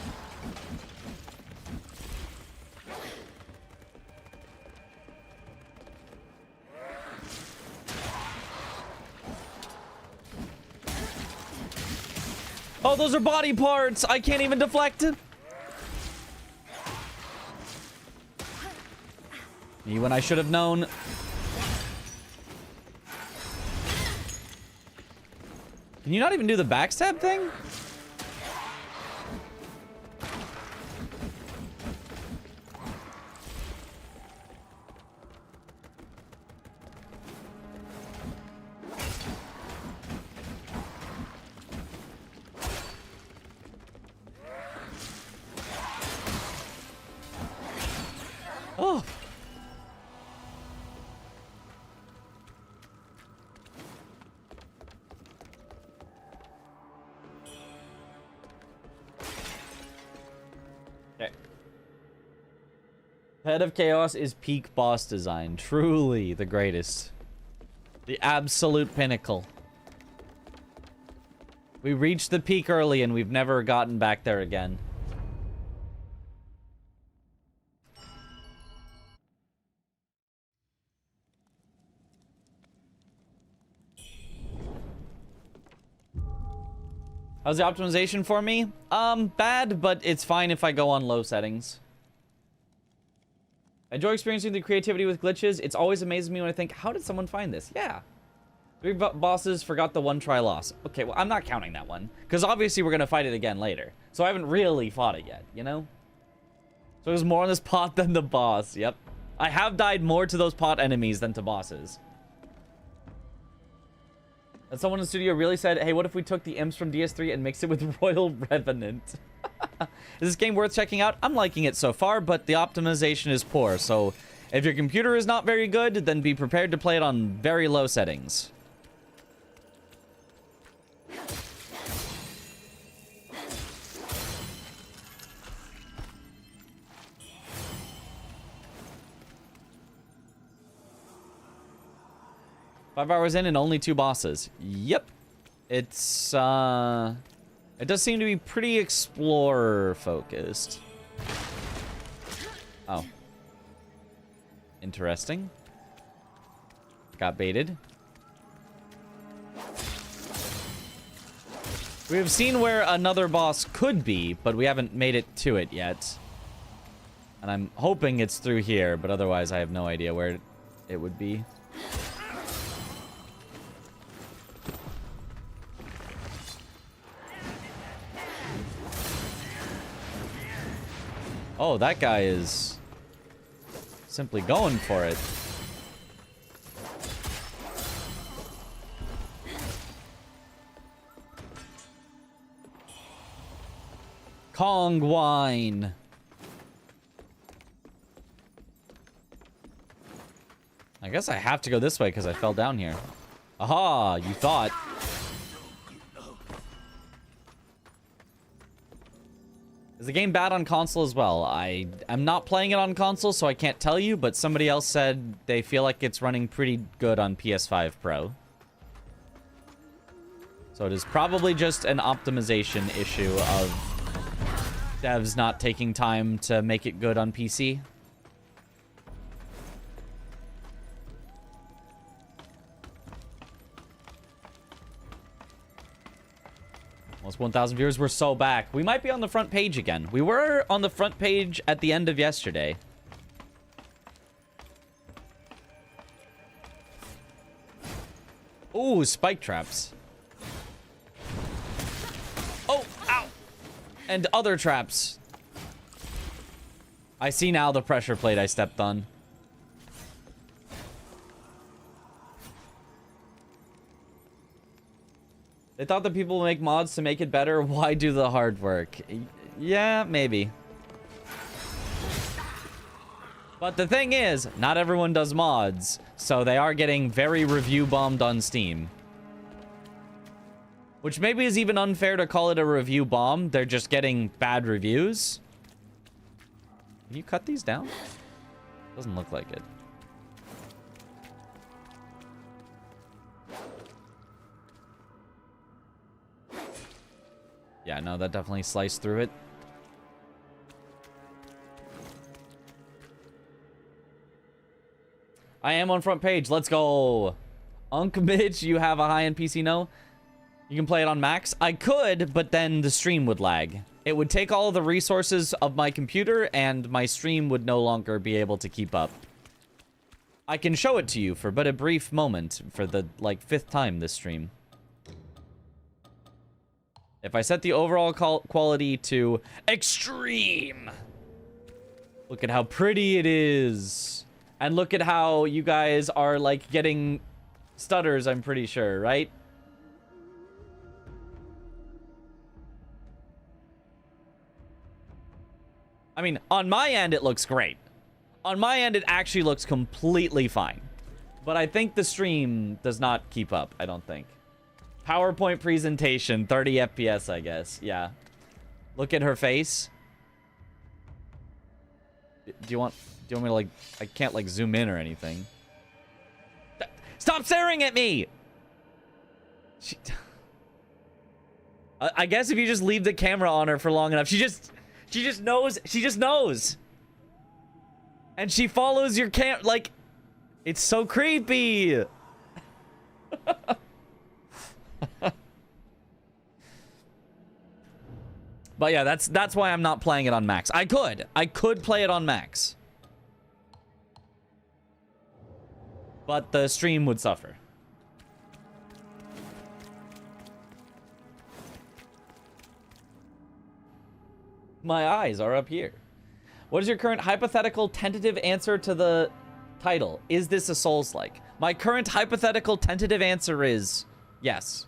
Oh, those are body parts! I can't even deflect it! Me when I should have known. Can you not even do the backstab thing? Oh. Okay. Head of Chaos is peak boss design. Truly the greatest. The absolute pinnacle. We reached the peak early and we've never gotten back there again. How's the optimization for me? Bad, but it's fine if I go on low settings. I enjoy experiencing the creativity with glitches. It's always amazes me when I think, how did someone find this? Yeah. 3 bosses forgot the 1 try loss. Okay, well, I'm not counting that one. Because obviously we're going to fight it again later. So I haven't really fought it yet, you know? So there's more on this pot than the boss. Yep. I have died more to those pot enemies than to bosses. Someone in the studio really said, hey, what if we took the imps from DS3 and mixed it with Royal Revenant? Is this game worth checking out? I'm liking it so far, but the optimization is poor, so if your computer is not very good, then be prepared to play it on very low settings. Five hours in and only 2 bosses. Yep. It's, it does seem to be pretty explorer-focused. Oh. Interesting. Got baited. We have seen where another boss could be, but we haven't made it to it yet. And I'm hoping it's through here, but otherwise I have no idea where it would be. Oh, that guy is simply going for it. Kong wine. I guess I have to go this way because I fell down here. Aha, you thought. Is the game bad on console as well? I'm not playing it on console, so I can't tell you, but somebody else said they feel like it's running pretty good on PS5 Pro. So it is probably just an optimization issue of devs not taking time to make it good on PC. Almost 1,000 viewers. We're so back. We might be on the front page again. We were on the front page at the end of yesterday. Ooh, spike traps. Oh, ow. And other traps. I see now the pressure plate I stepped on. They thought that people would make mods to make it better. Why do the hard work? Yeah, maybe. But the thing is, not everyone does mods, so they are getting very review bombed on Steam. Which maybe is even unfair to call it a review bomb. They're just getting bad reviews. Can you cut these down? Doesn't look like it. Yeah, no, that definitely sliced through it. I am on front page. Let's go. Unk Mitch, you have a high-end PC? No? You can play it on max? I could, but then the stream would lag. It would take all of the resources of my computer, and my stream would no longer be able to keep up. I can show it to you for but a brief moment for the, like, 5th time this stream. If I set the overall quality to extreme, look at how pretty it is. And look at how you guys are, like, getting stutters, I'm pretty sure, right? I mean, on my end, it looks great. On my end, it actually looks completely fine. But I think the stream does not keep up, I don't think. PowerPoint presentation, 30 FPS, I guess. Yeah. Look at her face. Do you want me to, like... I can't, like, zoom in or anything. Stop staring at me! I guess if you just leave the camera on her for long enough, she just knows. She just knows. And she follows your like... It's so creepy! But yeah, that's why I'm not playing it on max. I could play it on max. But the stream would suffer. My eyes are up here. What is your current hypothetical tentative answer to the title? Is this a Souls-like? My current hypothetical tentative answer is Yes.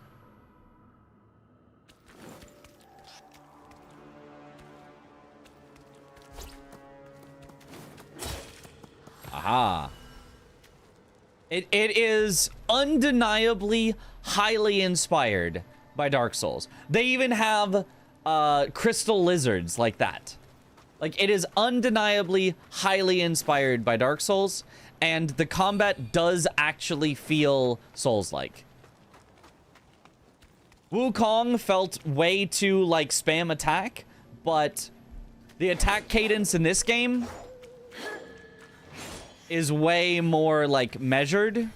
Aha. It is undeniably highly inspired by Dark Souls. They even have crystal lizards like that. Like, it is undeniably highly inspired by Dark Souls, and the combat does actually feel Souls-like. Wukong felt way too, like, spam attack, but the attack cadence in this game is way more, like, measured.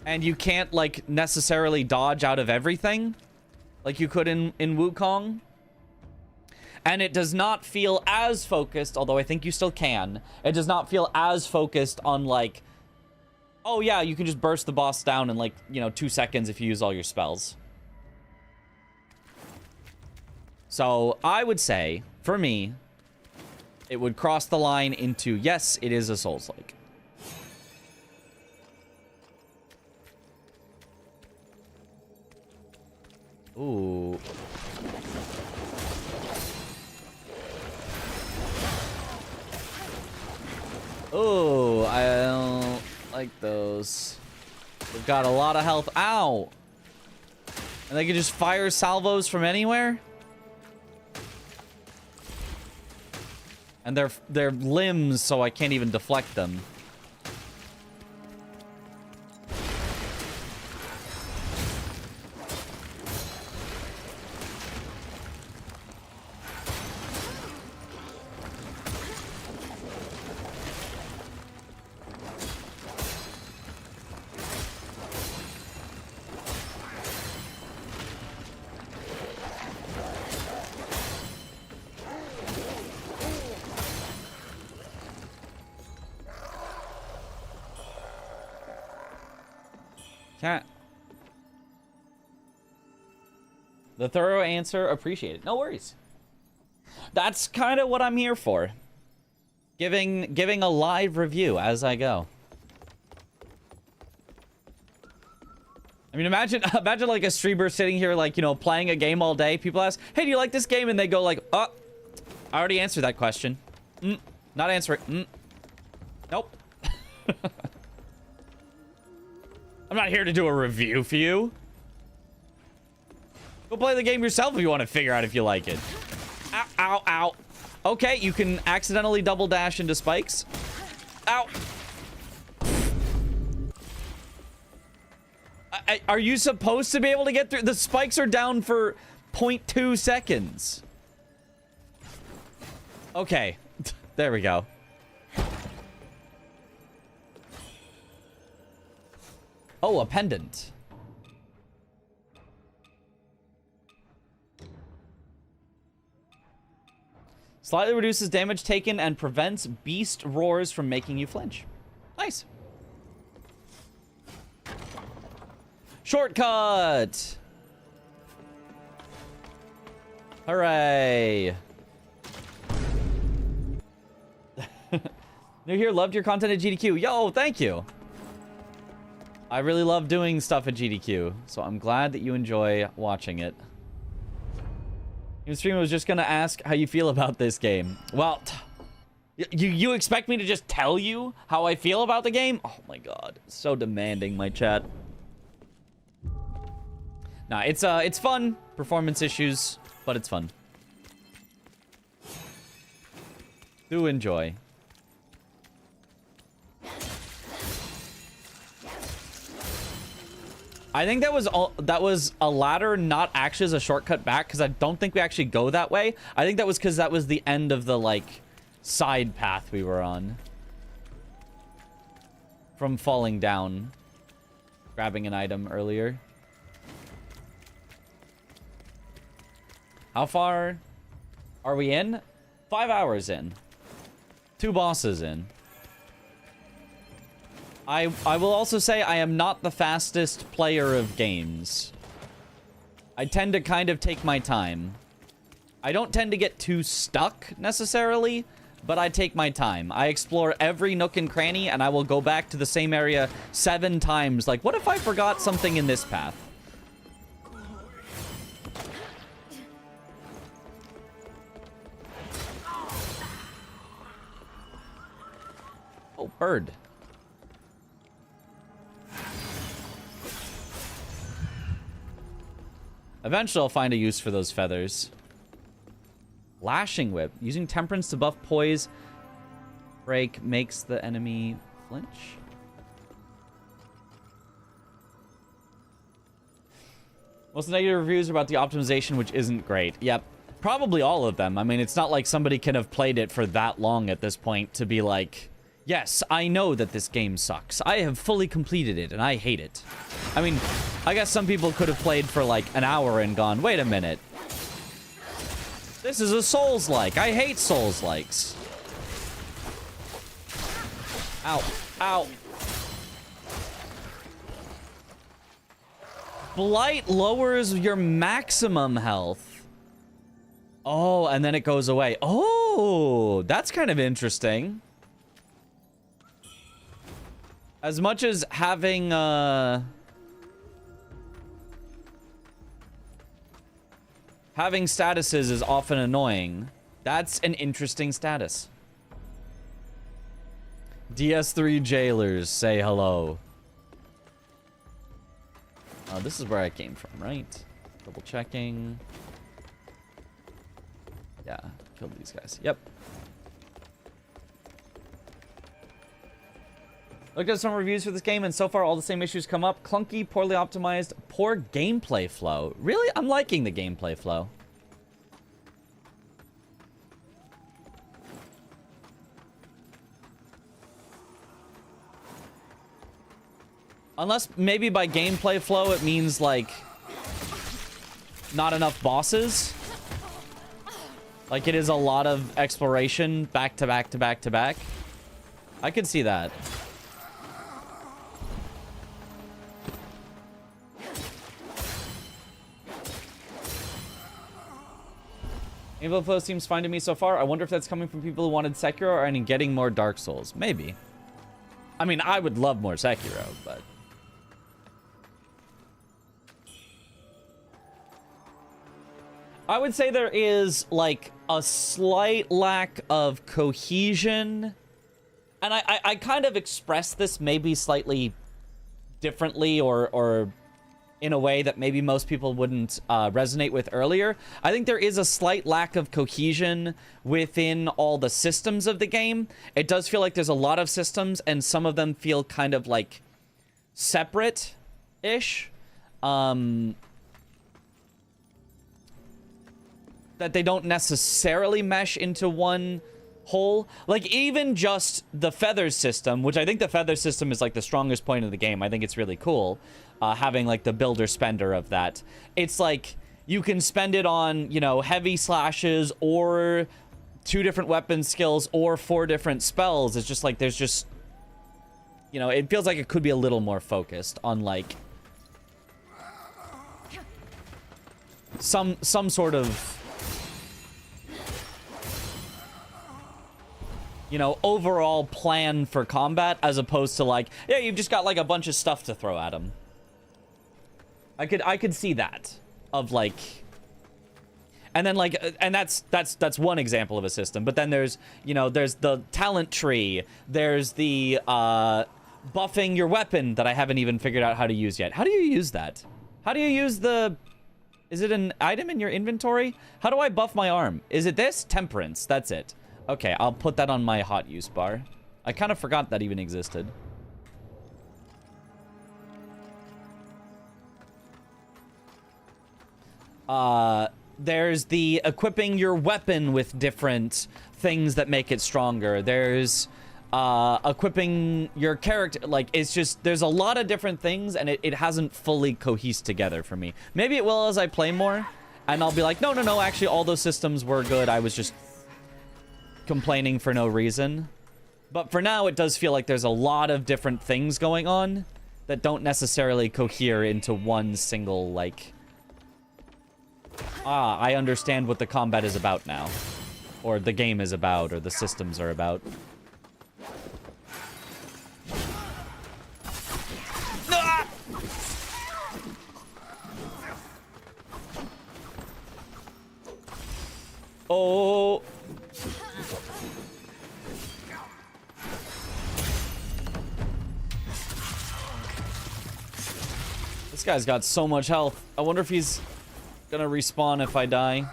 And you can't, like, necessarily dodge out of everything like you could in Wukong. And it does not feel as focused, although I think you still can. It does not feel as focused on, like, oh yeah, you can just burst the boss down in, like, you know, 2 seconds if you use all your spells. So I would say, for me, it would cross the line into, yes, it is a Souls-like. Ooh. Ooh, I don't like those. They've got a lot of health. Ow! And they can just fire salvos from anywhere? And they're limbs, so I can't even deflect them. Cat. The thorough answer, appreciated. No worries. That's kind of what I'm here for. Giving a live review as I go. I mean, imagine like a streamer sitting here, like, you know, playing a game all day. People ask, hey, do you like this game? And they go like, oh, I already answered that question. Not answering. Nope. I'm not here to do a review for you. Go play the game yourself if you want to figure out if you like it. Ow, ow, ow. Okay, you can accidentally double dash into spikes. Ow. Are you supposed to be able to get through? The spikes are down for 0.2 seconds. Okay. There we go. Oh, a pendant. Slightly reduces damage taken and prevents beast roars from making you flinch. Nice. Shortcut. Hooray. New here, loved your content at GDQ. Yo, thank you. I really love doing stuff at GDQ, so I'm glad that you enjoy watching it. Your streamer was just gonna ask how you feel about this game. Well, you expect me to just tell you how I feel about the game? Oh my god, so demanding, my chat. Nah, it's fun. Performance issues, but it's fun. Do enjoy. I think that was a ladder, not actually as a shortcut back, because I don't think we actually go that way. I think that was because that was the end of the, like, side path we were on. From falling down. Grabbing an item earlier. How far are we in? 5 hours in. 2 bosses in. I will also say I am not the fastest player of games. I tend to kind of take my time. I don't tend to get too stuck, necessarily, but I take my time. I explore every nook and cranny, and I will go back to the same area 7 times. Like, what if I forgot something in this path? Oh, bird. Eventually, I'll find a use for those feathers. Lashing whip. Using temperance to buff poise break makes the enemy flinch. Most negative reviews are about the optimization, which isn't great. Yep. Probably all of them. I mean, it's not like somebody can have played it for that long at this point to be like, yes, I know that this game sucks. I have fully completed it, and I hate it. I mean, I guess some people could have played for like an hour and gone, wait a minute. This is a Souls-like. I hate Souls-likes. Ow. Ow. Blight lowers your maximum health. Oh, and then it goes away. Oh, that's kind of interesting. As much as having, having statuses is often annoying, that's an interesting status. DS3 jailers, say hello. This is where I came from, right? Double checking. Yeah, killed these guys. Yep. Looked at some reviews for this game, and so far all the same issues come up. Clunky, poorly optimized, poor gameplay flow. Really? I'm liking the gameplay flow. Unless maybe by gameplay flow it means, like, not enough bosses. Like, it is a lot of exploration back to back to back to back. I could see that. Gameplay flow seems fine to me so far. I wonder if that's coming from people who wanted Sekiro or in getting more Dark Souls. Maybe. I mean, I would love more Sekiro, but... I would say there is, like, a slight lack of cohesion. And I kind of expressed this maybe slightly differently or in a way that maybe most people wouldn't resonate with earlier. I think there is a slight lack of cohesion within all the systems of the game. It does feel like there's a lot of systems, and some of them feel kind of, like, separate-ish. That they don't necessarily mesh into one whole. Like, even just the feather system, which I think the feather system is, like, the strongest point of the game. I think it's really cool, having, like, the builder-spender of that. It's, like, you can spend it on, you know, heavy slashes or 2 different weapon skills or 4 different spells. It's just, like, there's just... You know, it feels like it could be a little more focused on, like... Some sort of... You know, overall plan for combat, as opposed to, like, yeah, you've just got, like, a bunch of stuff to throw at them. I could see that, of, like, and then, like, and that's one example of a system. But then there's, you know, there's the talent tree, there's the buffing your weapon that I haven't even figured out how to use yet. How do you use that? How do you use the... Is it an item in your inventory? How do I buff my arm? Is it this? Temperance. That's it. Okay, I'll put that on my hot use bar. I kind of forgot that even existed. There's the equipping your weapon with different things that make it stronger. There's equipping your character. Like, it's just, there's a lot of different things, and it hasn't fully cohesed together for me. Maybe it will as I play more, and I'll be like, no, actually all those systems were good. I was just complaining for no reason. But for now, it does feel like there's a lot of different things going on that don't necessarily cohere into one single, like, I understand what the combat is about now. or the game is about, or the systems are about. Ah! Oh. This guy's got so much health. I wonder if he's gonna respawn if I die.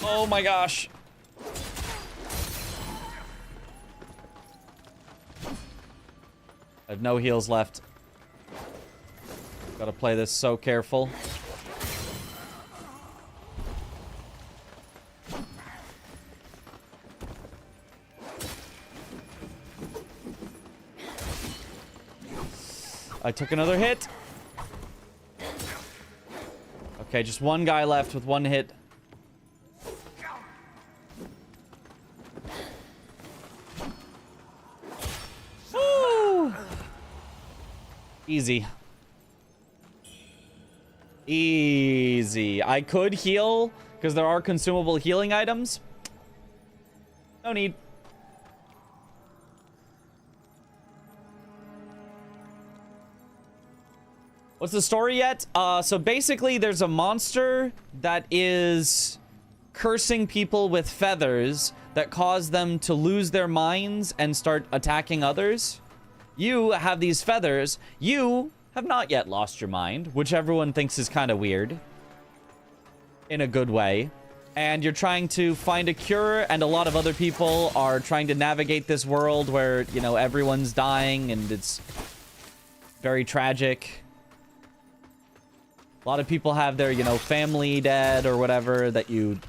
Oh my gosh. I have no heals left. Gotta play this so careful. I took another hit. Okay, just one guy left with one hit. Woo! Easy. Easy. I could heal because there are consumable healing items. No need. What's the story yet? So basically there's a monster that is cursing people with feathers that cause them to lose their minds and start attacking others. You have these feathers. You have not yet lost your mind, which everyone thinks is kind of weird. In a good way. And you're trying to find a cure, and a lot of other people are trying to navigate this world where, you know, everyone's dying and it's very tragic. A lot of people have their, you know, family dead or whatever, that you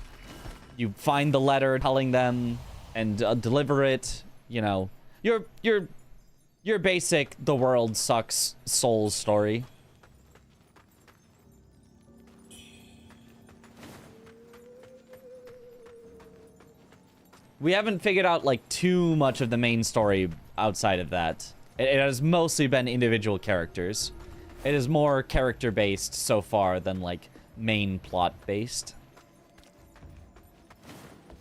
find the letter telling them and deliver it. You know, your basic the world sucks Souls story. We haven't figured out like too much of the main story outside of that. It has mostly been individual characters. It is more character-based so far than, like, main plot-based.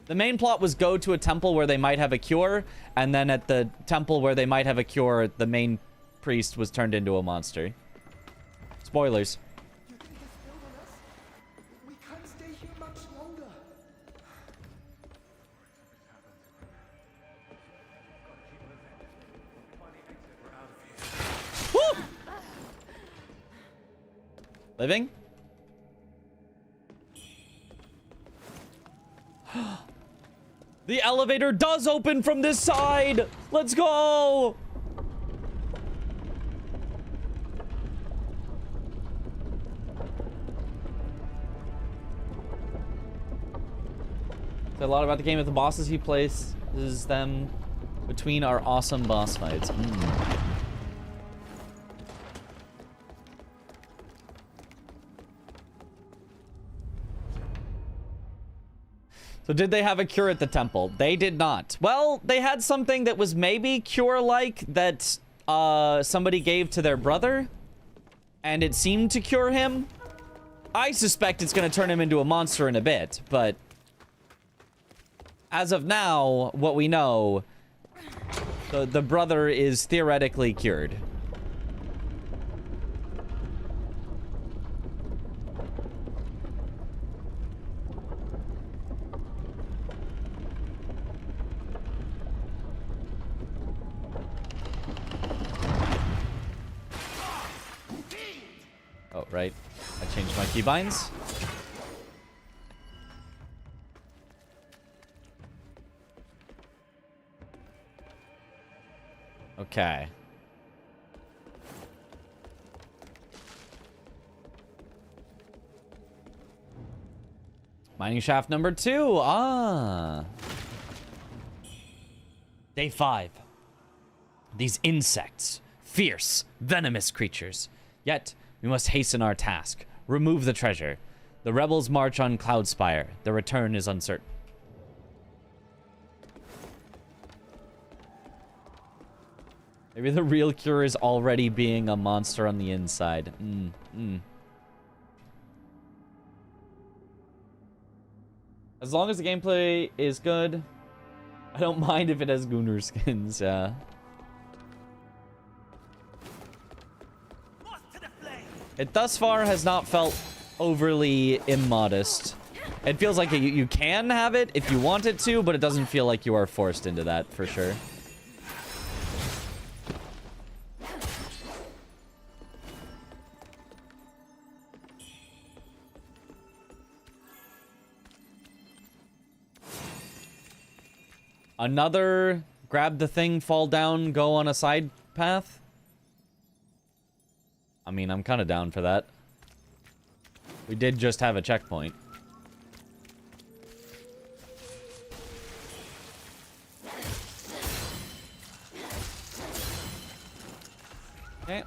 The main plot was go to a temple where they might have a cure, and then at the temple where they might have a cure, the main priest was turned into a monster. Spoilers. Woo! Living? The elevator does open from this side! Let's go! Say a lot about the game of the bosses he places them between our awesome boss fights. So did they have a cure at the temple? They did not. Well, they had something that was maybe cure-like that somebody gave to their brother, and it seemed to cure him. I suspect it's going to turn him into a monster in a bit, but as of now, what we know, the brother is theoretically cured. Oh, right. I changed my keybinds. Okay. Mining shaft number 2. Ah. Day 5. These insects. Fierce, venomous creatures. Yet, we must hasten our task. Remove the treasure. The rebels march on Cloudspire. Their return is uncertain. Maybe the real cure is already being a monster on the inside. As long as the gameplay is good, I don't mind if it has Gunnar skins, yeah. It thus far has not felt overly immodest. It feels like you can have it if you want it to, but it doesn't feel like you are forced into that, for sure. Another grab the thing, fall down, go on a side path? I mean, I'm kind of down for that. We did just have a checkpoint. Okay.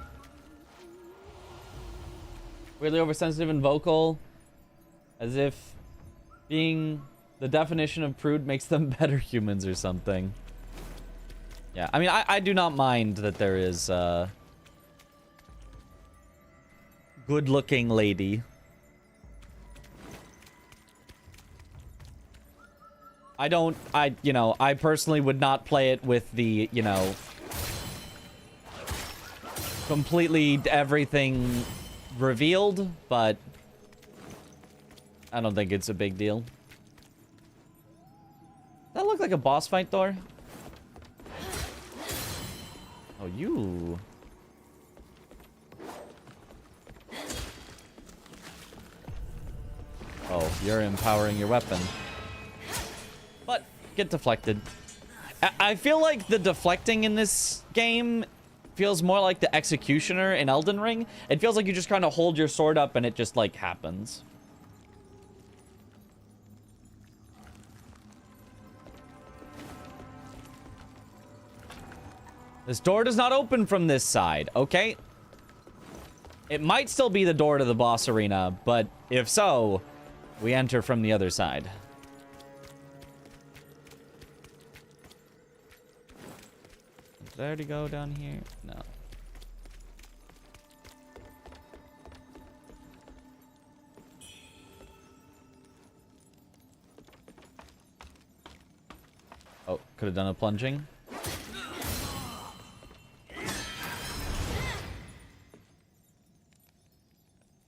Weirdly oversensitive and vocal. As if being the definition of prude makes them better humans or something. Yeah, I mean, I do not mind that there is a good-looking lady. I personally would not play it with the, you know, completely everything revealed, but I don't think it's a big deal. That look like a boss fight door? Oh, you. Oh, you're empowering your weapon. But get deflected. I feel like the deflecting in this game feels more like the executioner in Elden Ring. It feels like you just kind of hold your sword up and it just like happens. This door does not open from this side, okay? It might still be the door to the boss arena, but if so, we enter from the other side. Did I already go down here? No. Oh, could have done a plunging.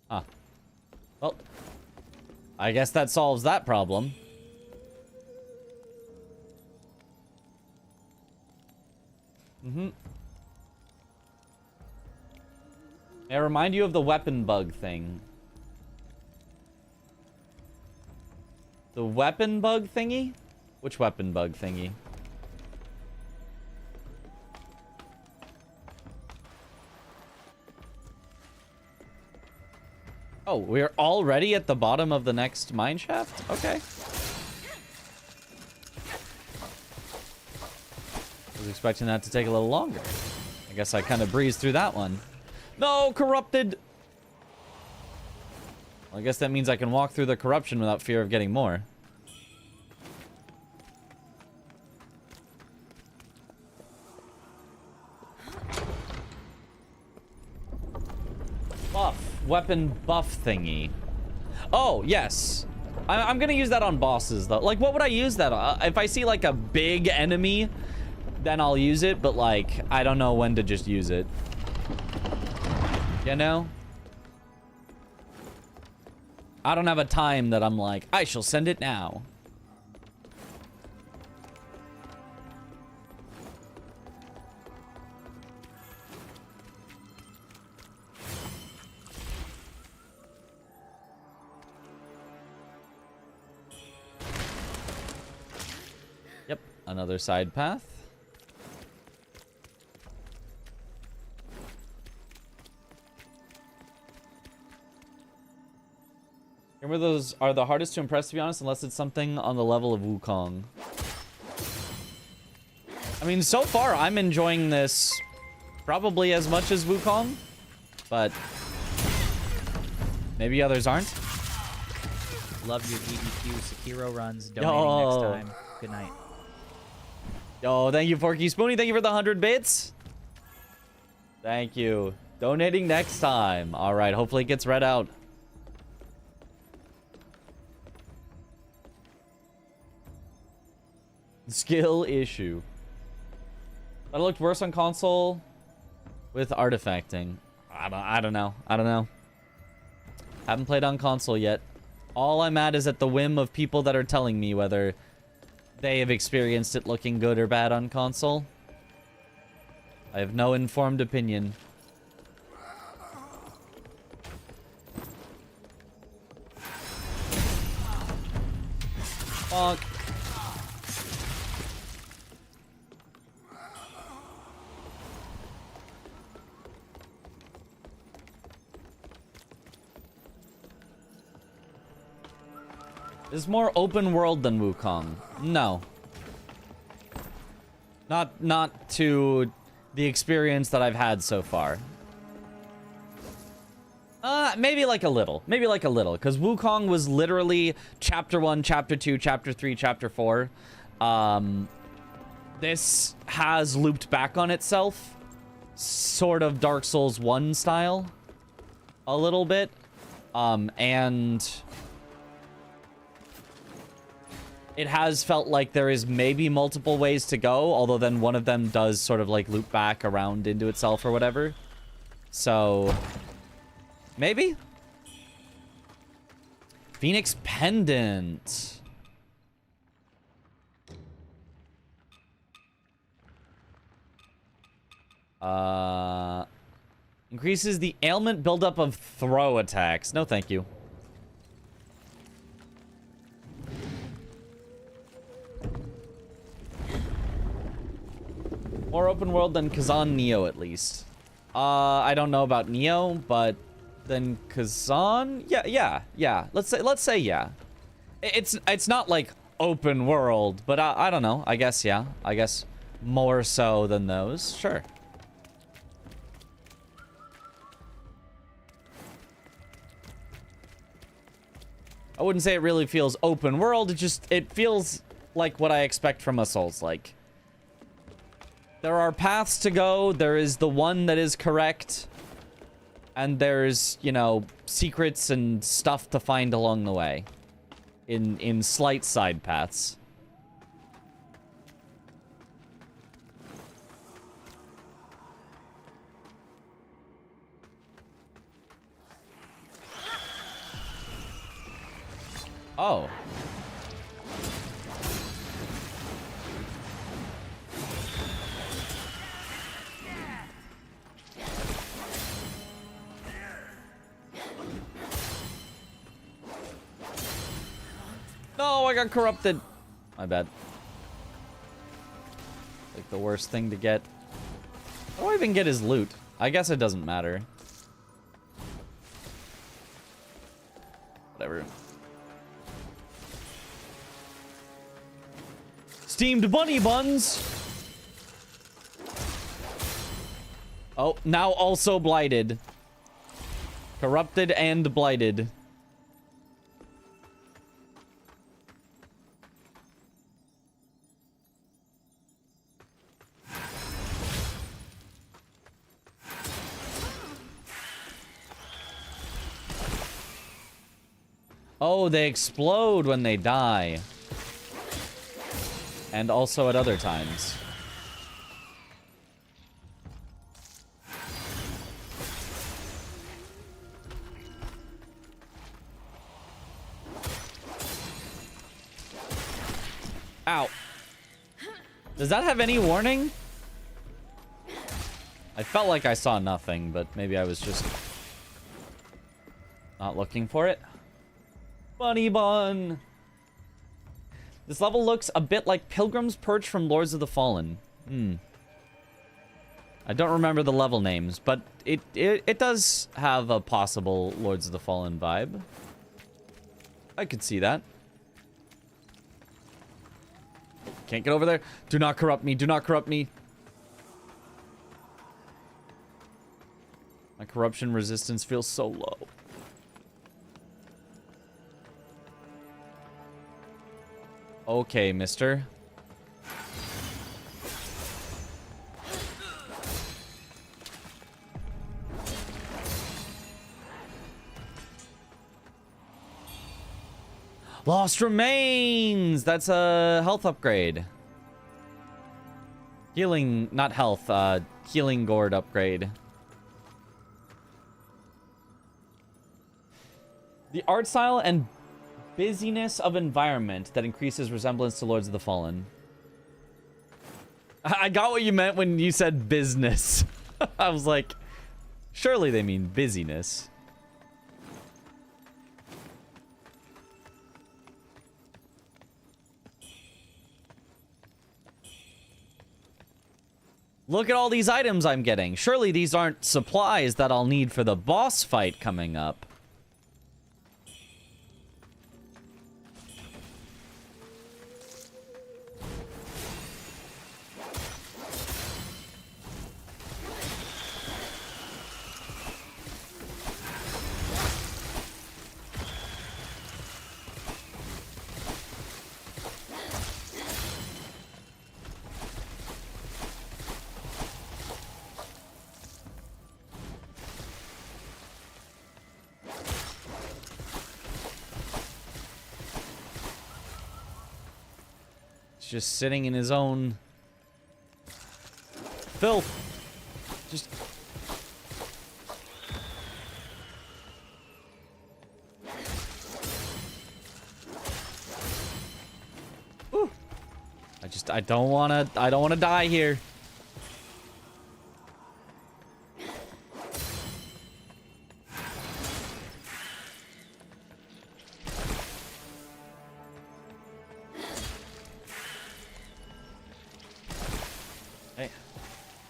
Ah. Well, I guess that solves that problem. May I remind you of the weapon bug thing? The weapon bug thingy? Which weapon bug thingy? Oh, we're already at the bottom of the next mine shaft? Okay. I was expecting that to take a little longer. I guess I kind of breezed through that one. No, corrupted! Well, I guess that means I can walk through the corruption without fear of getting more. Weapon buff thingy. Oh, yes. I'm gonna use that on bosses, though. Like, what would I use that on? If I see, like, a big enemy, then I'll use it. But, like, I don't know when to just use it. You know? I don't have a time that I'm like, I shall send it now. Another side path. Remember, those are the hardest to impress, to be honest, unless it's something on the level of Wuchang. I mean, so far, I'm enjoying this probably as much as Wuchang, but maybe others aren't.
Love your GDQ Sekiro runs. Donating next time. Good night.
Yo, thank you, Forky Spoonie. Thank you for the 100 bits. Thank you. Donating next time. All right, hopefully it gets read out. Skill issue. That looked worse on console with artifacting. I don't know. I don't know. Haven't played on console yet. All I'm at is at the whim of people that are telling me whether they have experienced it looking good or bad on console. I have no informed opinion. Bonk. Is more open world than Wuchang? No. Not to the experience that I've had so far. Maybe like a little. Maybe like a little. Because Wuchang was literally Chapter 1, Chapter 2, Chapter 3, Chapter 4. This has looped back on itself. Sort of Dark Souls 1 style. A little bit. And it has felt like there is maybe multiple ways to go, although then one of them does sort of like loop back around into itself or whatever. So, maybe? Phoenix Pendant. Increases the ailment buildup of throw attacks. No, thank you. More open world than Kazan Neo, at least. I don't know about Neo, but then Kazan? Yeah. Let's say yeah. It's not like open world, but I don't know. I guess yeah. I guess more so than those. Sure. I wouldn't say it really feels open world. It feels like what I expect from a Souls-like. There are paths to go. There is the one that is correct. And there's, you know, secrets and stuff to find along the way. In slight side paths. Oh. No, I got corrupted. My bad. Like the worst thing to get. How do I even get his loot? I guess it doesn't matter. Whatever. Steamed bunny buns. Oh, now also blighted. Corrupted and blighted. Oh, they explode when they die. And also at other times. Ow. Does that have any warning? I felt like I saw nothing, but maybe I was just not looking for it. Bunny bun. This level looks a bit like Pilgrim's Perch from Lords of the Fallen. I don't remember the level names, but it does have a possible Lords of the Fallen vibe. I could see that. Can't get over there. Do not corrupt me. Do not corrupt me. My corruption resistance feels so low. Okay, mister. Lost Remains! That's a health upgrade. Healing, not health, healing gourd upgrade. The art style and busyness of environment that increases resemblance to Lords of the Fallen. I got what you meant when you said business. I was like, surely they mean busyness. Look at all these items I'm getting. Surely these aren't supplies that I'll need for the boss fight coming up. Just sitting in his own filth. Just Ooh. I don't wanna die here.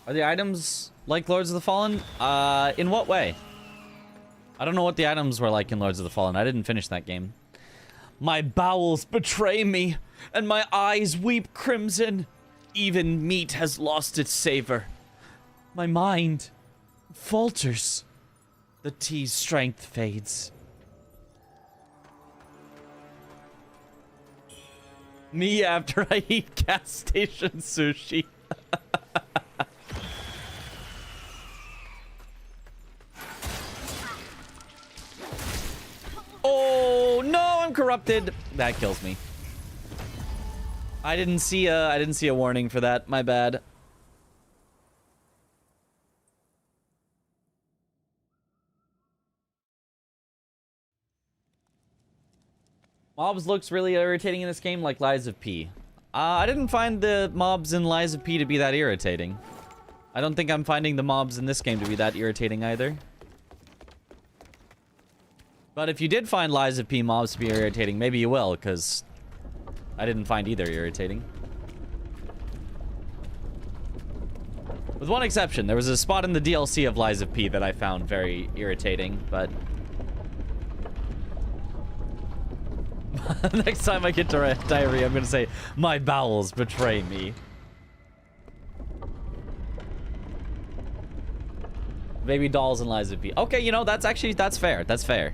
Are the items like Lords of the Fallen? In what way? I don't know what the items were like in Lords of the Fallen. I didn't finish that game. My bowels betray me, and my eyes weep crimson. Even meat has lost its savor. My mind falters. The tea's strength fades. Me after I eat gas station sushi. Oh no, I'm corrupted. That kills me. I didn't see a warning for that. My bad. Mobs looks really irritating in this game, like Lies of P. I didn't find the mobs in Lies of P to be that irritating. I don't think I'm finding the mobs in this game to be that irritating either. But if you did find Lies of P mobs to be irritating, maybe you will, because I didn't find either irritating. With one exception, there was a spot in the DLC of Lies of P that I found very irritating, but... next time I get diarrhea, I'm gonna say, my bowels betray me. Baby dolls and Lies of P. Okay, you know, that's fair. That's fair.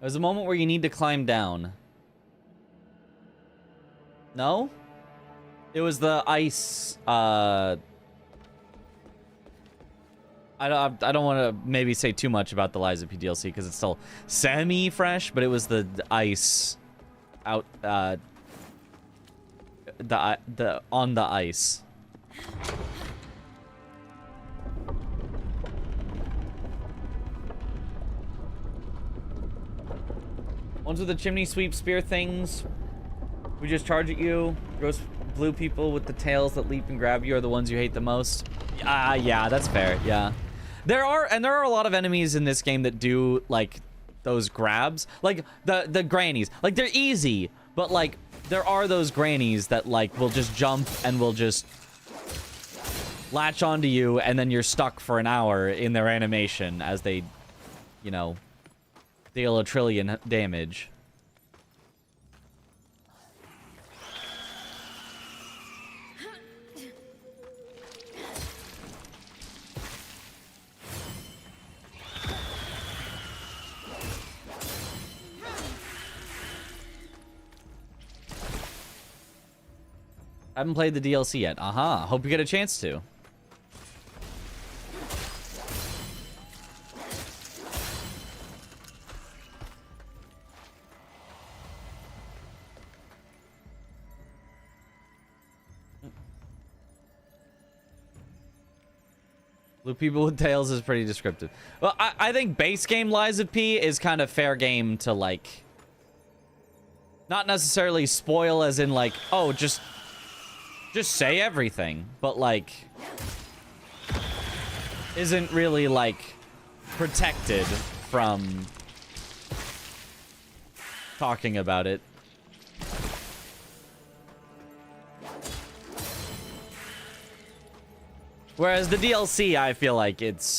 There's a moment where you need to climb down. No? It was the ice, I don't want to maybe say too much about the Lies of P DLC because it's still semi-fresh, but it was the ice out, on the ice. Ones with the chimney sweep spear things, who just charge at you. Gross blue people with the tails that leap and grab you are the ones you hate the most. Yeah, that's fair. Yeah, there are a lot of enemies in this game that do like those grabs, like the grannies. Like they're easy, but like there are those grannies that like will just jump and will just latch onto you, and then you're stuck for an hour in their animation as they, you know, deal a trillion damage. Haven't played the DLC yet. Hope you get a chance to. Blue people with tails is pretty descriptive. Well, I think base game Lies of P is kind of fair game to, like, not necessarily spoil as in, like, oh, just say everything, but, like, isn't really, like, protected from talking about it. Whereas the DLC, I feel like it'd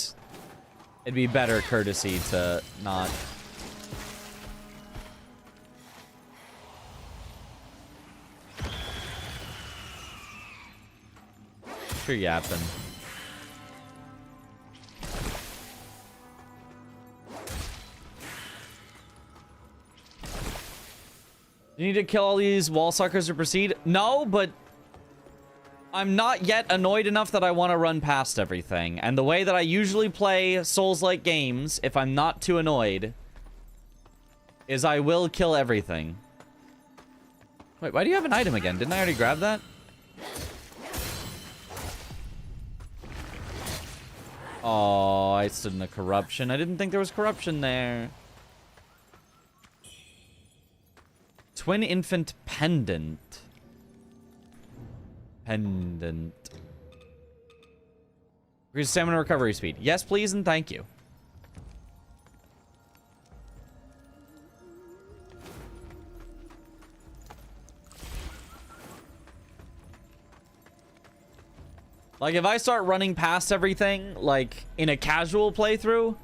be better courtesy to not. Sure yapping. You need to kill all these wall suckers to proceed? No, but I'm not yet annoyed enough that I want to run past everything. And the way that I usually play Souls-like games, if I'm not too annoyed, is I will kill everything. Wait, why do you have an item again? Didn't I already grab that? Oh, I stood in a corruption. I didn't think there was corruption there. Twin Infant Pendant. Increase stamina recovery speed. Yes, please, and thank you. Like, if I start running past everything, like, in a casual playthrough,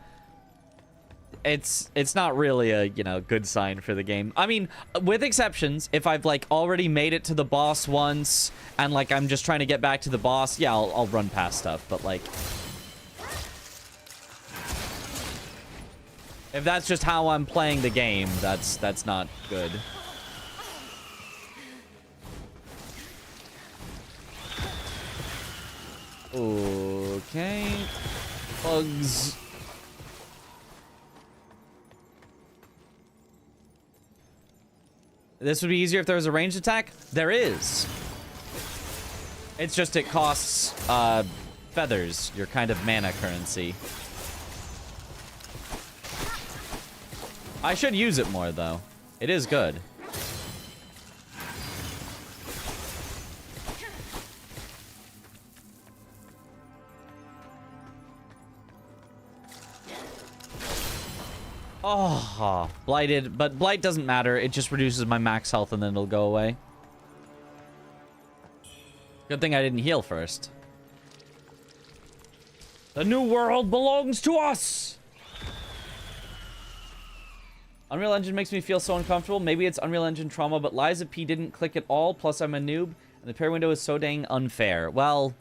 it's not really a, you know, good sign for the game. I mean, with exceptions, if I've, like, already made it to the boss once, and, like, I'm just trying to get back to the boss, yeah, I'll run past stuff, but, like, if that's just how I'm playing the game, that's not good. Okay. Bugs. This would be easier if there was a ranged attack? There is. It's just it costs feathers, your kind of mana currency. I should use it more, though. It is good. Oh, blighted. But blight doesn't matter. It just reduces my max health and then it'll go away. Good thing I didn't heal first. The new world belongs to us! Unreal Engine makes me feel so uncomfortable. Maybe it's Unreal Engine trauma, but Lies of P didn't click at all. Plus, I'm a noob, and the pair window is so dang unfair. Well,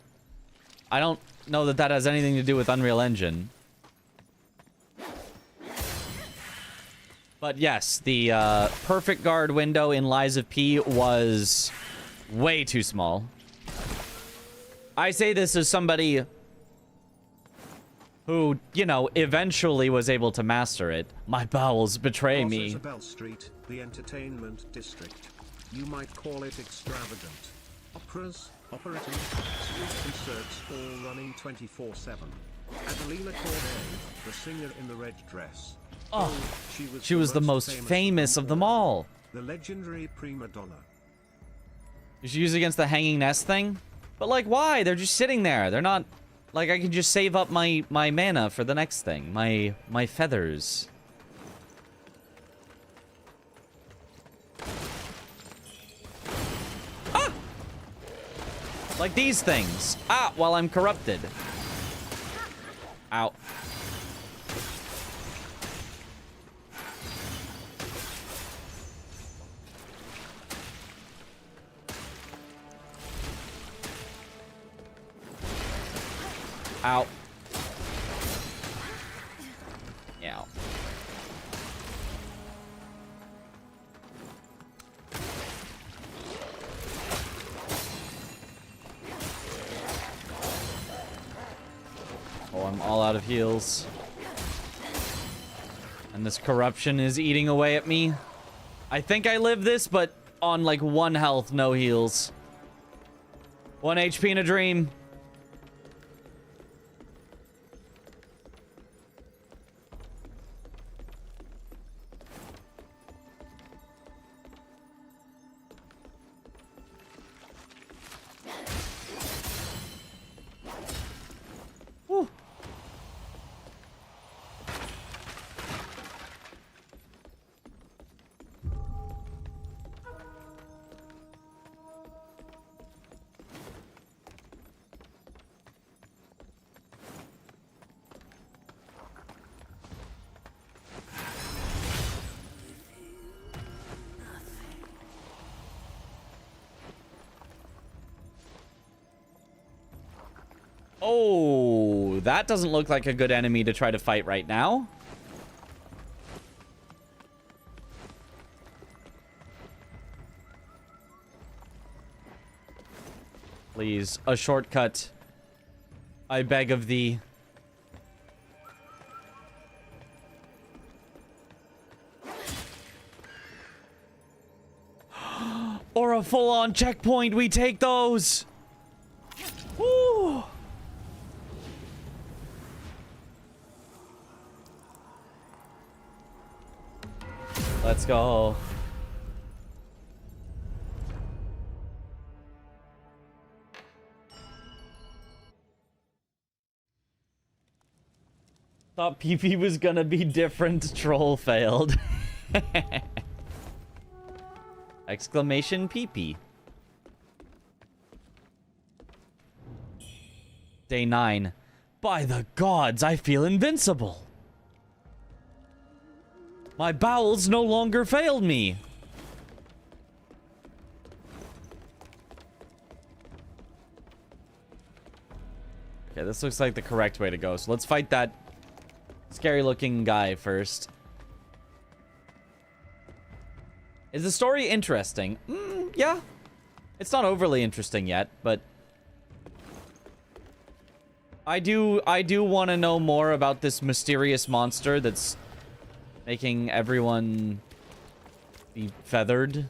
I don't know that that has anything to do with Unreal Engine. But yes, the perfect guard window in Lies of P was way too small. I say this as somebody who, you know, eventually was able to master it. My bowels betray me.
Isabel Street, the entertainment district. You might call it extravagant. Operas, operettas, street concerts, all running 24/7. Adelina Corday, the singer in the red dress.
Oh, she was the most famous of them all.
The legendary prima donna.
You should use it against the hanging nest thing? But, like, why? They're just sitting there. They're not... Like, I can just save up my mana for the next thing. My feathers. Ah! Like these things. Ah, while I'm corrupted. Ow. Ow. Ow. I'm all out of heals. And this corruption is eating away at me. I think I live this, but on like 1 health, no heals. 1 HP in a dream. Whew. Oh, that doesn't look like a good enemy to try to fight right now. Please, a shortcut. I beg of thee. Or a full-on checkpoint, we take those! Woo! Let's go. Thought PP was gonna be different. Troll failed. Exclamation PP. Day 9. By the gods, I feel invincible. My bowels no longer failed me. Okay, this looks like the correct way to go. So let's fight that scary looking guy first. Is the story interesting? Yeah. It's not overly interesting yet, but I do want to know more about this mysterious monster that's making everyone be feathered.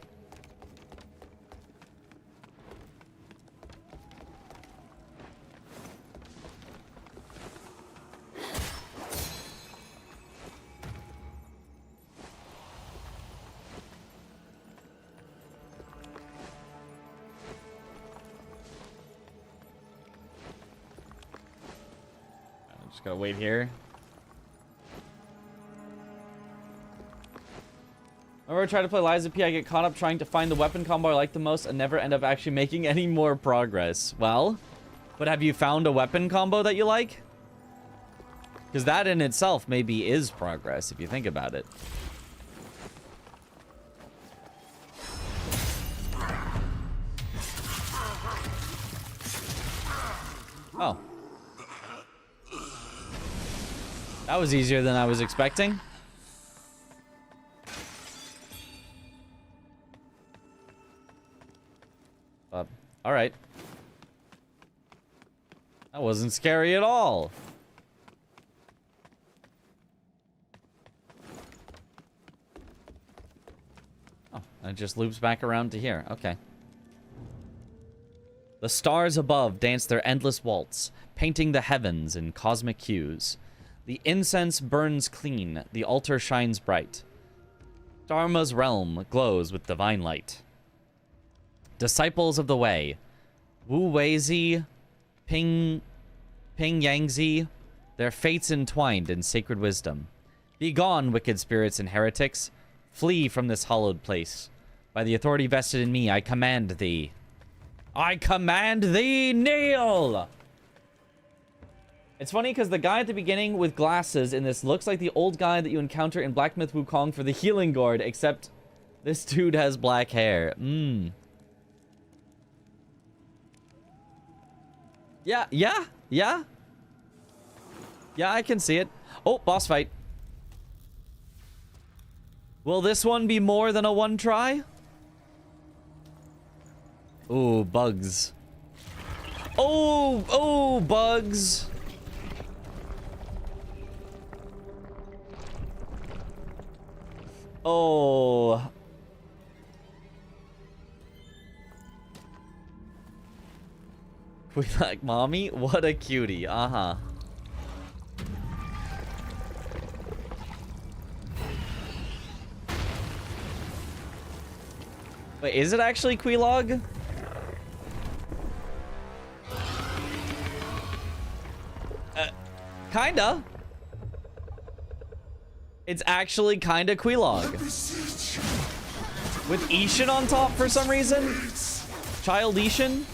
I'm just gonna wait here. Whenever I try to play Liza P, I get caught up trying to find the weapon combo I like the most and never end up actually making any more progress. Well, but have you found a weapon combo that you like? Because that in itself maybe is progress, if you think about it. Oh. That was easier than I was expecting. All right. That wasn't scary at all. Oh, and it just loops back around to here. Okay. The stars above dance their endless waltz, painting the heavens in cosmic hues. The incense burns clean, the altar shines bright. Dharma's realm glows with divine light. Disciples of the Way, Wu Weizi, Ping Yangzi, their fates entwined in sacred wisdom. Be gone, wicked spirits and heretics. Flee from this hallowed place. By the authority vested in me, I command thee. I command thee, kneel! It's funny because the guy at the beginning with glasses in this looks like the old guy that you encounter in Black Myth Wukong for the healing gourd, except this dude has black hair. Yeah, I can see it. Oh, boss fight. Will this one be more than a one try? Ooh, bugs. Oh, bugs. Oh. We like mommy? What a cutie. Uh-huh. Wait, is it actually Quelaag? Kinda. It's actually kinda Quelaag. With Ishin on top for some reason? Child Ishin?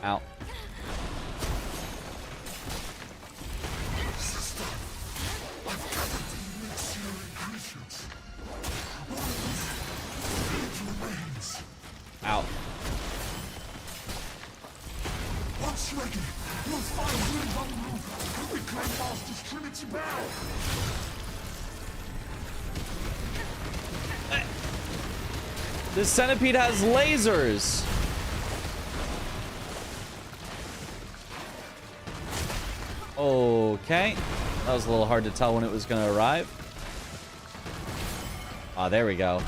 Ow. Ow.
Once ready, you'll find room on roof and reclaim Master's Trinity Bell.
This centipede has lasers. Okay. That was a little hard to tell when it was going to arrive. Ah, there we go.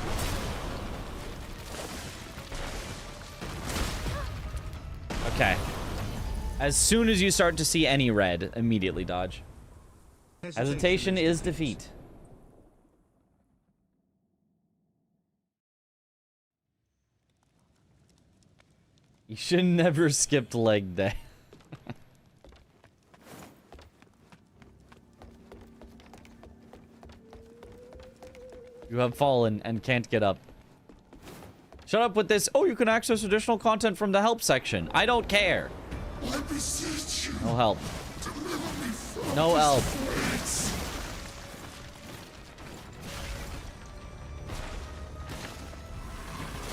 Okay. As soon as you start to see any red, immediately dodge. Hesitation is defeat. You should never skipped leg day. You have fallen and can't get up. Shut up with this. Oh, you can access additional content from the help section. I don't care. No help. No help.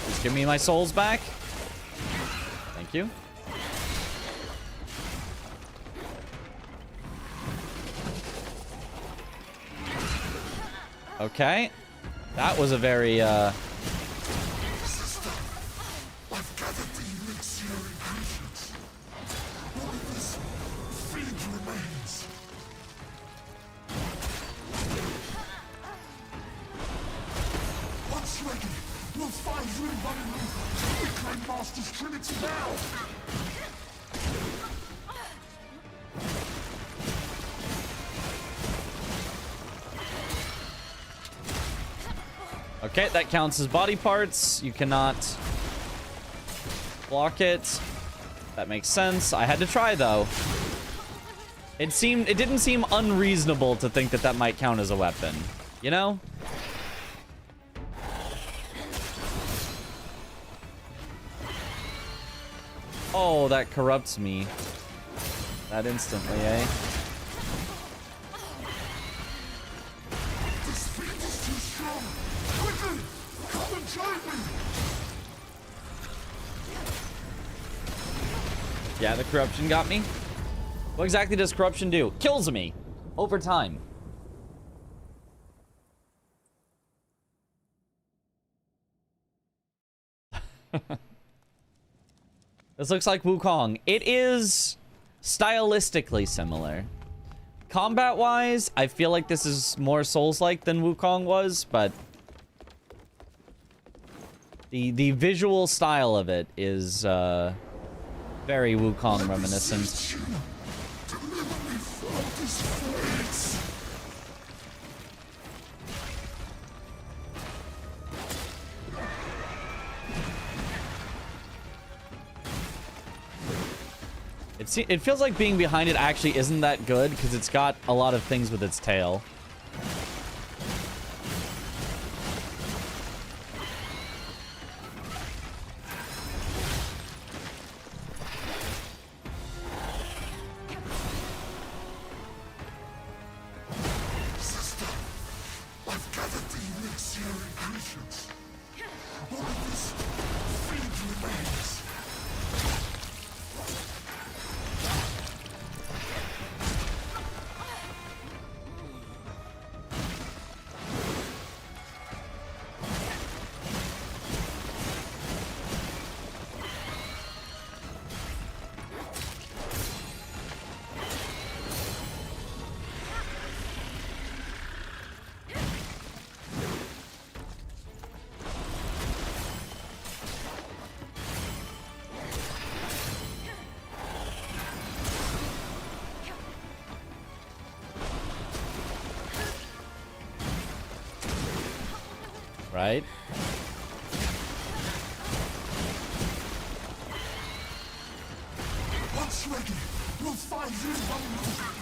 Just give me my souls back. Thank you. Okay. That was a very,
I've gathered the elixir ingredients. All of this feed remains. Once ready, you'll find room running roof to reclaim Master's Trinity now.
Okay, that counts as body parts. You cannot block it. That makes sense. I had to try though. It didn't seem unreasonable to think that that might count as a weapon. You know? Oh, that corrupts me. That instantly, eh? Yeah, the corruption got me. What exactly does corruption do? Kills me over time. This looks like Wuchang. It is stylistically similar. Combat-wise, I feel like this is more Souls-like than Wuchang was, but the visual style of it is very Wuchang reminiscent. It feels like being behind it actually isn't that good because it's got a lot of things with its tail.
I've gathered the elixir ingredients. All of this feed remains.
Right?
Once ready, we'll find you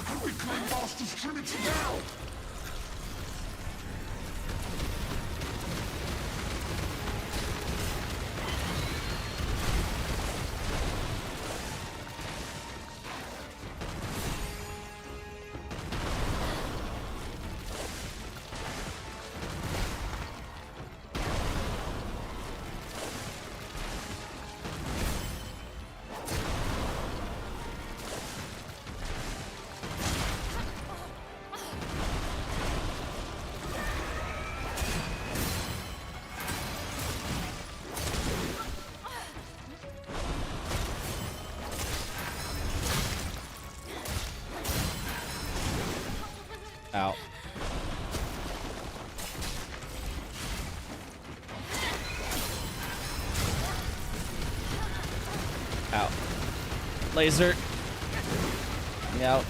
and reclaim Master's Trinity now!
Out. Out. Laser. Me out.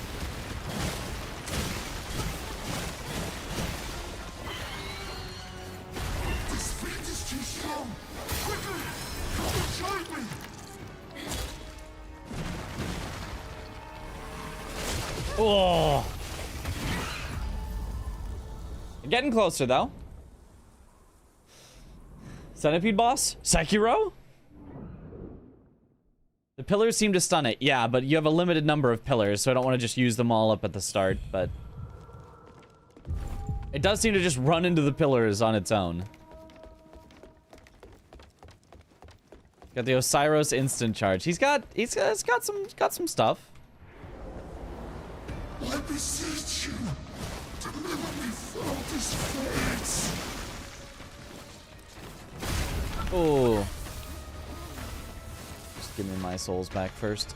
This fiend is too strong! Quickly! Come and join me!
Oh. Getting closer though. Centipede boss? Sekiro? The pillars seem to stun it. Yeah, but you have a limited number of pillars, so I don't want to just use them all up at the start, but it does seem to just run into the pillars on its own. Got the Osiris instant charge. He's got some stuff.
I beseech you, deliver me from this fate.
Oh. Just give me my souls back first.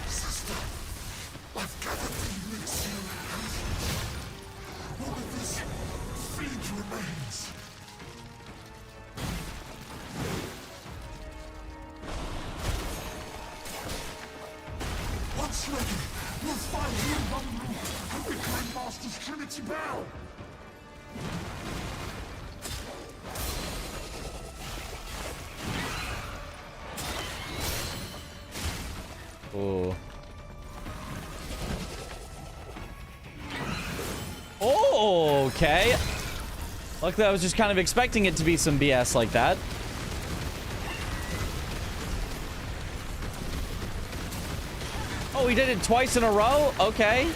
Sister, I've gathered the elixir of patience. One of this fiend remains. Once ready, we'll find you in one room and reclaim Master's Trinity Bell.
Oh. Oh, okay. Luckily, I was just kind of expecting it to be some BS like that. Oh, he did it twice in a row? Okay.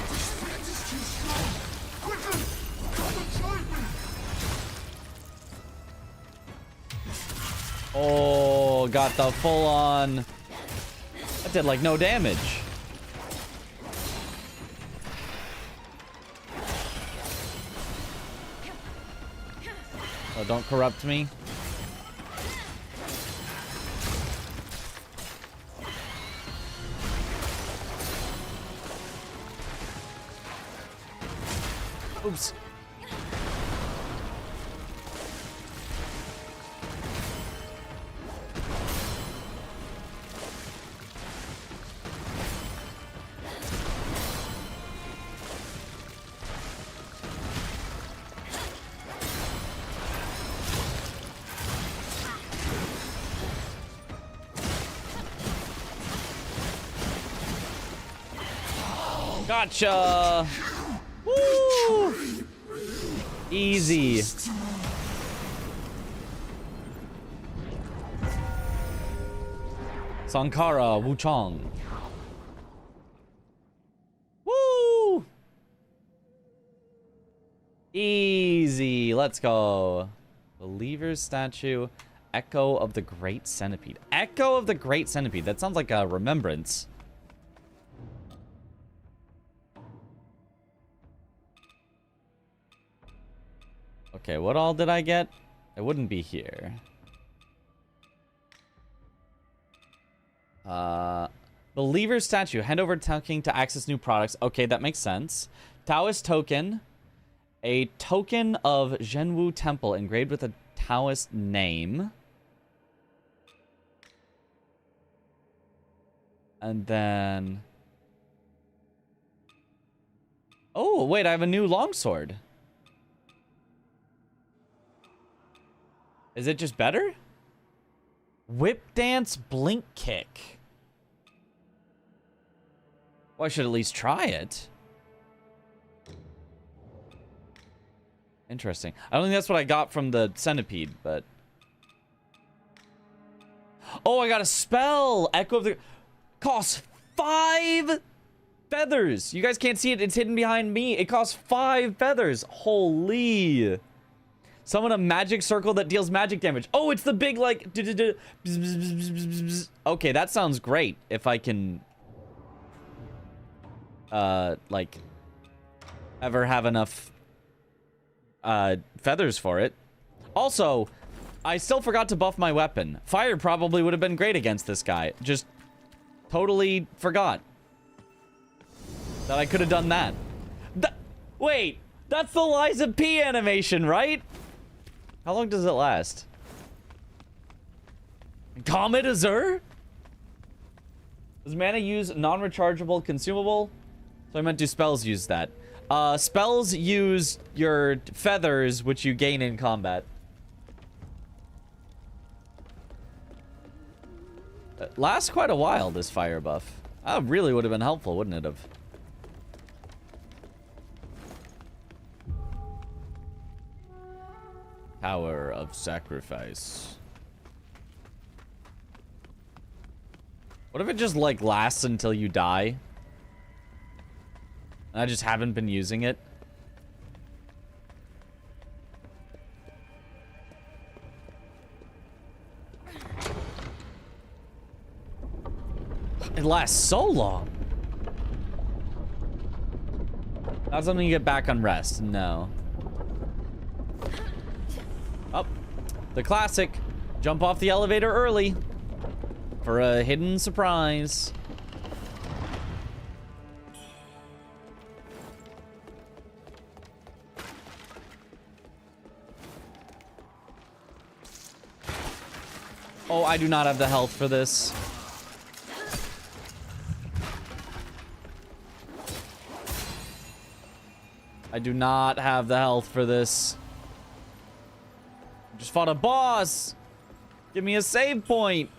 This fiend is too strong. Quickly, come and join me.
Oh, got the full on. That did like no damage. Oh, don't corrupt me. Oops. Gotcha! Woo! Easy. Sankara, Wuchang. Woo! Easy. Let's go. Believer's statue. Echo of the Great Centipede. Echo of the Great Centipede. That sounds like a remembrance. Okay, what all did I get? It wouldn't be here. Believer's statue. Hand over Tao King to access new products. Okay, that makes sense. Taoist token. A token of Zhenwu Temple engraved with a Taoist name. And then... Oh, wait, I have a new longsword. Is it just better? Whip Dance Blink Kick. Well, I should at least try it. Interesting. I don't think that's what I got from the centipede, but... Oh, I got a spell! Echo of the... Costs 5 feathers! You guys can't see it. It's hidden behind me. It costs 5 feathers. Holy... Summon a magic circle that deals magic damage. Oh, it's the big, like... Okay, that sounds great. If I can... like... ever have enough... feathers for it. Also, I still forgot to buff my weapon. Fire probably would have been great against this guy. Just totally forgot that I could have done that. Wait, that's the Liza P animation, right? How long does it last? Comet Azure? Does mana use non-rechargeable consumable? So I meant do spells use that. Spells use your feathers, which you gain in combat. It lasts quite a while, this fire buff. That really would have been helpful, wouldn't it have? Power of Sacrifice. What if it just, like, lasts until you die? I just haven't been using it. It lasts so long. Not something you get back on rest. No. Oh, the classic. Jump off the elevator early for a hidden surprise. Oh, I do not have the health for this. I do not have the health for this. Just fought a boss. Give me a save point.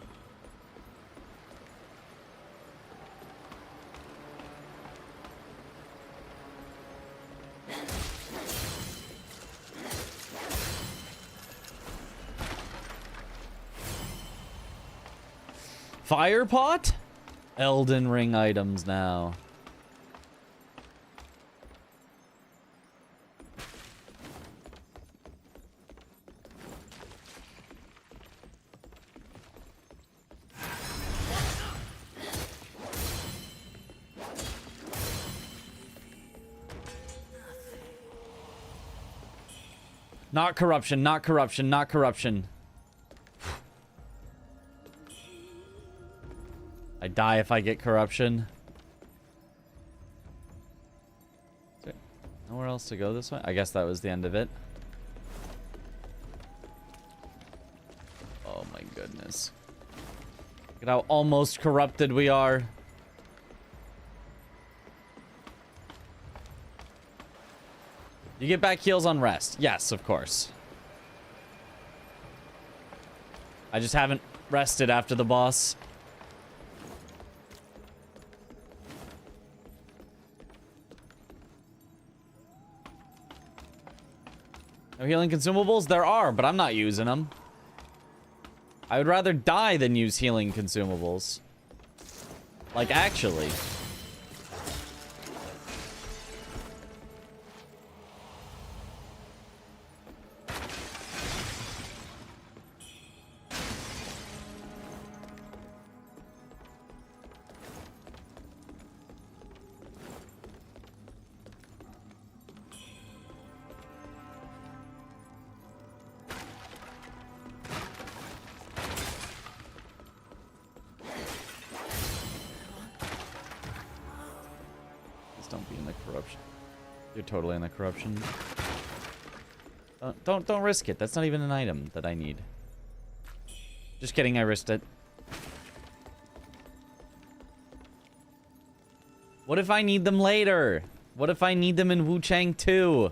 Fire pot? Elden Ring items now. Not corruption, not corruption, not corruption. I die if I get corruption. Is there nowhere else to go this way? I guess that was the end of it. Oh my goodness. Look at how almost corrupted we are. You get back heals on rest. Yes, of course. I just haven't rested after the boss. No healing consumables? There are, but I'm not using them. I would rather die than use healing consumables. Like, actually. Don't be in the corruption. You're totally in the corruption. Don't risk it. That's not even an item that I need. Just kidding, I risked it. What if I need them later? What if I need them in Wuchang 2?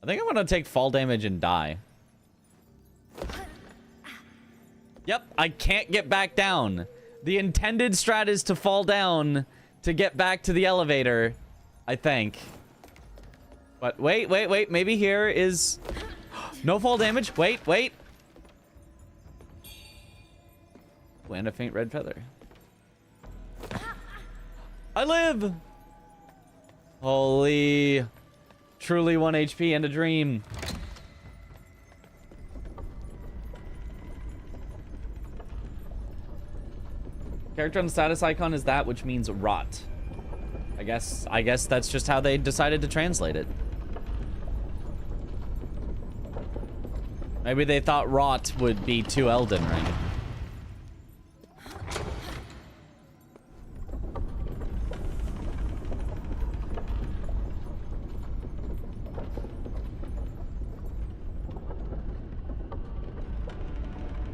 I think I'm gonna take fall damage and die. Yep, I can't get back down. The intended strat is to fall down to get back to the elevator, I think. But wait. Maybe here is... No fall damage. Wait. And a faint red feather. I live! Holy... Truly 1 HP and a dream. Character on the status icon is that, which means rot. I guess that's just how they decided to translate it. Maybe they thought rot would be too Elden Ring.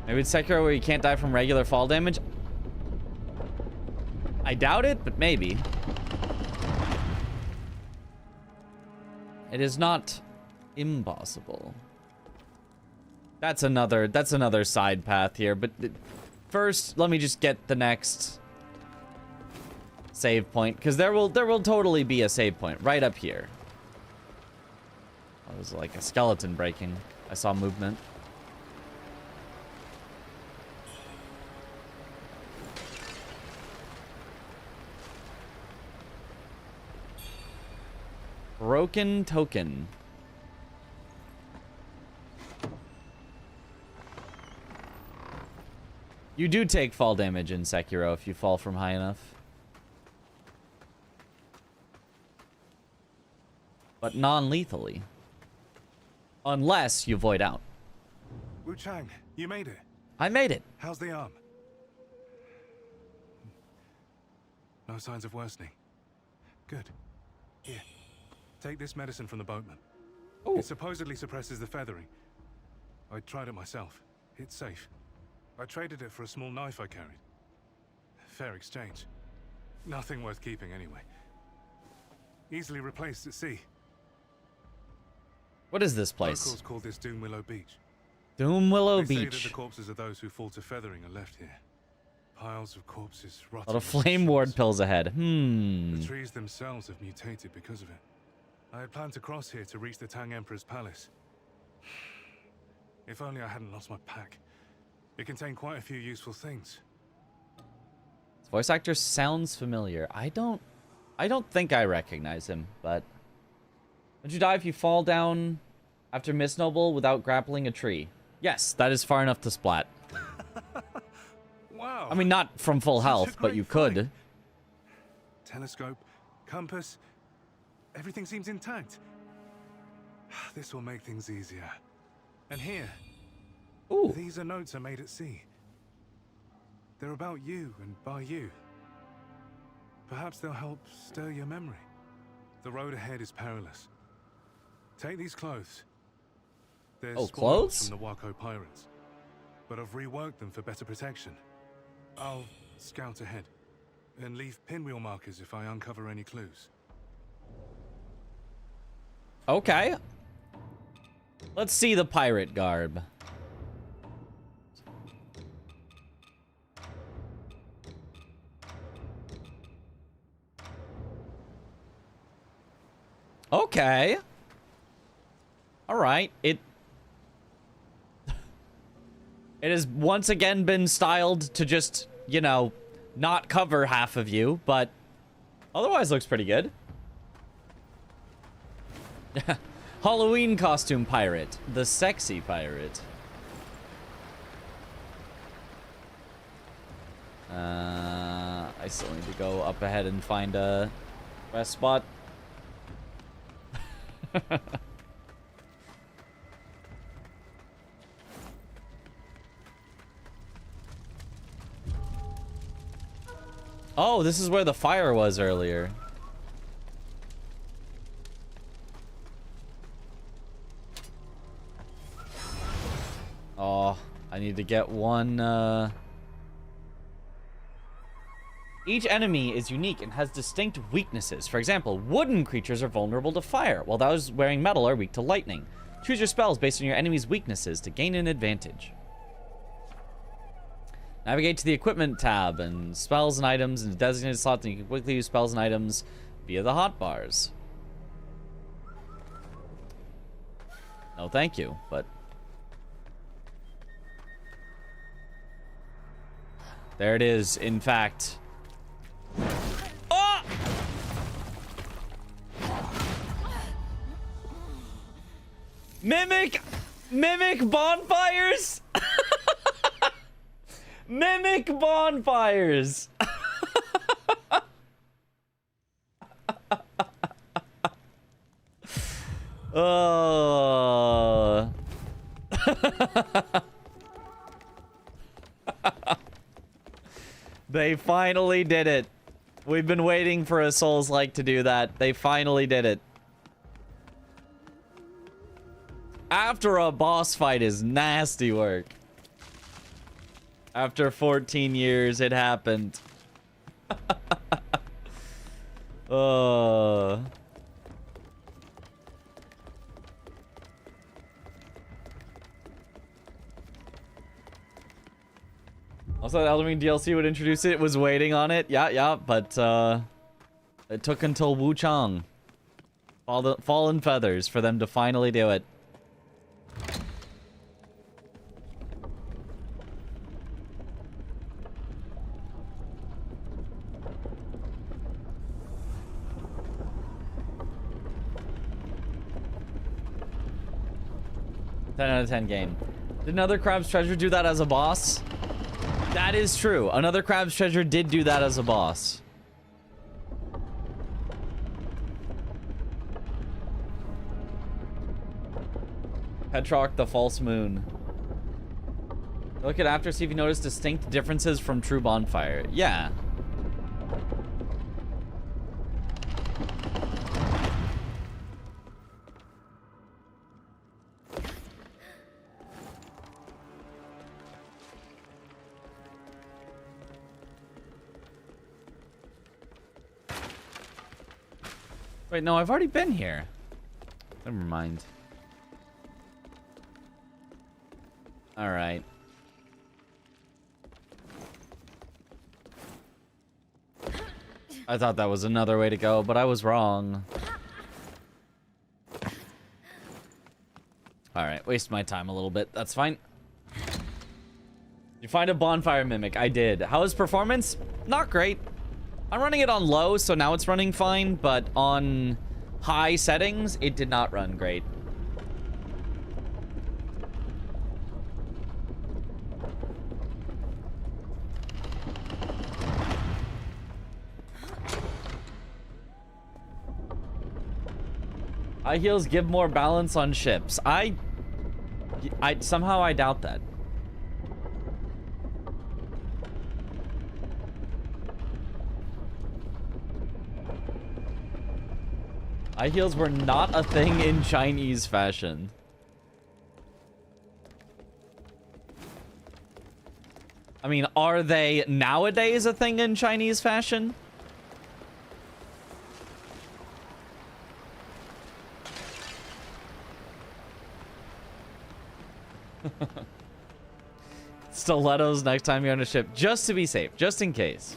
Maybe it's Sekiro where you can't die from regular fall damage. I doubt it, but maybe. It is not impossible. That's another side path here, but first let me just get the next save point, because there will totally be a save point right up here. That was like a skeleton breaking. I saw movement. Broken token. You do take fall damage in Sekiro if you fall from high enough. But non-lethally. Unless you void out.
Wuchang, you made it.
I made it.
How's the arm? No signs of worsening. Good. Here. Take this medicine from the boatman. It supposedly suppresses the feathering. I tried it myself. It's safe. I traded it for a small knife I carried. Fair exchange. Nothing worth keeping anyway. Easily replaced at sea.
What is this place?
Locals call this Doom Willow Beach.
Doom Willow
They say
Beach.
that the corpses of those who fall to feathering are left here. Piles of corpses
A
rotting.
lot of flame ward pills ahead.
The trees themselves have mutated because of it. I had planned to cross here to reach the Tang Emperor's palace. If only I hadn't lost my pack. It contained quite a few useful things.
This voice actor sounds familiar. I don't think I recognize him, but... Would you die if you fall down after Miss Noble without grappling a tree? Yes, that is far enough to splat.
Wow.
I mean, not from full health, but you could.
Telescope, compass, everything seems intact. This will make things easier. And here, these are notes I made at sea. They're about you and by you. Perhaps they'll help stir your memory. The road ahead is perilous. Take these clothes. They're spoils
clothes?
from the Wako pirates, but I've reworked them for better protection. I'll scout ahead and leave pinwheel markers if I uncover any clues.
Okay. Let's see the pirate garb. Okay. All right. It has once again been styled to just, you know, not cover half of you, but otherwise looks pretty good. Halloween costume pirate. The sexy pirate. I still need to go up ahead and find a rest spot. Oh, this is where the fire was earlier. Oh, I need to get one, Each enemy is unique and has distinct weaknesses. For example, wooden creatures are vulnerable to fire, while those wearing metal are weak to lightning. Choose your spells based on your enemy's weaknesses to gain an advantage. Navigate to the equipment tab and spells and items in a designated slot, and you can quickly use spells and items via the hotbars. No, thank you, but there it is, in fact. Oh! Mimic bonfires? Mimic bonfires. Oh. They finally did it. We've been waiting for a Souls-like to do that. They finally did it. After a boss fight is nasty work. After 14 years, it happened. Oh. Also, the Elden Ring DLC would introduce it. Was waiting on it. Yeah, but it took until Wuchang, Fallen Feathers, for them to finally do it. Ten out of 10 game. Did another Crab's Treasure do that as a boss? That is true. Another Crab's Treasure did do that as a boss. Petrock the False Moon. Look at after, see if you notice distinct differences from True Bonfire. Yeah. Wait, no, I've already been here. Never mind. All right. I thought that was another way to go, but I was wrong. All right, waste my time a little bit. That's fine. You find a bonfire mimic. I did. How is performance? Not great. I'm running it on low, so now it's running fine, but on high settings, it did not run great. High heels give more balance on ships. Somehow I doubt that. High heels were not a thing in Chinese fashion. I mean, are they nowadays a thing in Chinese fashion? Stilettos next time you're on a ship, just to be safe, just in case.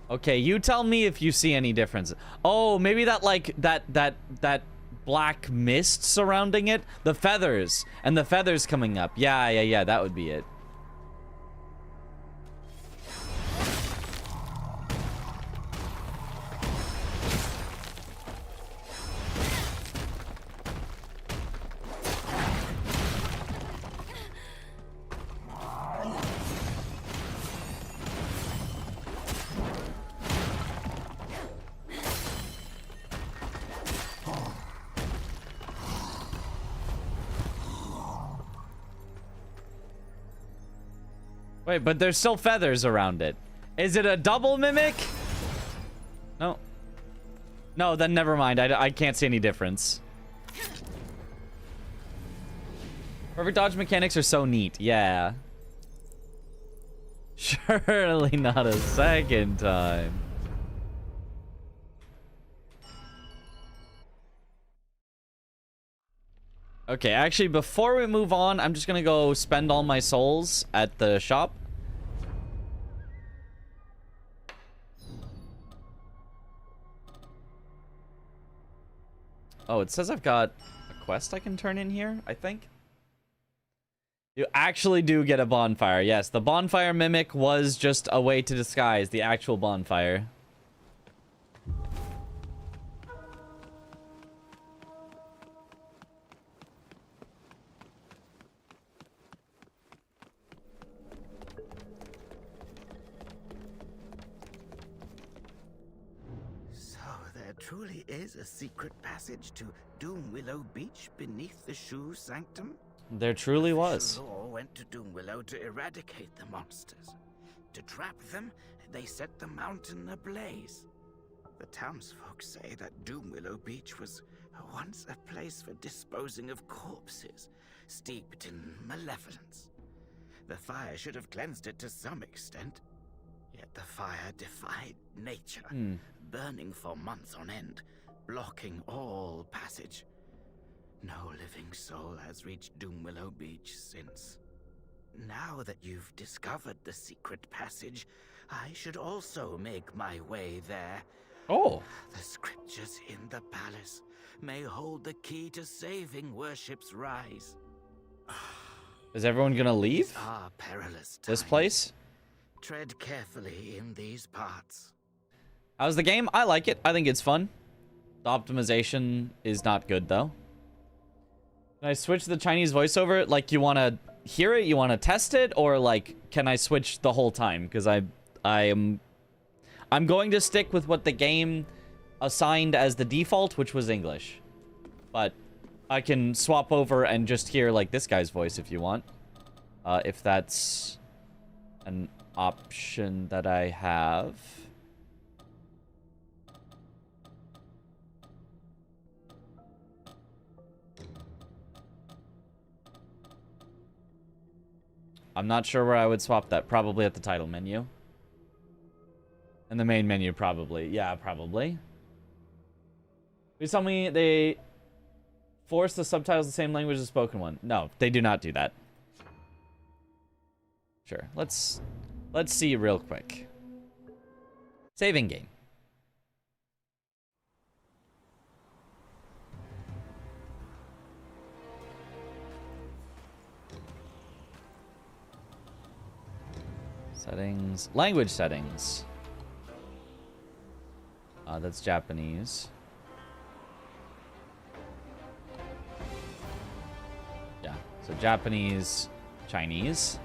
Okay, you tell me if you see any difference. Oh, maybe that like that black mist surrounding it, the feathers, and the feathers coming up. Yeah, that would be it. Wait, but there's still feathers around it. Is it a double mimic? No. No, then never mind. I can't see any difference. Perfect dodge mechanics are so neat. Yeah. Surely not a second time. Okay, actually, before we move on, I'm just gonna go spend all my souls at the shop. Oh, it says I've got a quest I can turn in here, I think. You actually do get a bonfire. Yes, the bonfire mimic was just a way to disguise the actual bonfire.
So there truly is a secret passage to Doomwillow Beach beneath the Shoe Sanctum?
There truly was.
Law went to Doomwillow to eradicate the monsters. To trap them, they set the mountain ablaze. The townsfolk say that Doomwillow Beach was once a place for disposing of corpses, steeped in malevolence. The fire should have cleansed it to some extent. Yet the fire defied nature, burning for months on end, blocking all passage. No living soul has reached Doomwillow Beach since. Now that you've discovered the secret passage, I should also make my way there.
Oh.
The scriptures in the palace may hold the key to saving worship's rise.
Is everyone gonna leave?
These are perilous
This
times.
place?
Tread carefully in these parts.
How's the game? I like it. I think it's fun. The optimization is not good, though. Can I switch to the Chinese voiceover? Like, you want to hear it? You want to test it? Or, like, can I switch the whole time? Because I'm going to stick with what the game assigned as the default, which was English. But I can swap over and just hear, like, this guy's voice if you want. If that's an option that I have. I'm not sure where I would swap that. Probably at the title menu. And the main menu, probably. Yeah, probably. Please tell me they force the subtitles the same language as the spoken one. No, they do not do that. Sure, let's see real quick. Saving game. Settings. Language settings. That's Japanese. Yeah, so Japanese, Chinese.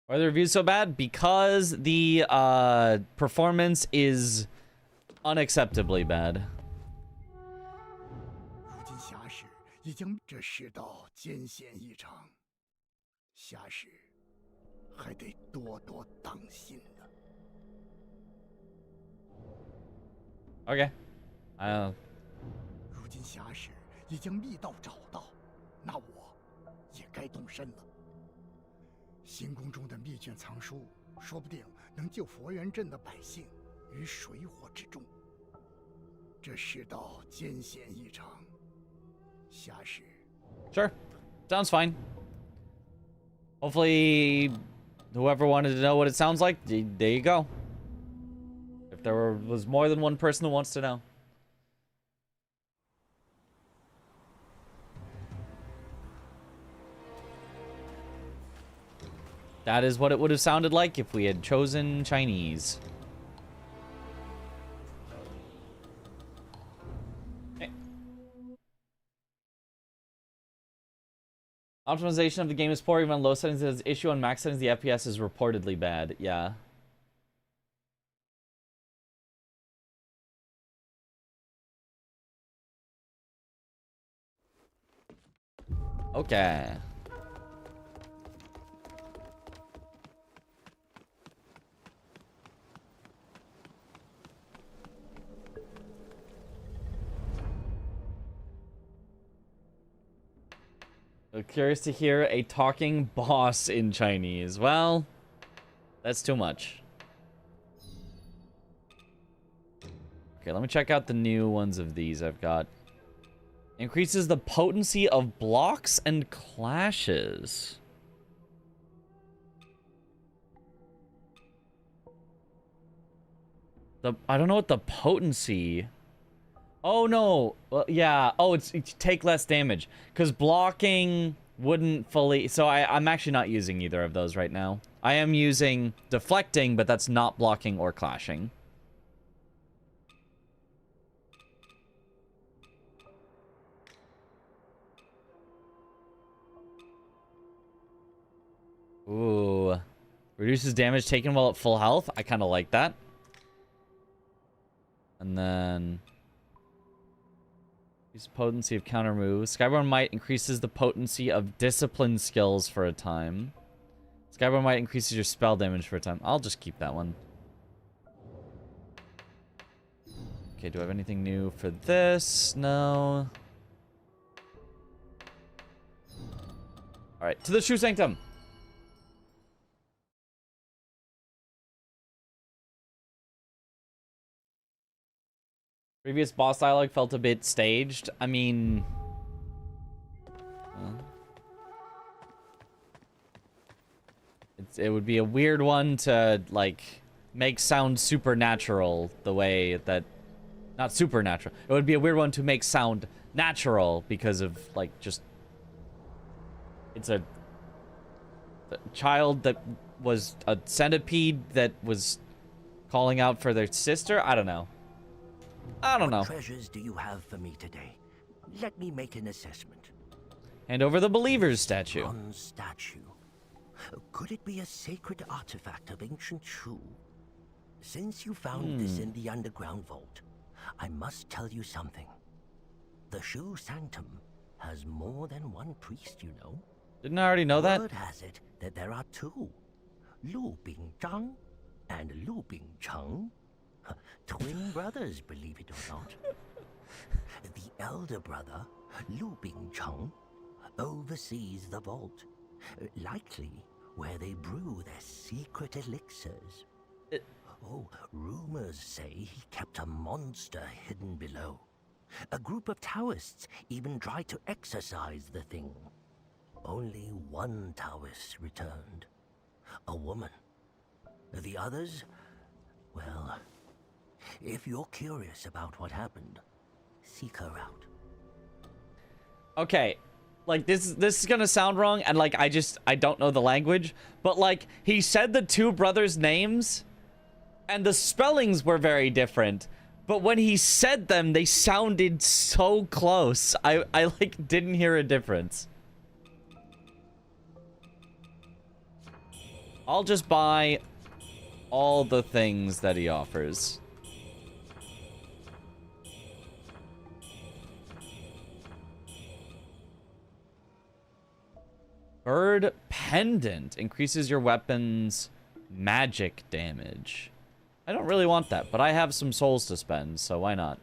Why are the reviews so bad? Because the performance is unacceptably bad.
如今侠士已经这世道艰险异常，侠士还得多多当心呢。
Okay.
如今侠士已经密道找到，那我也该动身了。行宫中的密卷藏书
说不定能救佛缘镇的百姓于水火之中。这世道艰险异常，下世。
Sure. Sounds fine. Hopefully, whoever wanted to know what it sounds like, there you go. If there was more than one person who wants to know. That is what it would have sounded like if we had chosen Chinese. Okay. Optimization of the game is poor. Even on low settings, there's issue on max settings. The FPS is reportedly bad. Yeah. Okay. So curious to hear a talking boss in Chinese. Well, that's too much. Okay, let me check out the new ones of these I've got. Increases the potency of blocks and clashes. I don't know what the potency... Oh, no. Well, yeah. Oh, it's take less damage. Because blocking wouldn't fully... So I'm actually not using either of those right now. I am using deflecting, but that's not blocking or clashing. Ooh. Reduces damage taken while at full health. I kind of like that. And then... Use potency of counter moves. Skyborn Might increases the potency of discipline skills for a time. Skyborn Might increases your spell damage for a time. I'll just keep that one. Okay, do I have anything new for this? No. Alright, to the Shoe Sanctum. Previous boss dialogue felt a bit staged. I mean... it would be a weird one to, like, make sound supernatural the way that... Not supernatural. It would be a weird one to make sound natural because of, like, just... It's a child that was a centipede that was calling out for their sister? I don't know. I don't know.
What treasures do you have for me today? Let me make an assessment.
Hand over the believer's statue.
Bronze statue. Could it be a sacred artifact of ancient Shu? Since you found this in the underground vault, I must tell you something. The Shu Sanctum has more than one priest, you know.
Didn't I already know that?
Word has it that there are two. Lu Bingzhang and Lu Bingcheng. Twin brothers, believe it or not. The elder brother, Lu Bingcheng, oversees the vault, likely where they brew their secret elixirs. Oh, rumors say he kept a monster hidden below. A group of Taoists even tried to exorcise the thing. Only one Taoist returned. A woman. The others, well... If you're curious about what happened, seek her out.
Okay, like this is gonna sound wrong, and like I don't know the language, but like he said the two brothers' names, and the spellings were very different. But when he said them, they sounded so close. I like didn't hear a difference. I'll just buy all the things that he offers. Bird Pendant increases your weapon's magic damage. I don't really want that, but I have some souls to spend, so why not?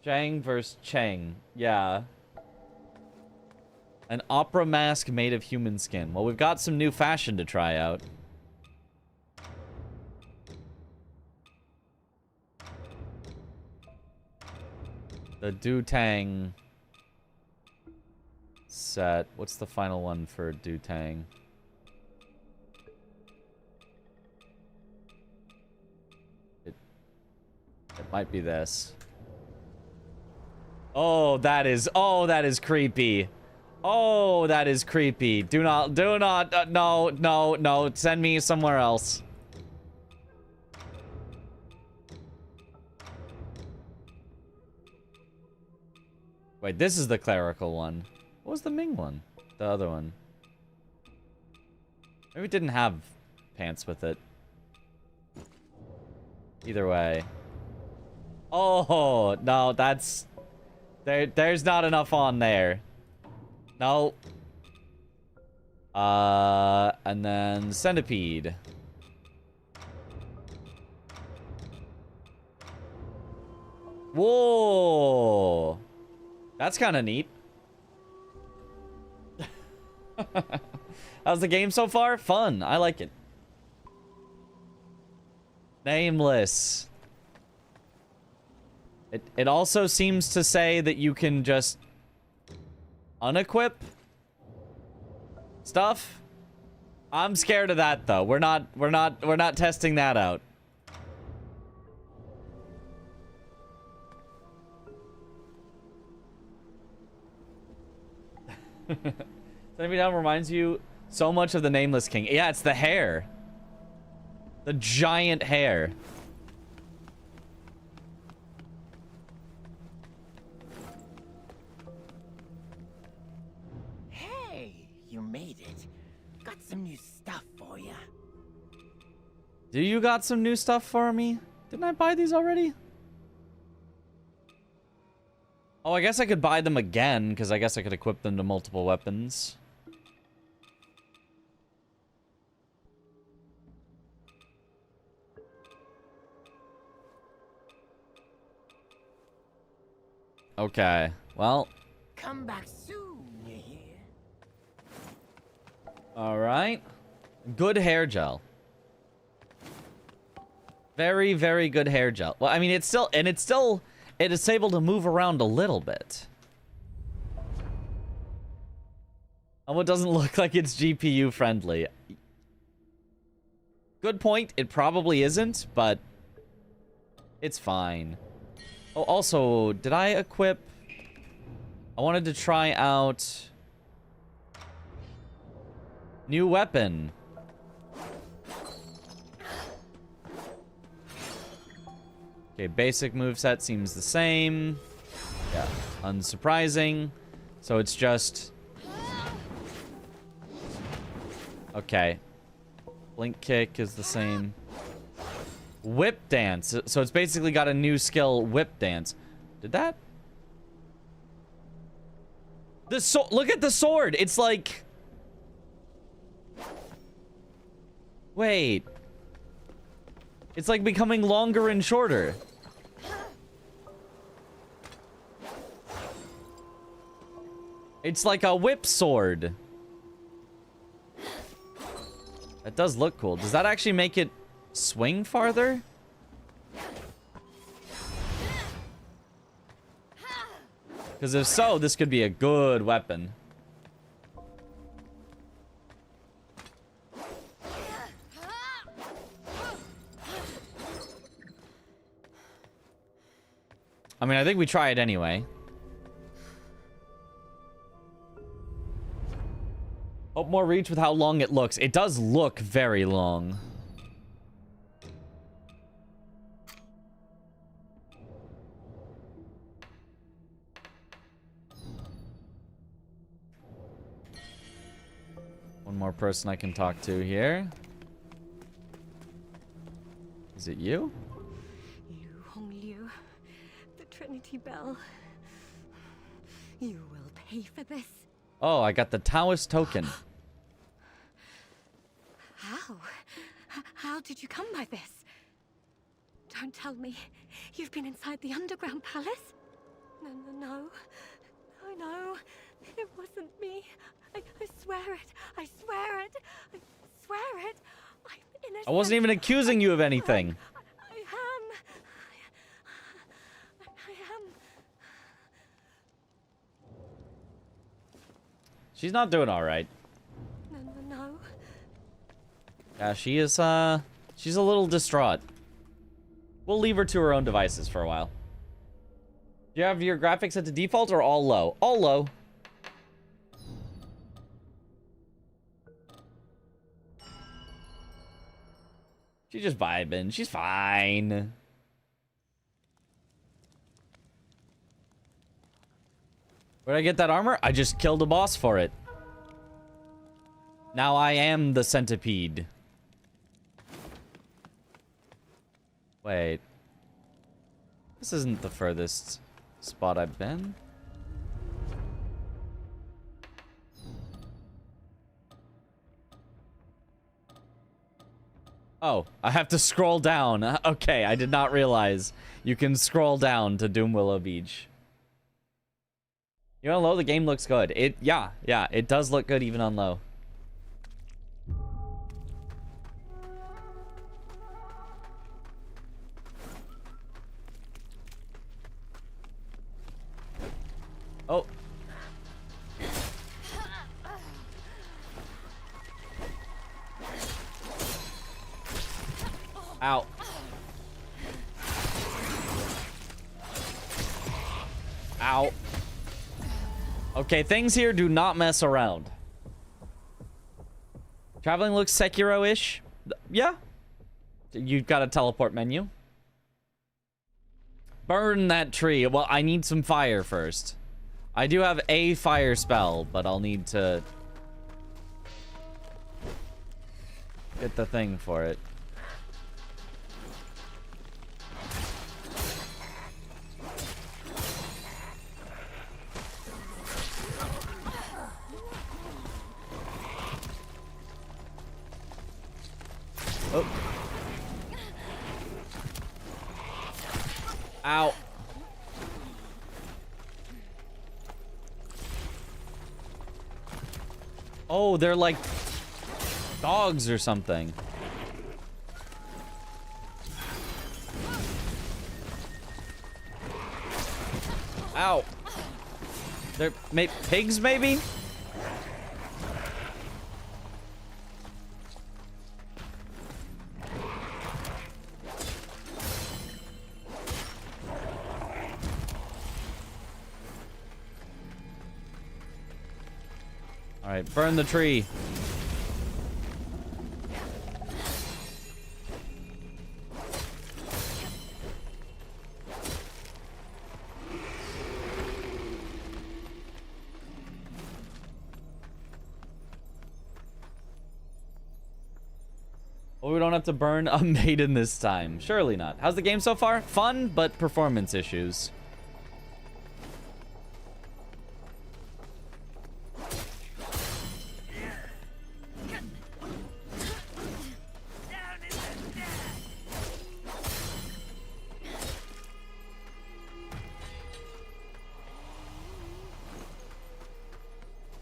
Zhang versus Chang. Yeah. An opera mask made of human skin. Well, we've got some new fashion to try out. The Dutang set. What's the final one for Dutang? It might be this. Oh, that is creepy. Oh, that is creepy. Do not, no, send me somewhere else. Wait, this is the clerical one. What was the Ming one? The other one. Maybe it didn't have pants with it. Either way. Oh, no, that's... There's not enough on there. No. And then Centipede. Whoa. That's kind of neat. How's the game so far? Fun. I like it. Nameless. It also seems to say that you can just unequip stuff. I'm scared of that though. We're not testing that out. Every time reminds you so much of the Nameless King. Yeah, it's the hair. The giant hair.
Hey, you made it. Got some new stuff for you.
Do you got some new stuff for me? Didn't I buy these already? Oh, I guess I could buy them again, because I guess I could equip them to multiple weapons. Okay, well.
Come back soon, you hear?
Alright. Good hair gel. Very, very good hair gel. Well, I mean, it is able to move around a little bit. Oh, it doesn't look like it's GPU friendly. Good point. It probably isn't, but it's fine. Oh, also, did I equip? I wanted to try out new weapon. Okay, basic moveset seems the same. Yeah, unsurprising. So it's just... Okay. Blink kick is the same. Whip dance. So it's basically got a new skill, whip dance. Did that? Look at the sword. It's like... Wait. It's like becoming longer and shorter. It's like a whip sword. That does look cool. Does that actually make it swing farther? Because if so, this could be a good weapon. I mean, I think we try it anyway. Hope more reach with how long it looks. It does look very long. One more person I can talk to here. Is it you?
Trinity Bell. You will pay for this.
Oh, I got the Taoist token.
How? How did you come by this? Don't tell me you've been inside the underground palace?
No. No. It wasn't me. I swear it. I swear it. I swear it. I'm innocent.
I wasn't even accusing you of anything.
I am.
She's not doing all right.
No.
Yeah, she is, she's a little distraught. We'll leave her to her own devices for a while. Do you have your graphics set to default or all low? All low. She's just vibing. She's fine. Where'd I get that armor? I just killed a boss for it. Now I am the centipede. Wait. This isn't the furthest spot I've been. Oh, I have to scroll down. Okay, I did not realize you can scroll down to Doom Willow Beach. You on low, the game looks good. Yeah, it does look good even on low. Oh. Ow. Ow. Okay, things here do not mess around. Traveling looks Sekiro-ish. Yeah. You've got a teleport menu. Burn that tree. Well, I need some fire first. I do have a fire spell, but I'll need to get the thing for it. Oh. Ow. Oh, they're like dogs or something. Ow. They're pigs, maybe? Alright, burn the tree. Well, we don't have to burn a maiden this time. Surely not. How's the game so far? Fun, but performance issues.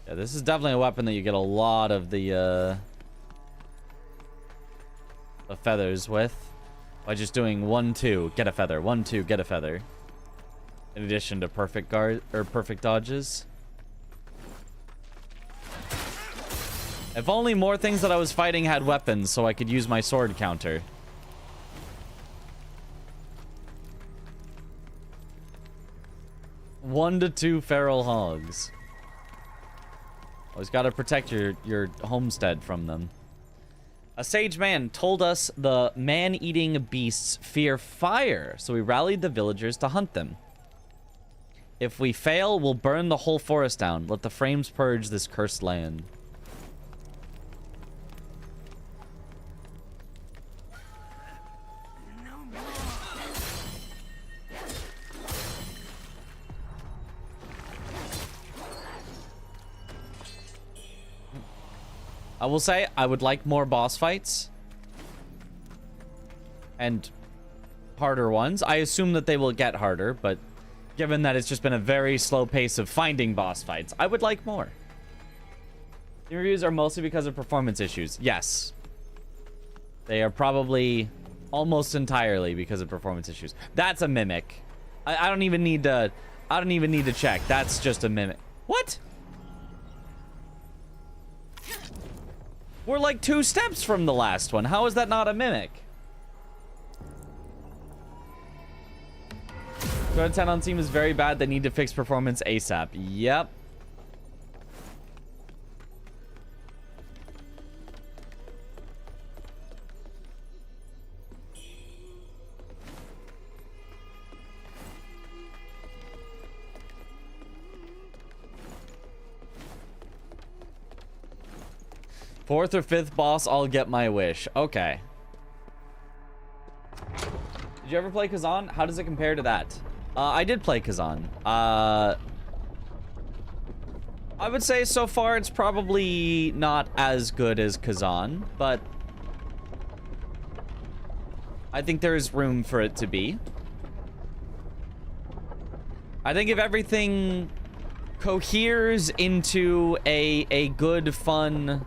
Yeah, this is definitely a weapon that you get a lot of the feathers with by just doing 1-2, get a feather, 1-2, get a feather. In addition to perfect guard or perfect dodges. If only more things that I was fighting had weapons so I could use my sword counter. One to 2 feral hogs. Always got to protect your homestead from them. A sage man told us the man-eating beasts fear fire, so we rallied the villagers to hunt them. If we fail, we'll burn the whole forest down. Let the flames purge this cursed land. I will say, I would like more boss fights. And harder ones. I assume that they will get harder, but given that it's just been a very slow pace of finding boss fights. I would like more. The reviews are mostly because of performance issues. Yes. They are probably almost entirely because of performance issues. That's a mimic. I don't even need to check. That's just a mimic. What? We're like 2 steps from the last one. How is that not a mimic? 2 out of 10 on Steam is very bad. They need to fix performance ASAP. Yep. Fourth or fifth boss, I'll get my wish. Okay. Did you ever play Kazan? How does it compare to that? I did play Kazan. I would say so far it's probably not as good as Kazan, but I think there's room for it to be. I think if everything coheres into a good, fun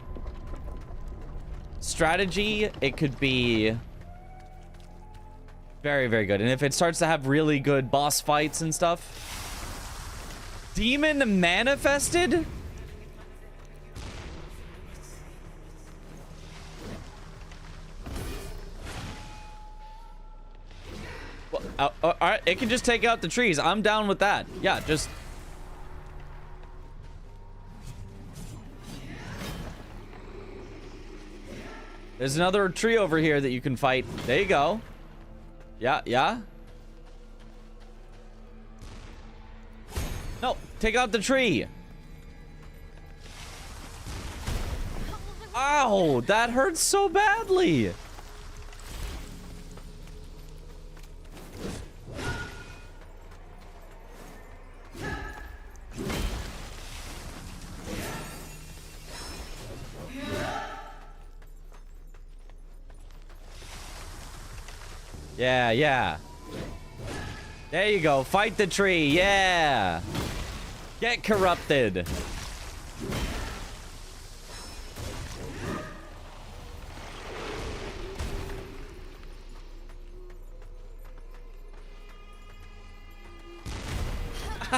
strategy, it could be very, very good. And if it starts to have really good boss fights and stuff. Demon manifested? Well, all right, it can just take out the trees. I'm down with that. Yeah, just... There's another tree over here that you can fight. There you go. Yeah, yeah. No, take out the tree. Ow, that hurts so badly. Yeah, yeah. There you go. Fight the tree. Yeah. Get corrupted.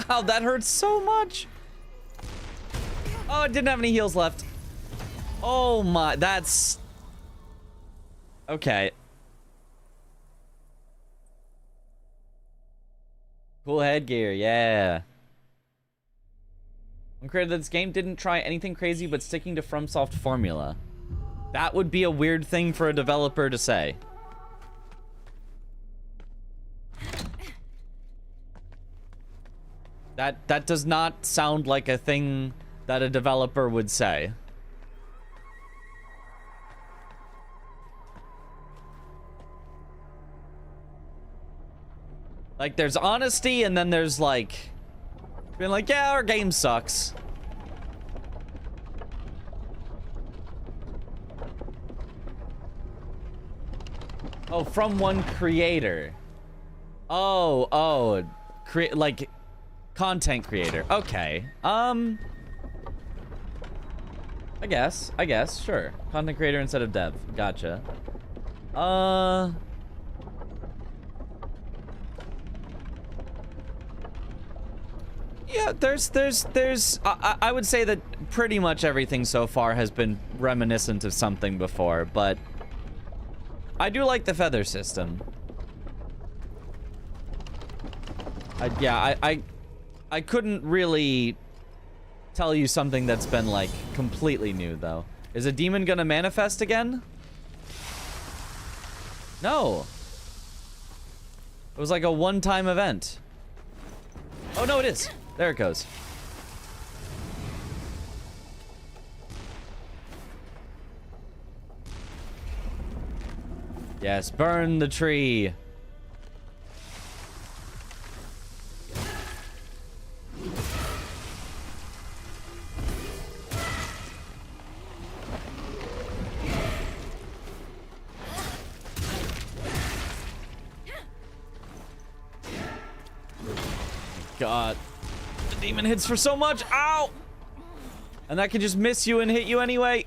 Ow, that hurts so much. Oh, it didn't have any heals left. Oh my, that's... Okay. Cool headgear, yeah. I'm clear that this game didn't try anything crazy but sticking to FromSoft formula. That would be a weird thing for a developer to say. That does not sound like a thing that a developer would say. Like, there's honesty, and then there's, like... being like, yeah, our game sucks. Oh, from one creator. Oh, like, content creator. Okay. I guess, sure. Content creator instead of dev. Gotcha. Yeah, I would say that pretty much everything so far has been reminiscent of something before, but I do like the feather system. I couldn't really tell you something that's been, like, completely new, though. Is a demon gonna manifest again? No. It was like a one-time event. Oh, no, it is. There it goes. Yes, burn the tree. god. The demon hits for so much. Ow! And that can just miss you and hit you anyway.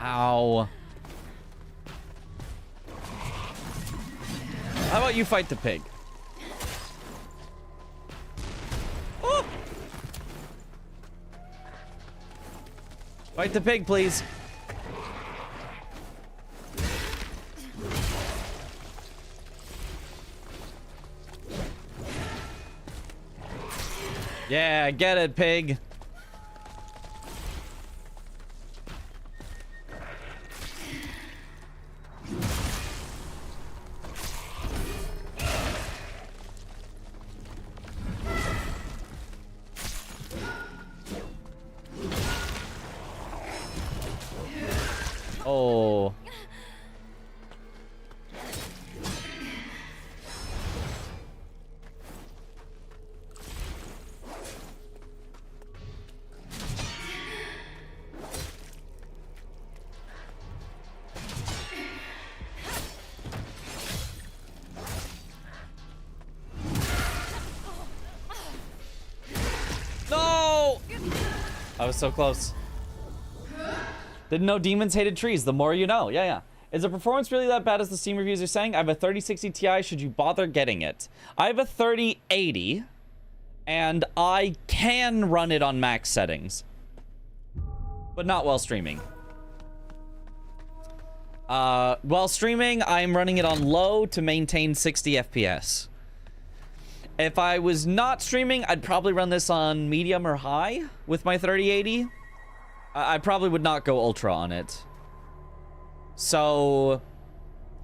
Ow. How about you fight the pig? Oh! Fight the pig, please. Yeah, get it, pig. Oh. No! I was so close. Didn't know demons hated trees. The more you know. Yeah, yeah. Is the performance really that bad as the Steam reviews are saying? I have a 3060 Ti. Should you bother getting it? I have a 3080. And I can run it on max settings. But not while streaming. While streaming, I'm running it on low to maintain 60 FPS. If I was not streaming, I'd probably run this on medium or high with my 3080. I probably would not go ultra on it. So,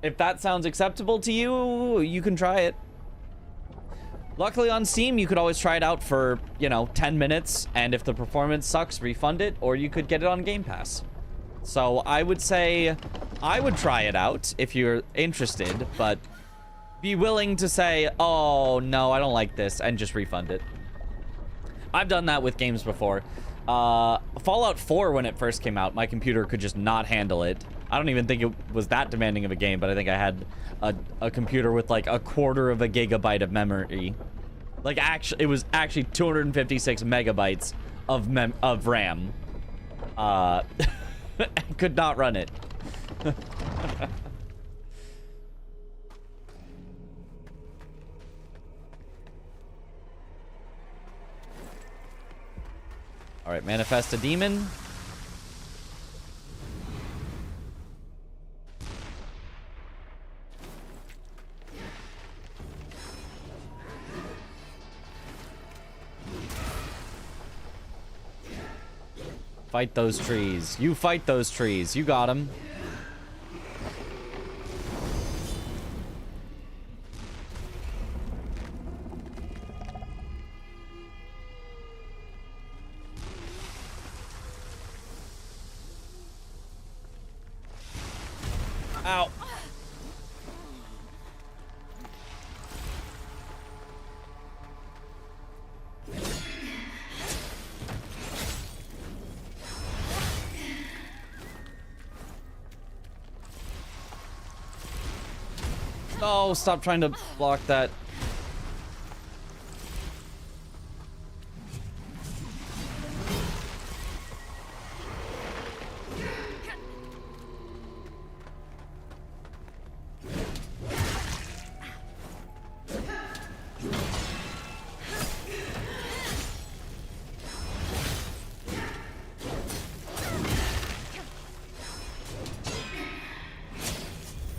if that sounds acceptable to you, you can try it. Luckily on Steam, you could always try it out for, you know, 10 minutes. And if the performance sucks, refund it. Or you could get it on Game Pass. So, I would say I would try it out if you're interested. But be willing to say, oh, no, I don't like this. And just refund it. I've done that with games before. Fallout 4, when it first came out, my computer could just not handle it. I don't even think it was that demanding of a game, but I think I had a computer with like 1/4 of a gigabyte of memory. Like, actually, it was actually 256 megabytes of RAM. I could not run it. All right, manifest a demon. Fight those trees. You fight those trees. You got them. Ow. No, stop trying to block that.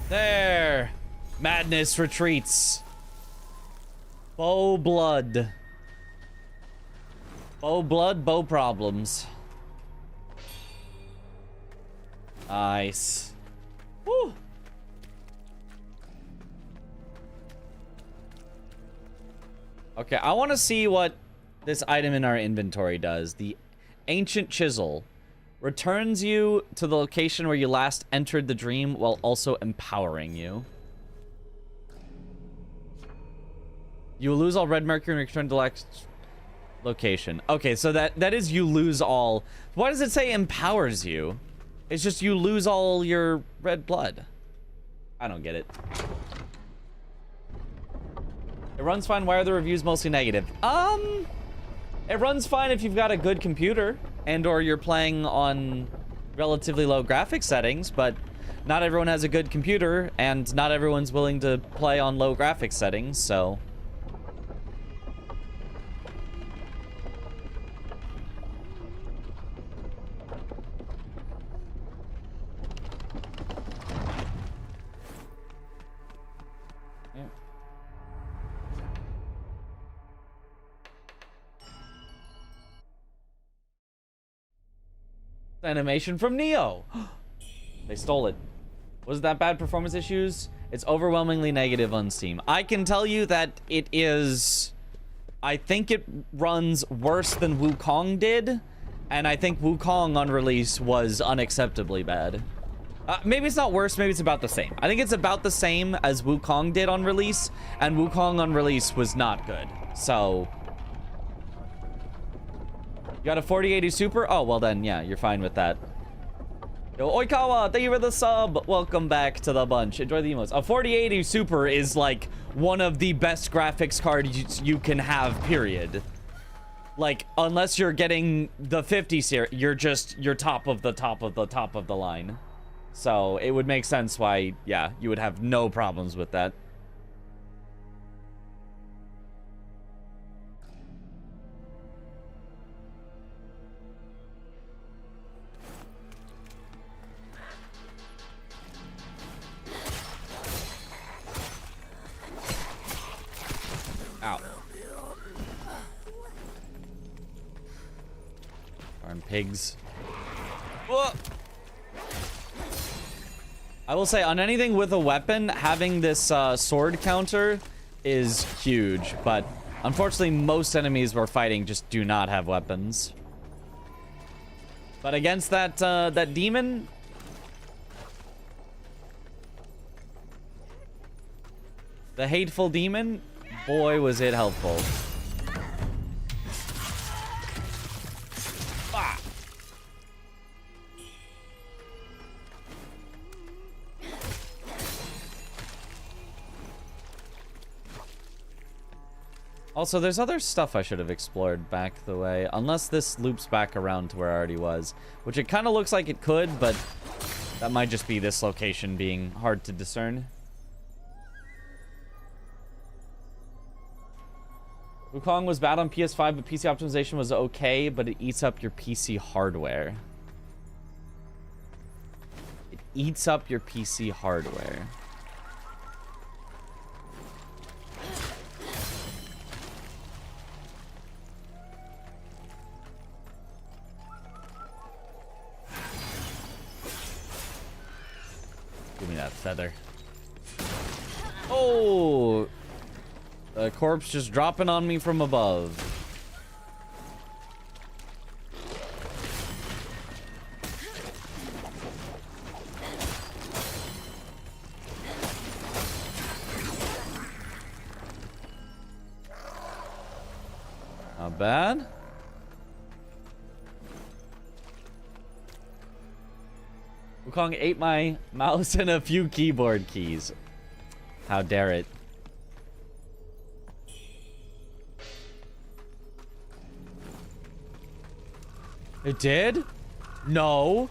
There. Madness retreats. Bow blood. Bow blood, bow problems. Nice. Woo. Okay, I want to see what this item in our inventory does. The Ancient Chisel returns you to the location where you last entered the dream while also empowering you. You will lose all red mercury and return to Location. Okay, so that is you lose all. Why does it say empowers you? It's just you lose all your red blood. I don't get it. It runs fine. Why are the reviews mostly negative? It runs fine if you've got a good computer and or you're playing on relatively low graphics settings, but not everyone has a good computer and not everyone's willing to play on low graphics settings, so... Animation from Neo. They stole it. Was that bad performance issues? It's overwhelmingly negative on Steam. I can tell you that it is... I think it runs worse than Wuchang did, and I think Wuchang on release was unacceptably bad. Maybe it's not worse, maybe it's about the same. I think it's about the same as Wuchang did on release, and Wuchang on release was not good. So... You got a 4080 Super? Oh, well then, yeah, you're fine with that. Yo, Oikawa, thank you for the sub. Welcome back to the bunch. Enjoy the emotes. A 4080 Super is like one of the best graphics cards you can have, period. Like, unless you're getting the 50 series, you're top of the top of the top of the line. So it would make sense why, yeah, you would have no problems with that. Ow. Darn pigs. Whoa. I will say, on anything with a weapon, having this sword counter is huge, but unfortunately most enemies we're fighting just do not have weapons. But against that that demon, the hateful demon, boy was it helpful. Ah. Also, there's other stuff I should have explored back the way, unless this loops back around to where I already was, which it kind of looks like it could, but that might just be this location being hard to discern. Wuchang was bad on PS5, but PC optimization was okay, but it eats up your PC hardware. It eats up your PC hardware. Give me that feather. Oh! A corpse just dropping on me from above. Not bad. Wukong ate my mouse and a few keyboard keys. How dare it. It did? No.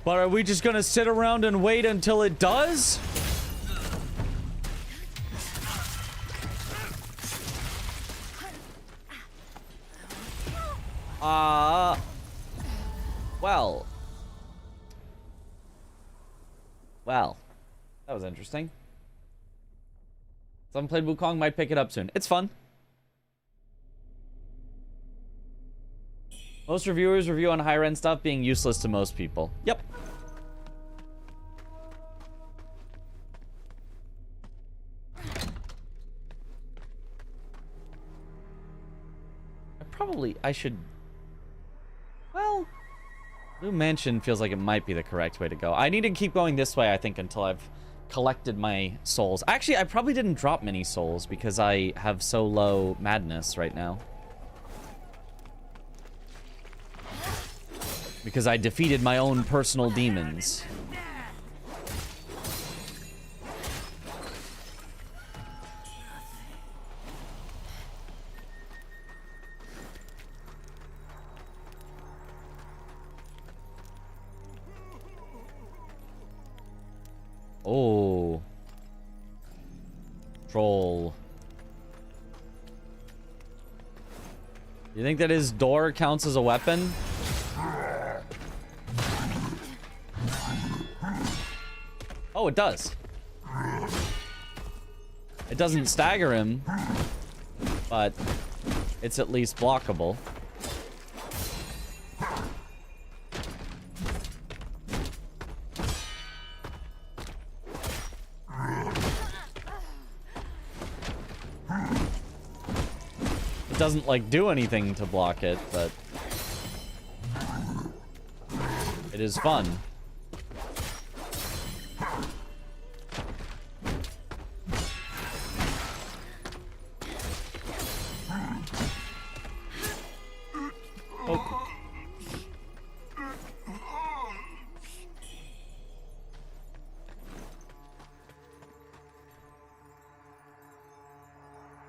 But are we just gonna sit around and wait until it does? Well. Well. That was interesting. Someone played Wukong, might pick it up soon. It's fun. Most reviewers review on higher end stuff being useless to most people. Yep. I should... Well... Blue Mansion feels like it might be the correct way to go. I need to keep going this way, I think, until I've collected my souls. Actually, I probably didn't drop many souls because I have so low madness right now. Because I defeated my own personal demons. Oh. Troll. You think that his door counts as a weapon? Oh, it does. It doesn't stagger him, but it's at least blockable. It doesn't, like, do anything to block it, but it is fun.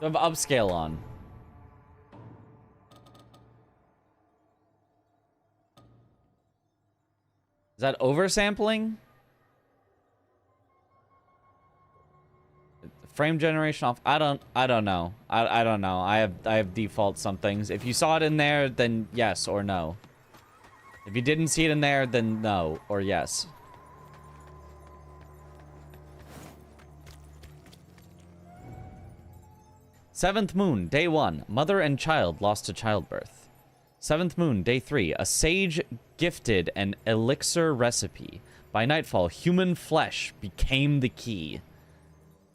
I have upscale on. Is that oversampling? Frame generation off. I don't know. I don't know. I have default some things. If you saw it in there, then yes or no. If you didn't see it in there, then no or yes. Seventh moon, day 1. Mother and child lost to childbirth. Seventh moon, day 3. A sage gifted an elixir recipe. By nightfall, human flesh became the key.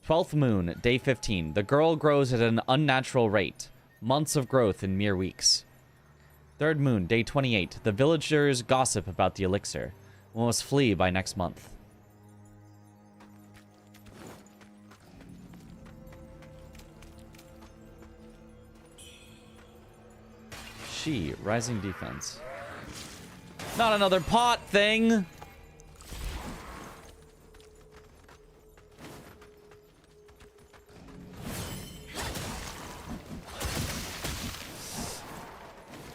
12th moon, day 15. The girl grows at an unnatural rate. Months of growth in mere weeks. Third moon, day 28. The villagers gossip about the elixir. One must flee by next month. She, rising defense. Not another pot thing!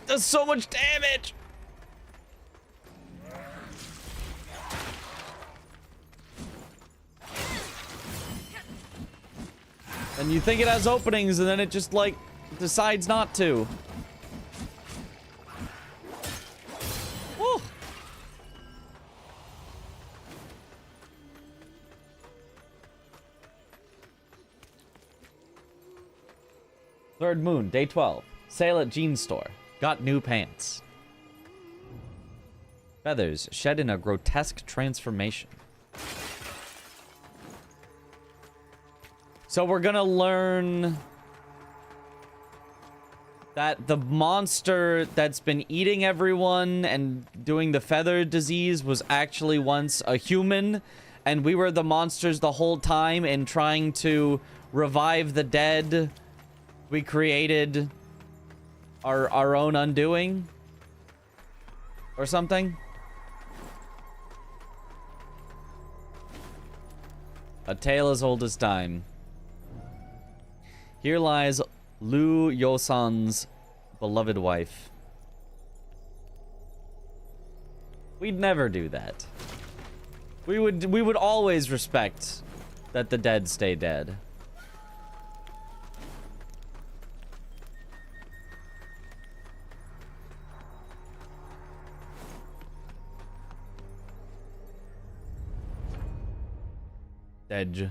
Does so much damage! And you think it has openings, and then it just, like, decides not to. Woo! Third moon, day 12. Sale at Jean's store. Got new pants. Feathers shed in a grotesque transformation. So we're gonna learn that the monster that's been eating everyone and doing the feather disease was actually once a human, and we were the monsters the whole time, and trying to revive the dead, we created our own undoing or something. A tale as old as time. Here lies Liu Yosan's beloved wife. We'd never do that. We would always respect that the dead stay dead. Edge.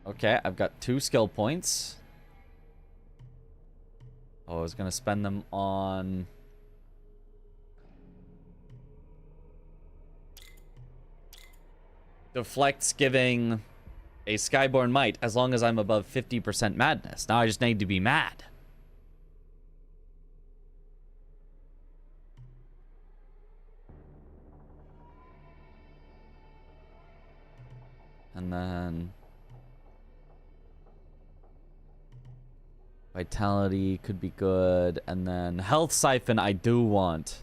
Okay, I've got 2 skill points. Oh, I was gonna spend them on... Deflect's giving a Skyborn Might as long as I'm above 50% madness. Now I just need to be mad. And then... Vitality could be good. And then Health Siphon I do want.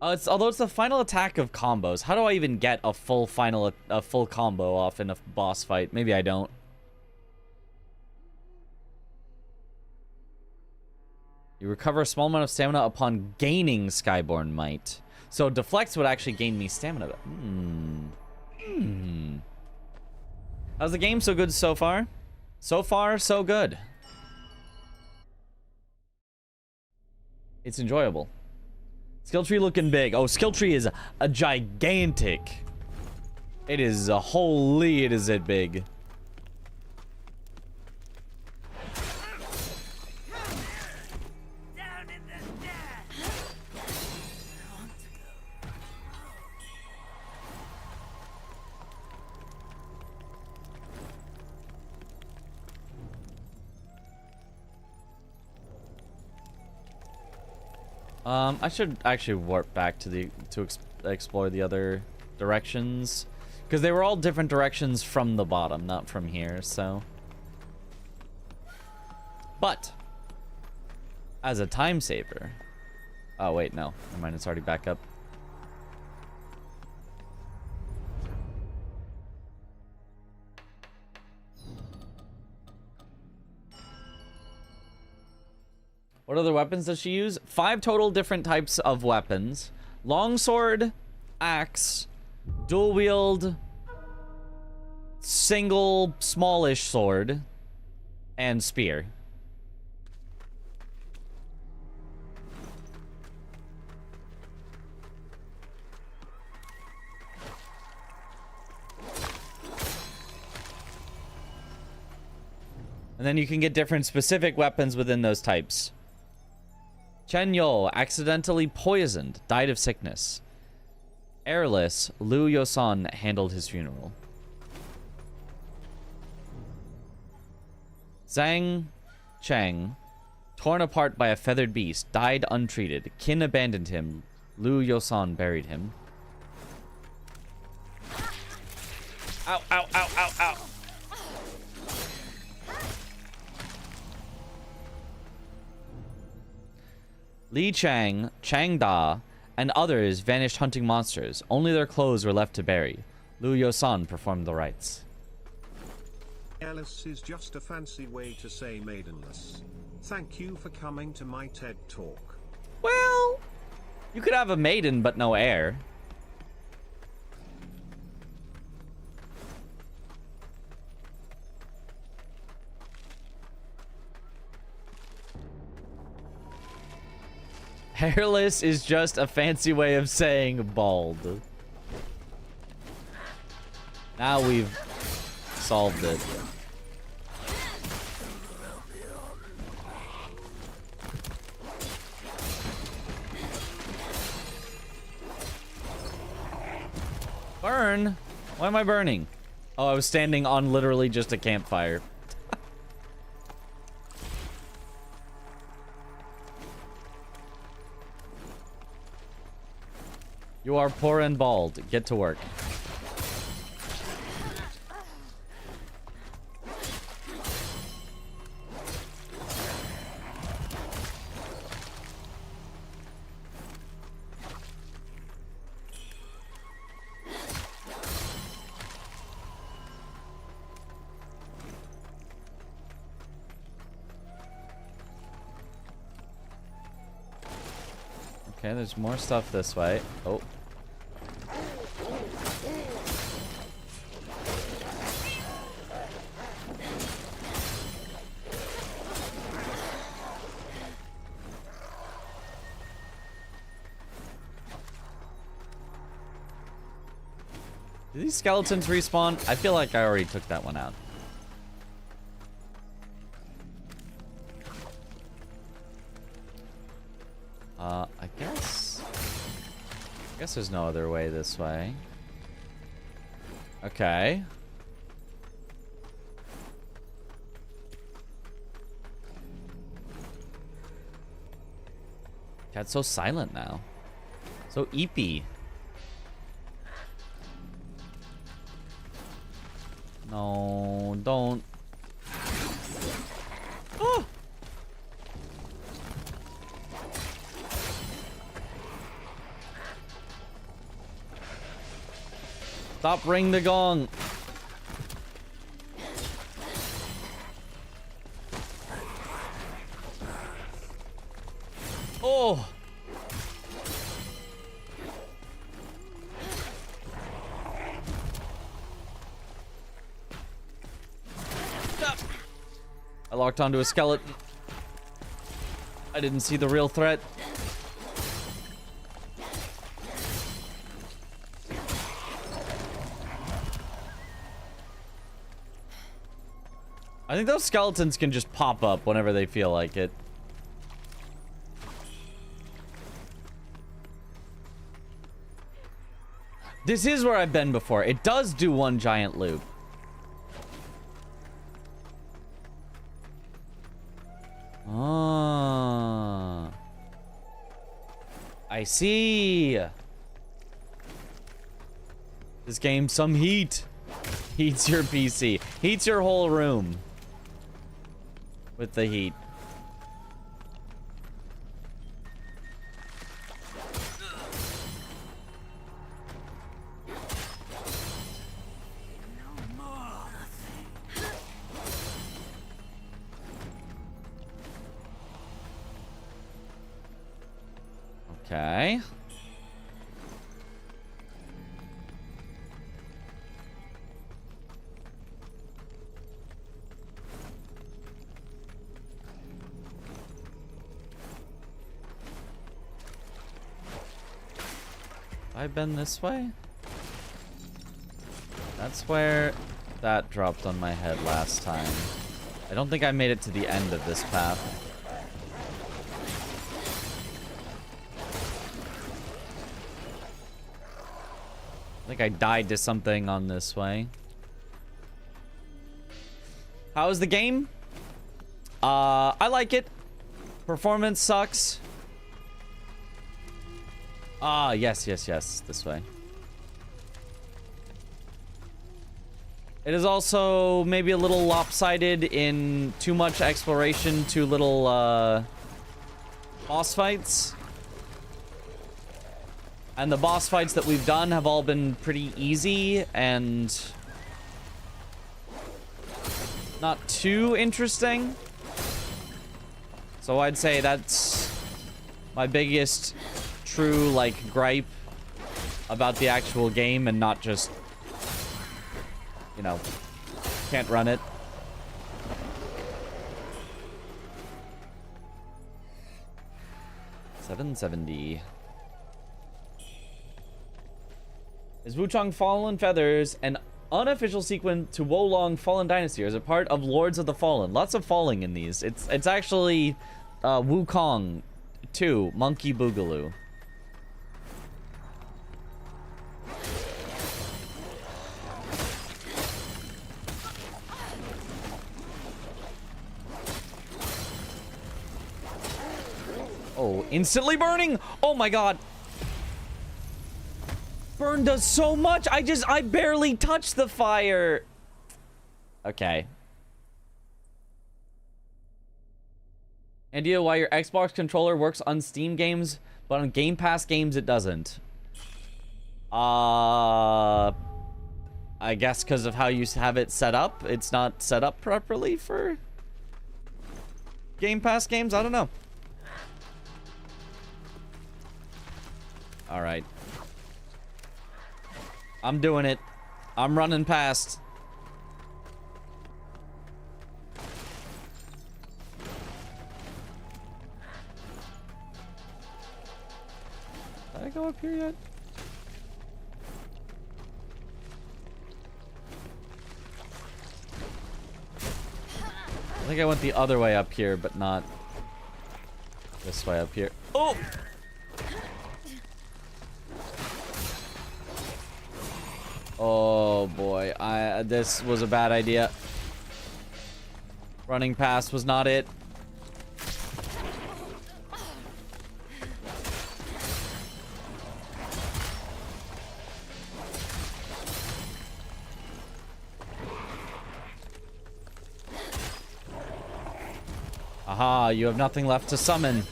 Although it's the final attack of combos. How do I even get a full combo off in a boss fight? Maybe I don't. You recover a small amount of stamina upon gaining Skyborn Might. So Deflects would actually gain me stamina. How's the game? So good so far? So far, so good. It's enjoyable. Skill tree looking big. Oh, skill tree is a gigantic. It is a holy, it is it big. I should actually warp back to explore the other directions, because they were all different directions from the bottom, not from here. So, but as a time saver. Oh wait, no, never mind. It's already back up. What other weapons does she use? 5 total different types of weapons. Longsword, axe, dual wield, single smallish sword, and spear. And then you can get different specific weapons within those types. Chen Yo, accidentally poisoned, died of sickness. Airless, Liu Yosan handled his funeral. Zhang Cheng, torn apart by a feathered beast, died untreated. Qin abandoned him. Liu Yosan buried him. Ow, ow, ow, ow, ow. Li Chang, Chang Da, and others vanished hunting monsters. Only their clothes were left to bury. Liu Yosan performed the rites.
Alice is just a fancy way to say maidenless. Thank you for coming to my TED Talk.
Well, you could have a maiden but no heir. Hairless is just a fancy way of saying bald. Now we've solved it. Burn? Why am I burning? Oh, I was standing on literally just a campfire. You are poor and bald. Get to work. Okay, there's more stuff this way. Oh. Do these skeletons respawn? I feel like I already took that one out. I guess there's no other way this way. Okay. Cat's so silent now. So eepy. No, don't. Oh. Stop ring the gong. Oh. I locked onto a skeleton. I didn't see the real threat. I think those skeletons can just pop up whenever they feel like it. This is where I've been before. It does do one giant loop. Ah. I see. This game, some heat. Heats your PC. Heats your whole room. With the heat. Okay. I've been this way? That's where that dropped on my head last time. I don't think I made it to the end of this path. I think I died to something on this way. How is the game? I like it. Performance sucks. Ah, yes, yes, yes. This way. It is also maybe a little lopsided in too much exploration, too little boss fights. And the boss fights that we've done have all been pretty easy and not too interesting. So I'd say that's my biggest true, like, gripe about the actual game and not just, you know, can't run it. $770. Is Wuchang Fallen Feathers an unofficial sequel to Wolong Fallen Dynasty, or is it part of Lords of the Fallen? Lots of falling in these. It's actually Wuchang 2, Monkey Boogaloo. Oh, instantly burning! Oh my god! Burn does so much! I barely touched the fire! Okay. Idea why your Xbox controller works on Steam games, but on Game Pass games it doesn't. I guess because of how you have it set up. It's not set up properly for Game Pass games? I don't know. Alright. I'm doing it. I'm running past. Did I go up here yet? I think I went the other way up here, but not this way up here. Oh! Oh boy, this was a bad idea. Running past was not it. Aha, you have nothing left to summon.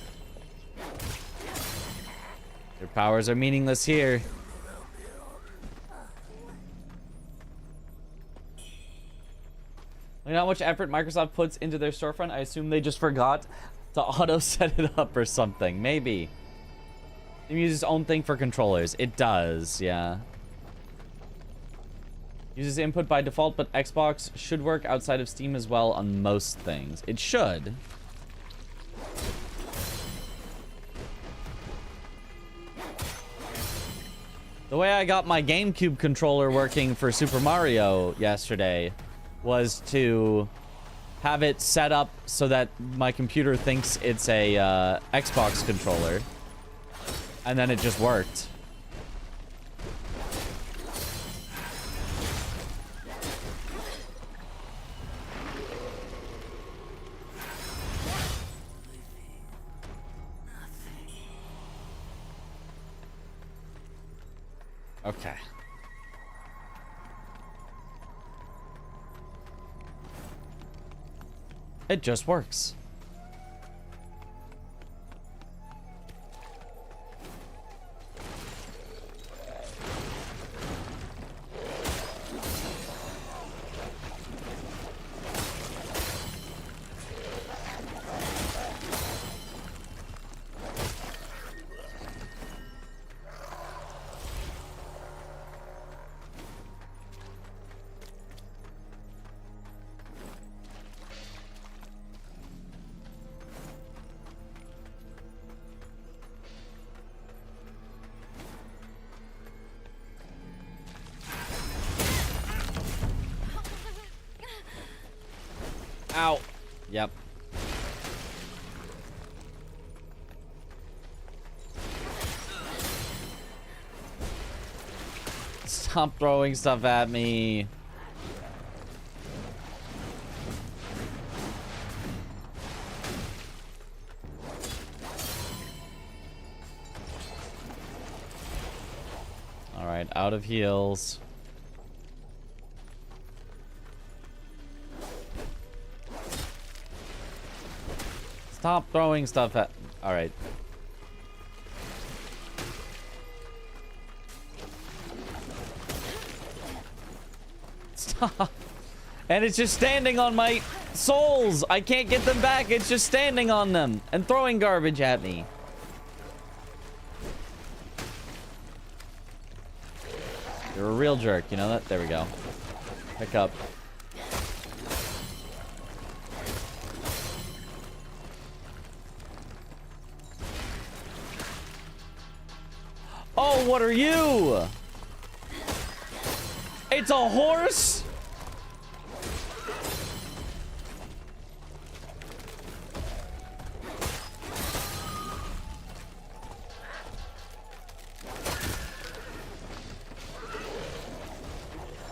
Your powers are meaningless here. You know how much effort Microsoft puts into their storefront? I assume they just forgot to auto set it up or something. Maybe. It uses its own thing for controllers. It does, yeah. Uses input by default, but Xbox should work outside of Steam as well on most things. It should. The way I got my GameCube controller working for Super Mario yesterday was to have it set up so that my computer thinks it's a Xbox controller. And then it just worked. Okay. It just works. Ow. Yep. Stop throwing stuff at me. All right, out of heals. Stop throwing stuff at... All right. Stop. And it's just standing on my souls. I can't get them back. It's just standing on them and throwing garbage at me. You're a real jerk. You know that? There we go. Pick up. Oh, what are you? It's a horse?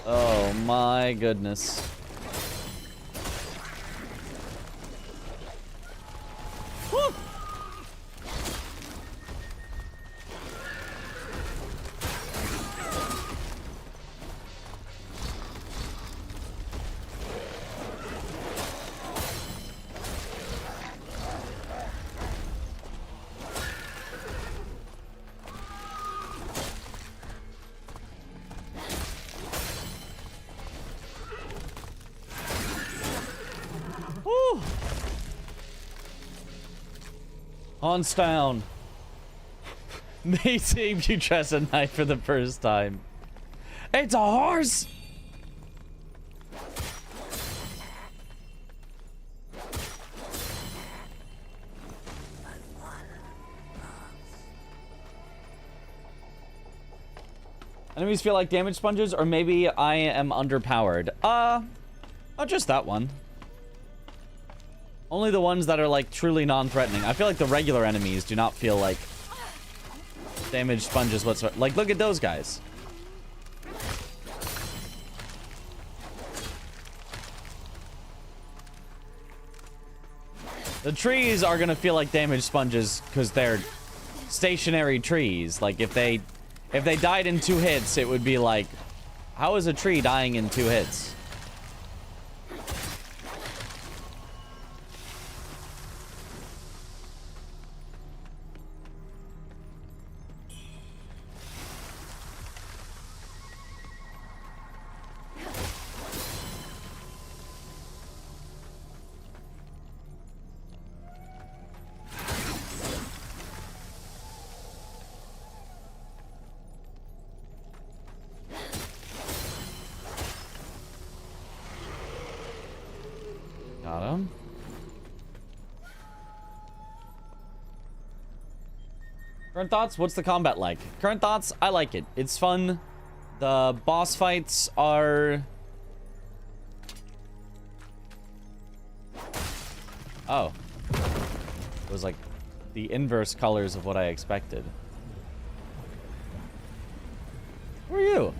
Oh my goodness. Woo! Hans down. They saved you dress at night for the first time. It's a horse! Enemies feel like damage sponges, or maybe I am underpowered. Not just that one. Only the ones that are, like, truly non-threatening. I feel like the regular enemies do not feel like damage sponges whatsoever. Like, look at those guys. The trees are gonna feel like damage sponges because they're stationary trees. Like, if they died in 2 hits, it would be like, how is a tree dying in 2 hits? Current thoughts? What's the combat like? Current thoughts? I like it. It's fun. The boss fights are... Oh. It was like the inverse colors of what I expected. Who are you?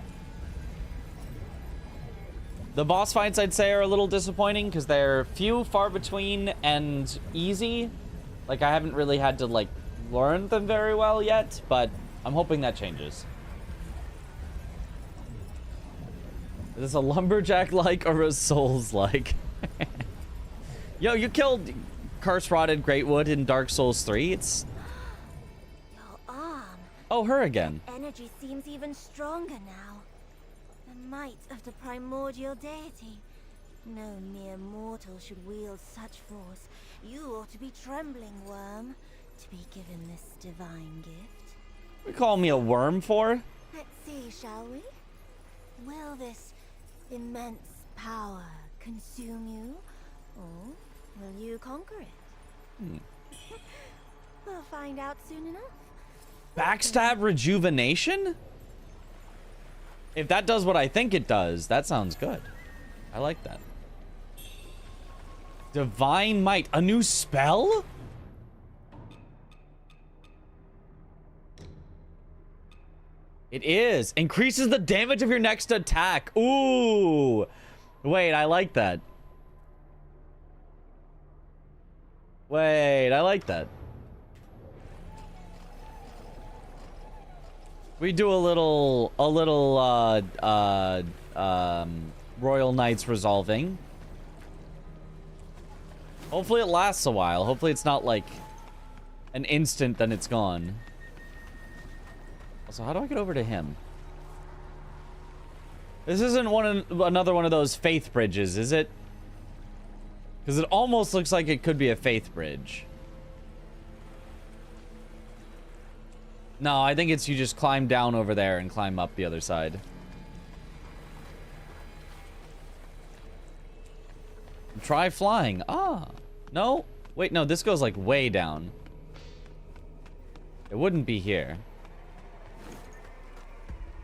The boss fights, I'd say, are a little disappointing because they're few, far between, and easy. Like, I haven't really had to, like, learn them very well yet, but I'm hoping that changes. Is this a lumberjack-like or a Souls-like? Yo, you killed Curse-Rotted Greatwood in Dark Souls 3. It's...
Your arm.
Oh, her again.
Energy seems even stronger now. The might of the primordial deity. No mere mortal should wield such force. You ought to be trembling, worm, to be given this divine gift.
You call me a worm for?
Let's see, shall we? Will this immense power consume you, or will you conquer it? We'll find out soon enough.
Backstab rejuvenation? If that does what I think it does, that sounds good. I like that. Divine Might. A new spell? It is. Increases the damage of your next attack. Ooh. Wait, I like that. Wait, I like that. We do a little Royal Knights resolving. Hopefully it lasts a while. Hopefully it's not like an instant, then it's gone. Also, how do I get over to him? This isn't another one of those faith bridges, is it? Because it almost looks like it could be a faith bridge. No, I think it's you just climb down over there and climb up the other side. Try flying. Ah. No. Wait, no, this goes like way down. It wouldn't be here.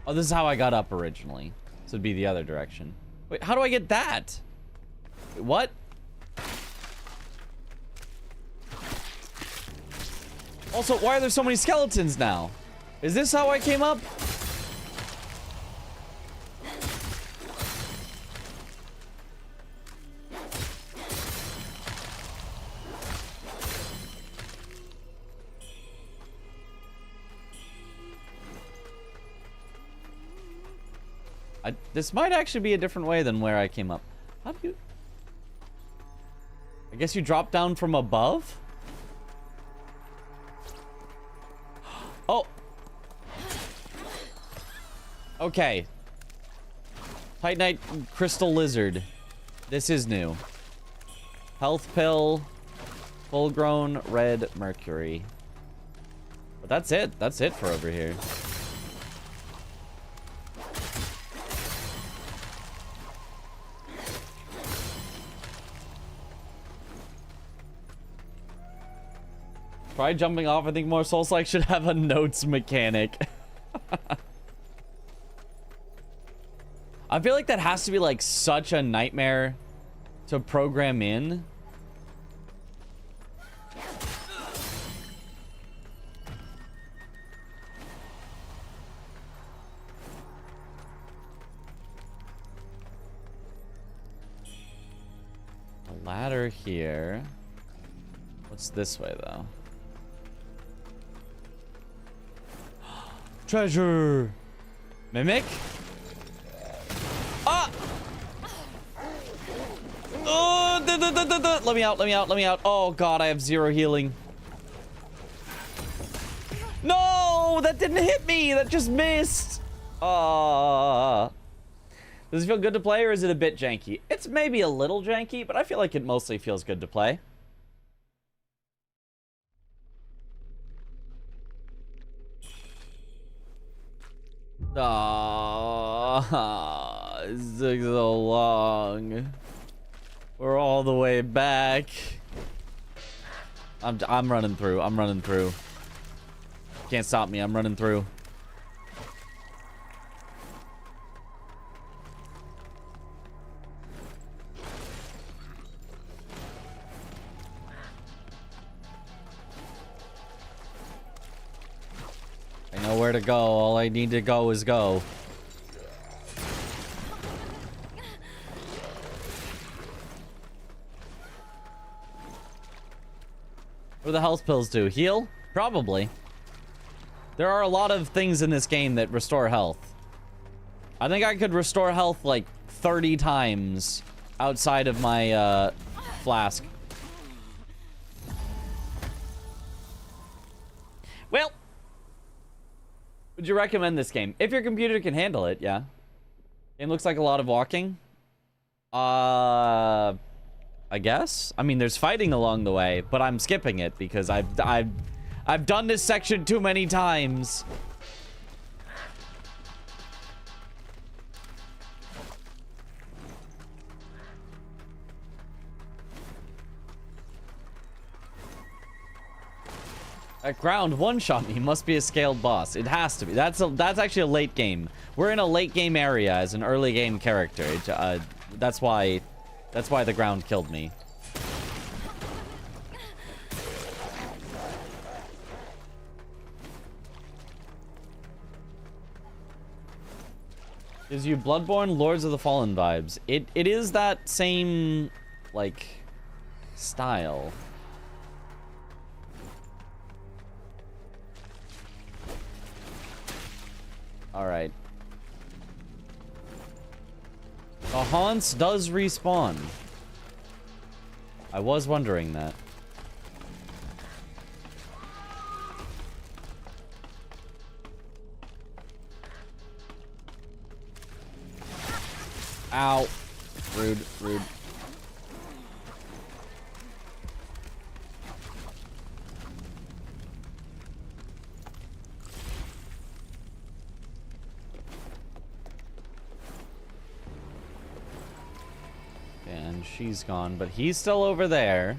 Oh, this is how I got up originally. So it'd be the other direction. Wait, how do I get that? Wait, what? Also, why are there so many skeletons now? Is this how I came up? This might actually be a different way than where I came up. How do you... I guess you drop down from above? Oh. Okay. Titanite Crystal Lizard. This is new. Health pill. Full-grown red mercury. But that's it. That's it for over here. Try jumping off. I think more Souls-like should have a notes mechanic. I feel like that has to be like such a nightmare to program in. A ladder here. What's this way though? Treasure! Mimic? Ah! Oh, let me out, let me out, let me out. Oh god, I have 0 healing. No! That didn't hit me! That just missed! Does it feel good to play or is it a bit janky? It's maybe a little janky, but I feel like it mostly feels good to play. It took so long. We're all the way back. I'm running through. I'm running through. Can't stop me. I'm running through. I know where to go. All I need to go is go. What do the health pills do? Heal? Probably. There are a lot of things in this game that restore health. I think I could restore health like 30 times outside of my flask. Well, would you recommend this game? If your computer can handle it, yeah. It looks like a lot of walking. I guess. I mean, there's fighting along the way, but I'm skipping it because I've done this section too many times. That ground one-shot me. Must be a scaled boss. It has to be. That's actually a late game. We're in a late game area as an early game character. That's why the ground killed me. Gives you Bloodborne, Lords of the Fallen vibes. It is that same, like, style. Alright. The Haunts does respawn. I was wondering that. Ow. Rude, rude. And she's gone, but he's still over there.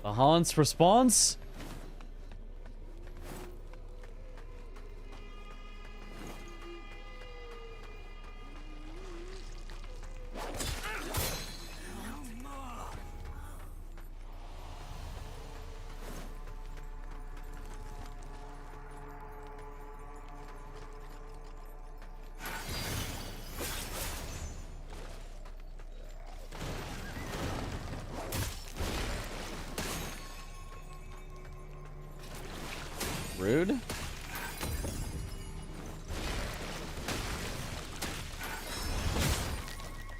The Haunts response? Rude.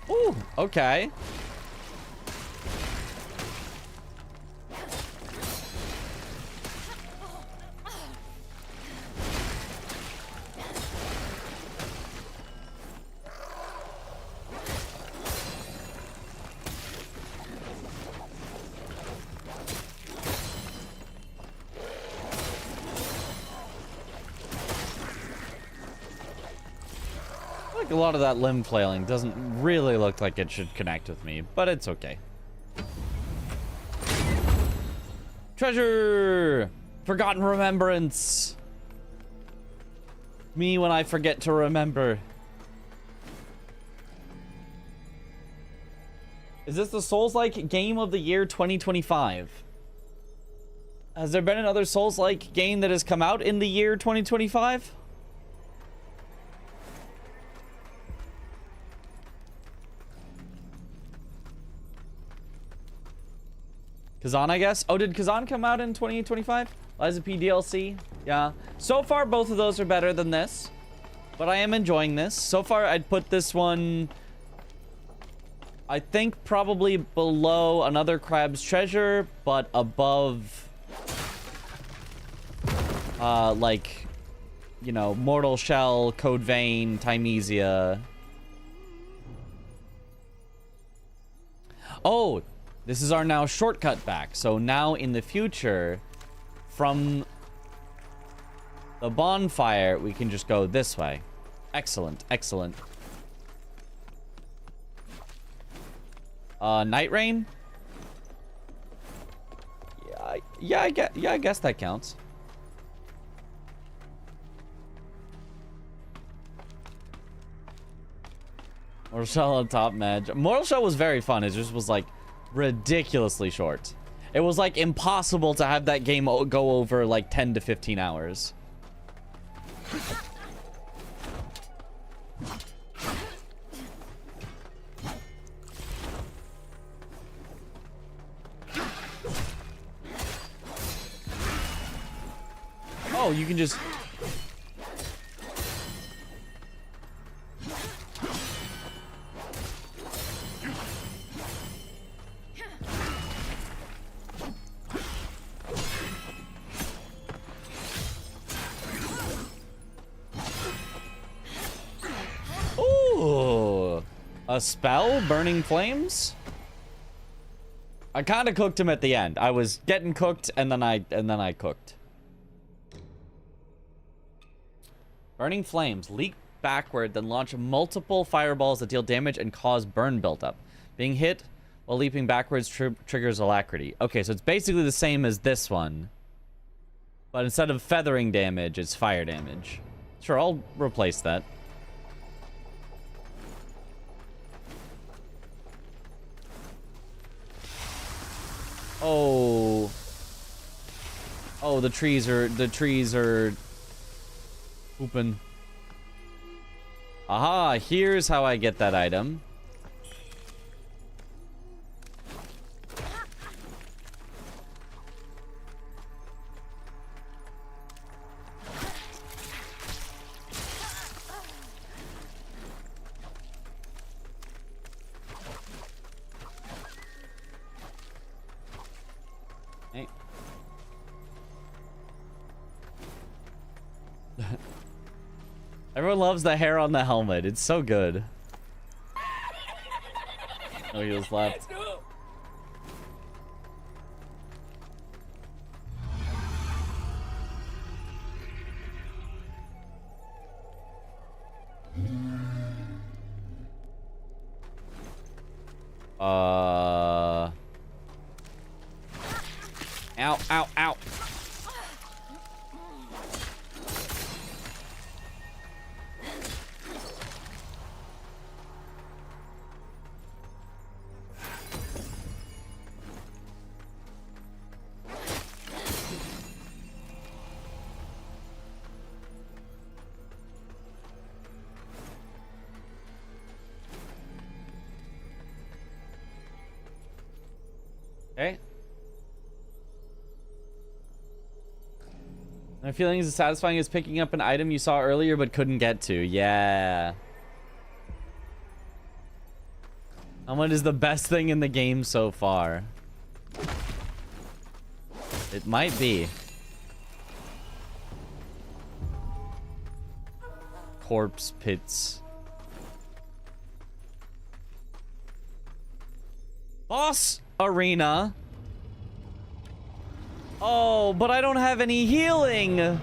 Ooh, okay. A lot of that limb flailing doesn't really look like it should connect with me, but it's okay. Treasure! Forgotten remembrance! Me when I forget to remember. Is this the Souls-like game of the year 2025? Has there been another Souls-like game that has come out in the year 2025? Kazan, I guess. Oh, did Kazan come out in 2025? Liza P DLC? Yeah. So far, both of those are better than this. But I am enjoying this. So far, I'd put this one, I think, probably below Another Crab's Treasure, but above, like, you know, Mortal Shell, Code Vein, Timesia. Oh! This is our now shortcut back. So now in the future, from the bonfire, we can just go this way. Excellent, excellent. Night Rain? Yeah, I guess that counts. Mortal Shell on top match. Mortal Shell was very fun. It just was like ridiculously short. It was like impossible to have that game go over like 10 to 15 hours. Oh, you can just... Ooh, a spell, burning flames. I kind of cooked him at the end. I was getting cooked, and then I cooked. Burning flames leak backward, then launch multiple fireballs that deal damage and cause burn buildup. Being hit while leaping backwards triggers alacrity. Okay, so it's basically the same as this one, but instead of feathering damage, it's fire damage. Sure, I'll replace that. Oh. Oh, the trees are open. Aha, here's how I get that item. Hey. Everyone loves the hair on the helmet. It's so good. Oh, he was left. Ow, ow, ow. Okay. My feeling is as satisfying as picking up an item you saw earlier but couldn't get to. Yeah. Helmet is the best thing in the game so far. It might be. Corpse pits. Boss arena. Oh, but I don't have any healing.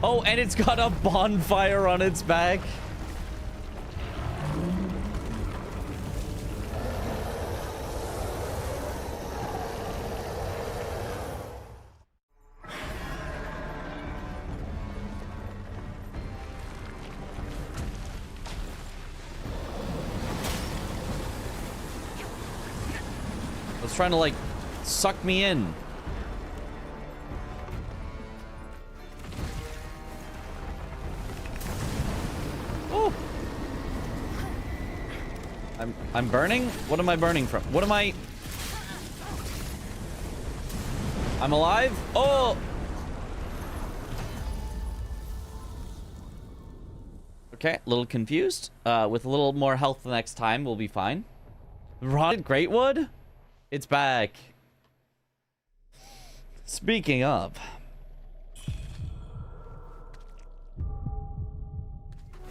Oh, and it's got a bonfire on its back. It's trying to like suck me in. Oh. I'm burning? What am I burning from? What am I? I'm alive? Oh. Okay, a little confused. With a little more health the next time, we'll be fine. Rotted Greatwood? It's back. Speaking of.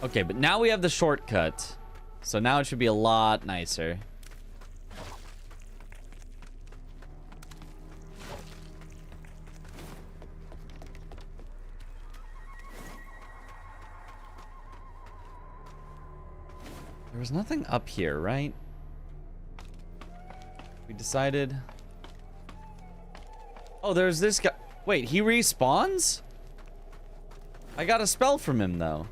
Okay, but now we have the shortcut. So now it should be a lot nicer. There was nothing up here, right? We decided. Oh, there's this guy. Wait, he respawns? I got a spell from him, though.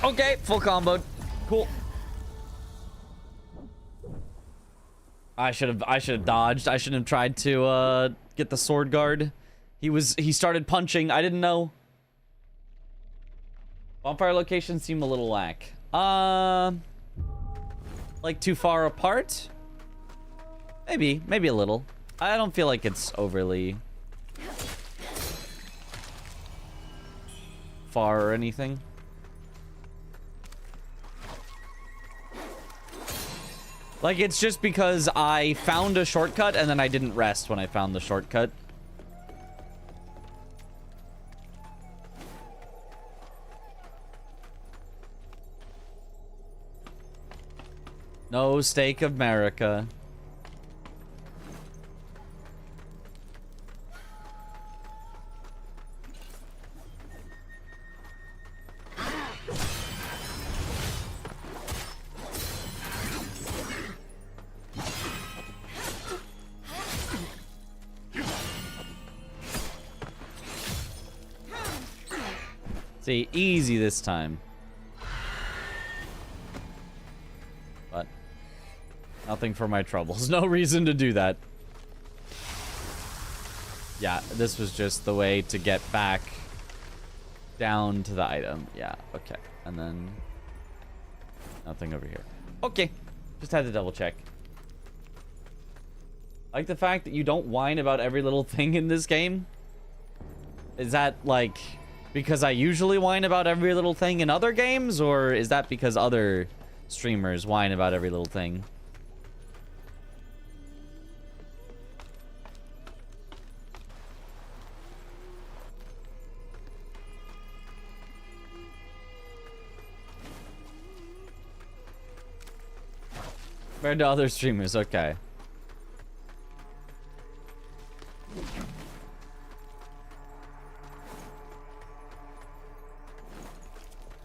Okay, full combo. Cool. I should have dodged. I shouldn't have tried to get the sword guard. He started punching. I didn't know. Bonfire locations seem a little whack. Like too far apart? Maybe a little. I don't feel like it's overly far or anything. Like, it's just because I found a shortcut and then I didn't rest when I found the shortcut. No Steak America. See, easy this time. But nothing for my troubles. No reason to do that. Yeah, this was just the way to get back down to the item. Yeah, okay. And then nothing over here. Okay. Just had to double check. I like the fact that you don't whine about every little thing in this game. Is that like because I usually whine about every little thing in other games, or is that because other streamers whine about every little thing? Compared to other streamers, okay.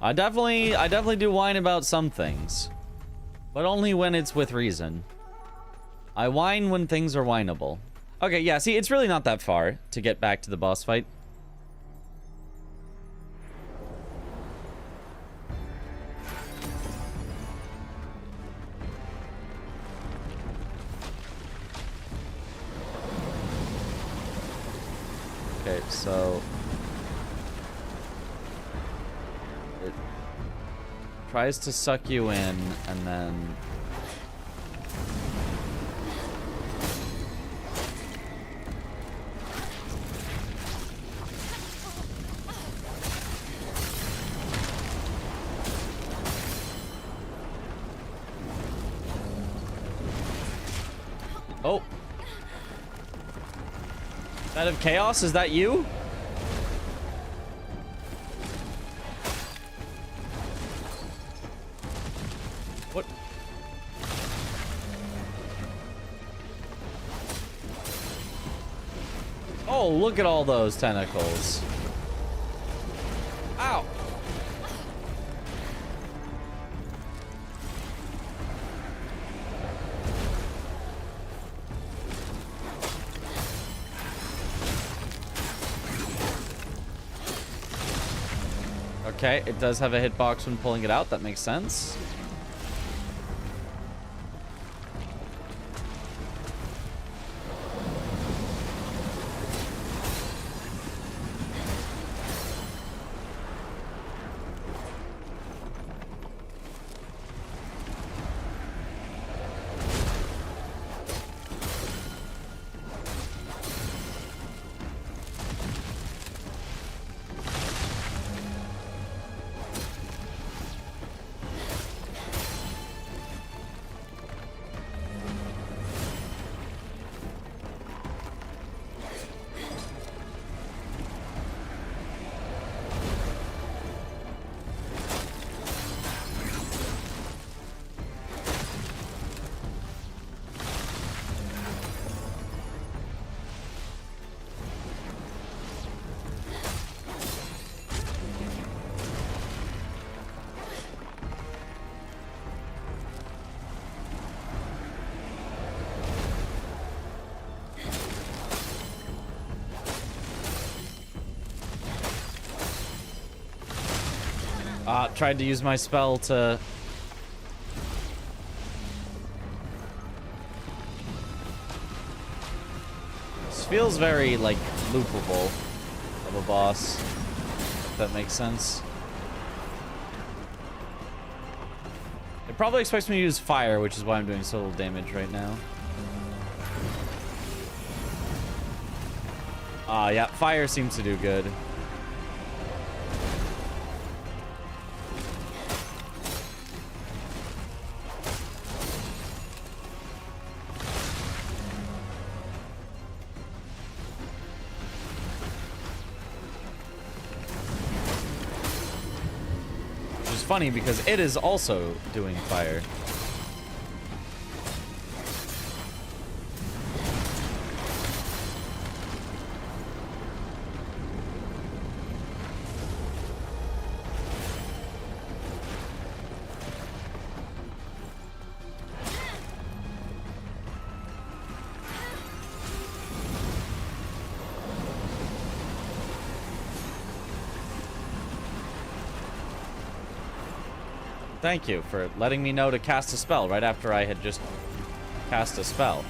I definitely do whine about some things, but only when it's with reason. I whine when things are whineable. Okay, yeah, see, it's really not that far to get back to the boss fight. Okay, so it tries to suck you in, and then oh. That of Chaos, is that you? What? Oh, look at all those tentacles. Ow. Okay, it does have a hitbox when pulling it out. That makes sense. Tried to use my spell to... This feels very, like, loopable of a boss. If that makes sense. It probably expects me to use fire, which is why I'm doing so little damage right now. Yeah, fire seems to do good. Which is funny because it is also doing fire. Thank you for letting me know to cast a spell right after I had just cast a spell.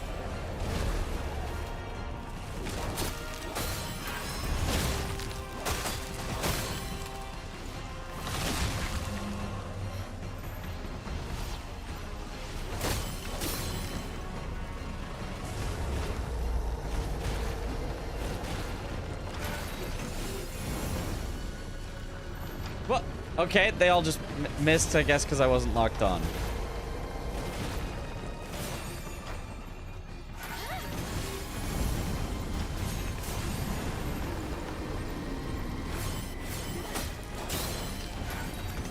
What? Okay, they all just missed, I guess, because I wasn't locked on.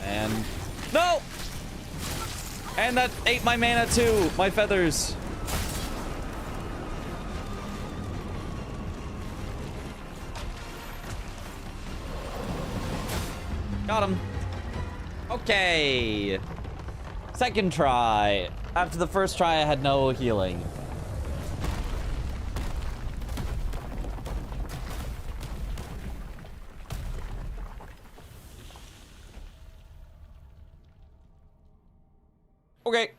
And... No! And that ate my mana too! My feathers! Got him. Okay. Second try. After the first try, I had no healing. Okay.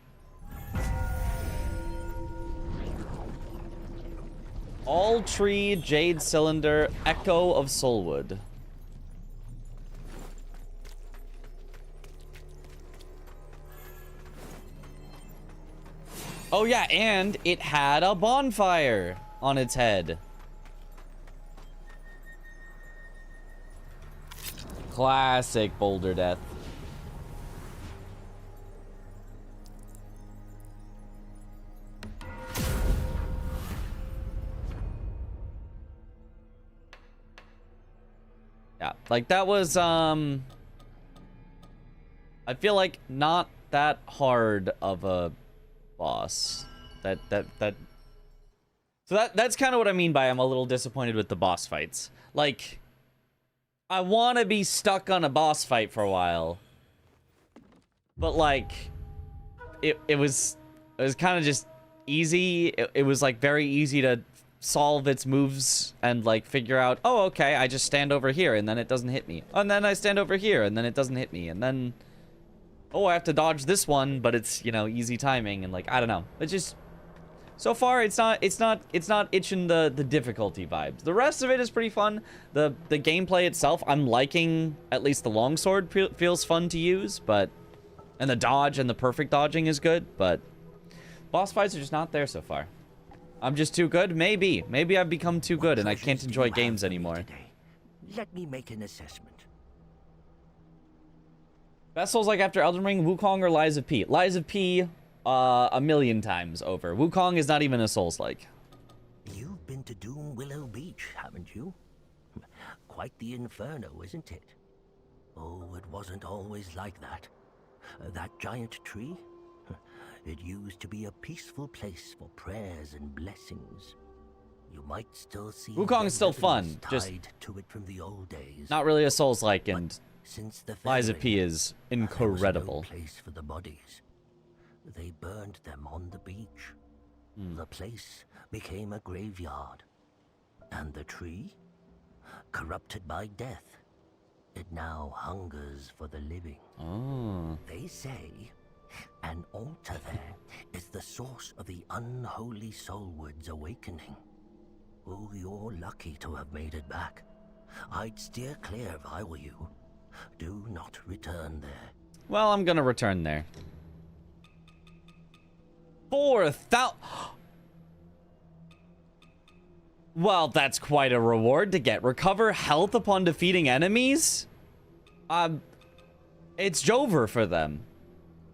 All tree, jade cylinder, echo of soulwood. Oh yeah, and it had a bonfire on its head. Classic boulder death. Yeah, like that was, I feel like not that hard of a boss. So that's kind of what I mean by I'm a little disappointed with the boss fights. Like, I want to be stuck on a boss fight for a while, but like, it was kind of just easy. It was like very easy to solve its moves and like figure out, oh, okay, I just stand over here and then it doesn't hit me, and then I stand over here and then it doesn't hit me, and then, oh, I have to dodge this one, but it's, you know, easy timing, and like, I don't know. It's just, so far it's not itching the difficulty vibes. The rest of it is pretty fun. The gameplay itself, I'm liking. At least the longsword feels fun to use, but, and the dodge and the perfect dodging is good, but boss fights are just not there so far. I'm just too good? Maybe I've become too good and I can't enjoy games anymore.
Let me make an assessment.
Best Souls like after Elden Ring, Wukong or Lies of P? Lies of P, a million times over. Wukong is not even a Souls-like.
You've been to Doom Willow Beach, haven't you? Quite the inferno, isn't it? Oh, it wasn't always like that. That giant tree? It used to be a peaceful place for prayers and blessings. You might still see
Wukong is still fun, just
to it from the old days.
Not really a Souls-like, and
since the
Lies of P is incredible.
There was no place for the bodies. They burned them on the beach. The place became a graveyard. And the tree? Corrupted by death. it now hungers for the living.
Oh.
They say an altar there is the source of the unholy soulward's awakening. Oh, you're lucky to have made it back. I'd steer clear if I were you. Do not return there.
Well, I'm gonna return there. 4,000. Well, that's quite a reward to get. Recover health upon defeating enemies? It's Jover for them.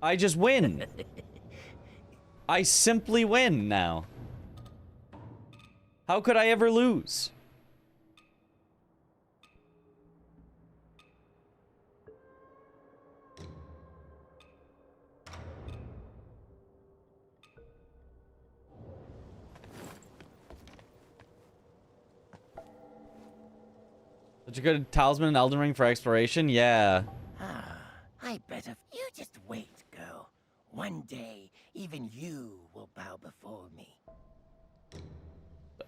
I just win. I simply win now. How could I ever lose? Such a good talisman in Elden Ring for exploration? Yeah.
I bet if you just wait, girl. One day, even you will bow before me.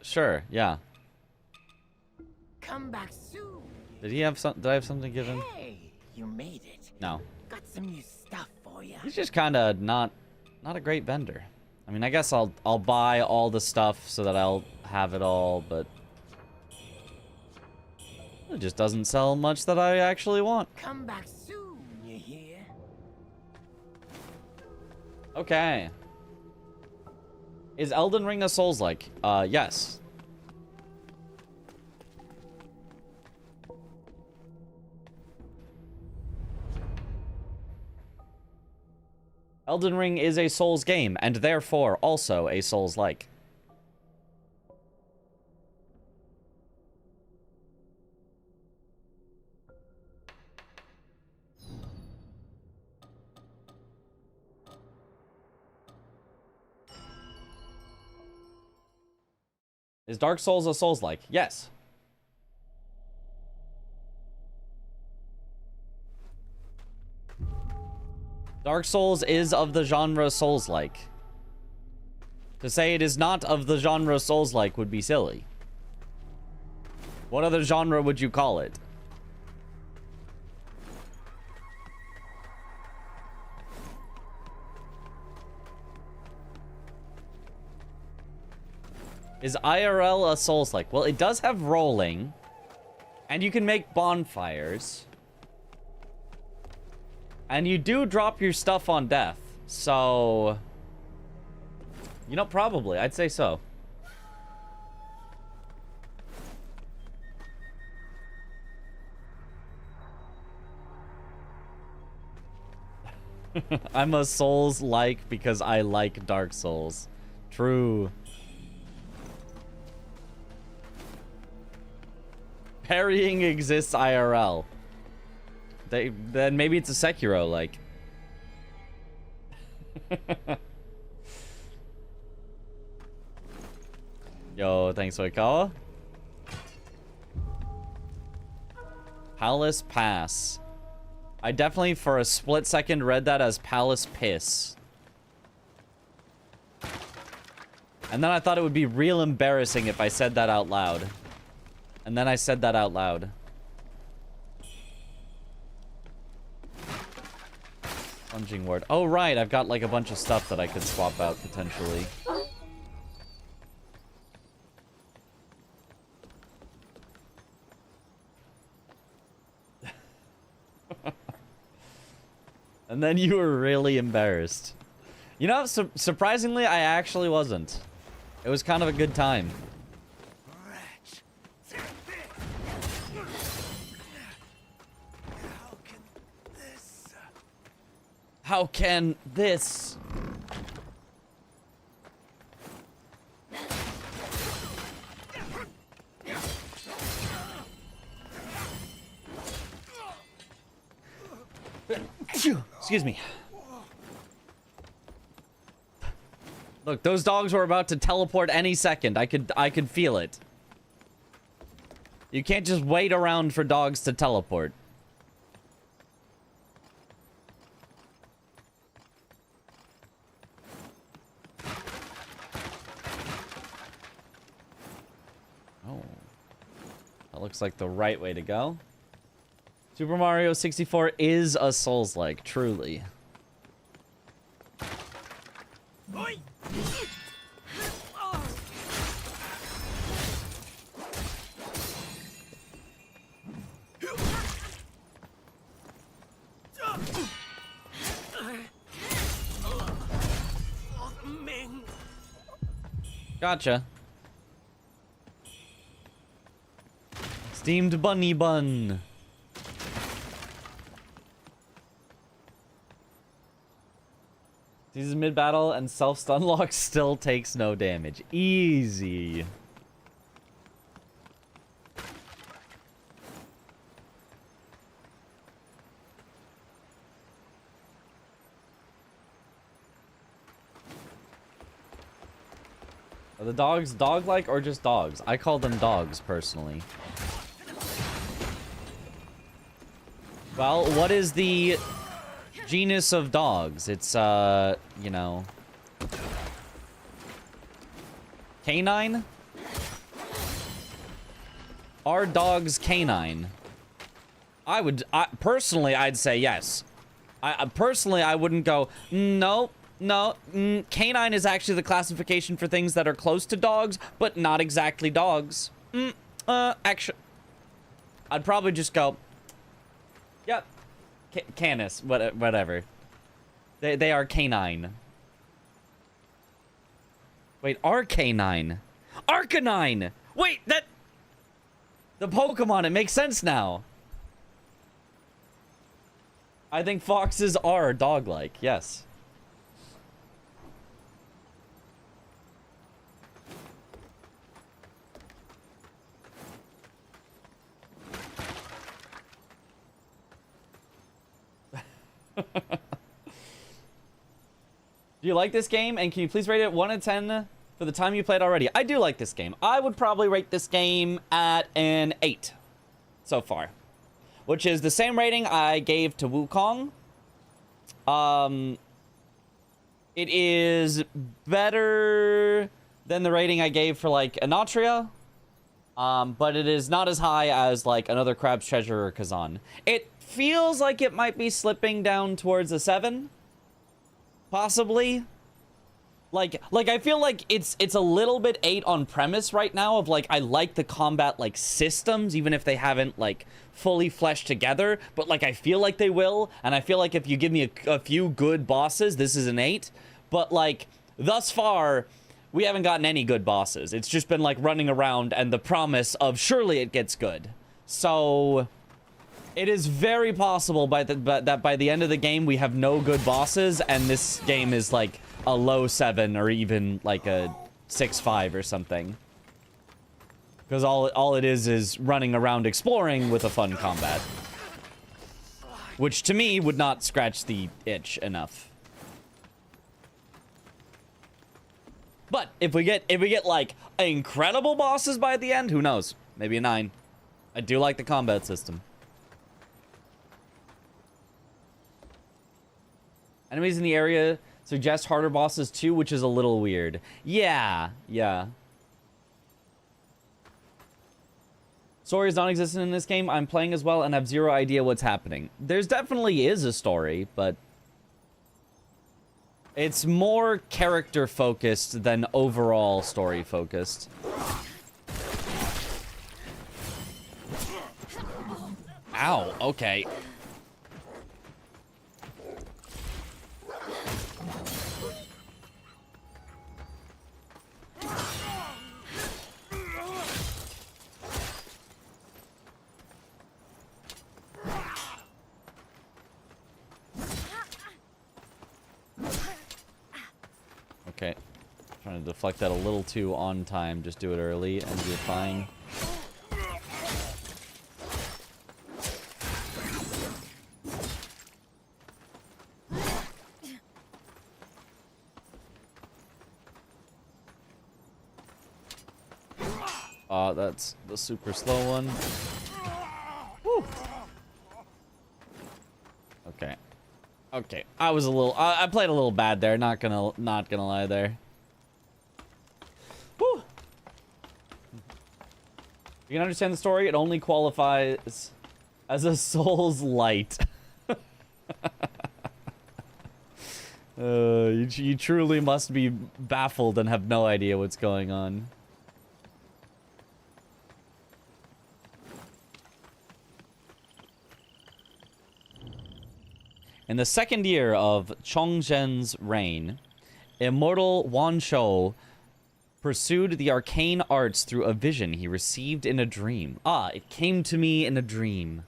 Sure, yeah.
Come back soon.
Did he have some? Did I have something to give him?
Hey, you made it.
No.
Got some new stuff for you.
He's just kind of not a great vendor. I mean, I guess I'll buy all the stuff so that I'll have it all, but it just doesn't sell much that I actually want.
Come back soon, you hear?
Okay. Is Elden Ring a Souls-like? Yes. Elden Ring is a Souls game, and therefore also a Souls-like. Is Dark Souls a Souls-like? Yes. Dark Souls is of the genre Souls-like. To say it is not of the genre Souls-like would be silly. What other genre would you call it? Is IRL a Souls-like? Well, it does have rolling. And you can make bonfires. And you do drop your stuff on death. So, you know, probably. I'd say so. I'm a Souls-like because I like Dark Souls. True. Parrying exists IRL. Then maybe it's a Sekiro, like. Yo, thanks, Oikawa. Palace Pass. I definitely, for a split second, read that as Palace Piss. And then I thought it would be real embarrassing if I said that out loud. And then I said that out loud. Plunging ward. Oh, right. I've got like a bunch of stuff that I could swap out potentially. And then you were really embarrassed. You know, surprisingly, I actually wasn't. It was kind of a good time. How can this? Excuse me. Look, those dogs were about to teleport any second. I could feel it. You can't just wait around for dogs to teleport. Oh. That looks like the right way to go. Super Mario 64 is a Souls-like, truly. Gotcha. Steamed bunny bun. Seizes mid-battle and self-stun lock still takes no damage. Easy. Are the dogs dog-like or just dogs? I call them dogs, personally. Well, what is the genus of dogs? It's, you know... canine? Are dogs canine? Personally, I'd say yes. Personally, I wouldn't go, nope. No, canine is actually the classification for things that are close to dogs, but not exactly dogs. Actually, I'd probably just go, yep, canis, whatever. They are canine. Wait, arcanine. Arcanine! Wait, that... the Pokemon, it makes sense now. I think foxes are dog-like, yes. Do you like this game? And can you please rate it 1 to 10 for the time you played already? I do like this game. I would probably rate this game at an 8 so far, which is the same rating I gave to Wuchang. It is better than the rating I gave for, like, Anatria, but it is not as high as, like, Another Crab's Treasure or Kazan. It feels like it might be slipping down towards a 7. Possibly. Like I feel like it's a little bit 8 on premise right now of, like, I like the combat, like, systems, even if they haven't, like, fully fleshed together, but, like, I feel like they will, and I feel like if you give me a few good bosses, this is an 8, but, like, thus far, we haven't gotten any good bosses. It's just been, like, running around and the promise of surely it gets good. So... it is very possible that by the end of the game, we have no good bosses, and this game is, like, a low 7 or even, like, a 6-5 or something. Because all it is running around exploring with a fun combat. Which, to me, would not scratch the itch enough. But, if we get, like, incredible bosses by the end, who knows? Maybe a 9. I do like the combat system. Enemies in the area suggest harder bosses too, which is a little weird. Yeah. Story is non-existent in this game. I'm playing as well and have zero idea what's happening. There's definitely is a story, but... it's more character-focused than overall story-focused. Ow, okay. Okay. Trying to deflect that a little too on time. Just do it early and you're fine. That's the super slow one. Woo. Okay. Okay. I was a little... I played a little bad there. Not gonna lie there. Woo. You can understand the story. It only qualifies As a soul's light. You truly must be baffled and have no idea what's going on. In the second year of Chongzhen's reign, immortal Wan Shou pursued the arcane arts through a vision he received in a dream. Ah, it came to me in a dream.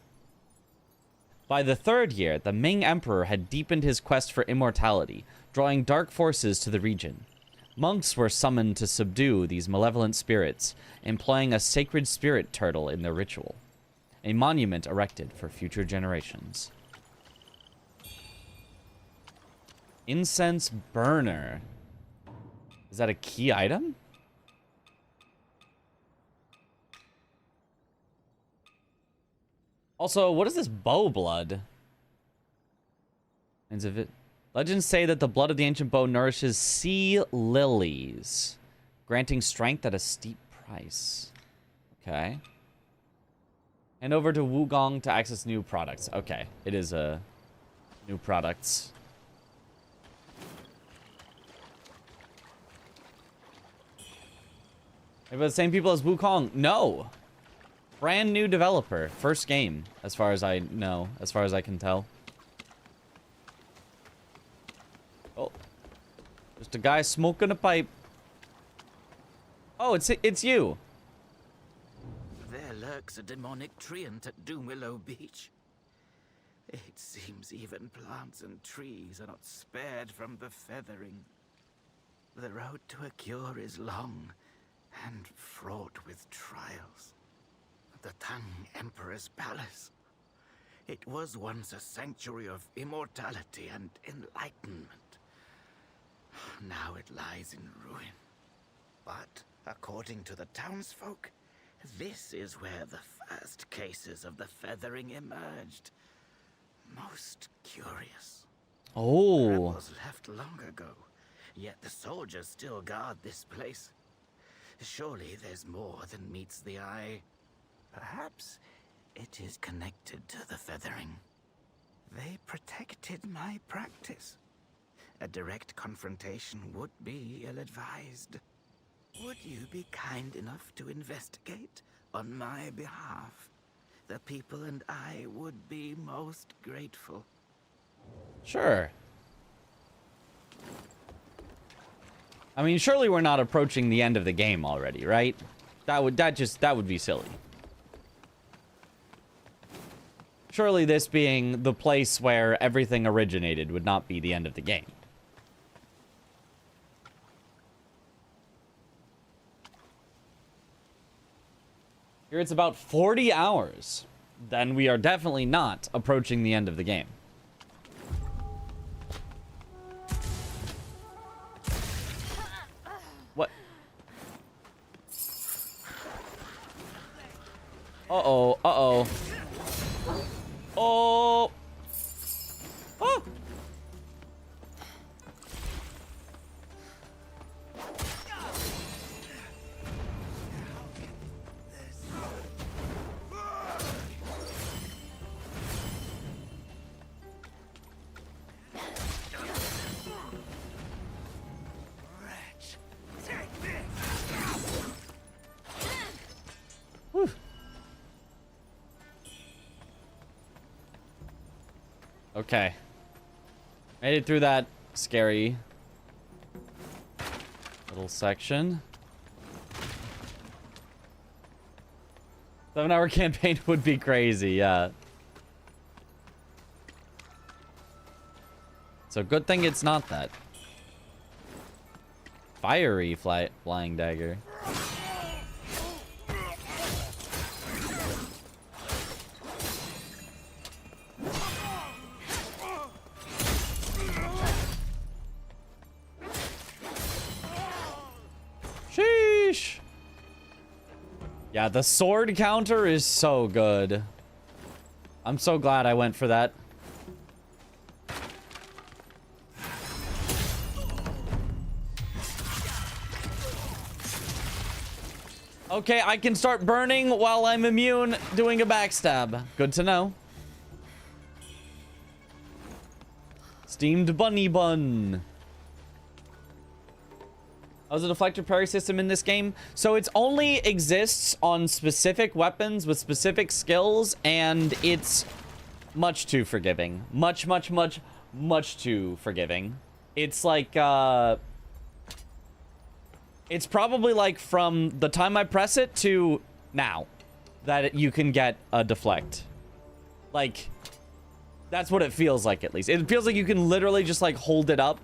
By the third year, the Ming Emperor had deepened his quest for immortality, drawing dark forces to the region. Monks were summoned to subdue these malevolent spirits, employing a sacred spirit turtle in their ritual. A monument erected for future generations. Incense burner. Is that a key item? Also, what is this bow blood? Legends say that the blood of the ancient bow nourishes sea lilies, granting strength at a steep price. Okay. And over to Wuchang to access new products. Okay, it is new products. Maybe the same people as Wuchang? No. Brand new developer. First game, as far as I know, as far as I can tell. Oh. Just a guy smoking a pipe. Oh, it's you.
There lurks a demonic treant at Doomwillow Beach. It seems even plants and trees are not spared from the feathering. The road to a cure is long and fraught with trials. The Tang Emperor's palace. It was once a sanctuary of immortality and enlightenment. Now it lies in ruin. But according to the townsfolk, this is where the first cases of the feathering emerged. Most curious.
Oh.
Rebels left long ago, yet the soldiers still guard this place. Surely there's more than meets the eye. Perhaps it is connected to the feathering. They protected my practice. A direct confrontation would be ill-advised. Would you be kind enough to investigate on my behalf? The people and I would be most grateful.
Sure. I mean, surely we're not approaching the end of the game already, right? That would be silly. Surely this being the place where everything originated would not be the end of the game. Here it's about 40 hours. Then we are definitely not approaching the end of the game. What? Uh-oh, uh-oh. Oh! Oh! Whew. Okay. Made it through that scary little section. 7-hour campaign would be crazy, yeah. So good thing it's not that. Fiery flying dagger. Sheesh. Yeah, the sword counter is so good. I'm so glad I went for that. Okay, I can start burning while I'm immune doing a backstab. Good to know. Steamed bunny bun. Oh, is a deflector parry system in this game? So it only exists on specific weapons with specific skills, and it's much too forgiving. Much too forgiving. It's like, it's probably like from the time I press it to now that you can get a deflect. Like, that's what it feels like, at least. It feels like you can literally just like hold it up,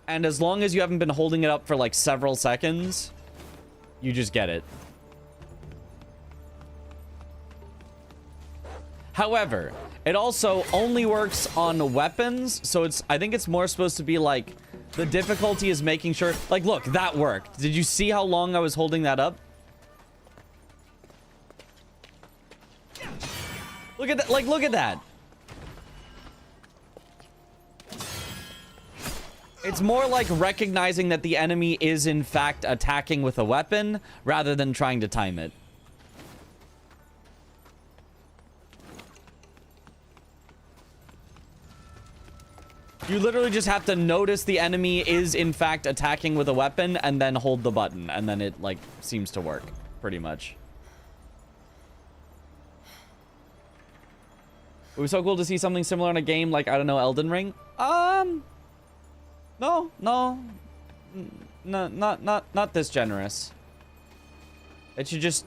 and as long as you haven't been holding it up for like several seconds, you just get it. However, it also only works on weapons, so I think it's more supposed to be like, the difficulty is making sure, like, look, that worked. Did you see how long I was holding that up? Look at that, like, look at that. It's more like recognizing that the enemy is in fact attacking with a weapon rather than trying to time it. You literally just have to notice the enemy is in fact attacking with a weapon and then hold the button, and then it like seems to work pretty much. It was so cool to see something similar in a game like, I don't know, Elden Ring. No, not this generous. It should just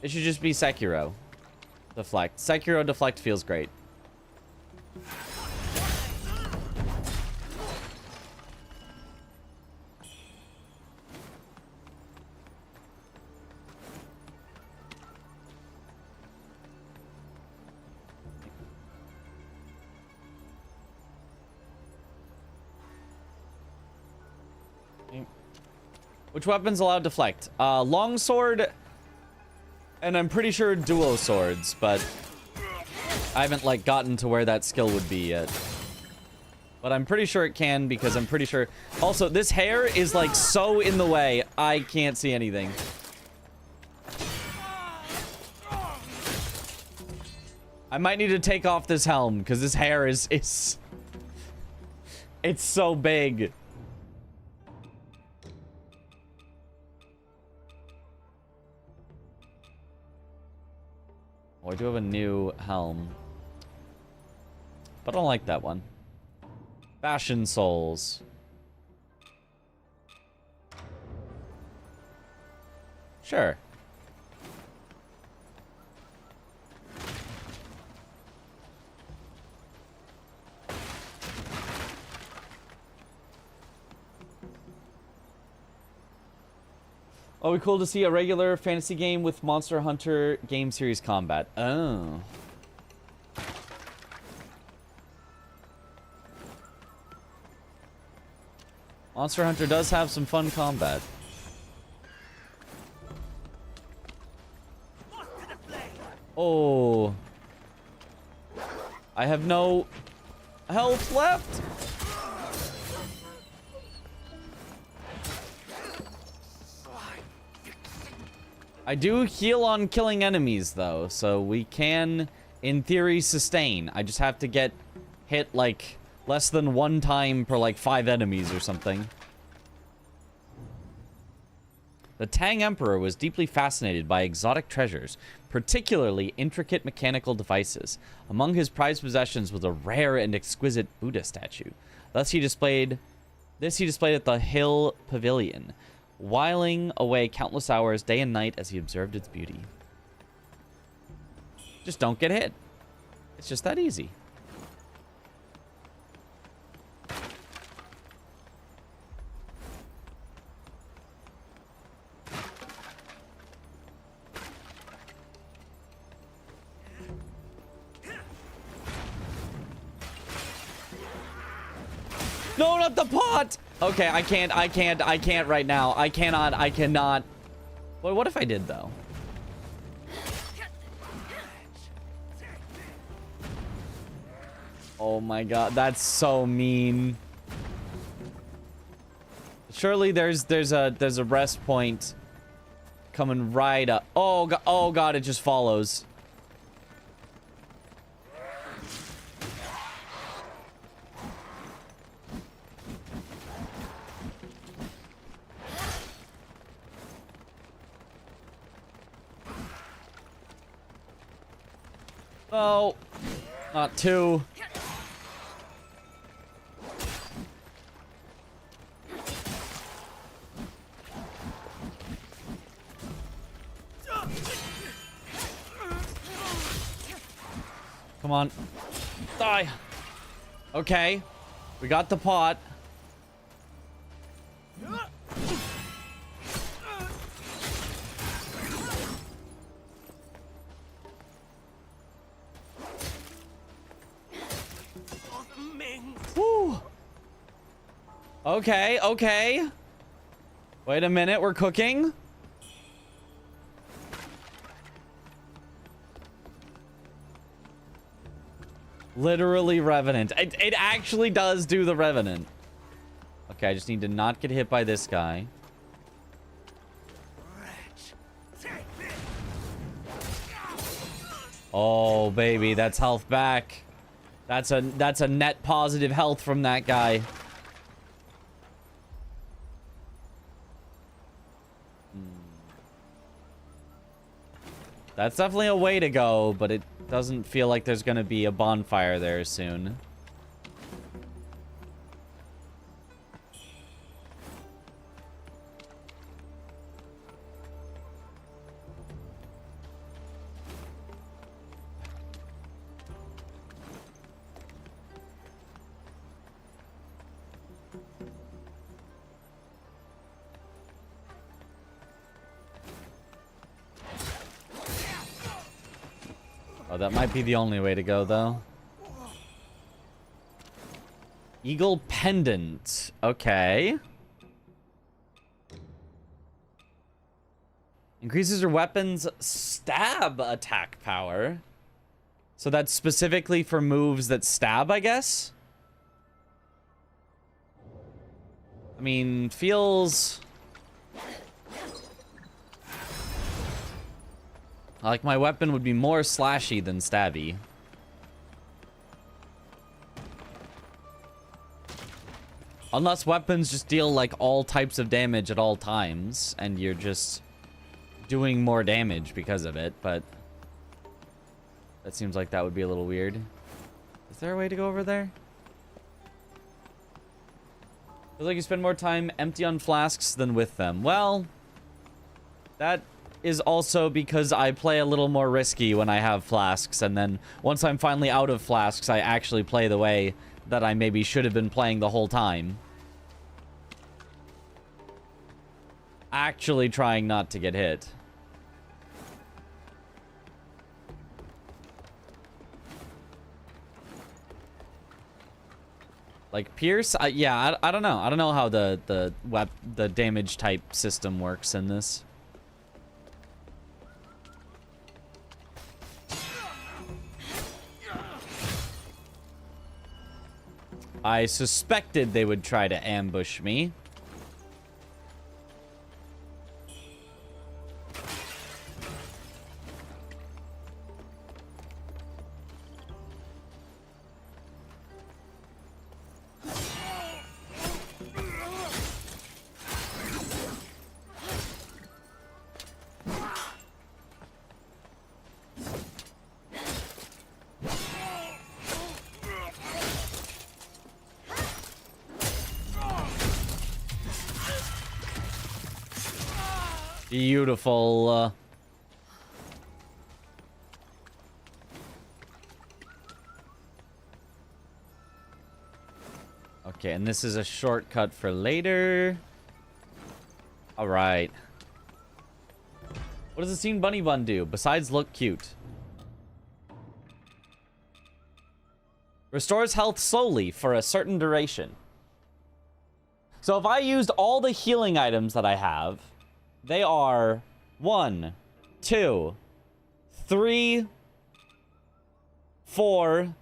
be Sekiro deflect. Sekiro deflect feels great. Which weapons allow deflect? Longsword, and I'm pretty sure duo swords, but I haven't like gotten to where that skill would be yet. But I'm pretty sure it can, because I'm pretty sure. Also, this hair is like so in the way, I can't see anything. I might need to take off this helm, because this hair is it's so big. Oh, I do have a new helm, but I don't like that one. Fashion Souls. Sure. Oh, it'd be cool to see a regular fantasy game with Monster Hunter game series combat. Oh. Monster Hunter does have some fun combat. Oh. I have no health left. I do heal on killing enemies, though, so we can, in theory, sustain. I just have to get hit, like, less than 1 time per, like, 5 enemies or something. The Tang Emperor was deeply fascinated by exotic treasures, particularly intricate mechanical devices. Among his prized possessions was a rare and exquisite Buddha statue. Thus, he displayed at the Hill Pavilion, whiling away countless hours day and night as he observed its beauty. Just don't get hit. It's just that easy. No, not the pot! Okay, I can't right now. I cannot. Well, what if I did, though? Oh my god, that's so mean. Surely there's a rest point Coming right up. Oh god, it just follows. Oh, not two. Come on. Die. Okay. We got the pot. Woo. Okay, okay. Wait a minute, we're cooking. Literally Revenant. It actually does do the Revenant. Okay, I just need to not get hit by this guy. Oh, baby, that's health back. That's a net positive health from that guy. That's definitely a way to go, but it doesn't feel like there's gonna be a bonfire there soon. Oh, that might be the only way to go, though. Eagle Pendant. Okay. Increases your weapon's stab attack power. So that's specifically for moves that stab, I guess? I mean, feels... like my weapon would be more slashy than stabby. Unless weapons just deal like all types of damage at all times and you're just doing more damage because of it, but that seems like that would be a little weird. Is there a way to go over there? Feels like you spend more time empty on flasks than with them. Well, that is also because I play a little more risky when I have flasks, and then once I'm finally out of flasks, I actually play the way that I maybe should have been playing the whole time. Actually trying not to get hit. Like Pierce? Yeah, I don't know. I don't know how the damage type system works in this. I suspected they would try to ambush me. Beautiful. Okay, and this is a shortcut for later. All right. What does the Scene Bunny Bun do besides look cute? Restores health slowly for a certain duration. So if I used all the healing items that I have, they are 1, 2, 3, 4,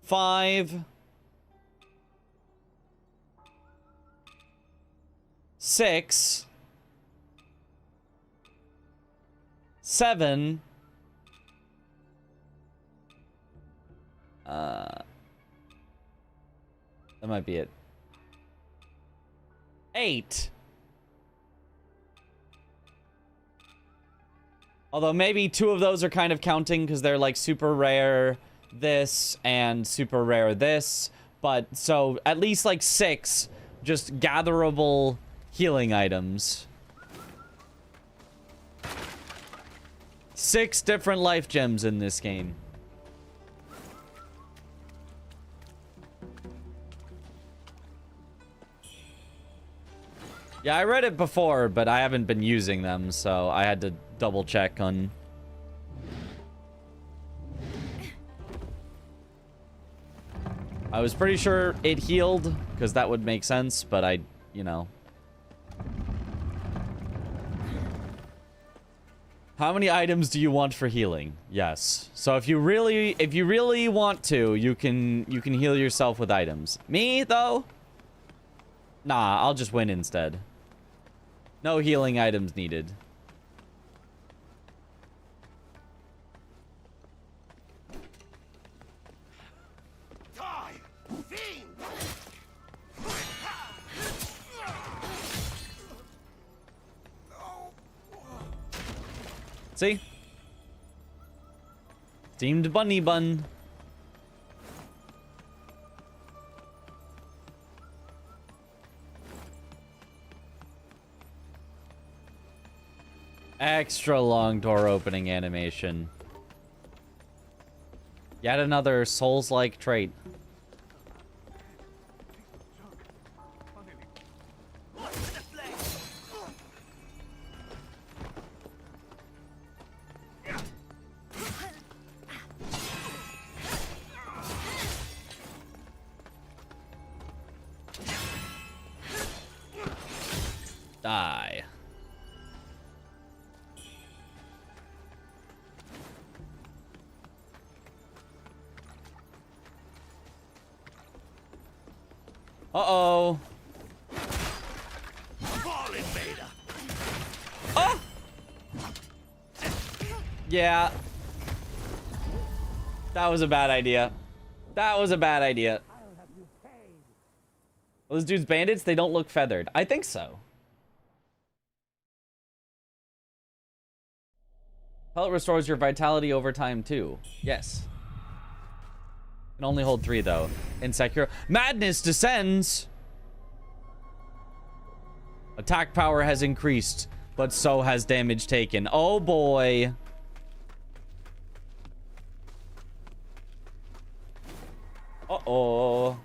5, 6, 7. That might be it. 8. Although maybe 2 of those are kind of counting because they're like super rare this and super rare this. But so at least like 6 just gatherable healing items. 6 different life gems in this game. Yeah, I read it before, but I haven't been using them, so I had to double check on... I was pretty sure it healed, because that would make sense, but I, you know... How many items do you want for healing? Yes. So if you really want to, you can heal yourself with items. Me, though? Nah, I'll just win instead. No healing items needed.
Die, fiend!
See? Steamed bunny bun. Extra long door opening animation. Yet another Souls-like trait. Die. Uh-oh. Oh! Yeah. That was a bad idea. That was a bad idea. Those dudes bandits, they don't look feathered. I think so. Pellet restores your vitality over time too. Yes. Can only hold 3 though. Insecure. Madness descends. Attack power has increased, but so has damage taken. Oh boy. Uh-oh.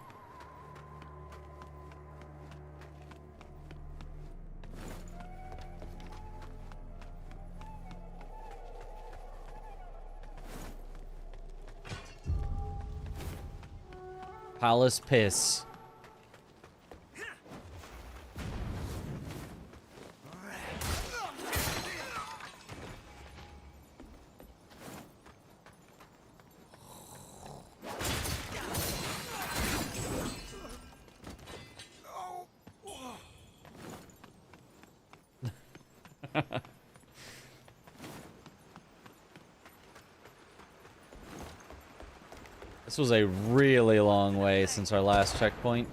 Palace piss. This was a really long way since our last checkpoint.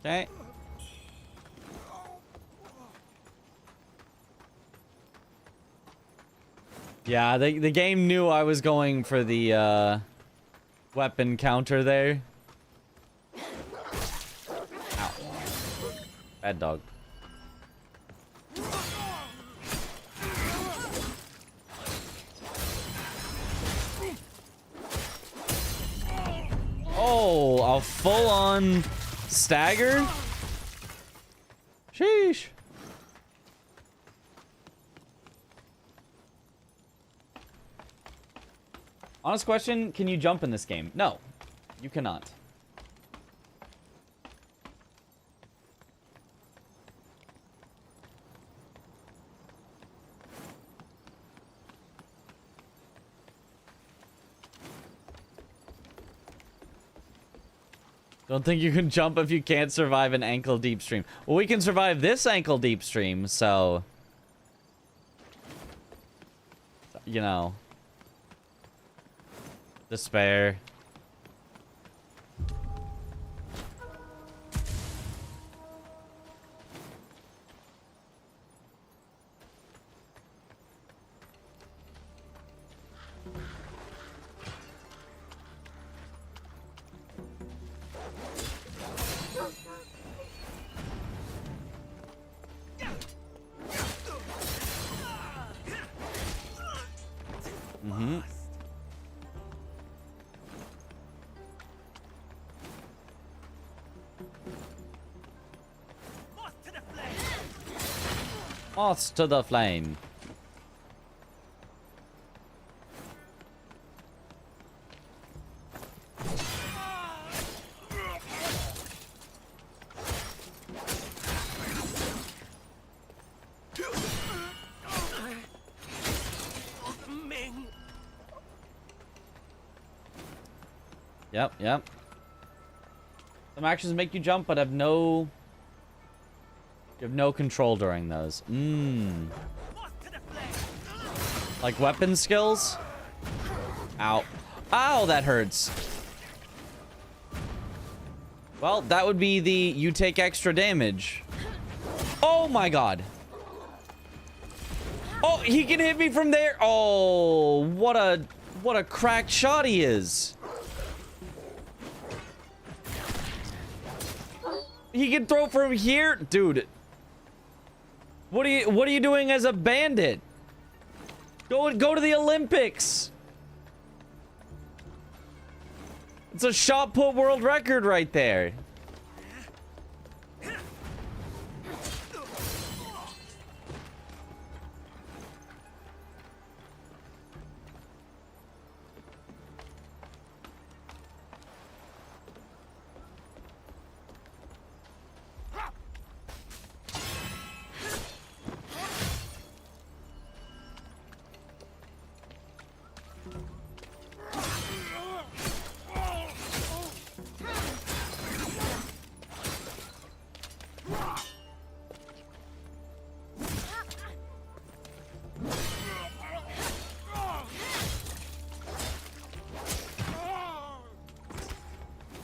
Okay. Yeah, the game knew I was going for the weapon counter there. Ow. Bad dog. Oh, a full-on stagger? Sheesh. Honest question, can you jump in this game? No, you cannot. Don't think you can jump if you can't survive an ankle-deep stream. Well, we can survive this ankle-deep stream, so... You know... Despair. Mm-hmm. Moths to the flame. Yep. Some actions make you jump, but you have no control during those. Like weapon skills? Ow. Ow, that hurts. Well, that would be the you take extra damage. Oh my god. Oh, he can hit me from there. Oh, what a cracked shot he is. He can throw from here, dude. What are you doing as a bandit? Go to the Olympics. It's a shot put world record right there.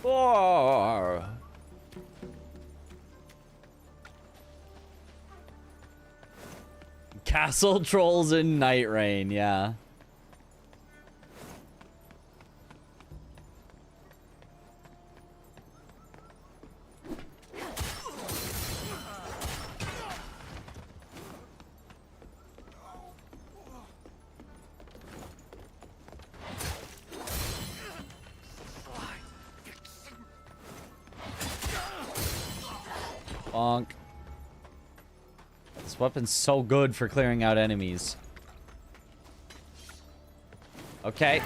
Oh. Castle trolls in Night Rain, yeah. Bonk. This weapon's so good for clearing out enemies. Okay.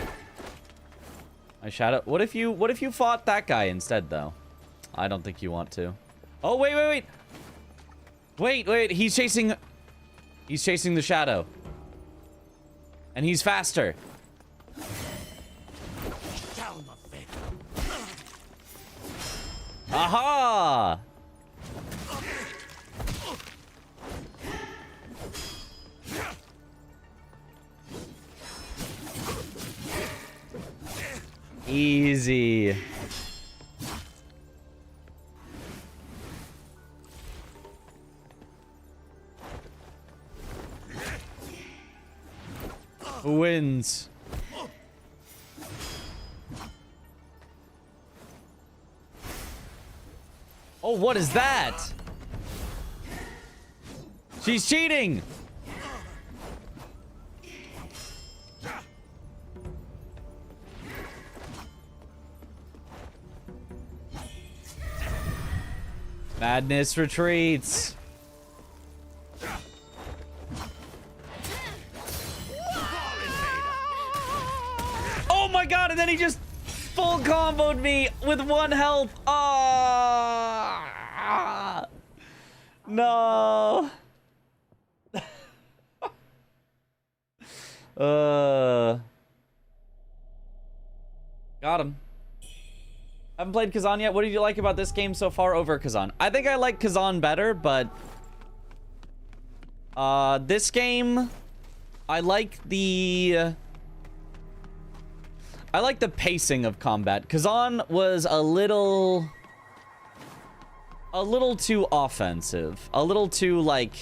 My shadow. What if you fought that guy instead, though? I don't think you want to. Oh, wait. Wait. He's chasing the shadow. And he's faster. Aha! Easy. Who wins? Oh, what is that? She's cheating. Madness retreats. Oh god, and then he just full comboed me with 1 health. Ah! No. Got him. Haven't played Kazan yet. What did you like about this game so far over Kazan? I think I like Kazan better, but this game, I like the pacing of combat. Kazan was a little too offensive. A little too, like,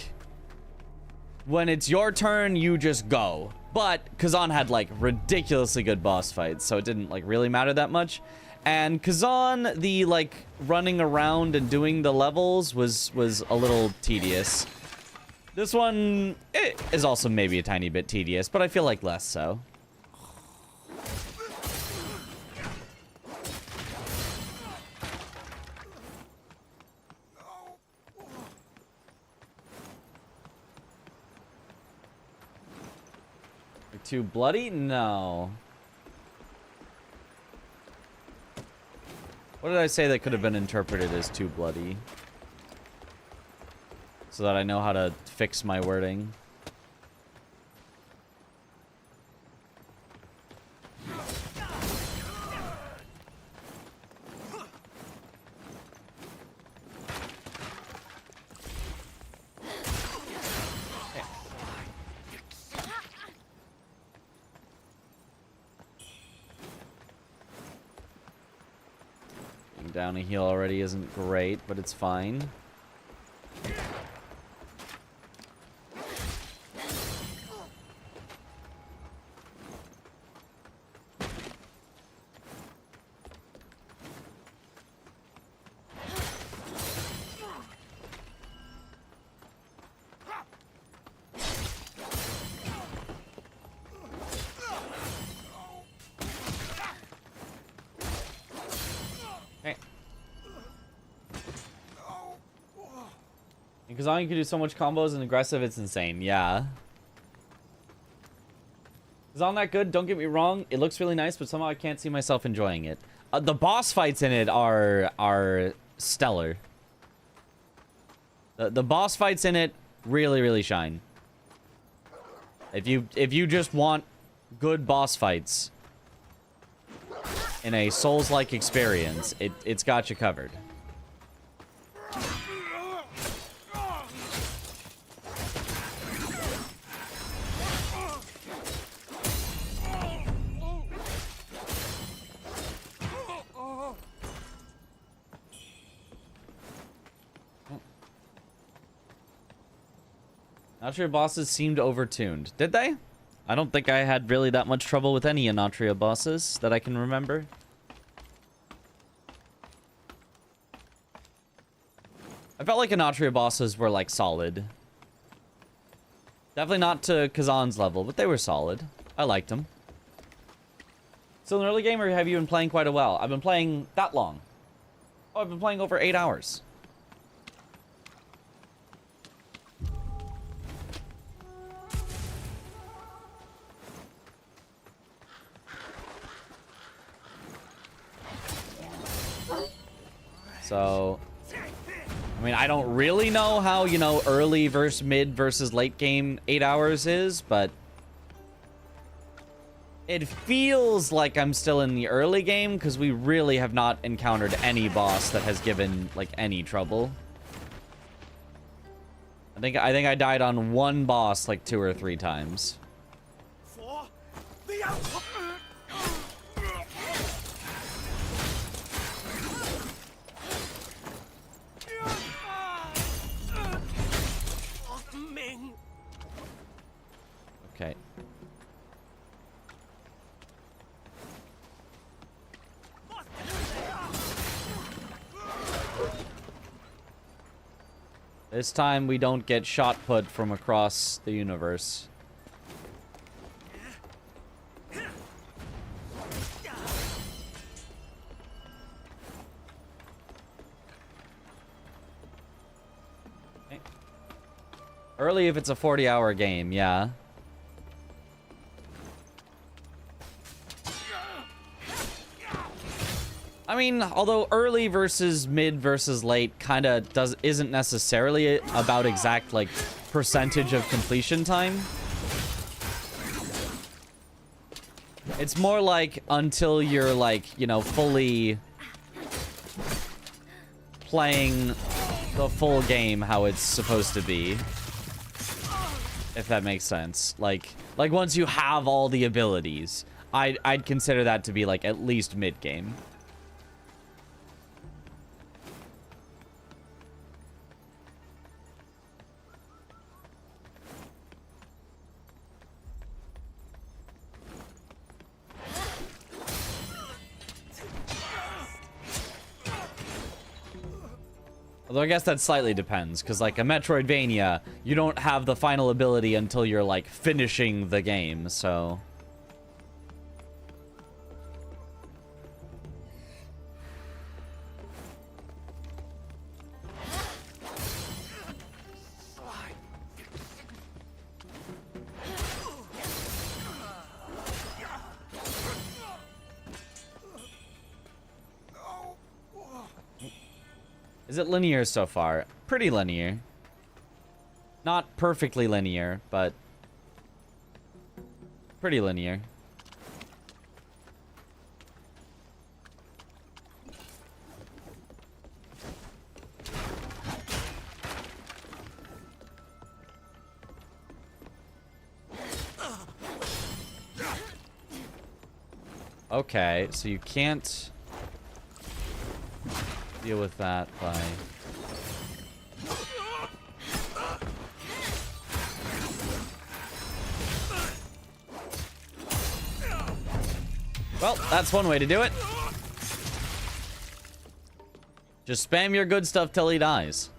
when it's your turn, you just go. But Kazan had, like, ridiculously good boss fights, so it didn't, like, really matter that much. And Kazan, the, like, running around and doing the levels was a little tedious. This one is also maybe a tiny bit tedious, but I feel like less so. Too bloody? No. What did I say that could have been interpreted as too bloody? So that I know how to fix my wording. Down a heal already isn't great, but it's fine. Because all you can do so much combos and aggressive, it's insane. Yeah. Is on that good? Don't get me wrong. It looks really nice, but somehow I can't see myself enjoying it. The boss fights in it are stellar. The boss fights in it really shine. If you just want good boss fights in a Souls-like experience, it's got you covered. Natria bosses seemed overtuned. Did they? I don't think I had really that much trouble with any Natria bosses that I can remember. I felt like Natria bosses were, like, solid. Definitely not to Kazan's level, but they were solid. I liked them. Still an early game, or have you been playing quite a while? I've been playing that long. Oh, I've been playing over 8 hours. So, I mean, I don't really know how, you know, early versus mid versus late game 8 hours is, but it feels like I'm still in the early game because we really have not encountered any boss that has given, like, any trouble. I think I died on one boss like 2 or 3 times.
For the outcome.
Okay. This time we don't get shot put from across the universe. Okay. Early if it's a 40-hour game, yeah. I mean, although early versus mid versus late kind of isn't necessarily about exact like percentage of completion time. It's more like until you're like, you know, fully playing the full game how it's supposed to be. If that makes sense. Like once you have all the abilities, I'd consider that to be like at least mid game. Although I guess that slightly depends, because like a Metroidvania, you don't have the final ability until you're like finishing the game, so... Is it linear so far? Pretty linear. Not perfectly linear, but pretty linear. Okay, so you can't deal with that by... Well, that's one way to do it. Just spam your good stuff till he dies.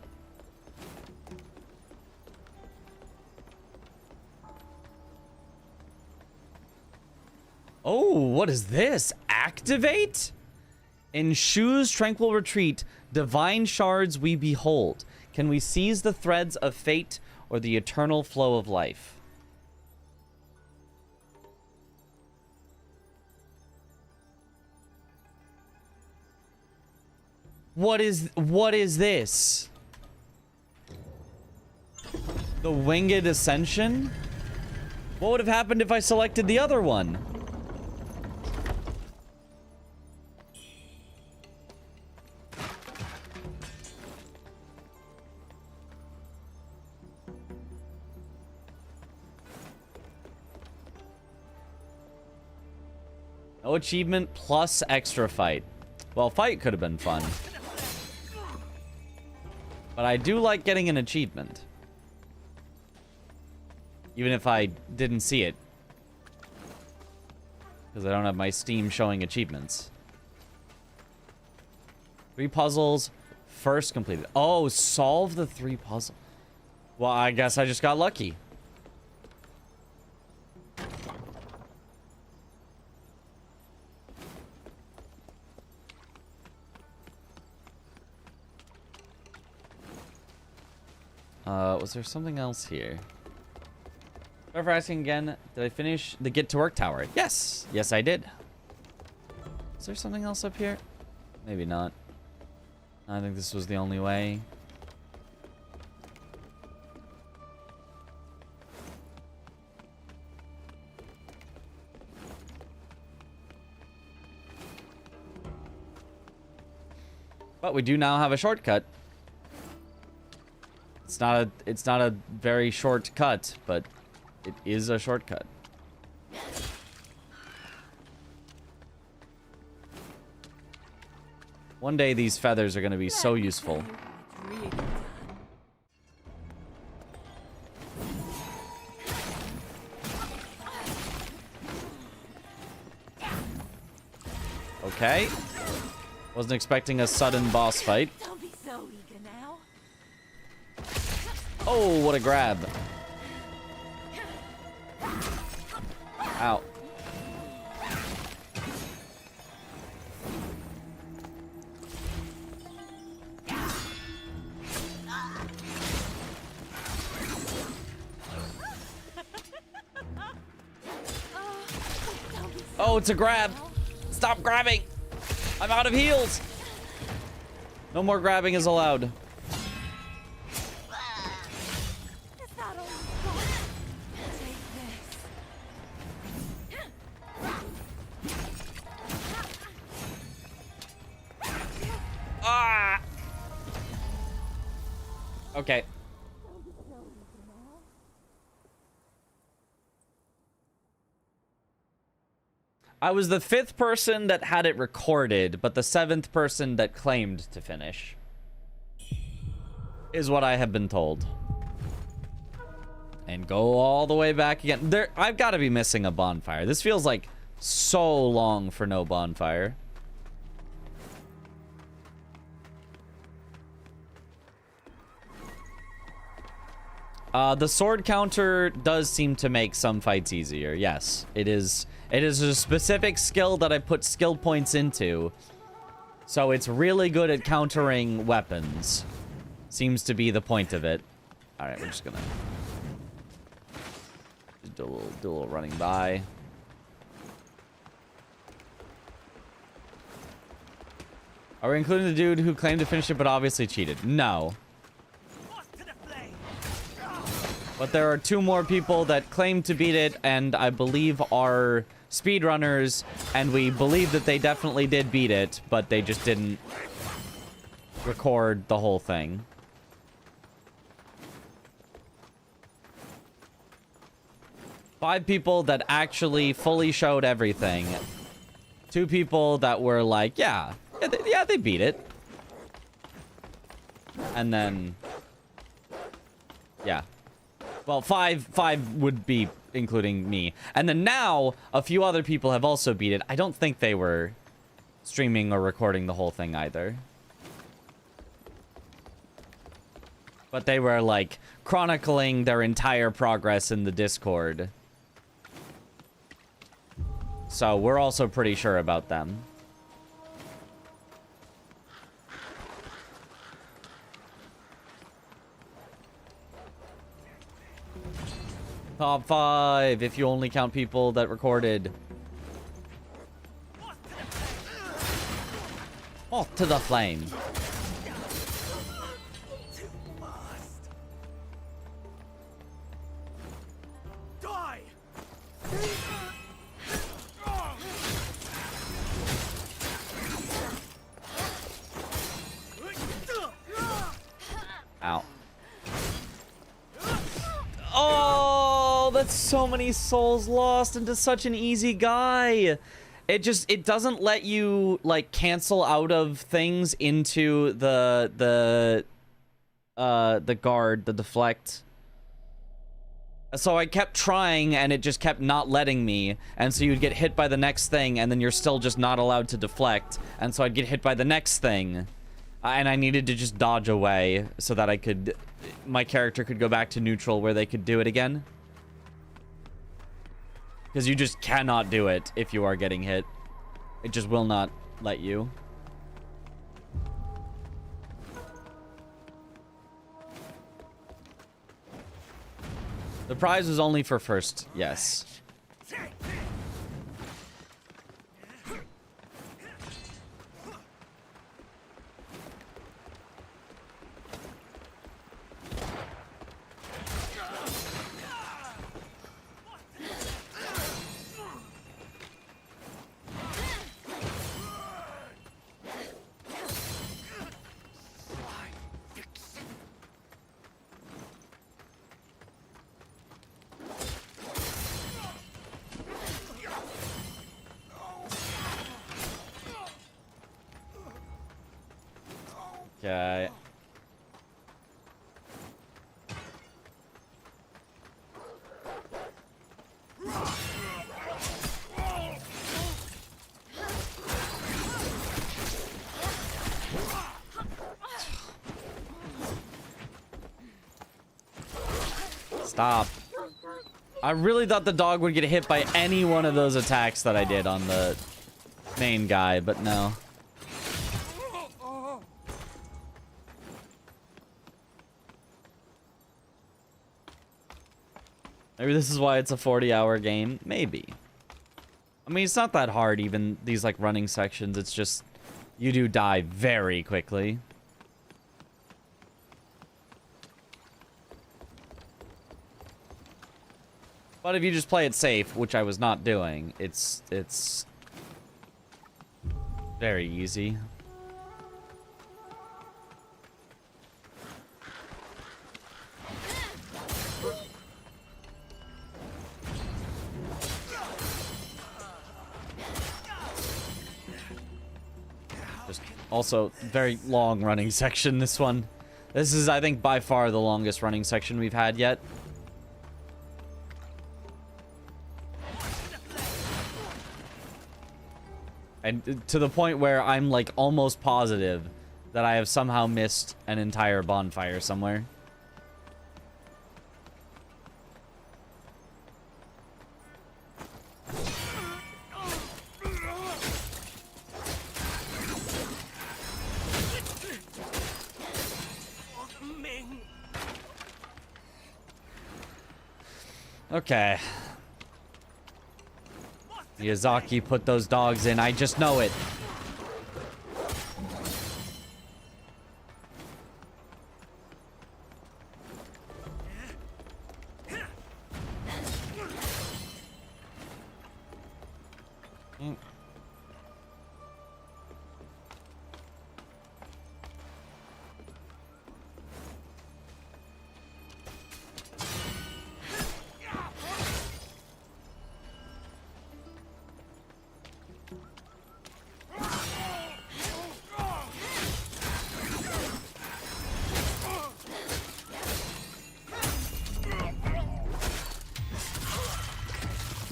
Oh, what is this? Activate? In Shu's tranquil retreat, divine shards we behold. Can we seize the threads of fate or the eternal flow of life? What is this? The Winged Ascension? What would have happened if I selected the other one? No achievement plus extra fight. Well, fight could have been fun. But I do like getting an achievement. Even if I didn't see it. Because I don't have my Steam showing achievements. 3 puzzles. First completed. Oh, solve the 3 puzzles. Well, I guess I just got lucky. Was there something else here? Sorry for asking again. Did I finish the Get to Work Tower? Yes. Yes, I did. Is there something else up here? Maybe not. I think this was the only way. But we do now have a shortcut. It's not a very short cut, but it is a shortcut. One day these feathers are going to be so useful. Okay. Wasn't expecting a sudden boss fight.
Don't be so eager now.
Oh, what a grab. Ow. Oh, it's a grab. Stop grabbing. I'm out of heals. No more grabbing is allowed. Ah! Okay. I was the 5th person that had it recorded, but the 7th person that claimed to finish. Is what I have been told. And go all the way back again. I've got to be missing a bonfire. This feels like so long for no bonfire. The sword counter does seem to make some fights easier. Yes, it is a specific skill that I put skill points into. So it's really good at countering weapons. Seems to be the point of it. All right, we're just gonna do a little running by. Are we including the dude who claimed to finish it but obviously cheated? No. But there are 2 more people that claim to beat it, and I believe are speedrunners, and we believe that they definitely did beat it, but they just didn't record the whole thing. Five people that actually fully showed everything. 2 people that were like, yeah, they beat it. And then, yeah. Well, five would be including me. And then now, a few other people have also beat it. I don't think they were streaming or recording the whole thing either. But they were, like, chronicling their entire progress in the Discord. So we're also pretty sure about them. Top 5, if you only count people that recorded. Off to the flame.
Die!
Ow. Oh, that's so many souls lost into such an easy guy. It doesn't let you like cancel out of things into the guard, the deflect. So I kept trying and it just kept not letting me. And so you'd get hit by the next thing and then you're still just not allowed to deflect. And so I'd get hit by the next thing. And I needed to just dodge away so that my character could go back to neutral where they could do it again. Because you just cannot do it if you are getting hit. It just will not let you. The prize was only for first, yes. Okay. Stop. I really thought the dog would get hit by any one of those attacks that I did on the main guy, but no. Maybe this is why it's a 40-hour game. Maybe. I mean, it's not that hard, even these, like, running sections. It's just You do die very quickly. But if you just play it safe, which I was not doing, it's very easy. Just also very long running section, this one. This is, I think, by far the longest running section we've had yet. And to the point where I'm like almost positive that I have somehow missed an entire bonfire somewhere. Okay. Miyazaki put those dogs in. I just know it.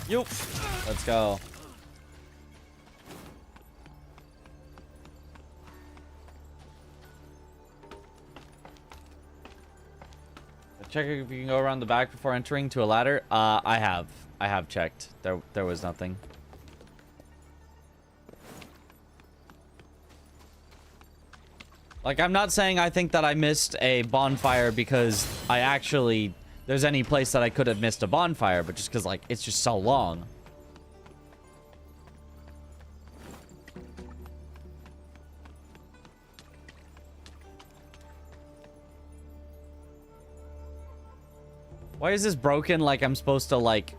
Yup. Let's go. Check if you can go around the back before entering to a ladder. I have checked. There was nothing. Like, I'm not saying I think that I missed a bonfire because I actually... there's any place that I could have missed a bonfire, but just because, like, it's just so long. Why is this broken like I'm supposed to, like,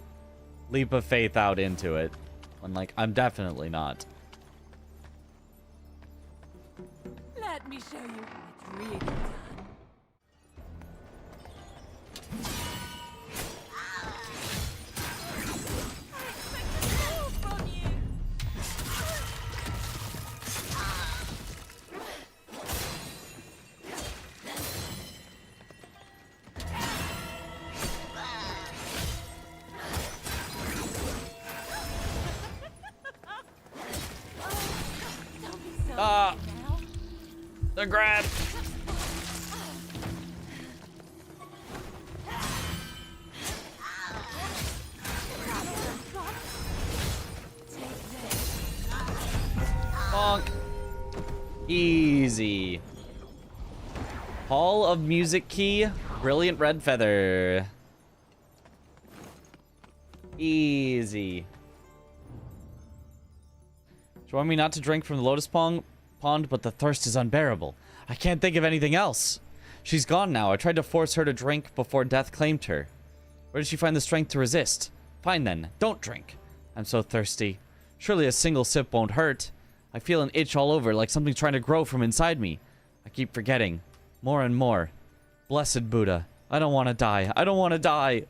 leap of faith out into it? When, like, I'm definitely not.
Let me show you how it's really done.
The grab. Bonk. Easy. Hall of Music Key. Brilliant Red Feather. Easy. Do you want me not to drink from the Lotus Pond, but the thirst is unbearable. I can't think of anything else. She's gone now. I tried to force her to drink before death claimed her. Where did she find the strength to resist? Fine then, don't drink. I'm so thirsty. Surely a single sip won't hurt. I feel an itch all over, like something's trying to grow from inside me. I keep forgetting. More and more. Blessed Buddha. I don't want to die. I don't want to die.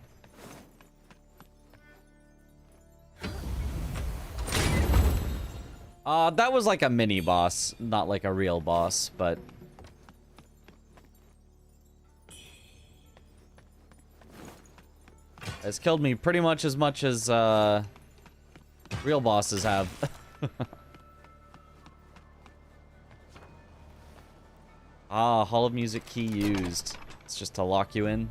That was like a mini boss, not like a real boss, but... it's killed me pretty much as real bosses have. Hall of Music key used. It's just to lock you in.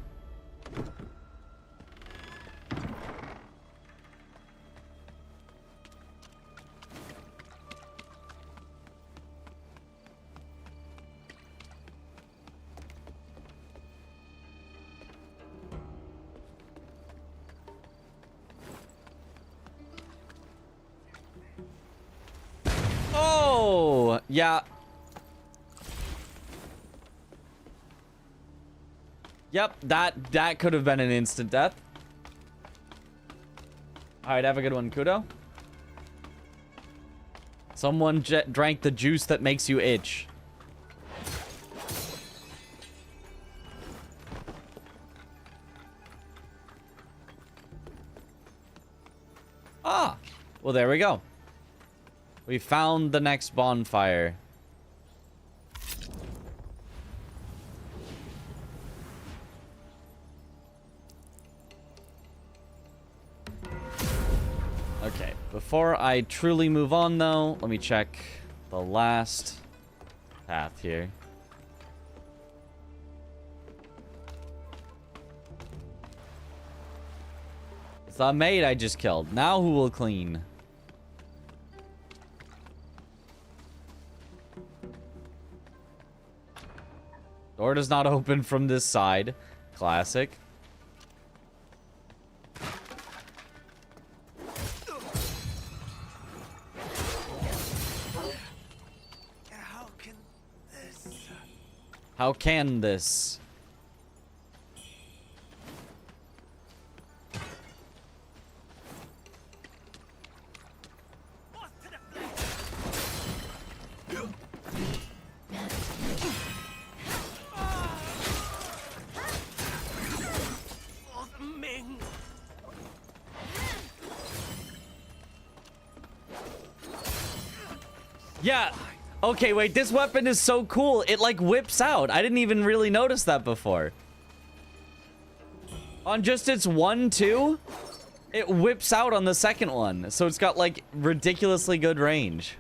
Yeah. Yep, that could have been an instant death. Alright, have a good one, Kudo. Someone drank the juice that makes you itch. Ah! Well, there we go. We found the next bonfire. Okay, before I truly move on, though, let me check the last path here. It's the maid I just killed. Now who will clean? Door does not open from this side. Classic. How can this? Yeah. Okay, wait, this weapon is so cool. It, like, whips out. I didn't even really notice that before. On just its 1-2, it whips out on the second one. So it's got, like, ridiculously good range.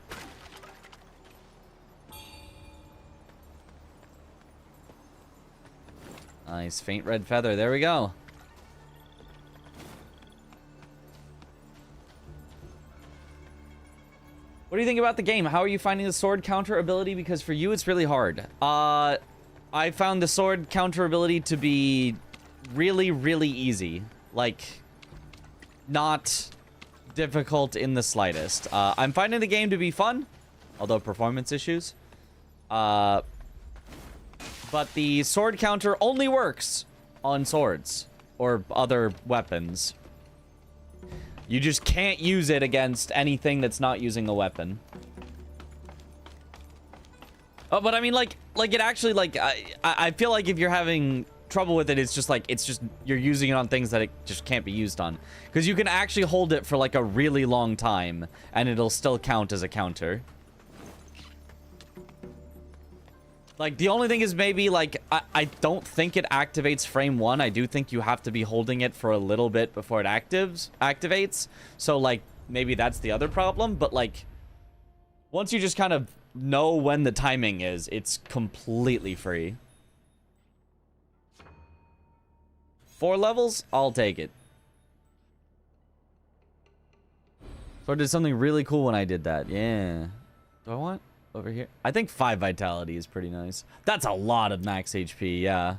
Nice, faint red feather. There we go. What do you think about the game? How are you finding the sword counter ability? Because for you, it's really hard. I found the sword counter ability to be really, really easy. Like, not difficult in the slightest. I'm finding the game to be fun, although performance issues. But the sword counter only works on swords or other weapons. You just can't use it against anything that's not using a weapon. Oh, but I mean, like it actually, like, I feel like if you're having trouble with it, it's just you're using it on things that it just can't be used on. Because you can actually hold it for, like, a really long time, and it'll still count as a counter. Like, the only thing is maybe, like, I don't think it activates frame 1. I do think you have to be holding it for a little bit before it activates. So, like, maybe that's the other problem. But, like, once you just kind of know when the timing is, it's completely free. 4 levels? I'll take it. So I did something really cool when I did that. Yeah. Do I want... over here? I think 5 vitality is pretty nice. That's a lot of max HP, yeah.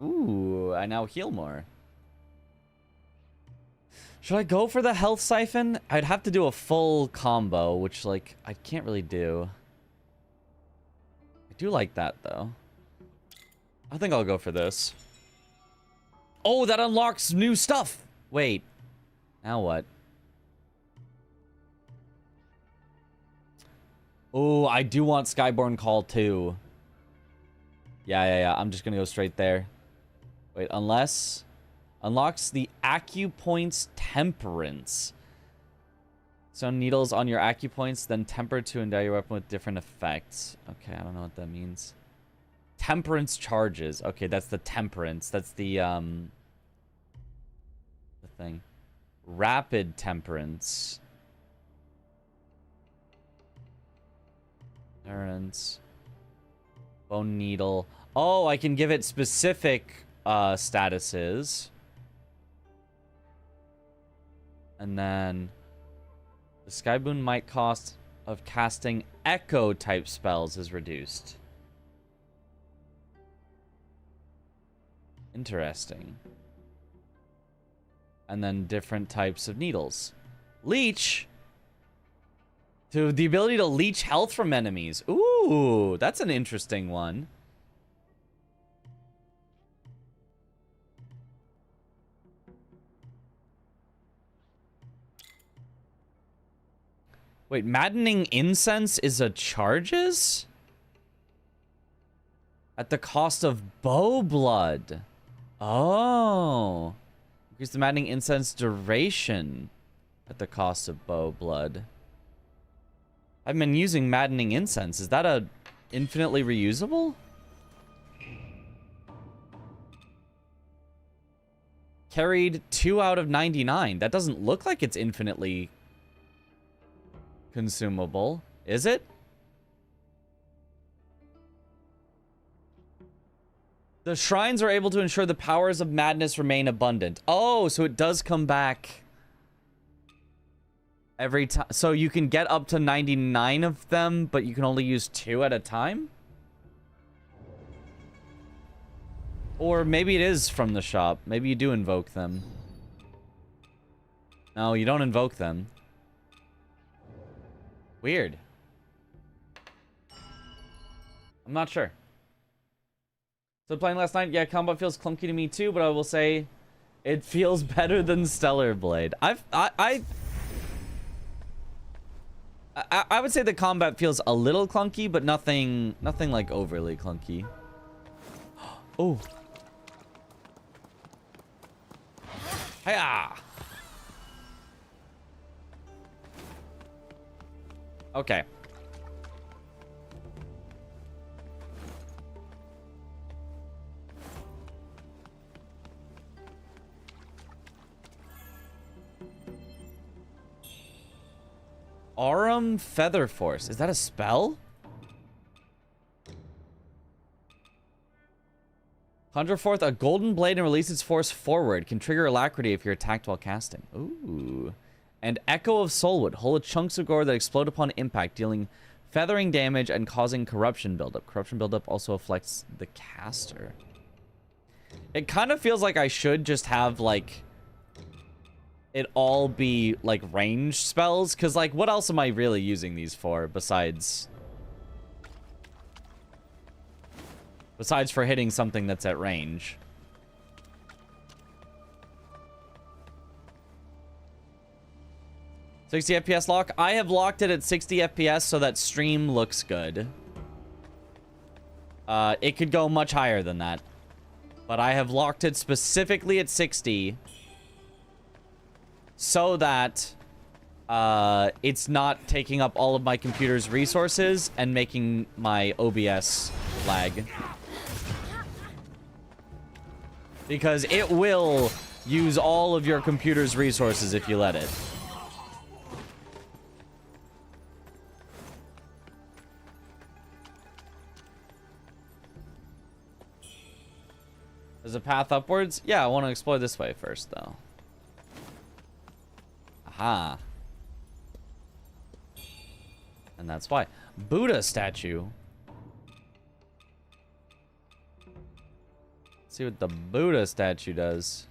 Ooh, I now heal more. Should I go for the health siphon? I'd have to do a full combo, which, like, I can't really do. I do like that, though. I think I'll go for this. Oh, that unlocks new stuff. Wait. Now what? Oh, I do want Skyborn Call too. Yeah. I'm just gonna go straight there. Wait, unless... unlocks the Acupoints Temperance. So needles on your Acupoints, then temper to endow your weapon with different effects. Okay, I don't know what that means. Temperance charges. Okay, that's the temperance. That's the thing. Rapid temperance. Endurance. Bone needle. Oh, I can give it specific statuses. And then the Sky Boon might cost of casting echo type spells is reduced. Interesting. And then different types of needles. Leech. To the ability to leech health from enemies. Ooh, that's an interesting one. Wait, maddening incense is a charges? At the cost of bow blood. Oh. Increase the maddening incense duration at the cost of bow blood. I've been using maddening incense. Is that a infinitely reusable? Carried 2 out of 99. That doesn't look like it's infinitely consumable, is it? The shrines are able to ensure the powers of madness remain abundant. Oh, so it does come back every time. So you can get up to 99 of them, but you can only use 2 at a time? Or maybe it is from the shop. Maybe you do invoke them. No, you don't invoke them. Weird. I'm not sure. So playing last night, yeah, combat feels clunky to me too, but I will say it feels better than Stellar Blade. I would say the combat feels a little clunky, but nothing like overly clunky. Oh. Hiya. Okay. Aurum Feather Force. Is that a spell? Conjure forth a golden blade and release its force forward. Can trigger alacrity if you're attacked while casting. Ooh. And Echo of Soulwood. Hold chunks of gore that explode upon impact, dealing feathering damage and causing corruption buildup. Corruption buildup also affects the caster. It kind of feels like I should just have, like, it all be, like, range spells. Because, like, what else am I really using these for besides for hitting something that's at range? $60 FPS lock. I have locked it at 60 FPS so that stream looks good. It could go much higher than that, but I have locked it specifically at 60 so that it's not taking up all of my computer's resources and making my OBS lag. Because it will use all of your computer's resources if you let it. There's a path upwards? Yeah, I want to explore this way first, though. Aha. And that's why. Buddha statue. Let's see what the Buddha statue does.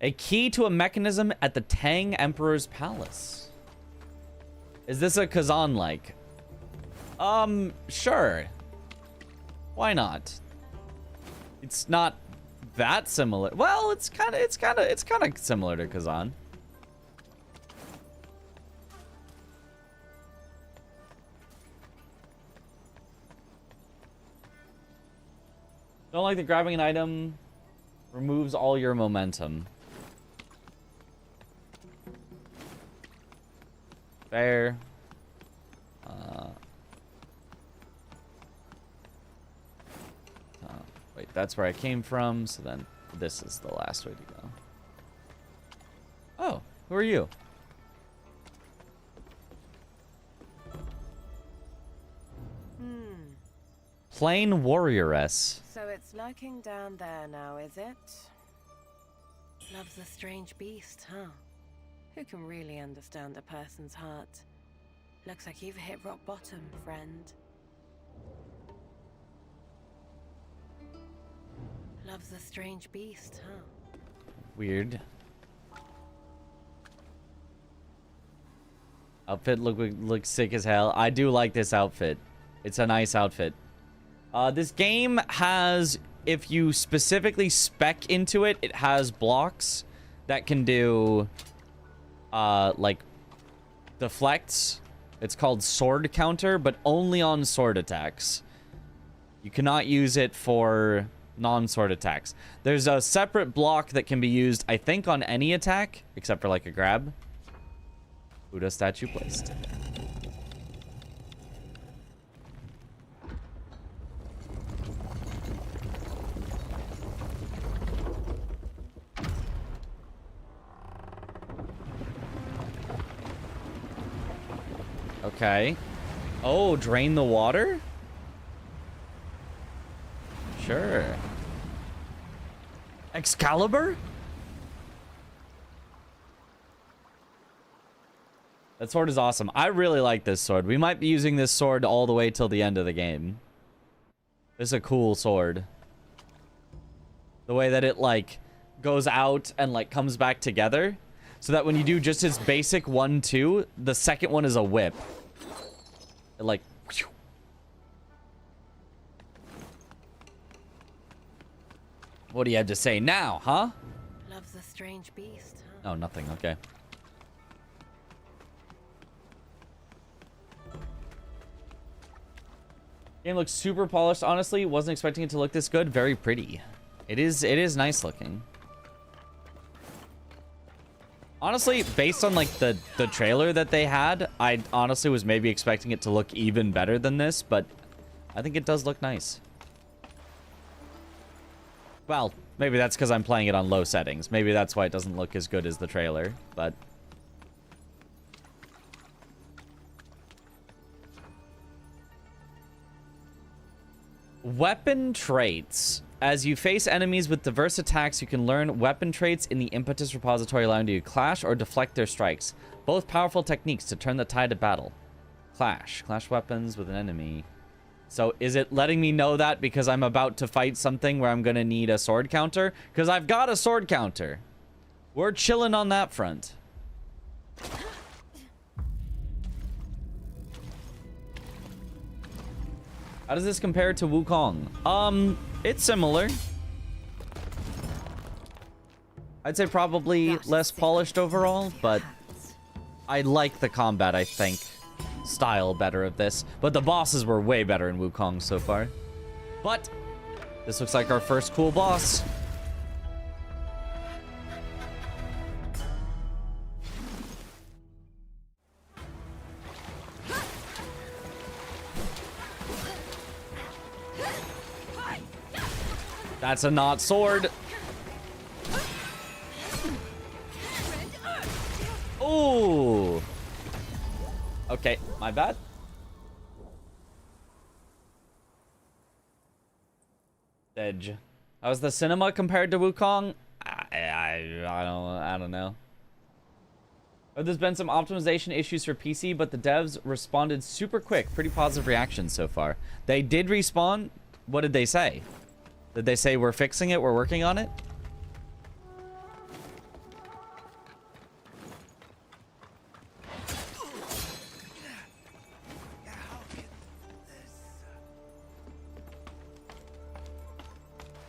A key to a mechanism at the Tang Emperor's Palace. Is this a Kazan-like? Sure. Why not? It's not that similar. Well, it's kind of similar to Kazan. Don't like that grabbing an item removes all your momentum. Fair. Wait, that's where I came from, so then this is the last way to go. Oh, who are you? Plain warrioress.
So it's lurking down there now, is it? Love's a strange beast, huh? Who can really understand a person's heart? Looks like you've hit rock bottom, friend. Loves a strange beast, huh?
Weird. Outfit looks sick as hell. I do like this outfit. It's a nice outfit. This game has, if you specifically spec into it, it has blocks that can do, like, deflects. It's called sword counter, but only on sword attacks. You cannot use it for non-sword attacks. There's a separate block that can be used, I think, on any attack, except for, like, a grab. Buddha statue placed. Okay. Oh, drain the water? Sure. Excalibur? That sword is awesome. I really like this sword. We might be using this sword all the way till the end of the game. This is a cool sword. The way that it, like, goes out and, like, comes back together. So that when you do just his basic 1-2, the second one is a whip. It, like... What do you have to say now, huh?
Loves a strange beast, huh?
Oh, nothing. Okay. Game looks super polished. Honestly, wasn't expecting it to look this good. Very pretty. It is nice looking. Honestly, based on like the trailer that they had, I honestly was maybe expecting it to look even better than this, but I think it does look nice. Well, maybe that's because I'm playing it on low settings. Maybe that's why it doesn't look as good as the trailer, but... Weapon traits. As you face enemies with diverse attacks, you can learn weapon traits in the impetus repository, allowing you to clash or deflect their strikes. Both powerful techniques to turn the tide of battle. Clash weapons with an enemy. So is it letting me know that because I'm about to fight something where I'm going to need a sword counter? Because I've got a sword counter. We're chilling on that front. How does this compare to Wuchang? It's similar. I'd say probably less polished overall, but I like the combat, I think, style better of this. But the bosses were way better in Wuchang so far. But this looks like our first cool boss. That's a not sword. Ooh. Okay, my bad. Edge. How's the cinema compared to Wuchang? I don't know. There's been some optimization issues for PC, but the devs responded super quick. Pretty positive reactions so far. They did respawn. What did they say? Did they say we're fixing it, we're working on it?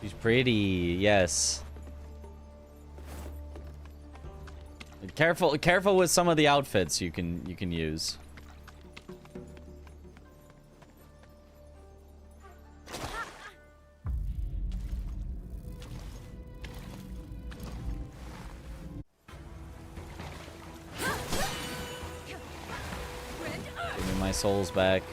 She's pretty, yes. Careful with some of the outfits you can use. Give me my souls back.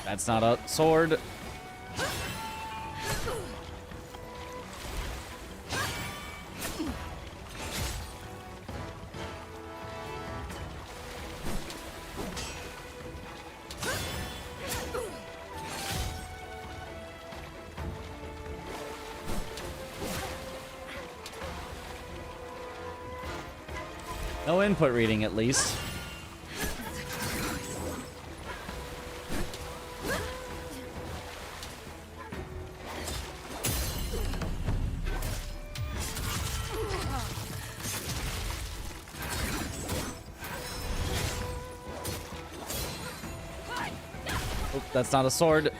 That's not a sword. No input reading, at least. Oh, that's not a sword.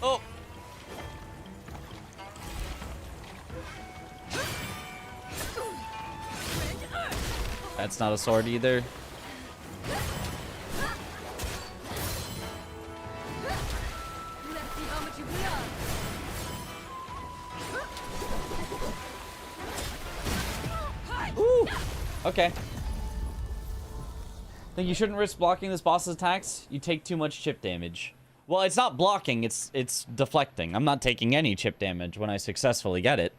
Oh. That's not a sword either. Ooh. Okay. Think you shouldn't risk blocking this boss's attacks? You take too much chip damage. Well, it's not blocking, it's deflecting. I'm not taking any chip damage when I successfully get it.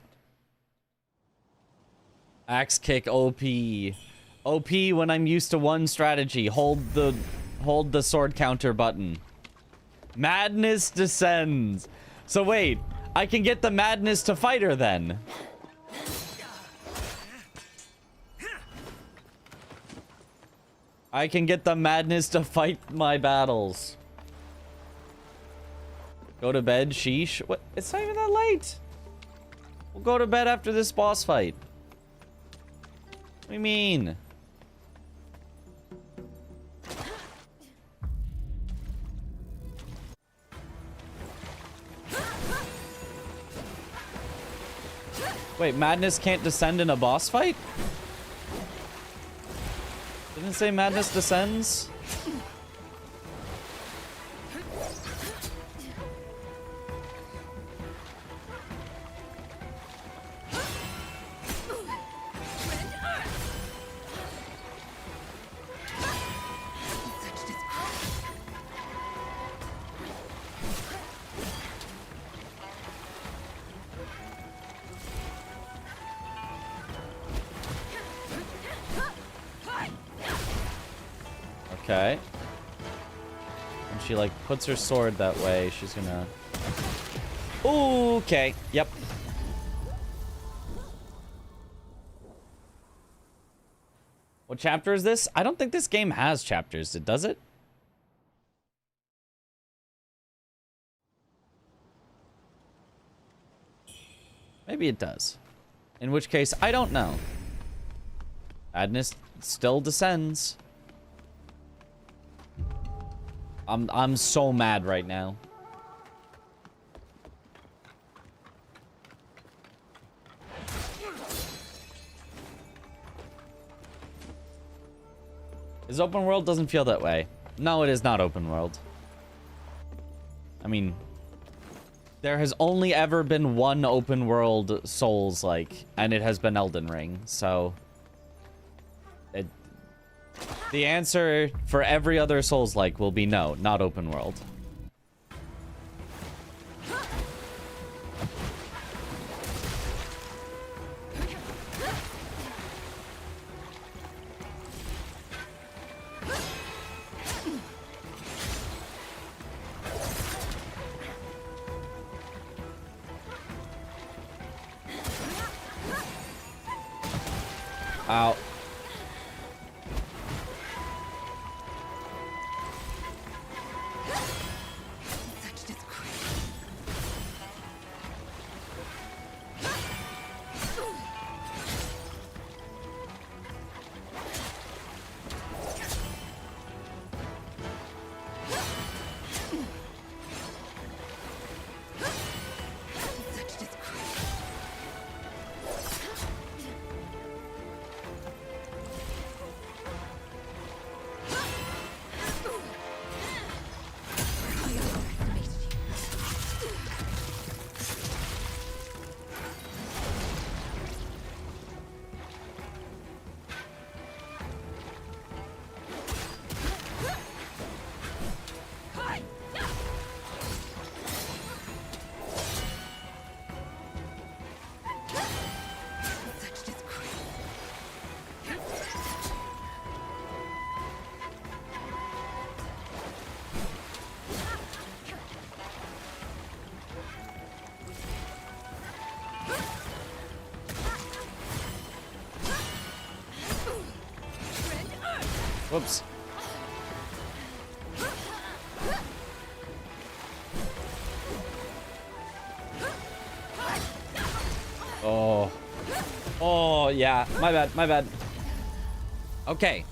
Axe kick OP. OP when I'm used to one strategy. Hold the sword counter button. Madness descends. So wait, I can get the madness to fight her then. I can get the madness to fight my battles. Go to bed, sheesh. What? It's not even that late. We'll go to bed after this boss fight. What do you mean? Wait, madness can't descend in a boss fight? Didn't it say madness descends? Okay. When she like puts her sword that way, she's gonna... Ooh, okay. Yep. What chapter is this? I don't think this game has chapters. Does it? Maybe it does. In which case, I don't know. Madness still descends. I'm so mad right now. Is open world doesn't feel that way. No, it is not open world. I mean, there has only ever been one open world Souls-like, and it has been Elden Ring, so... The answer for every other Souls-like will be no, not open world. Ow. Whoops. Oh. Oh, yeah. My bad, my bad. Okay.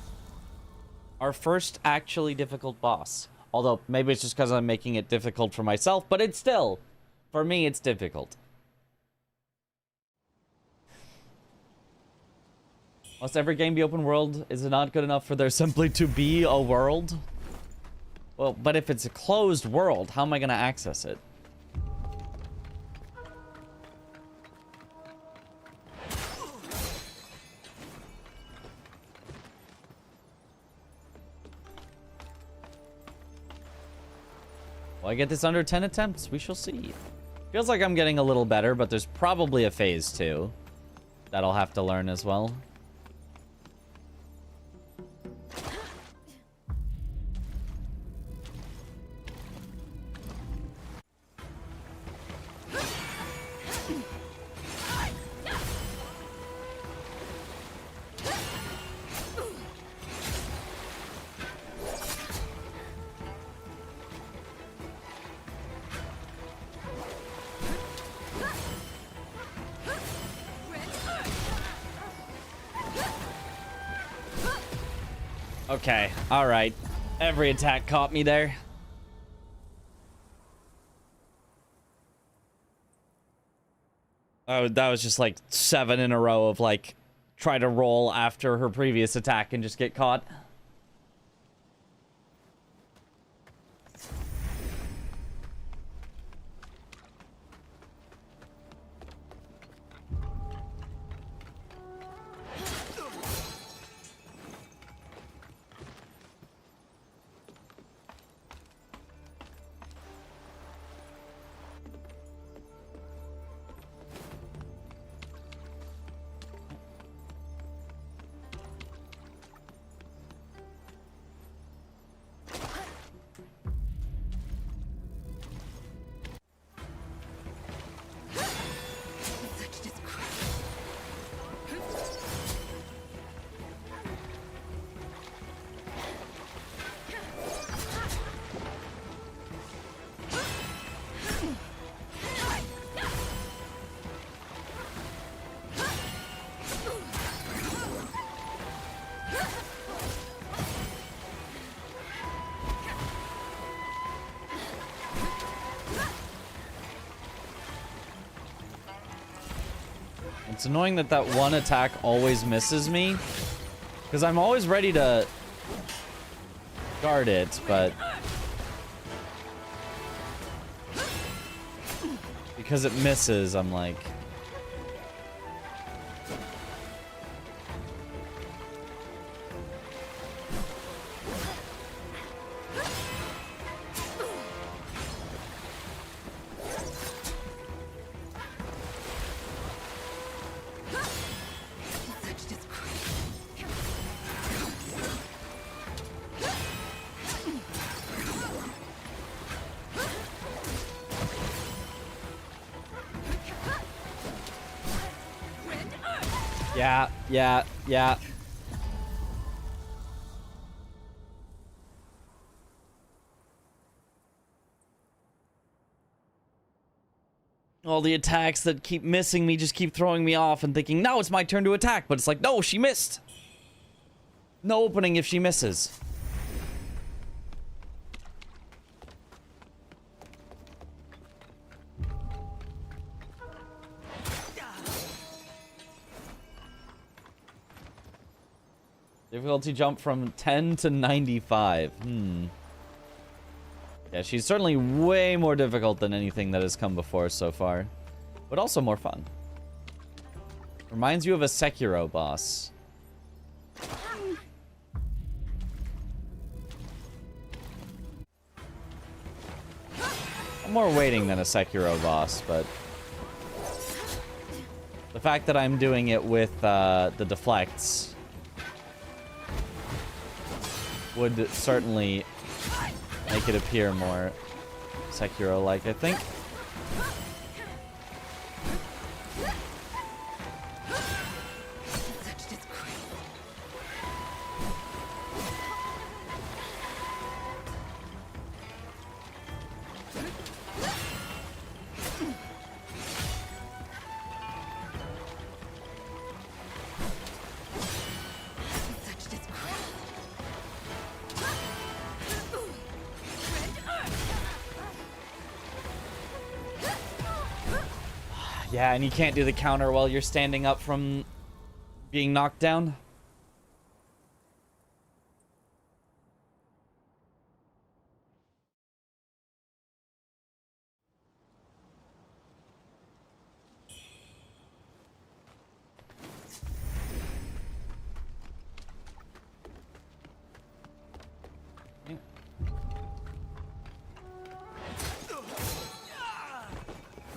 Our first actually difficult boss. Although, maybe it's just because I'm making it difficult for myself, but it's still, for me, it's difficult. Must every game be open world? Is it not good enough for there simply to be a world? Well, but if it's a closed world, how am I going to access it? Will I get this under 10 attempts? We shall see. Feels like I'm getting a little better, but there's probably a phase 2 that I'll have to learn as well. Okay, alright. Every attack caught me there. Oh, that was just like 7 in a row of like, try to roll after her previous attack and just get caught. It's annoying that that one attack always misses me, because I'm always ready to guard it, but because it misses, I'm like... Yeah. All the attacks that keep missing me just keep throwing me off and thinking, now it's my turn to attack. But it's like, no, she missed. No opening if she misses. Difficulty jump from 10 to 95. Yeah, she's certainly way more difficult than anything that has come before so far. But also more fun. Reminds you of a Sekiro boss. I'm more waiting than a Sekiro boss, but... the fact that I'm doing it with the deflects... would certainly make it appear more Sekiro-like, I think. Yeah, and you can't do the counter while you're standing up from being knocked down.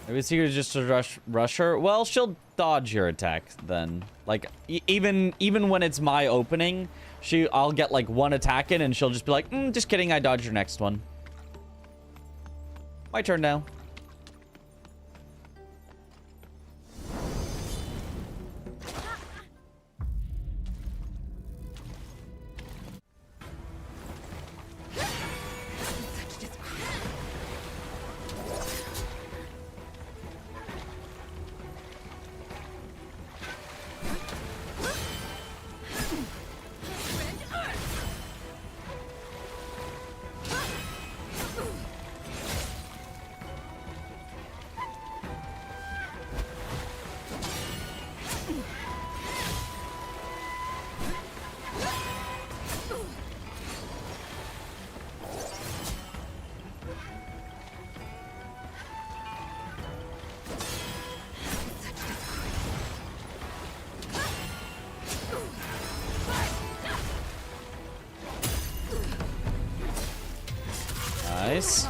Maybe it's easier just to rush her. Well, she'll dodge your attack then. Like even when it's my opening, I'll get like one attack in and she'll just be like, just kidding, I dodged your next one. My turn now. Nice.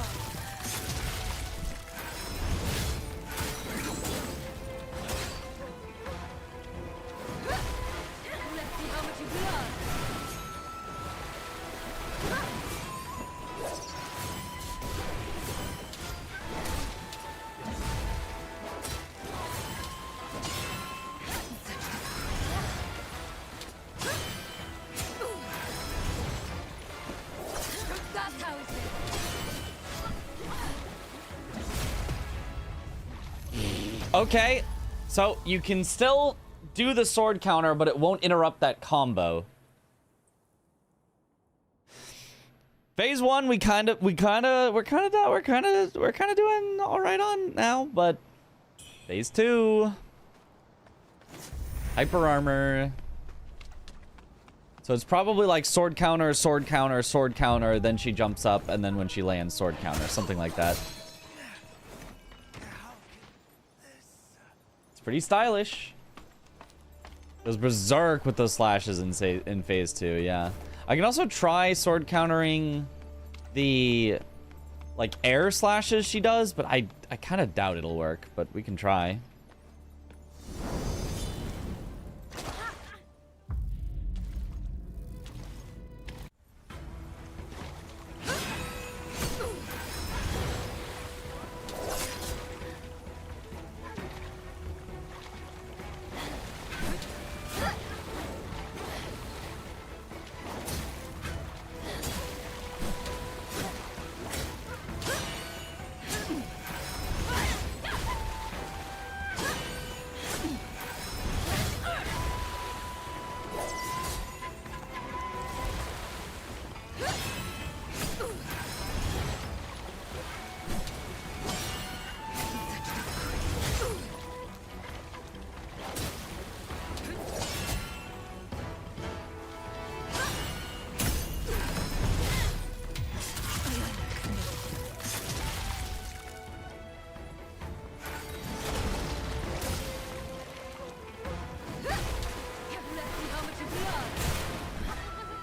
Okay, so you can still do the sword counter, but it won't interrupt that combo. Phase 1, we're kind of doing all right on now, but phase 2, hyper armor. So it's probably like sword counter, sword counter, sword counter, then she jumps up, and then when she lands, sword counter, something like that. Pretty stylish. Goes berserk with those slashes in phase 2, yeah. I can also try sword countering the like air slashes she does, but I kind of doubt it'll work, but we can try.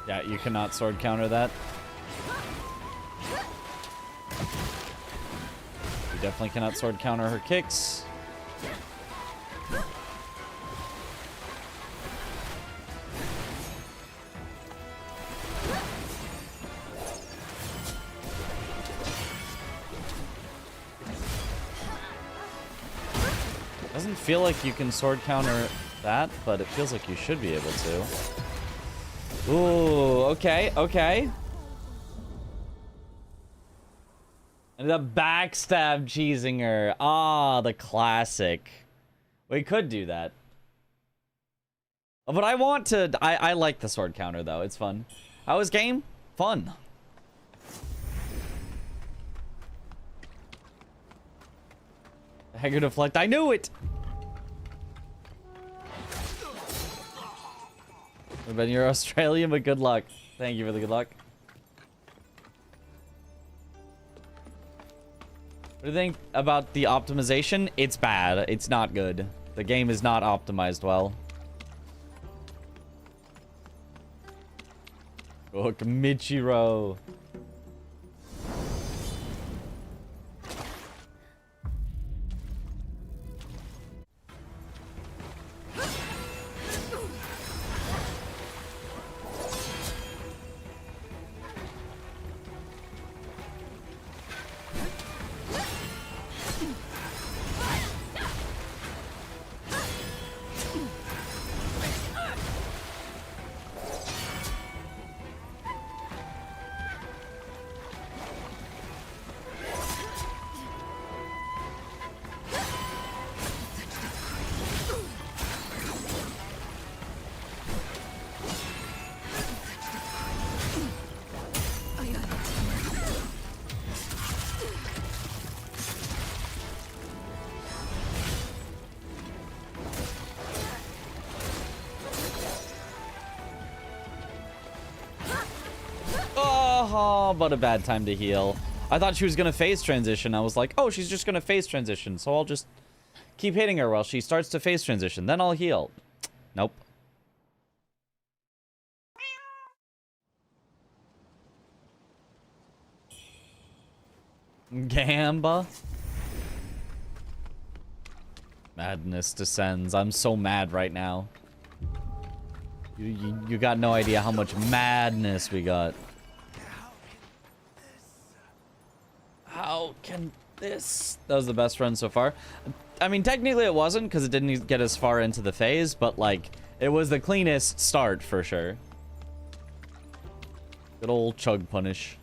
Yeah, you cannot sword counter that. You definitely cannot sword counter her kicks. Doesn't feel like you can sword counter that, but it feels like you should be able to. Ooh, okay, okay. And the backstab cheesing her. Ah, the classic. We could do that. But I want to... I like the sword counter, though. It's fun. How was game? Fun. Haggard deflect. I knew it! Ben, you're Australian, but good luck. Thank you for the good luck. What do you think about the optimization? It's bad. It's not good. The game is not optimized well. Oh, Michiro. Oh, but a bad time to heal. I thought she was going to phase transition. I was like, oh, she's just going to phase transition. So I'll just keep hitting her while she starts to phase transition. Then I'll heal. Nope. Gamba. Madness descends. I'm so mad right now. You got no idea how much madness we got. How can this... That was the best run so far. I mean, technically it wasn't, because it didn't get as far into the phase, but, like, it was the cleanest start, for sure. Good old chug punish.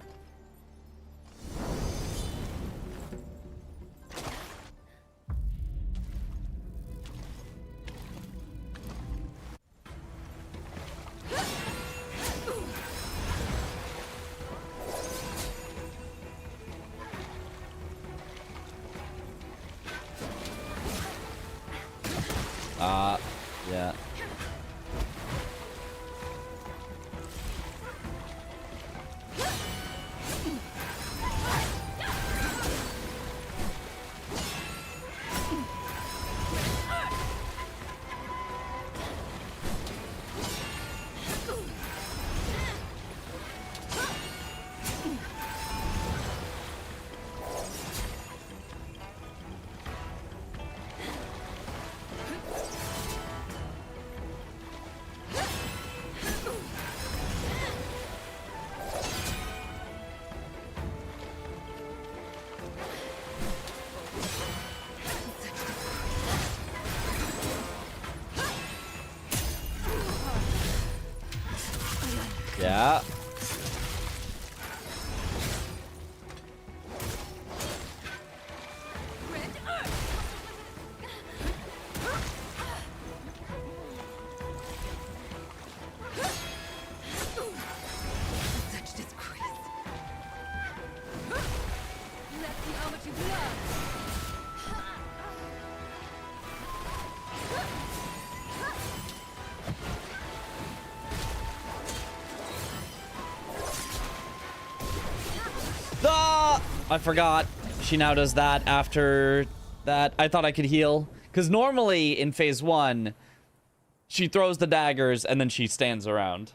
Yeah. Yeah. I forgot. She now does that after that. I thought I could heal. Because normally in phase 1, she throws the daggers and then she stands around.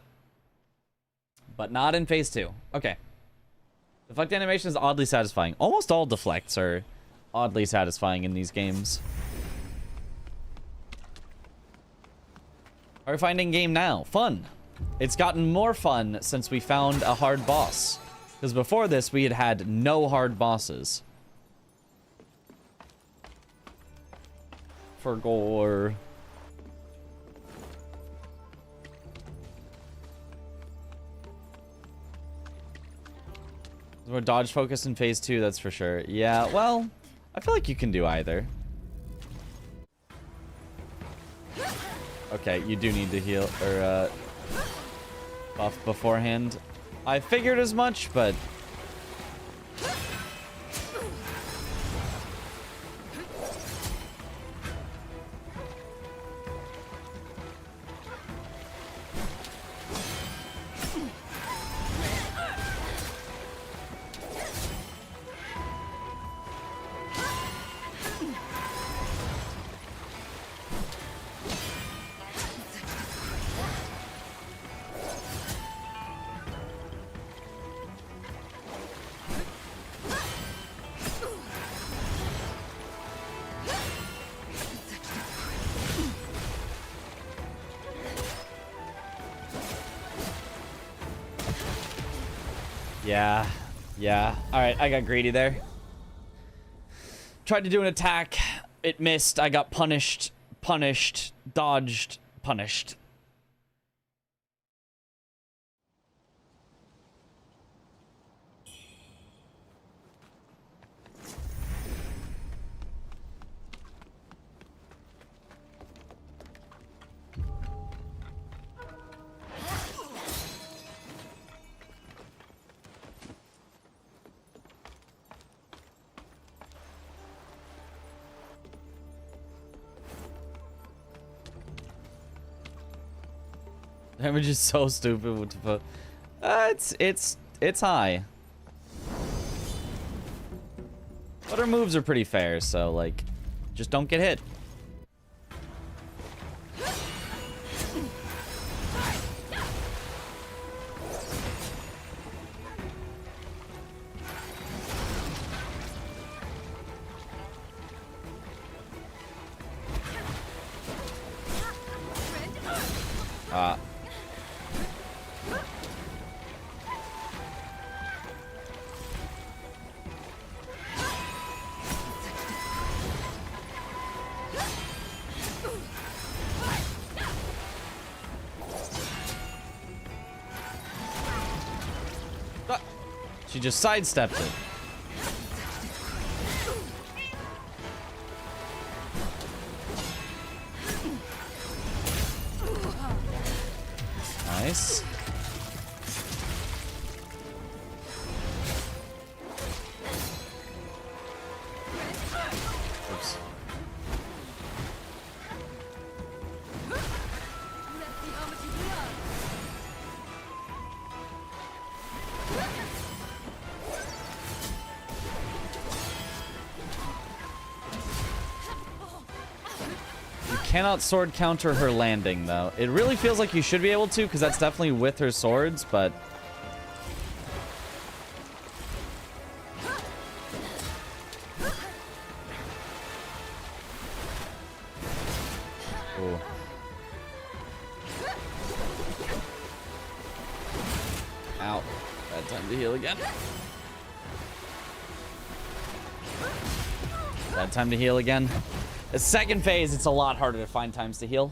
But not in phase 2. Okay. Deflect animation is oddly satisfying. Almost all deflects are oddly satisfying in these games. How are we finding game now? Fun. It's gotten more fun since we found a hard boss. Because before this, we had no hard bosses. For gore. There's more dodge focus in phase 2, that's for sure. Yeah, well, I feel like you can do either. Okay, you do need to heal, or, buff beforehand. I figured as much, but... Yeah. Yeah. Alright, I got greedy there. Tried to do an attack. It missed. I got punished. Punished. Dodged. Punished. Damage is so stupid. What the fuck? It's high. But her moves are pretty fair, so like, just don't get hit. She just sidestepped it. Nice. Oops. Cannot sword counter her landing, though. It really feels like you should be able to, because that's definitely with her swords, but... Ooh. Ow. Bad time to heal again. Bad time to heal again. The second phase, it's a lot harder to find times to heal.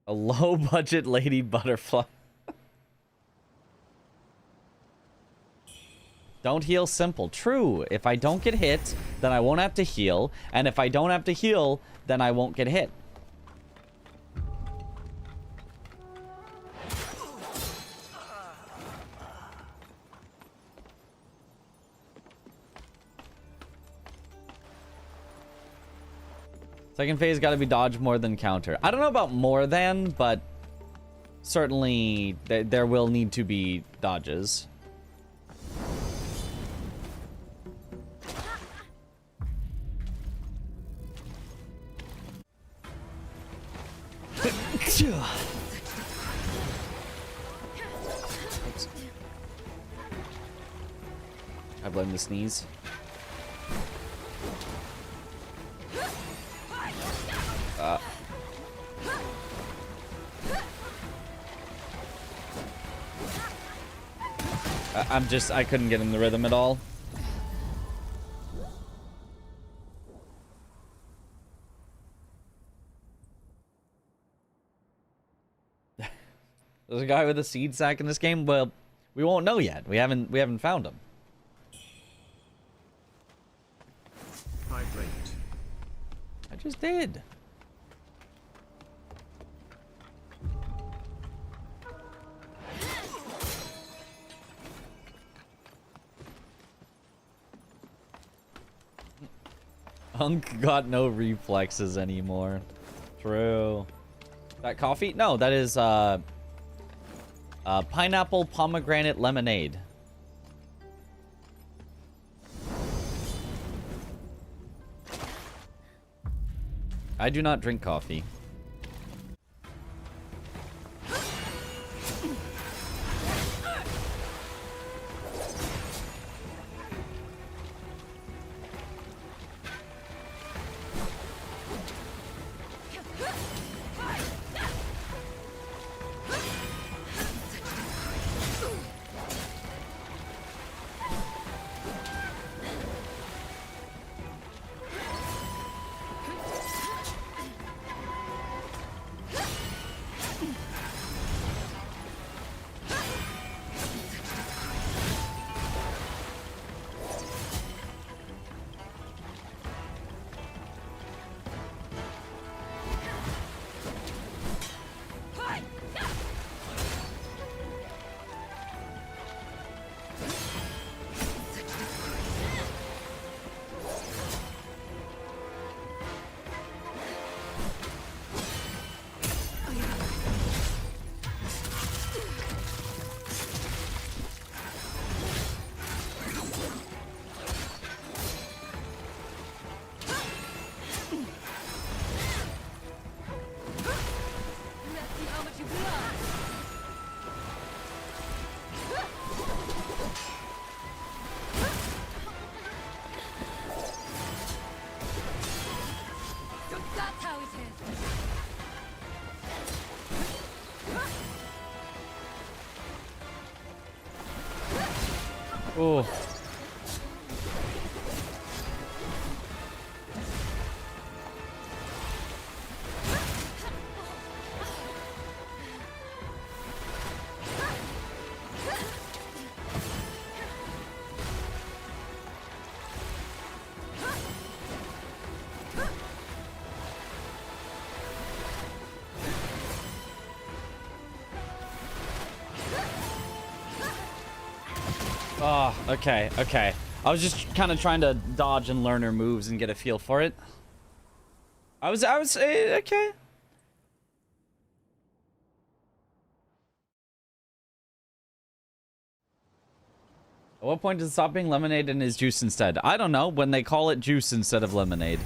A low-budget lady butterfly. Don't heal simple. True. If I don't get hit, then I won't have to heal. And if I don't have to heal, then I won't get hit. Second phase got to be dodge more than counter. I don't know about more than, but certainly there will need to be dodges. Oops. I blame the sneeze. I couldn't get in the rhythm at all. There's a guy with a seed sack in this game? Well, we won't know yet. We haven't found him.
Hydrate.
I just did. Hunk got no reflexes anymore. True. That coffee? No, that is pineapple pomegranate lemonade. I do not drink coffee. Oh. Oh, okay, okay. I was just kind of trying to dodge and learn her moves and get a feel for it. I was okay. At what point does it stop being lemonade and is juice instead? I don't know, when they call it juice instead of lemonade.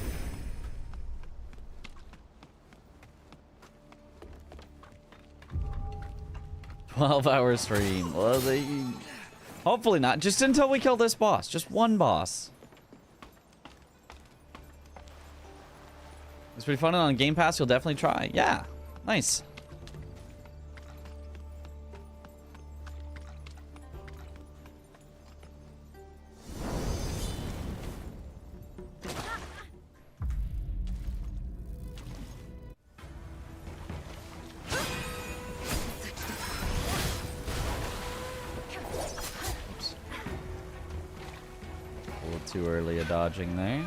$12-hour stream. Well, hopefully not. Just until we kill this boss. Just one boss. It's pretty fun on Game Pass. You'll definitely try. Yeah. Nice. A little too early a dodging there.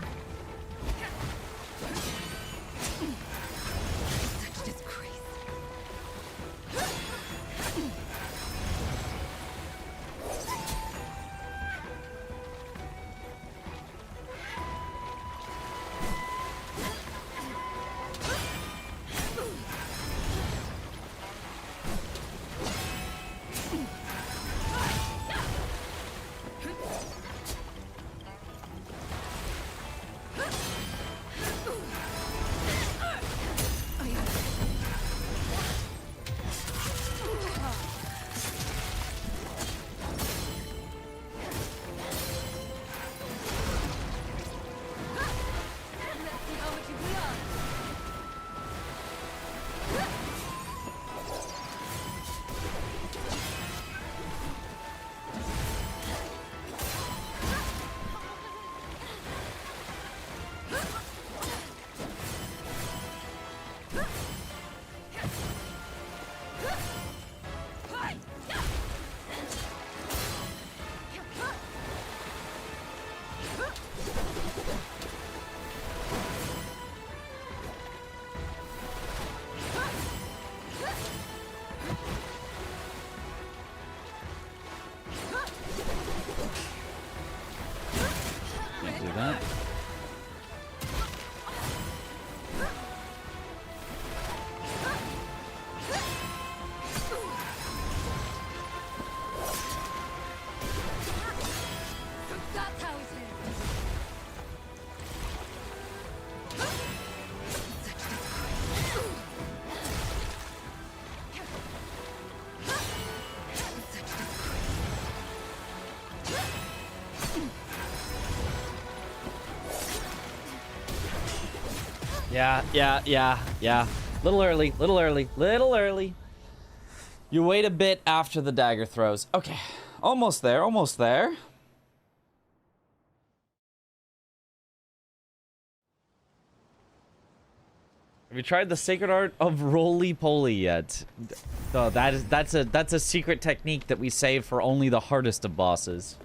Yeah. Little early. You wait a bit after the dagger throws. Okay, almost there. Have you tried the sacred art of roly-poly yet? Oh, that's a secret technique that we save for only the hardest of bosses.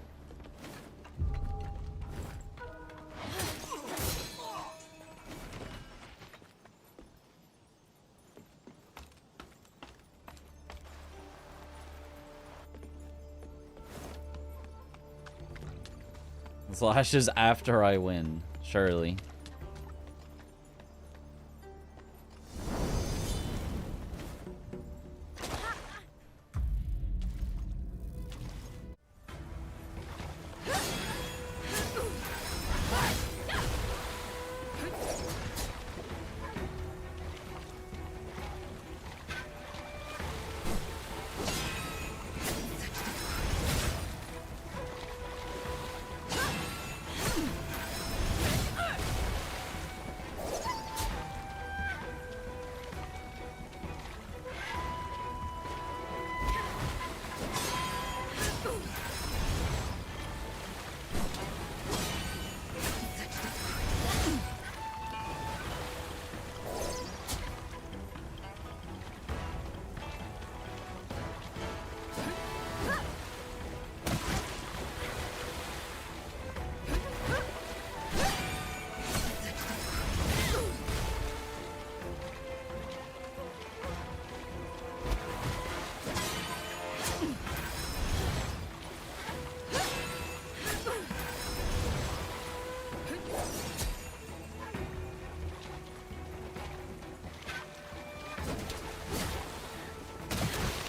Slashes after I win, surely.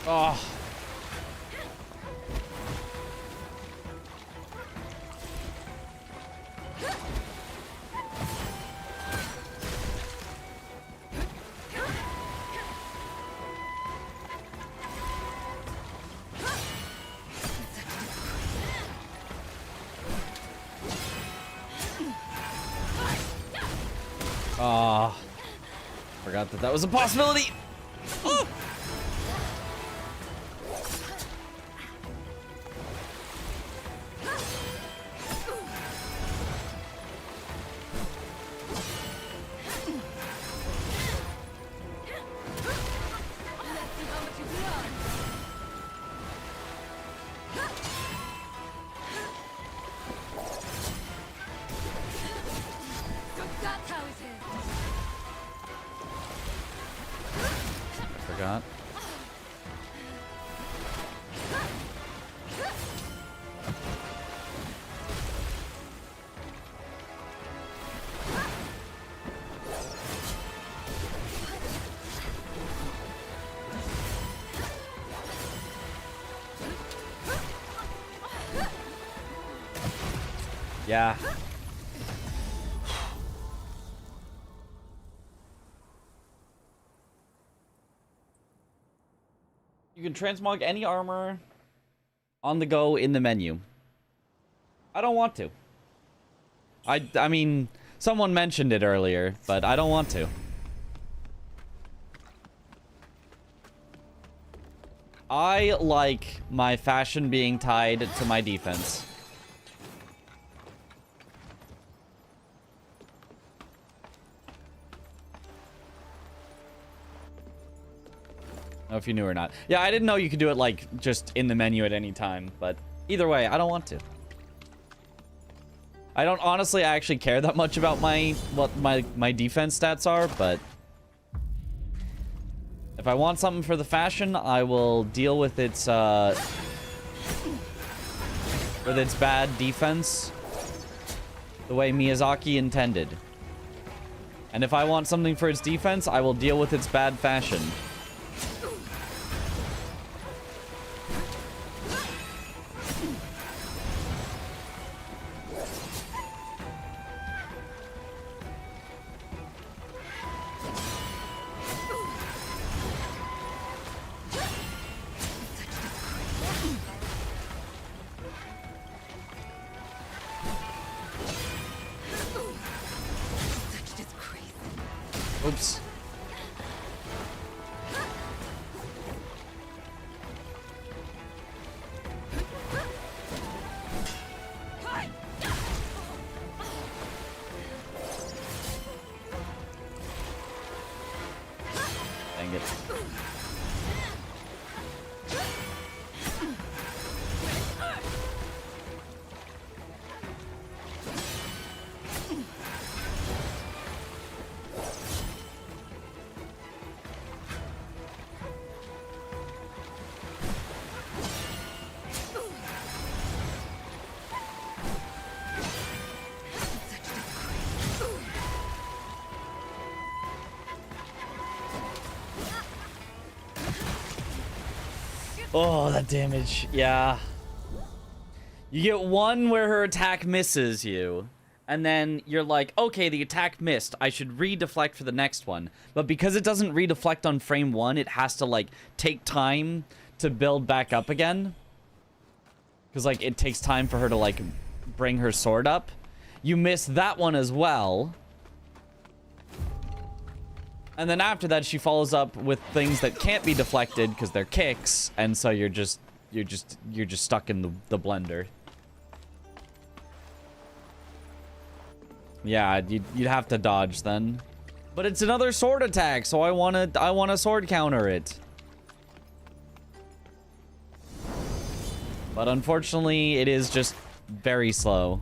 Oh. Oh. Forgot that was a possibility. Oh. Forgot. Yeah. You can transmog any armor on the go in the menu. I don't want to. I mean, someone mentioned it earlier, but I don't want to. I like my fashion being tied to my defense. I don't know if you knew or not. Yeah, I didn't know you could do it, like, just in the menu at any time. But either way, I don't want to. I don't honestly actually care that much about what my defense stats are, but if I want something for the fashion, I will deal with its bad defense the way Miyazaki intended. And if I want something for its defense, I will deal with its bad fashion. Oops. Dang it. Oh, that damage. Yeah. You get one where her attack misses you. And then you're like, okay, the attack missed. I should re-deflect for the next one. But because it doesn't re-deflect on frame 1, it has to, like, take time to build back up again. Because, like, it takes time for her to, like, bring her sword up. You miss that one as well. And then after that, she follows up with things that can't be deflected because they're kicks, and so you're just stuck in the blender. Yeah, you'd have to dodge then. But it's another sword attack, so I wanna sword counter it. But unfortunately, it is just very slow.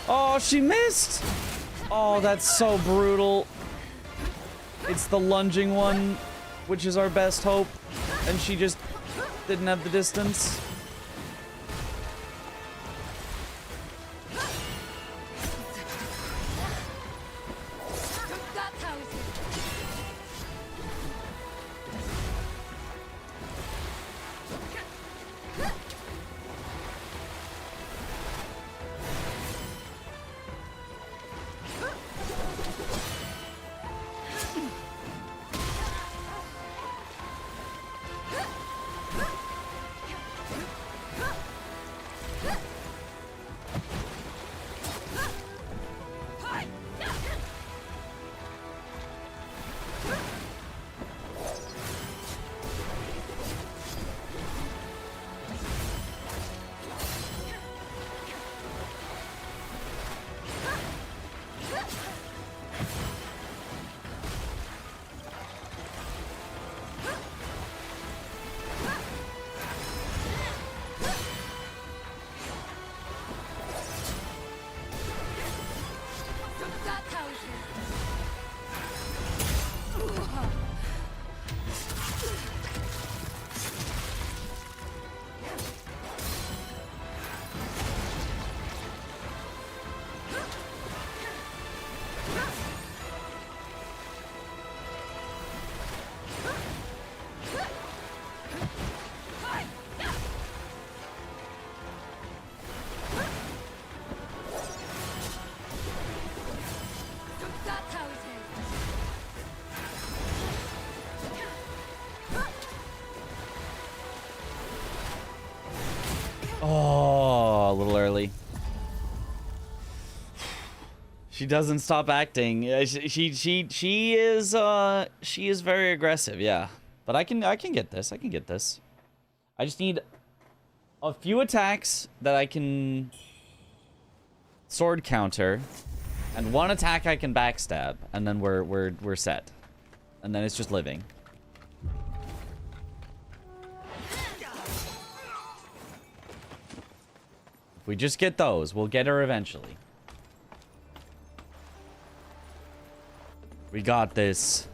Oh, she missed! Oh, that's so brutal. It's the lunging one, which is our best hope. And she just didn't have the distance. Oh, a little early. She doesn't stop acting. She is very aggressive, yeah. But I can get this. I can get this. I just need a few attacks that I can sword counter, and one attack I can backstab, and then we're set. And then it's just living. If we just get those, we'll get her eventually. We got this.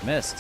Missed.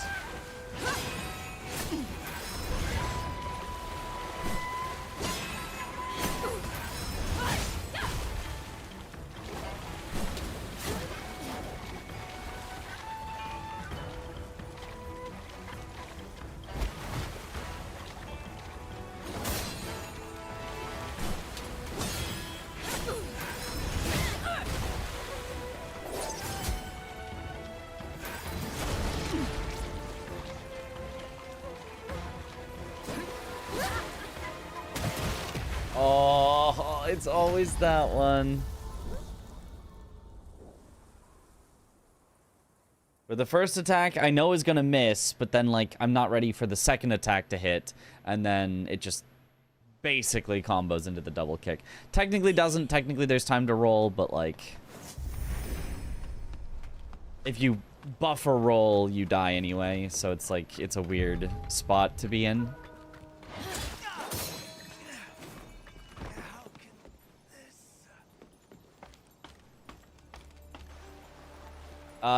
Oh, it's always that one. For the first attack, I know is gonna miss, but then, like, I'm not ready for the second attack to hit, and then it just basically combos into the double kick. Technically doesn't, technically there's time to roll, but, like, if you buffer roll, you die anyway, so it's like, it's a weird spot to be in.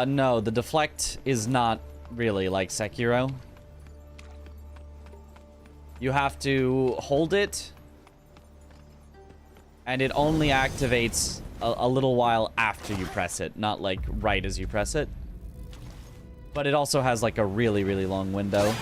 No, the deflect is not really like Sekiro. You have to hold it, and it only activates a little while after you press it, not like right as you press it. But it also has like a really, really long window.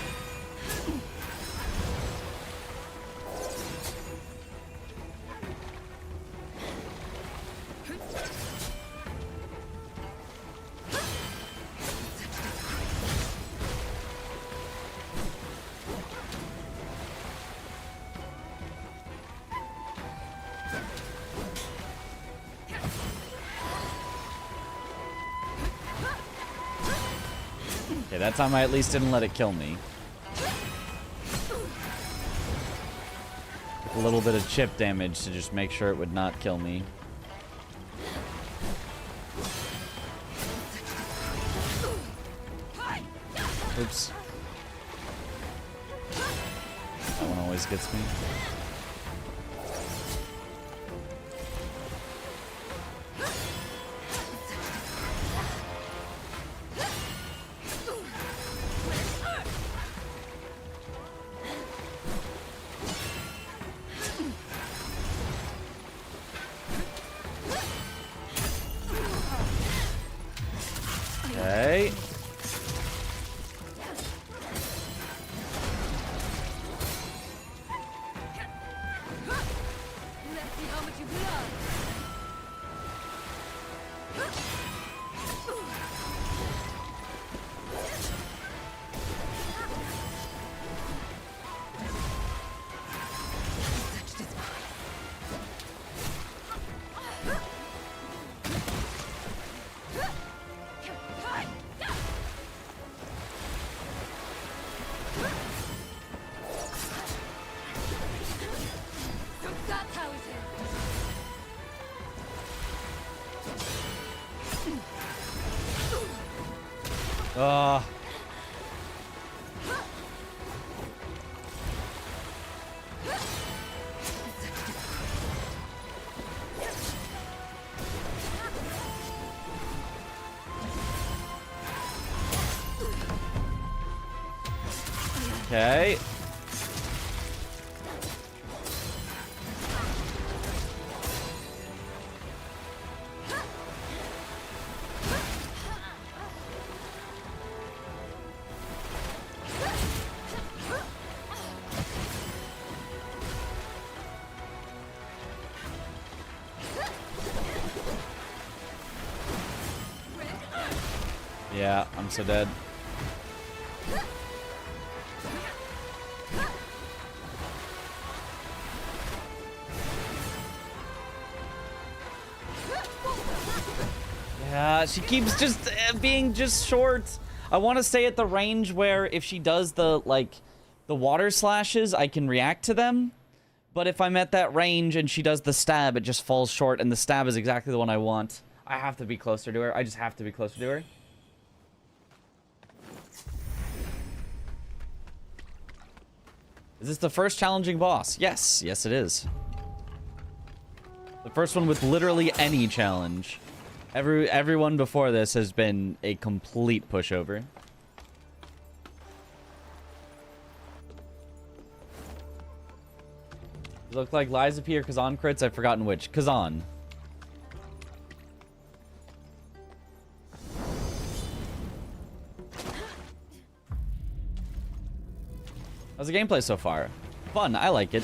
Okay, that time I at least didn't let it kill me. A little bit of chip damage to just make sure it would not kill me. Oops. That one always gets me. Okay.
Let's see how much you love. That's how it is.
Ah. Okay. Yeah, I'm so dead. Yeah, she keeps just being just short. I want to stay at the range where if she does the, like, the water slashes, I can react to them. But if I'm at that range and she does the stab, it just falls short, and the stab is exactly the one I want. I have to be closer to her. I just have to be closer to her. Is this the first challenging boss? Yes. Yes, it is. The first one with literally any challenge. Everyone before this has been a complete pushover. Does it look like Lies appear Kazan crits? I've forgotten which. Kazan. How's the gameplay so far? Fun, I like it.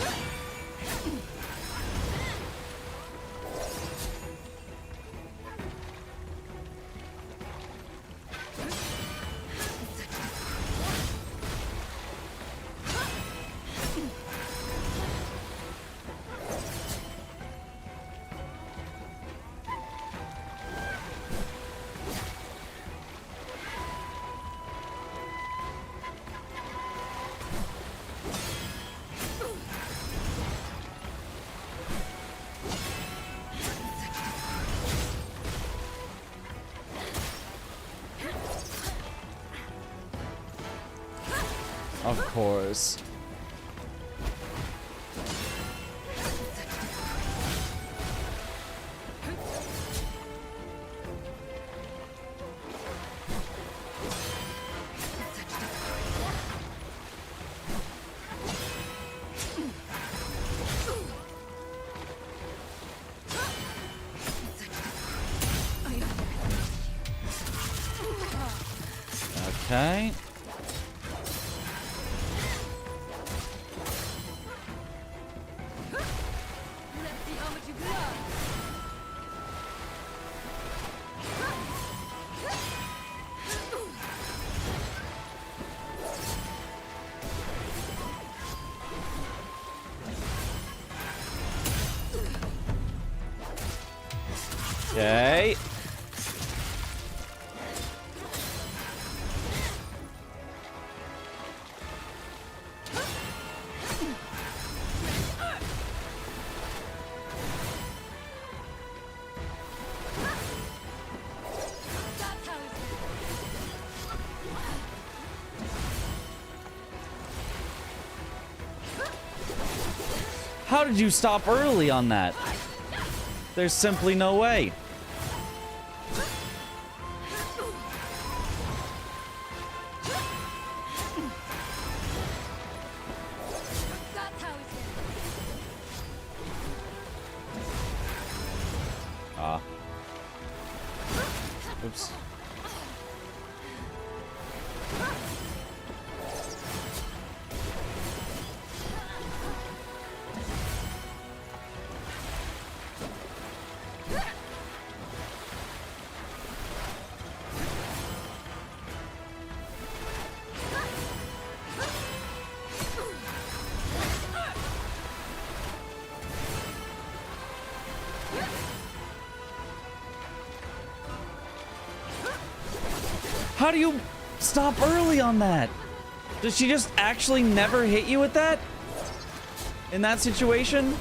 Of course. Okay.
Let's see how much you love.
Okay. How did you stop early on that? There's simply no way. Ah. Oops. How do you stop early on that? Does she just actually never hit you with that? In that situation?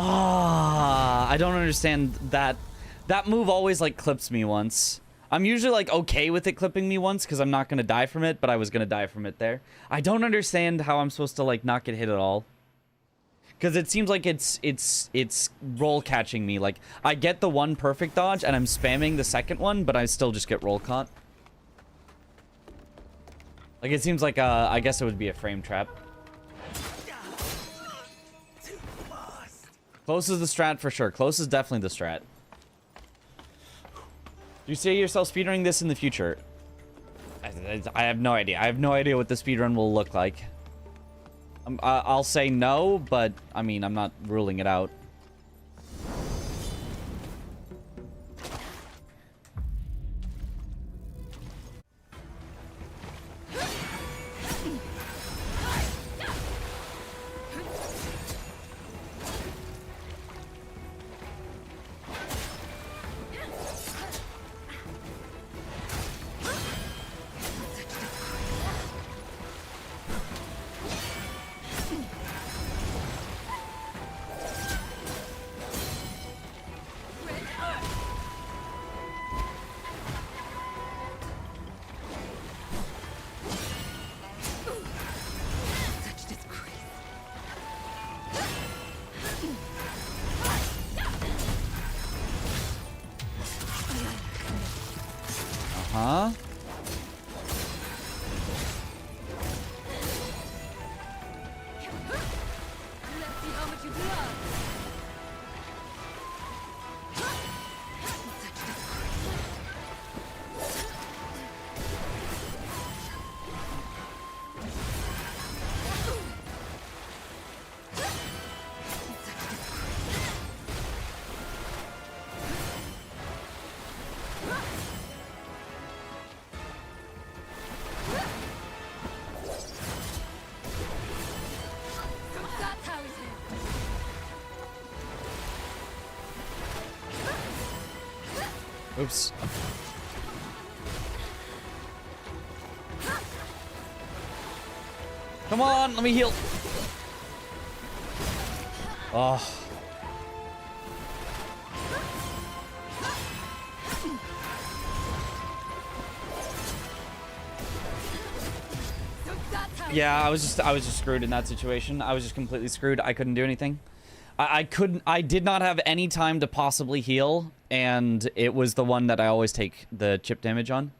Ah, I don't understand that. That move always like clips me once. I'm usually like okay with it clipping me once because I'm not gonna die from it, but I was gonna die from it there. I don't understand how I'm supposed to like not get hit at all. Because it seems like it's roll catching me. Like I get the one perfect dodge and I'm spamming the second one, but I still just get roll caught. Like it seems like I guess it would be a frame trap. Close is the strat for sure. Close is definitely the strat. Do you see yourself speedrunning this in the future? I have no idea. I have no idea what the speedrun will look like. I'll say no, but I mean, I'm not ruling it out. Huh? Oops. Come on, let me heal. Oh. Yeah, I was just screwed in that situation. I was just completely screwed. I couldn't do anything. I did not have any time to possibly heal, and it was the one that I always take the chip damage on.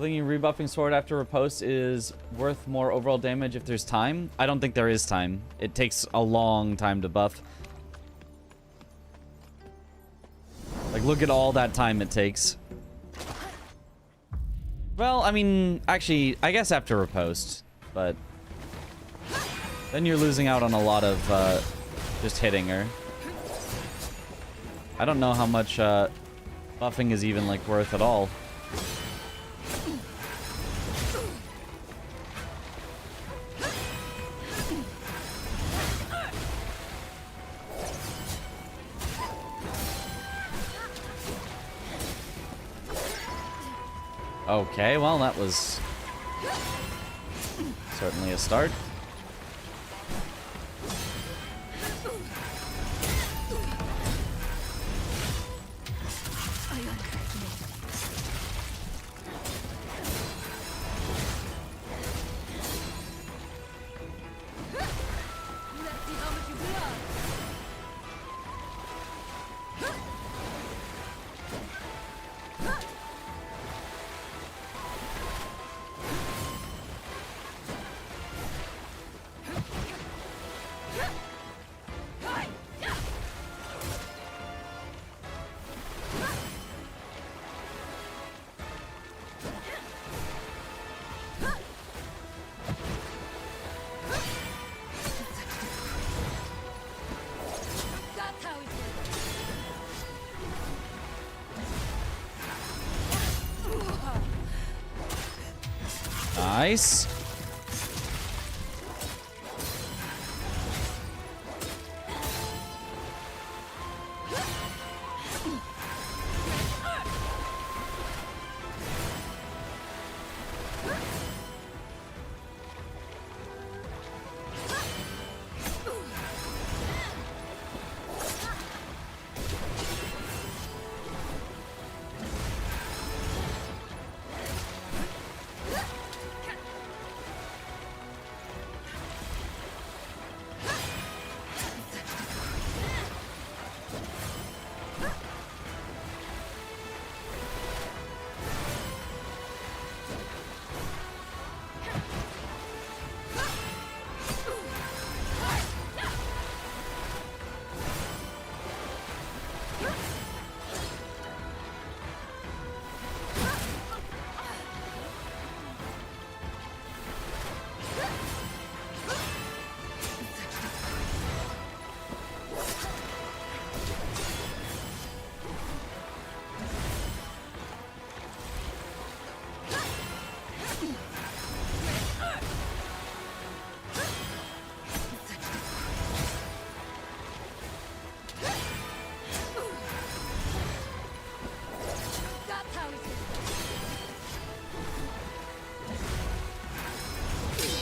Thinking rebuffing sword after riposte is worth more overall damage if there's time? I don't think there is time. It takes a long time to buff. Like, look at all that time it takes. Well, I mean, actually, I guess after riposte, but then you're losing out on a lot of just hitting her. I don't know how much buffing is even, like, worth at all. Okay, well, that was certainly a start. Nice.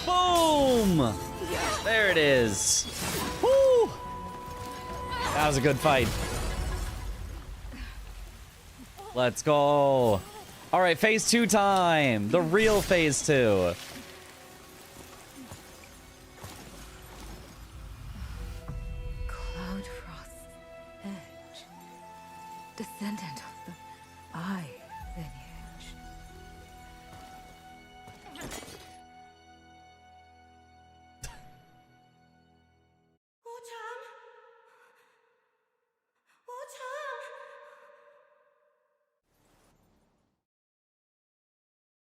Boom! There it is. Woo! That was a good fight. Let's go. All right, phase 2 time. The real phase 2.
Cloud Frost Edge. Descendant of the Eye lineage.
Wuchang! Wuchang!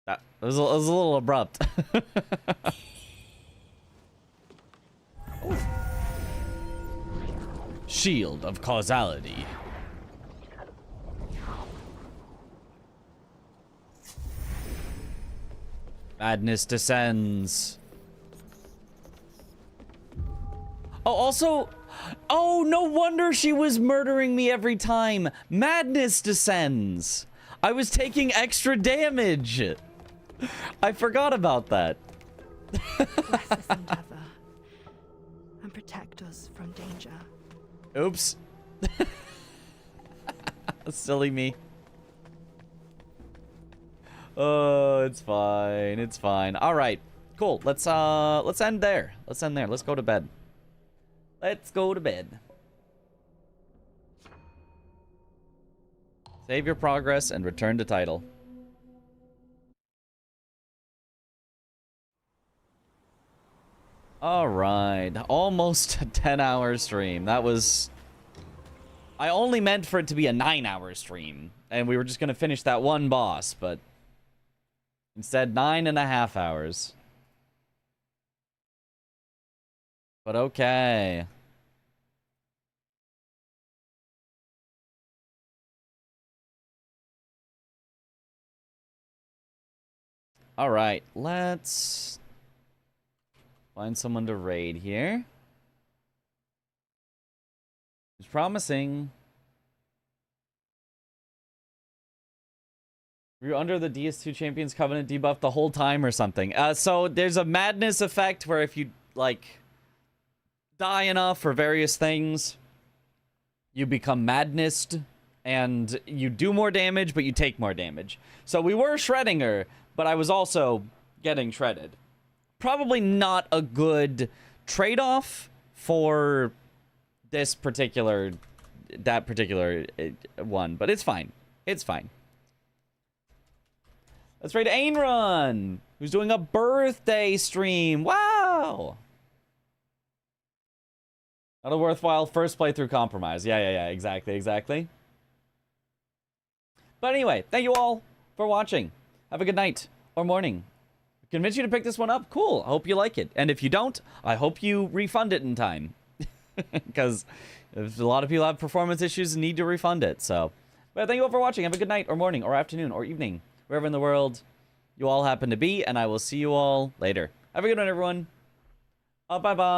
That was a little abrupt. Shield of causality. Madness descends. Oh, also, oh, no wonder she was murdering me every time. Madness descends. I was taking extra damage. I forgot about that.
Bless this endeavor and protect us from danger.
Oops. Silly me. Oh, it's fine. It's fine. All right. Cool. Let's end there. Let's end there. Let's go to bed. Let's go to bed. Save your progress and return to title. Alright, almost a 10-hour stream. That was... I only meant for it to be a 9-hour stream. And we were just going to finish that one boss, but... Instead, 9.5 hours. But okay. Alright, let's... find someone to raid here. It's promising. You're under the DS2 Champions Covenant debuff the whole time or something. So there's a madness effect where if you, like, die enough for various things, you become madnessed, and you do more damage, but you take more damage. So we were shredding her, but I was also getting shredded. Probably not a good trade-off for that particular one, but it's fine. It's fine. Let's raid Ainrun, who's doing a birthday stream. Wow! Not a worthwhile first playthrough compromise. Yeah, exactly. But anyway, thank you all for watching. Have a good night or morning. Convince you to pick this one up? Cool. I hope you like it. And if you don't, I hope you refund it in time. Because a lot of people have performance issues and need to refund it. So, but thank you all for watching. Have a good night or morning or afternoon or evening, wherever in the world you all happen to be. And I will see you all later. Have a good one, everyone. Bye-bye.